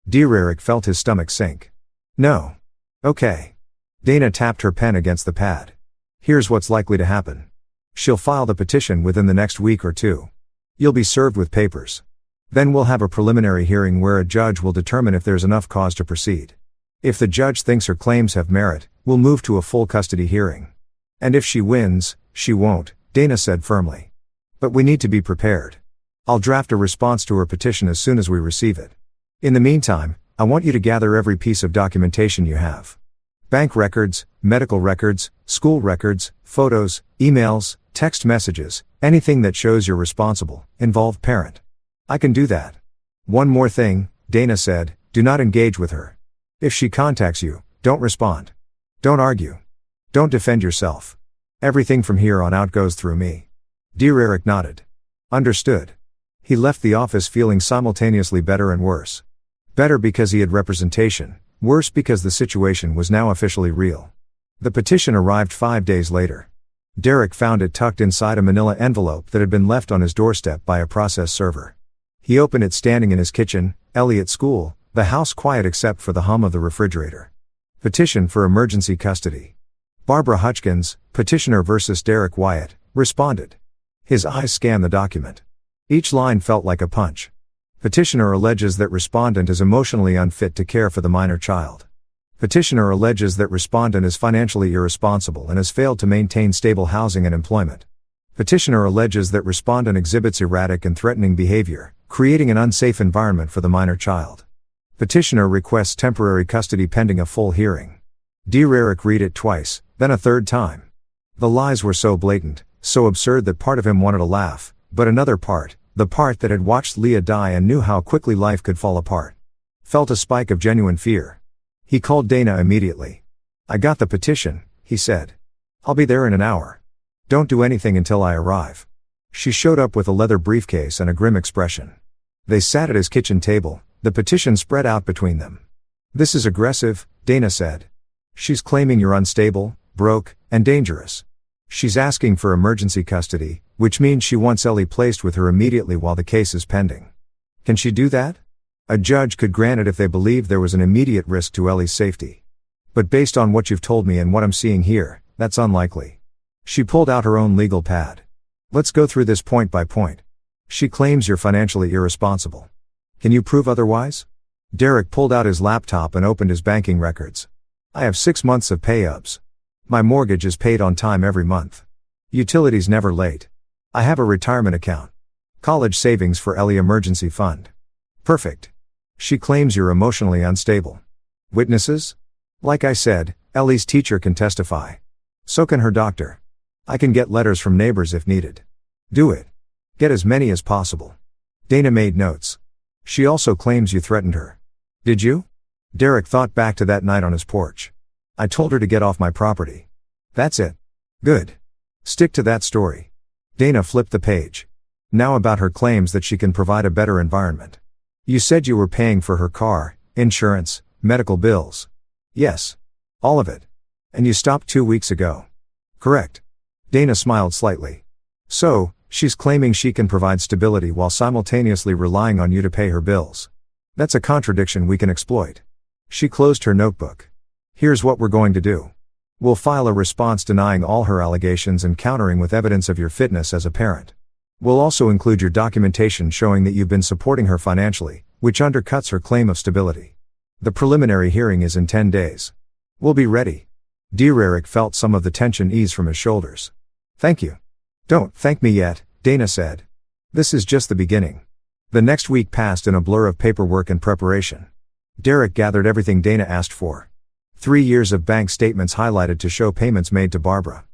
Derek felt his stomach sink. No. Okay. Dana tapped her pen against the pad. Here's what's likely to happen. She'll file the petition within the next week or 2. You'll be served with papers. Then we'll have a preliminary hearing where a judge will determine if there's enough cause to proceed. If the judge thinks her claims have merit, we'll move to a full custody hearing. And if she wins, she won't, Dana said firmly. But we need to be prepared. I'll draft a response to her petition as soon as we receive it. In the meantime, I want you to gather every piece of documentation you have. Bank records, medical records, school records, photos, emails, text messages, anything that shows you're responsible, involved parent. I can do that. One more thing, Dana said, do not engage with her. If she contacts you, don't respond. Don't argue. Don't defend yourself. Everything from here on out goes through me. Derek nodded. Understood. He left the office feeling simultaneously better and worse. Better because he had representation, worse because the situation was now officially real. The petition arrived 5 days later. Derek found it tucked inside a manila envelope that had been left on his doorstep by a process server. He opened it standing in his kitchen, Ellie at school, the house quiet except for the hum of the refrigerator. Petition for emergency custody. Barbara Hutchkins, petitioner versus Derek Wyatt, responded. His eyes scanned the document. Each line felt like a punch. Petitioner alleges that respondent is emotionally unfit to care for the minor child. Petitioner alleges that respondent is financially irresponsible and has failed to maintain stable housing and employment. Petitioner alleges that respondent exhibits erratic and threatening behavior, creating an unsafe environment for the minor child. Petitioner requests temporary custody pending a full hearing. Derek read it twice, then a third time. The lies were so blatant, so absurd that part of him wanted to laugh, but another part, The part that had watched Leah die and knew how quickly life could fall apart. Felt a spike of genuine fear. He called Dana immediately. "I got the petition," he said. "I'll be there in an hour. Don't do anything until I arrive." She showed up with a leather briefcase and a grim expression. They sat at his kitchen table, the petition spread out between them. "This is aggressive," Dana said. "She's claiming you're unstable, broke, and dangerous. She's asking for emergency custody, which means she wants Ellie placed with her immediately while the case is pending. Can she do that? A judge could grant it if they believed there was an immediate risk to Ellie's safety. But based on what you've told me and what I'm seeing here, that's unlikely." She pulled out her own legal pad. "Let's go through this point by point. She claims you're financially irresponsible. Can you prove otherwise?" Derek pulled out his laptop and opened his banking records. "I have 6 months of pay-ups. My mortgage is paid on time every month. Utilities never late. I have a retirement account. College savings for Ellie emergency fund. Perfect. She claims you're emotionally unstable. Witnesses? Like I said, Ellie's teacher can testify. So can her doctor. I can get letters from neighbors if needed. Do it. Get as many as possible." Dana made notes. "She also claims you threatened her. Did you?" Derek thought back to that night on his porch. "I told her to get off my property." "That's it. Good. Stick to that story." Dana flipped the page. Now about her claims that she can provide a better environment. "You said you were paying for her car, insurance, medical bills." "Yes. All of it. And you stopped 2 weeks ago." "Correct." Dana smiled slightly. "So, she's claiming she can provide stability while simultaneously relying on you to pay her bills. That's a contradiction we can exploit." She closed her notebook. "Here's what we're going to do. We'll file a response denying all her allegations and countering with evidence of your fitness as a parent. We'll also include your documentation showing that you've been supporting her financially, which undercuts her claim of stability. The preliminary hearing is in 10 days. We'll be ready." Derek felt some of the tension ease from his shoulders. "Thank you." "Don't thank me yet," Dana said. "This is just the beginning." The next week passed in a blur of paperwork and preparation. Derek gathered everything Dana asked for. 3 years of bank statements highlighted to show payments made to Barbara.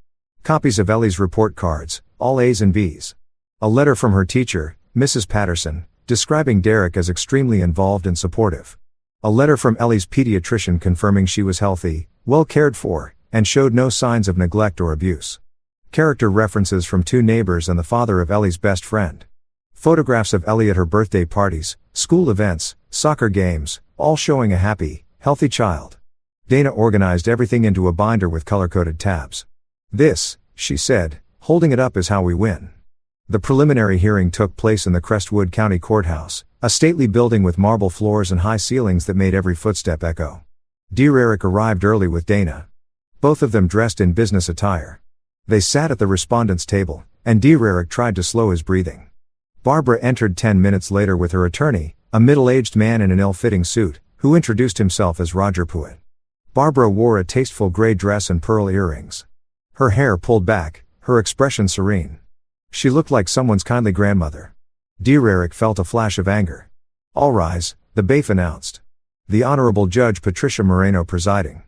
Copies of Ellie's report cards, all A's and B's. A letter from her teacher, Mrs. Patterson, describing Derek as extremely involved and supportive. A letter from Ellie's pediatrician confirming she was healthy, well cared for, and showed no signs of neglect or abuse. Character references from 2 neighbors and the father of Ellie's best friend. Photographs of Ellie at her birthday parties, school events, soccer games, all showing a happy, healthy child. Dana organized everything into a binder with color-coded tabs. "This," she said, holding it up, "is how we win." The preliminary hearing took place in the Crestwood County Courthouse, a stately building with marble floors and high ceilings that made every footstep echo. Derek arrived early with Dana. Both of them dressed in business attire. They sat at the respondent's table, and Derek tried to slow his breathing. Barbara entered 10 minutes later with her attorney, a middle-aged man in an ill-fitting suit, who introduced himself as Roger Pruitt. Barbara wore a tasteful gray dress and pearl earrings. Her hair pulled back, her expression serene. She looked like someone's kindly grandmother. Derek felt a flash of anger. "All rise," the bailiff announced. The Honorable Judge Patricia Moreno presiding.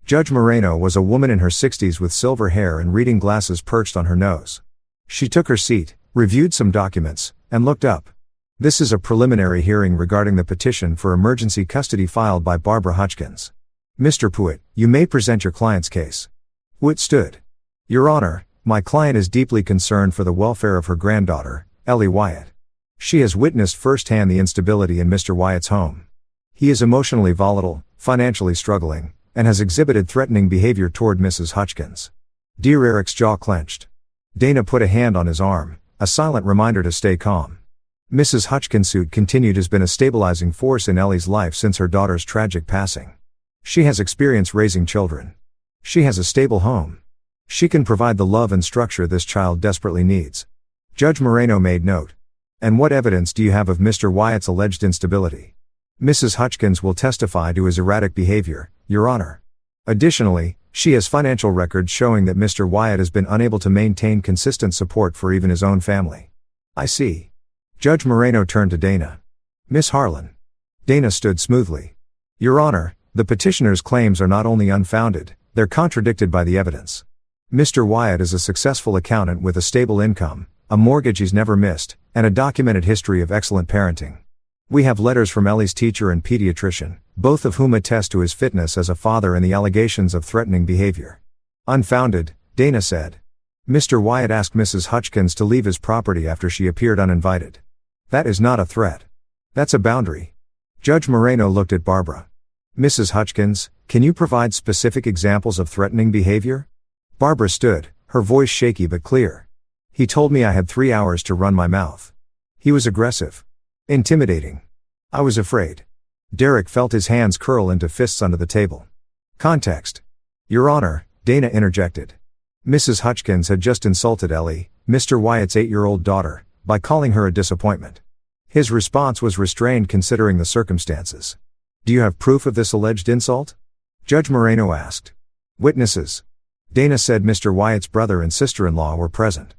Judge Moreno was a woman in her 60s with silver hair and reading glasses perched on her nose. She took her seat, reviewed some documents, and looked up. "This is a preliminary hearing regarding the petition for emergency custody filed by Barbara Hutchins. Mr. Pruitt, you may present your client's case." Pruitt stood. "Your Honor, my client is deeply concerned for the welfare of her granddaughter, Ellie Wyatt. She has witnessed firsthand the instability in Mr. Wyatt's home. He is emotionally volatile, financially struggling, and has exhibited threatening behavior toward Mrs. Hutchins." Derek's jaw clenched. Dana put a hand on his arm, a silent reminder to stay calm. Mrs. Hutchins' suit continued has been a stabilizing force in Ellie's life since her daughter's tragic passing. She has experience raising children. She has a stable home. She can provide the love and structure this child desperately needs. Judge Moreno made note. "And what evidence do you have of Mr. Wyatt's alleged instability?" "Mrs. Hutchins will testify to his erratic behavior, Your Honor. Additionally, she has financial records showing that Mr. Wyatt has been unable to maintain consistent support for even his own family." "I see." Judge Moreno turned to Dana. "Miss Harlan." Dana stood smoothly. "Your Honor, the petitioner's claims are not only unfounded, they're contradicted by the evidence. Mr. Wyatt is a successful accountant with a stable income, a mortgage he's never missed, and a documented history of excellent parenting. We have letters from Ellie's teacher and pediatrician, both of whom attest to his fitness as a father and the allegations of threatening behavior. Unfounded, Dana said. Mr. Wyatt asked Mrs. Hutchkins to leave his property after she appeared uninvited. That is not a threat. That's a boundary. Judge Moreno looked at Barbara. Mrs. Hutchkins, can you provide specific examples of threatening behavior? Barbara stood, her voice shaky but clear. He told me I had 3 hours to run my mouth. He was aggressive. Intimidating. I was afraid. Derek felt his hands curl into fists under the table. Context. Your Honor, Dana interjected. Mrs. Hutchkins had just insulted Ellie, Mr. Wyatt's 8-year-old daughter, by calling her a disappointment. His response was restrained considering the circumstances. Do you have proof of this alleged insult? Judge Moreno asked. Witnesses. Dana said Mr. Wyatt's brother and sister-in-law were present.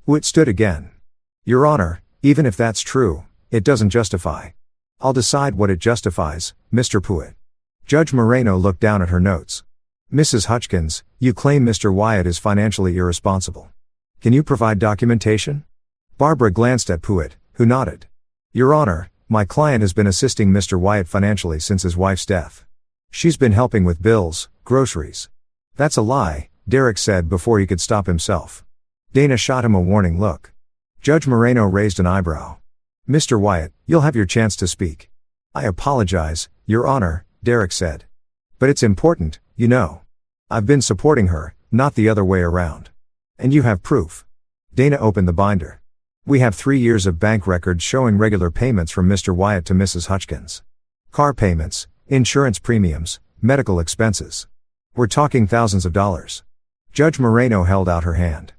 Witt stood again. Your Honor, even if that's true, it doesn't justify. I'll decide what it justifies, Mr. Pruitt. Judge Moreno looked down at her notes. Mrs. Hutchkins, you claim Mr. Wyatt is financially irresponsible. Can you provide documentation? Barbara glanced at Pruitt, who nodded. Your Honor, my client has been assisting Mr. Wyatt financially since his wife's death. She's been helping with bills, groceries. That's a lie, Derek said before he could stop himself. Dana shot him a warning look. Judge Moreno raised an eyebrow. Mr. Wyatt, you'll have your chance to speak. I apologize, Your Honor, Derek said. But it's important, you know. I've been supporting her, not the other way around. And you have proof. Dana opened the binder. We have 3 years of bank records showing regular payments from Mr. Wyatt to Mrs. Hutchkins. Car payments, insurance premiums, medical expenses. We're talking thousands of dollars. Judge Moreno held out her hand.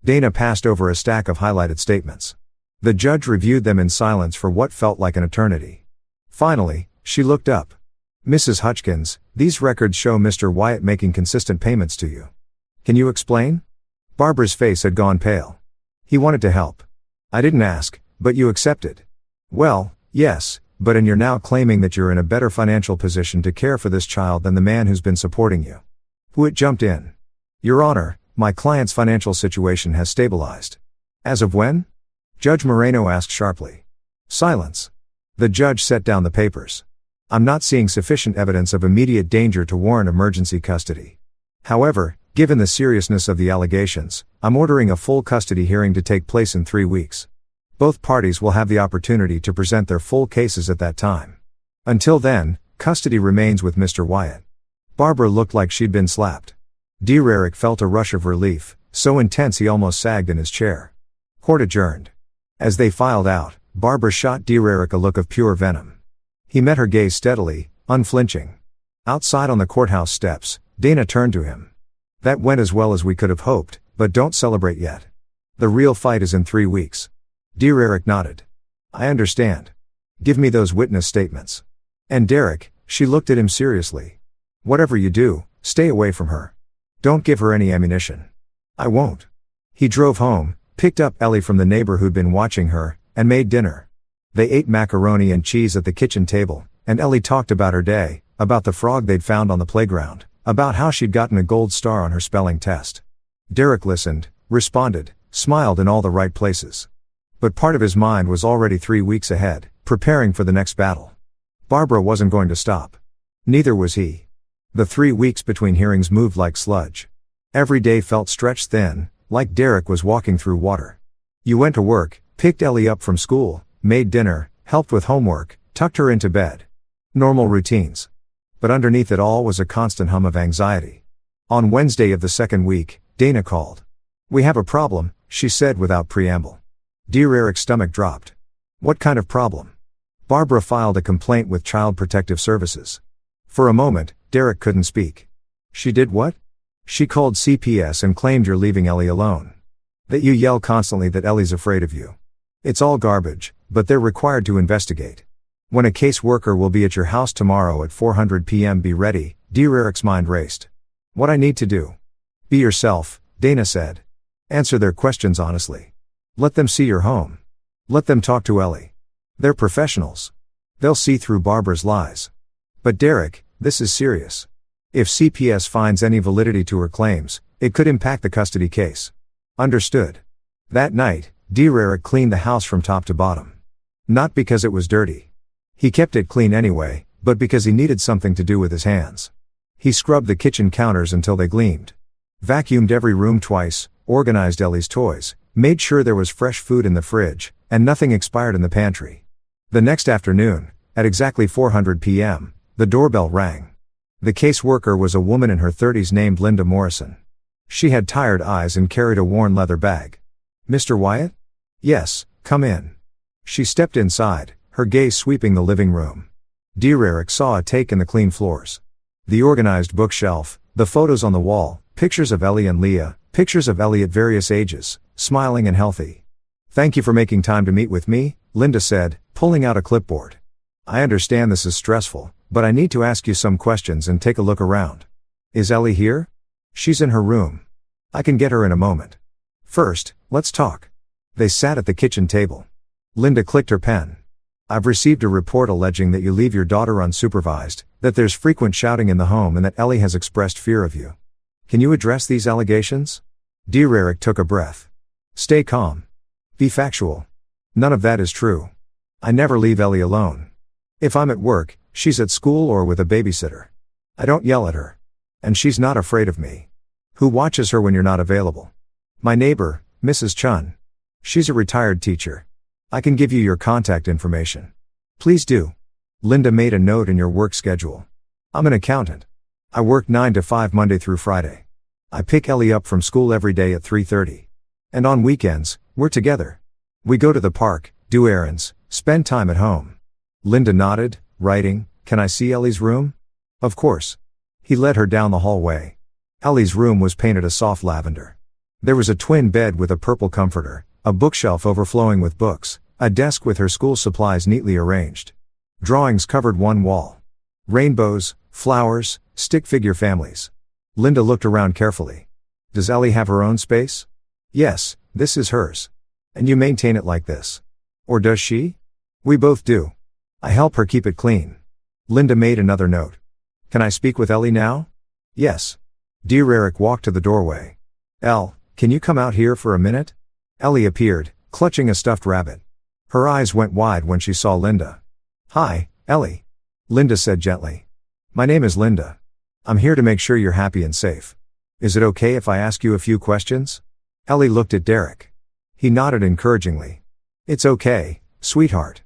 Dana passed over a stack of highlighted statements. The judge reviewed them in silence for what felt like an eternity. Finally, she looked up. Mrs. Hutchkins, these records show Mr. Wyatt making consistent payments to you. Can you explain? Barbara's face had gone pale. He wanted to help. I didn't ask, but you accepted. Well, yes, and you're now claiming that you're in a better financial position to care for this child than the man who's been supporting you. Pruitt jumped in. Your Honor, my client's financial situation has stabilized. As of when? Judge Moreno asked sharply. Silence. The judge set down the papers. I'm not seeing sufficient evidence of immediate danger to warrant emergency custody. However, given the seriousness of the allegations, I'm ordering a full custody hearing to take place in 3 weeks. Both parties will have the opportunity to present their full cases at that time. Until then, custody remains with Mr. Wyatt. Barbara looked like she'd been slapped. Derek felt a rush of relief, so intense he almost sagged in his chair. Court adjourned. As they filed out, Barbara shot Derek a look of pure venom. He met her gaze steadily, unflinching. Outside on the courthouse steps, Dana turned to him. That went as well as we could have hoped, but don't celebrate yet. The real fight is in 3 weeks. Derek nodded. I understand. Give me those witness statements. And Derek, she looked at him seriously. Whatever you do, stay away from her. Don't give her any ammunition. I won't. He drove home, picked up Ellie from the neighbor who'd been watching her, and made dinner. They ate macaroni and cheese at the kitchen table, and Ellie talked about her day, about the frog they'd found on the playground, about how she'd gotten a gold star on her spelling test. Derek listened, responded, smiled in all the right places. But part of his mind was already 3 weeks ahead, preparing for the next battle. Barbara wasn't going to stop. Neither was he. The 3 weeks between hearings moved like sludge. Every day felt stretched thin, like Derek was walking through water. You went to work, picked Ellie up from school, made dinner, helped with homework, tucked her into bed. Normal routines. But underneath it all was a constant hum of anxiety. On Wednesday of the second week, Dana called. We have a problem, she said without preamble. Derek's stomach dropped. What kind of problem? Barbara filed a complaint with Child Protective Services. For a moment, Derek couldn't speak. She did what? She called CPS and claimed you're leaving Ellie alone. That you yell constantly that Ellie's afraid of you. It's all garbage, but they're required to investigate. When a caseworker will be at your house tomorrow at 4:00 p.m. Be ready, Derek's mind raced. What I need to do? Be yourself, Dana said. Answer their questions honestly. Let them see your home. Let them talk to Ellie. They're professionals. They'll see through Barbara's lies. But Derek, this is serious. If CPS finds any validity to her claims, it could impact the custody case. Understood. That night, Eric cleaned the house from top to bottom. Not because it was dirty. He kept it clean anyway, but because he needed something to do with his hands. He scrubbed the kitchen counters until they gleamed. Vacuumed every room twice, organized Ellie's toys, made sure there was fresh food in the fridge, and nothing expired in the pantry. The next afternoon, at exactly 400 p.m., the doorbell rang. The caseworker was a woman in her 30s named Linda Morrison. She had tired eyes and carried a worn leather bag. "Mr. Wyatt?" "Yes, come in." She stepped inside, her gaze sweeping the living room. Eric saw a take in the clean floors. The organized bookshelf, the photos on the wall, pictures of Ellie and Leah, pictures of Ellie at various ages, smiling and healthy. "Thank you for making time to meet with me," Linda said, pulling out a clipboard. "I understand this is stressful, but I need to ask you some questions and take a look around." "Is Ellie here?" "She's in her room. I can get her in a moment. First, let's talk." They sat at the kitchen table. Linda clicked her pen. "I've received a report alleging that you leave your daughter unsupervised, that there's frequent shouting in the home and that Ellie has expressed fear of you. Can you address these allegations?" Eric took a breath. "Stay calm. Be factual. None of that is true. I never leave Ellie alone. If I'm at work, she's at school or with a babysitter. I don't yell at her. And she's not afraid of me." "Who watches her when you're not available?" "My neighbor, Mrs. Chun. She's a retired teacher. I can give you your contact information." "Please do." Linda made a note in your work schedule. "I'm an accountant. I work 9 to 5 Monday through Friday. I pick Ellie up from school every day at 3:30. And on weekends, we're together. We go to the park, do errands, spend time at home." Linda nodded, writing, "Can I see Ellie's room?" "Of course." He led her down the hallway. Ellie's room was painted a soft lavender. There was a twin bed with a purple comforter, a bookshelf overflowing with books, a desk with her school supplies neatly arranged. Drawings covered one wall. Rainbows, flowers, stick figure families. Linda looked around carefully. "Does Ellie have her own space?" "Yes, this is hers." "And you maintain it like this?" "Or does she?" "We both do. I help her keep it clean." Linda made another note. "Can I speak with Ellie now?" "Yes." Eric walked to the doorway. "Elle, can you come out here for a minute?" Ellie appeared, clutching a stuffed rabbit. Her eyes went wide when she saw Linda. "Hi, Ellie." Linda said gently. "My name is Linda. I'm here to make sure you're happy and safe. Is it okay if I ask you a few questions?" Ellie looked at Derek. He nodded encouragingly. "It's okay, sweetheart.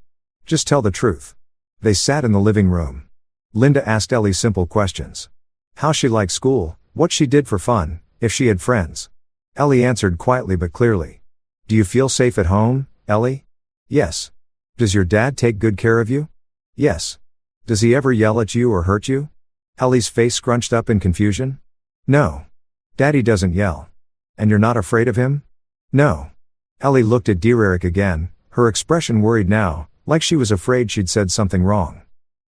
Just tell the truth." They sat in the living room. Linda asked Ellie simple questions. How she liked school, what she did for fun, if she had friends. Ellie answered quietly but clearly. "Do you feel safe at home, Ellie?" "Yes." "Does your dad take good care of you?" "Yes." "Does he ever yell at you or hurt you?" Ellie's face scrunched up in confusion. "No. Daddy doesn't yell." "And you're not afraid of him?" "No." Ellie looked at Eric again, her expression worried now, like she was afraid she'd said something wrong.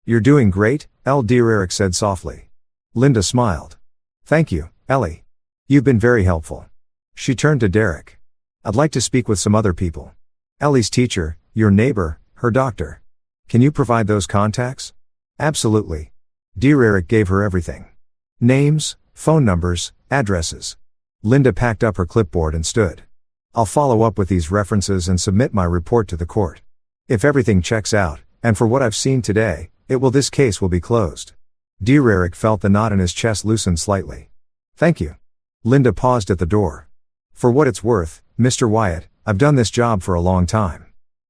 "You're doing great," Eric said softly. Linda smiled. "Thank you, Ellie. You've been very helpful." She turned to Derek. "I'd like to speak with some other people. Ellie's teacher, your neighbor, her doctor. Can you provide those contacts?" "Absolutely." Eric gave her everything. Names, phone numbers, addresses. Linda packed up her clipboard and stood. "I'll follow up with these references and submit my report to the court. If everything checks out, and for what I've seen today, this case will be closed." Eric felt the knot in his chest loosen slightly. "Thank you." Linda paused at the door. "For what it's worth, Mr. Wyatt, I've done this job for a long time.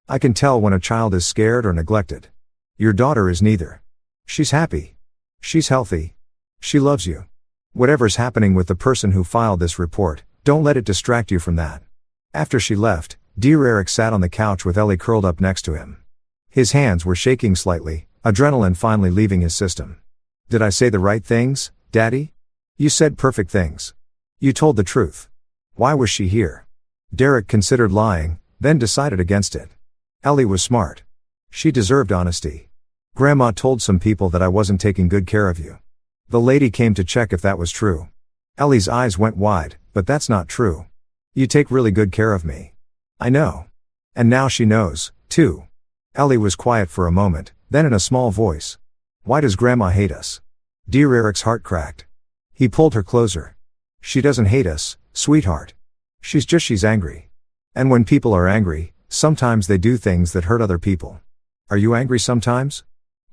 I can tell when a child is scared or neglected. Your daughter is neither. She's happy. She's healthy. She loves you. Whatever's happening with the person who filed this report, don't let it distract you from that." After she left, Eric sat on the couch with Ellie curled up next to him. His hands were shaking slightly, adrenaline finally leaving his system. "Did I say the right things, Daddy? You said perfect things. You told the truth. Why was she here?" Derek considered lying, then decided against it. "Ellie was smart. She deserved honesty. Grandma told some people that I wasn't taking good care of you. The lady came to check if that was true." Ellie's eyes went wide, "But that's not true. You take really good care of me." "I know. And now she knows, too." Ellie was quiet for a moment, then in a small voice. "Why does Grandma hate us?" Eric's heart cracked. He pulled her closer. "She doesn't hate us, sweetheart. She's angry. And when people are angry, sometimes they do things that hurt other people. Are you angry sometimes?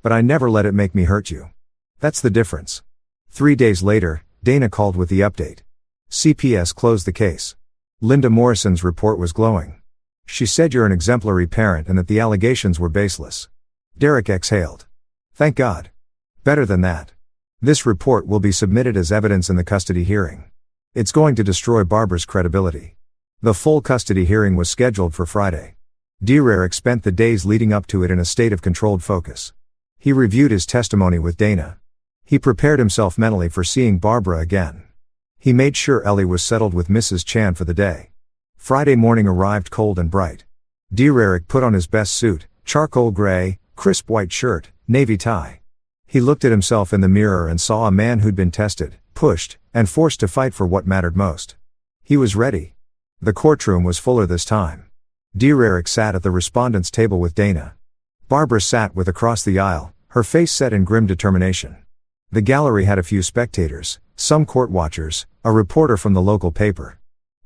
But I never let it make me hurt you. That's the difference. 3 days later, Dana called with the update. CPS closed the case. Linda Morrison's report was glowing. She said you're an exemplary parent and that the allegations were baseless. Derek exhaled. Thank God. Better than that. This report will be submitted as evidence in the custody hearing. It's going to destroy Barbara's credibility. The full custody hearing was scheduled for Friday. Derek spent the days leading up to it in a state of controlled focus. He reviewed his testimony with Dana. He prepared himself mentally for seeing Barbara again. He made sure Ellie was settled with Mrs. Chan for the day. Friday morning arrived cold and bright. Derek put on his best suit, charcoal gray, crisp white shirt, navy tie. He looked at himself in the mirror and saw a man who'd been tested, pushed, and forced to fight for what mattered most. He was ready. The courtroom was fuller this time. Derek sat at the respondents' table with Dana. Barbara sat with across the aisle, her face set in grim determination. The gallery had a few spectators, some court watchers, a reporter from the local paper.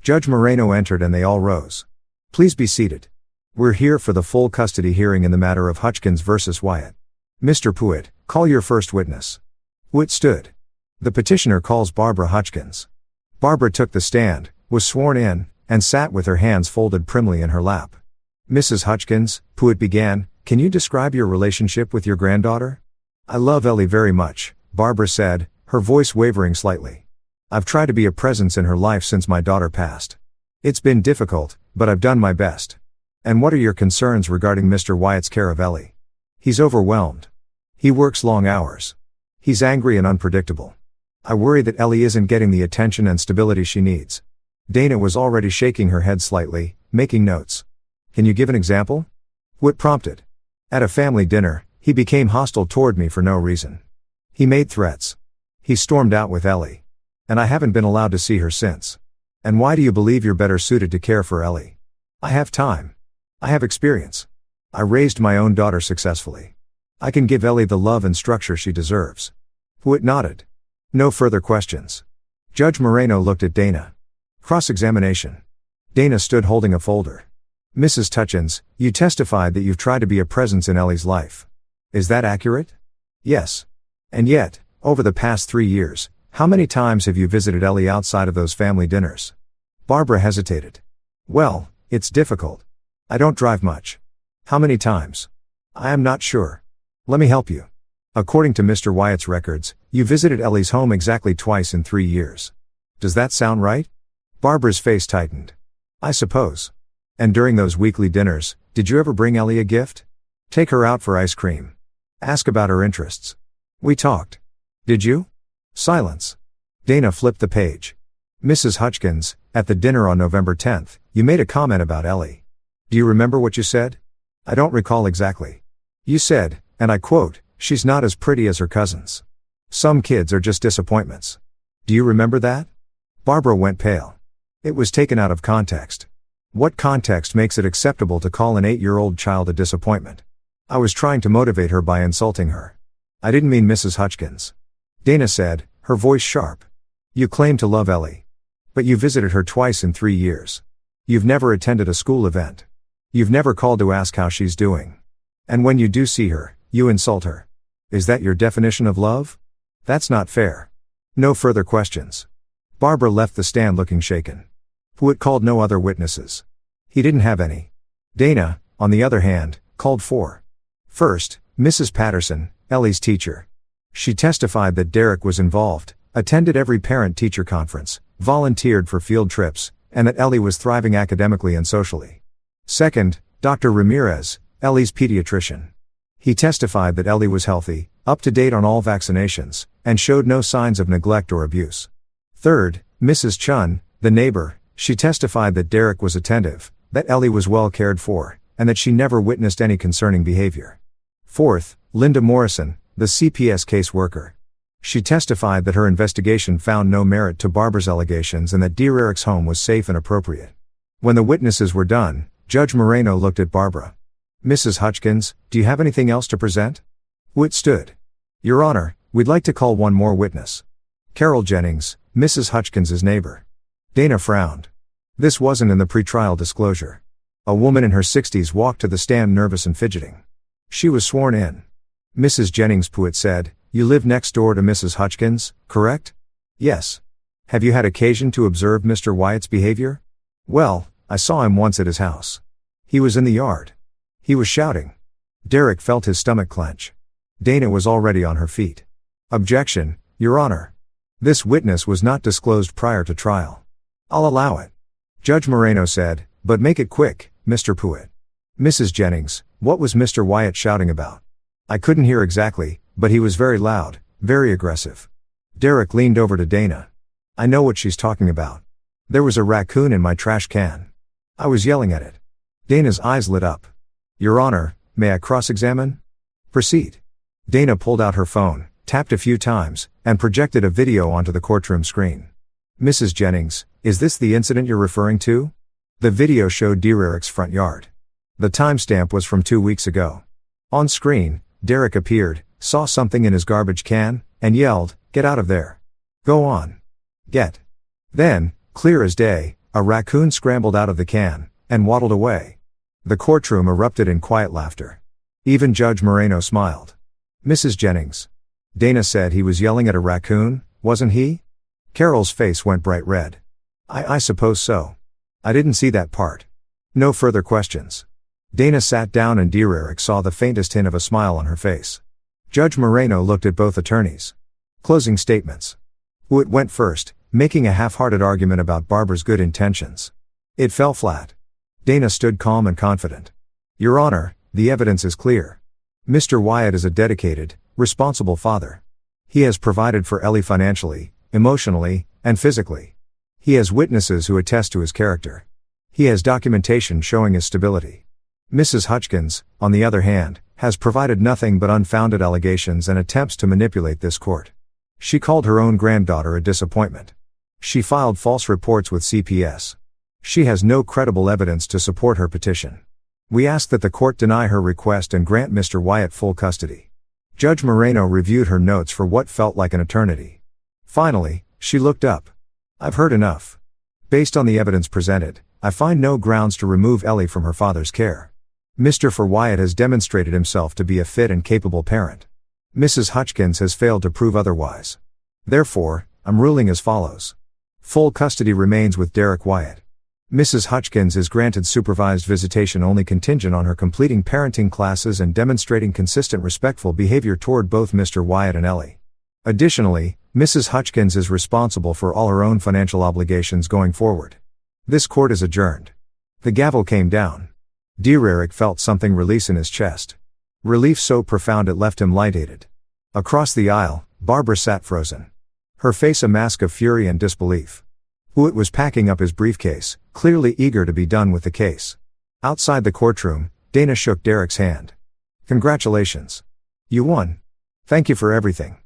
Judge Moreno entered and they all rose. Please be seated. We're here for the full custody hearing in the matter of Hutchkins versus Wyatt. Mr. Pruitt, call your first witness. Pruitt stood. The petitioner calls Barbara Hutchkins. Barbara took the stand, was sworn in, and sat with her hands folded primly in her lap. Mrs. Hutchkins, Pruitt began, can you describe your relationship with your granddaughter? I love Ellie very much, Barbara said, her voice wavering slightly. I've tried to be a presence in her life since my daughter passed. It's been difficult, but I've done my best. And what are your concerns regarding Mr. Wyatt's care of Ellie? He's overwhelmed. He works long hours. He's angry and unpredictable. I worry that Ellie isn't getting the attention and stability she needs. Dana was already shaking her head slightly, making notes. Can you give an example? Pruitt prompted. At a family dinner, he became hostile toward me for no reason. He made threats. He stormed out with Ellie. And I haven't been allowed to see her since. And why do you believe you're better suited to care for Ellie? I have time. I have experience. I raised my own daughter successfully. I can give Ellie the love and structure she deserves. Pruitt nodded. No further questions. Judge Moreno looked at Dana. Cross-examination. Dana stood holding a folder. Mrs. Hutchins, you testified that you've tried to be a presence in Ellie's life. Is that accurate? Yes. And yet, over the past 3 years, how many times have you visited Ellie outside of those family dinners? Barbara hesitated. Well, it's difficult. I don't drive much. How many times? I am not sure. Let me help you. According to Mr. Wyatt's records, you visited Ellie's home exactly twice in 3 years. Does that sound right? Barbara's face tightened. I suppose. And during those weekly dinners, did you ever bring Ellie a gift? Take her out for ice cream. Ask about her interests. We talked. Did you? Silence. Dana flipped the page. Mrs. Hutchkins, at the dinner on November 10th, you made a comment about Ellie. Do you remember what you said? I don't recall exactly. You said, and I quote, she's not as pretty as her cousins. Some kids are just disappointments. Do you remember that? Barbara went pale. It was taken out of context. What context makes it acceptable to call an 8-year-old child a disappointment? I was trying to motivate her by insulting her. I didn't mean Mrs. Hutchkins. Dana said, her voice sharp. You claim to love Ellie. But you visited her twice in 3 years. You've never attended a school event. You've never called to ask how she's doing. And when you do see her, you insult her. Is that your definition of love? That's not fair. No further questions. Barbara left the stand looking shaken. Pruitt called no other witnesses. He didn't have any. Dana, on the other hand, called 4. First, Mrs. Patterson, Ellie's teacher. She testified that Derek was involved, attended every parent-teacher conference, volunteered for field trips, and that Ellie was thriving academically and socially. Second, Dr. Ramirez, Ellie's pediatrician. He testified that Ellie was healthy, up to date on all vaccinations, and showed no signs of neglect or abuse. Third, Mrs. Chun, the neighbor, she testified that Derek was attentive, that Ellie was well cared for, and that she never witnessed any concerning behavior. Fourth, Linda Morrison, the CPS caseworker. She testified that her investigation found no merit to Barbara's allegations and that Derek's home was safe and appropriate. When the witnesses were done, Judge Moreno looked at Barbara. Mrs. Hutchkins, do you have anything else to present? Pruitt stood. Your Honor, we'd like to call one more witness. Carol Jennings, Mrs. Hutchkins's neighbor. Dana frowned. This wasn't in the pre-trial disclosure. A woman in her 60s walked to the stand nervous and fidgeting. She was sworn in. Mrs. Jennings Pruitt said, "You live next door to Mrs. Hutchins, correct?" "Yes." "Have you had occasion to observe Mr. Wyatt's behavior?" "Well, I saw him once at his house. He was in the yard. He was shouting." Derek felt his stomach clench. Dana was already on her feet. "Objection, Your Honor. This witness was not disclosed prior to trial." "I'll allow it." Judge Moreno said, "But make it quick, Mr. Pruitt." "Mrs. Jennings, what was Mr. Wyatt shouting about?" "I couldn't hear exactly, but he was very loud, very aggressive." Derek leaned over to Dana. "I know what she's talking about. There was a raccoon in my trash can. I was yelling at it." Dana's eyes lit up. "Your Honor, may I cross-examine?" "Proceed." Dana pulled out her phone, tapped a few times, and projected a video onto the courtroom screen. "Mrs. Jennings, is this the incident you're referring to?" The video showed Derek's front yard. The timestamp was from 2 weeks ago. On screen, Derek appeared, saw something in his garbage can, and yelled, "Get out of there." "Go on." "Get." Then, clear as day, a raccoon scrambled out of the can, and waddled away. The courtroom erupted in quiet laughter. Even Judge Moreno smiled. "Mrs. Jennings. Dana said he was yelling at a raccoon, wasn't he?" Carol's face went bright red. I suppose so. I didn't see that part." No further questions. Dana sat down and Derek saw the faintest hint of a smile on her face. Judge Moreno looked at both attorneys. Closing statements. Pruitt went first, making a half-hearted argument about Barbara's good intentions. It fell flat. Dana stood calm and confident. "Your Honor, the evidence is clear. Mr. Wyatt is a dedicated, responsible father. He has provided for Ellie financially, emotionally, and physically. He has witnesses who attest to his character. He has documentation showing his stability. Mrs. Hutchins, on the other hand, has provided nothing but unfounded allegations and attempts to manipulate this court. She called her own granddaughter a disappointment. She filed false reports with CPS. She has no credible evidence to support her petition. We ask that the court deny her request and grant Mr. Wyatt full custody." Judge Moreno reviewed her notes for what felt like an eternity. Finally, she looked up. "I've heard enough. Based on the evidence presented, I find no grounds to remove Ellie from her father's care. Mr. Wyatt has demonstrated himself to be a fit and capable parent. Mrs. Hutchins has failed to prove otherwise. Therefore, I'm ruling as follows. Full custody remains with Derek Wyatt. Mrs. Hutchins is granted supervised visitation only contingent on her completing parenting classes and demonstrating consistent respectful behavior toward both Mr. Wyatt and Ellie. Additionally, Mrs. Hutchins is responsible for all her own financial obligations going forward. This court is adjourned." The gavel came down. Derek felt something release in his chest. Relief so profound it left him lightheaded. Across the aisle, Barbara sat frozen. Her face a mask of fury and disbelief. Pruitt was packing up his briefcase, clearly eager to be done with the case. Outside the courtroom, Dana shook Derek's hand. "Congratulations. You won. Thank you for everything.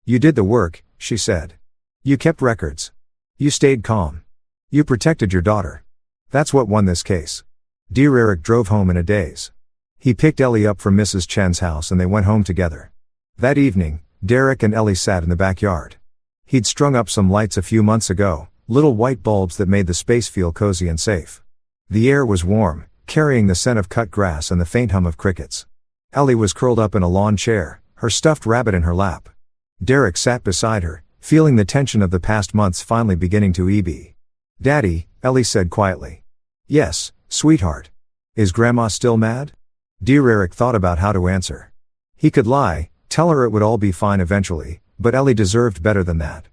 You did the work," she said. "You kept records. You stayed calm. You protected your daughter. That's what won this case." Derek drove home in a daze. He picked Ellie up from Mrs. Chen's house and they went home together. That evening, Derek and Ellie sat in the backyard. He'd strung up some lights a few months ago, little white bulbs that made the space feel cozy and safe. The air was warm, carrying the scent of cut grass and the faint hum of crickets. Ellie was curled up in a lawn chair, her stuffed rabbit in her lap. Derek sat beside her, feeling the tension of the past months finally beginning to ebb. "Daddy," Ellie said quietly. "Yes, sweetheart. Is Grandma still mad?" Derek thought about how to answer. He could lie, tell her it would all be fine eventually, but Ellie deserved better than that.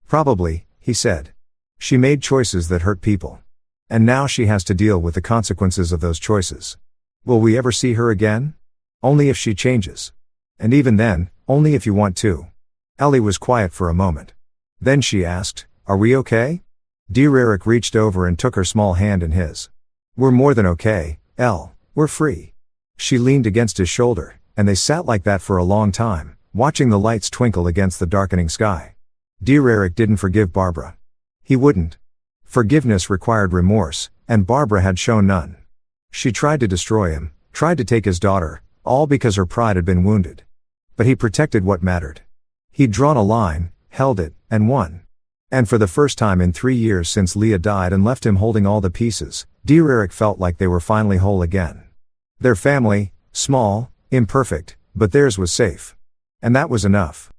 "Probably," he said. "She made choices that hurt people. And now she has to deal with the consequences of those choices. Will we ever see her again? Only if she changes. And even then, only if you want to." Ellie was quiet for a moment. Then she asked, "Are we okay?" Derek reached over and took her small hand in his. "We're more than okay, Elle, we're free." She leaned against his shoulder, and they sat like that for a long time, watching the lights twinkle against the darkening sky. Derek didn't forgive Barbara. He wouldn't. Forgiveness required remorse, and Barbara had shown none. She tried to destroy him, tried to take his daughter, all because her pride had been wounded. But he protected what mattered. He'd drawn a line, held it, and won. And for the first time in 3 years since Leah died and left him holding all the pieces, dear Eric felt like they were finally whole again. Their family, small, imperfect, but theirs was safe. And that was enough.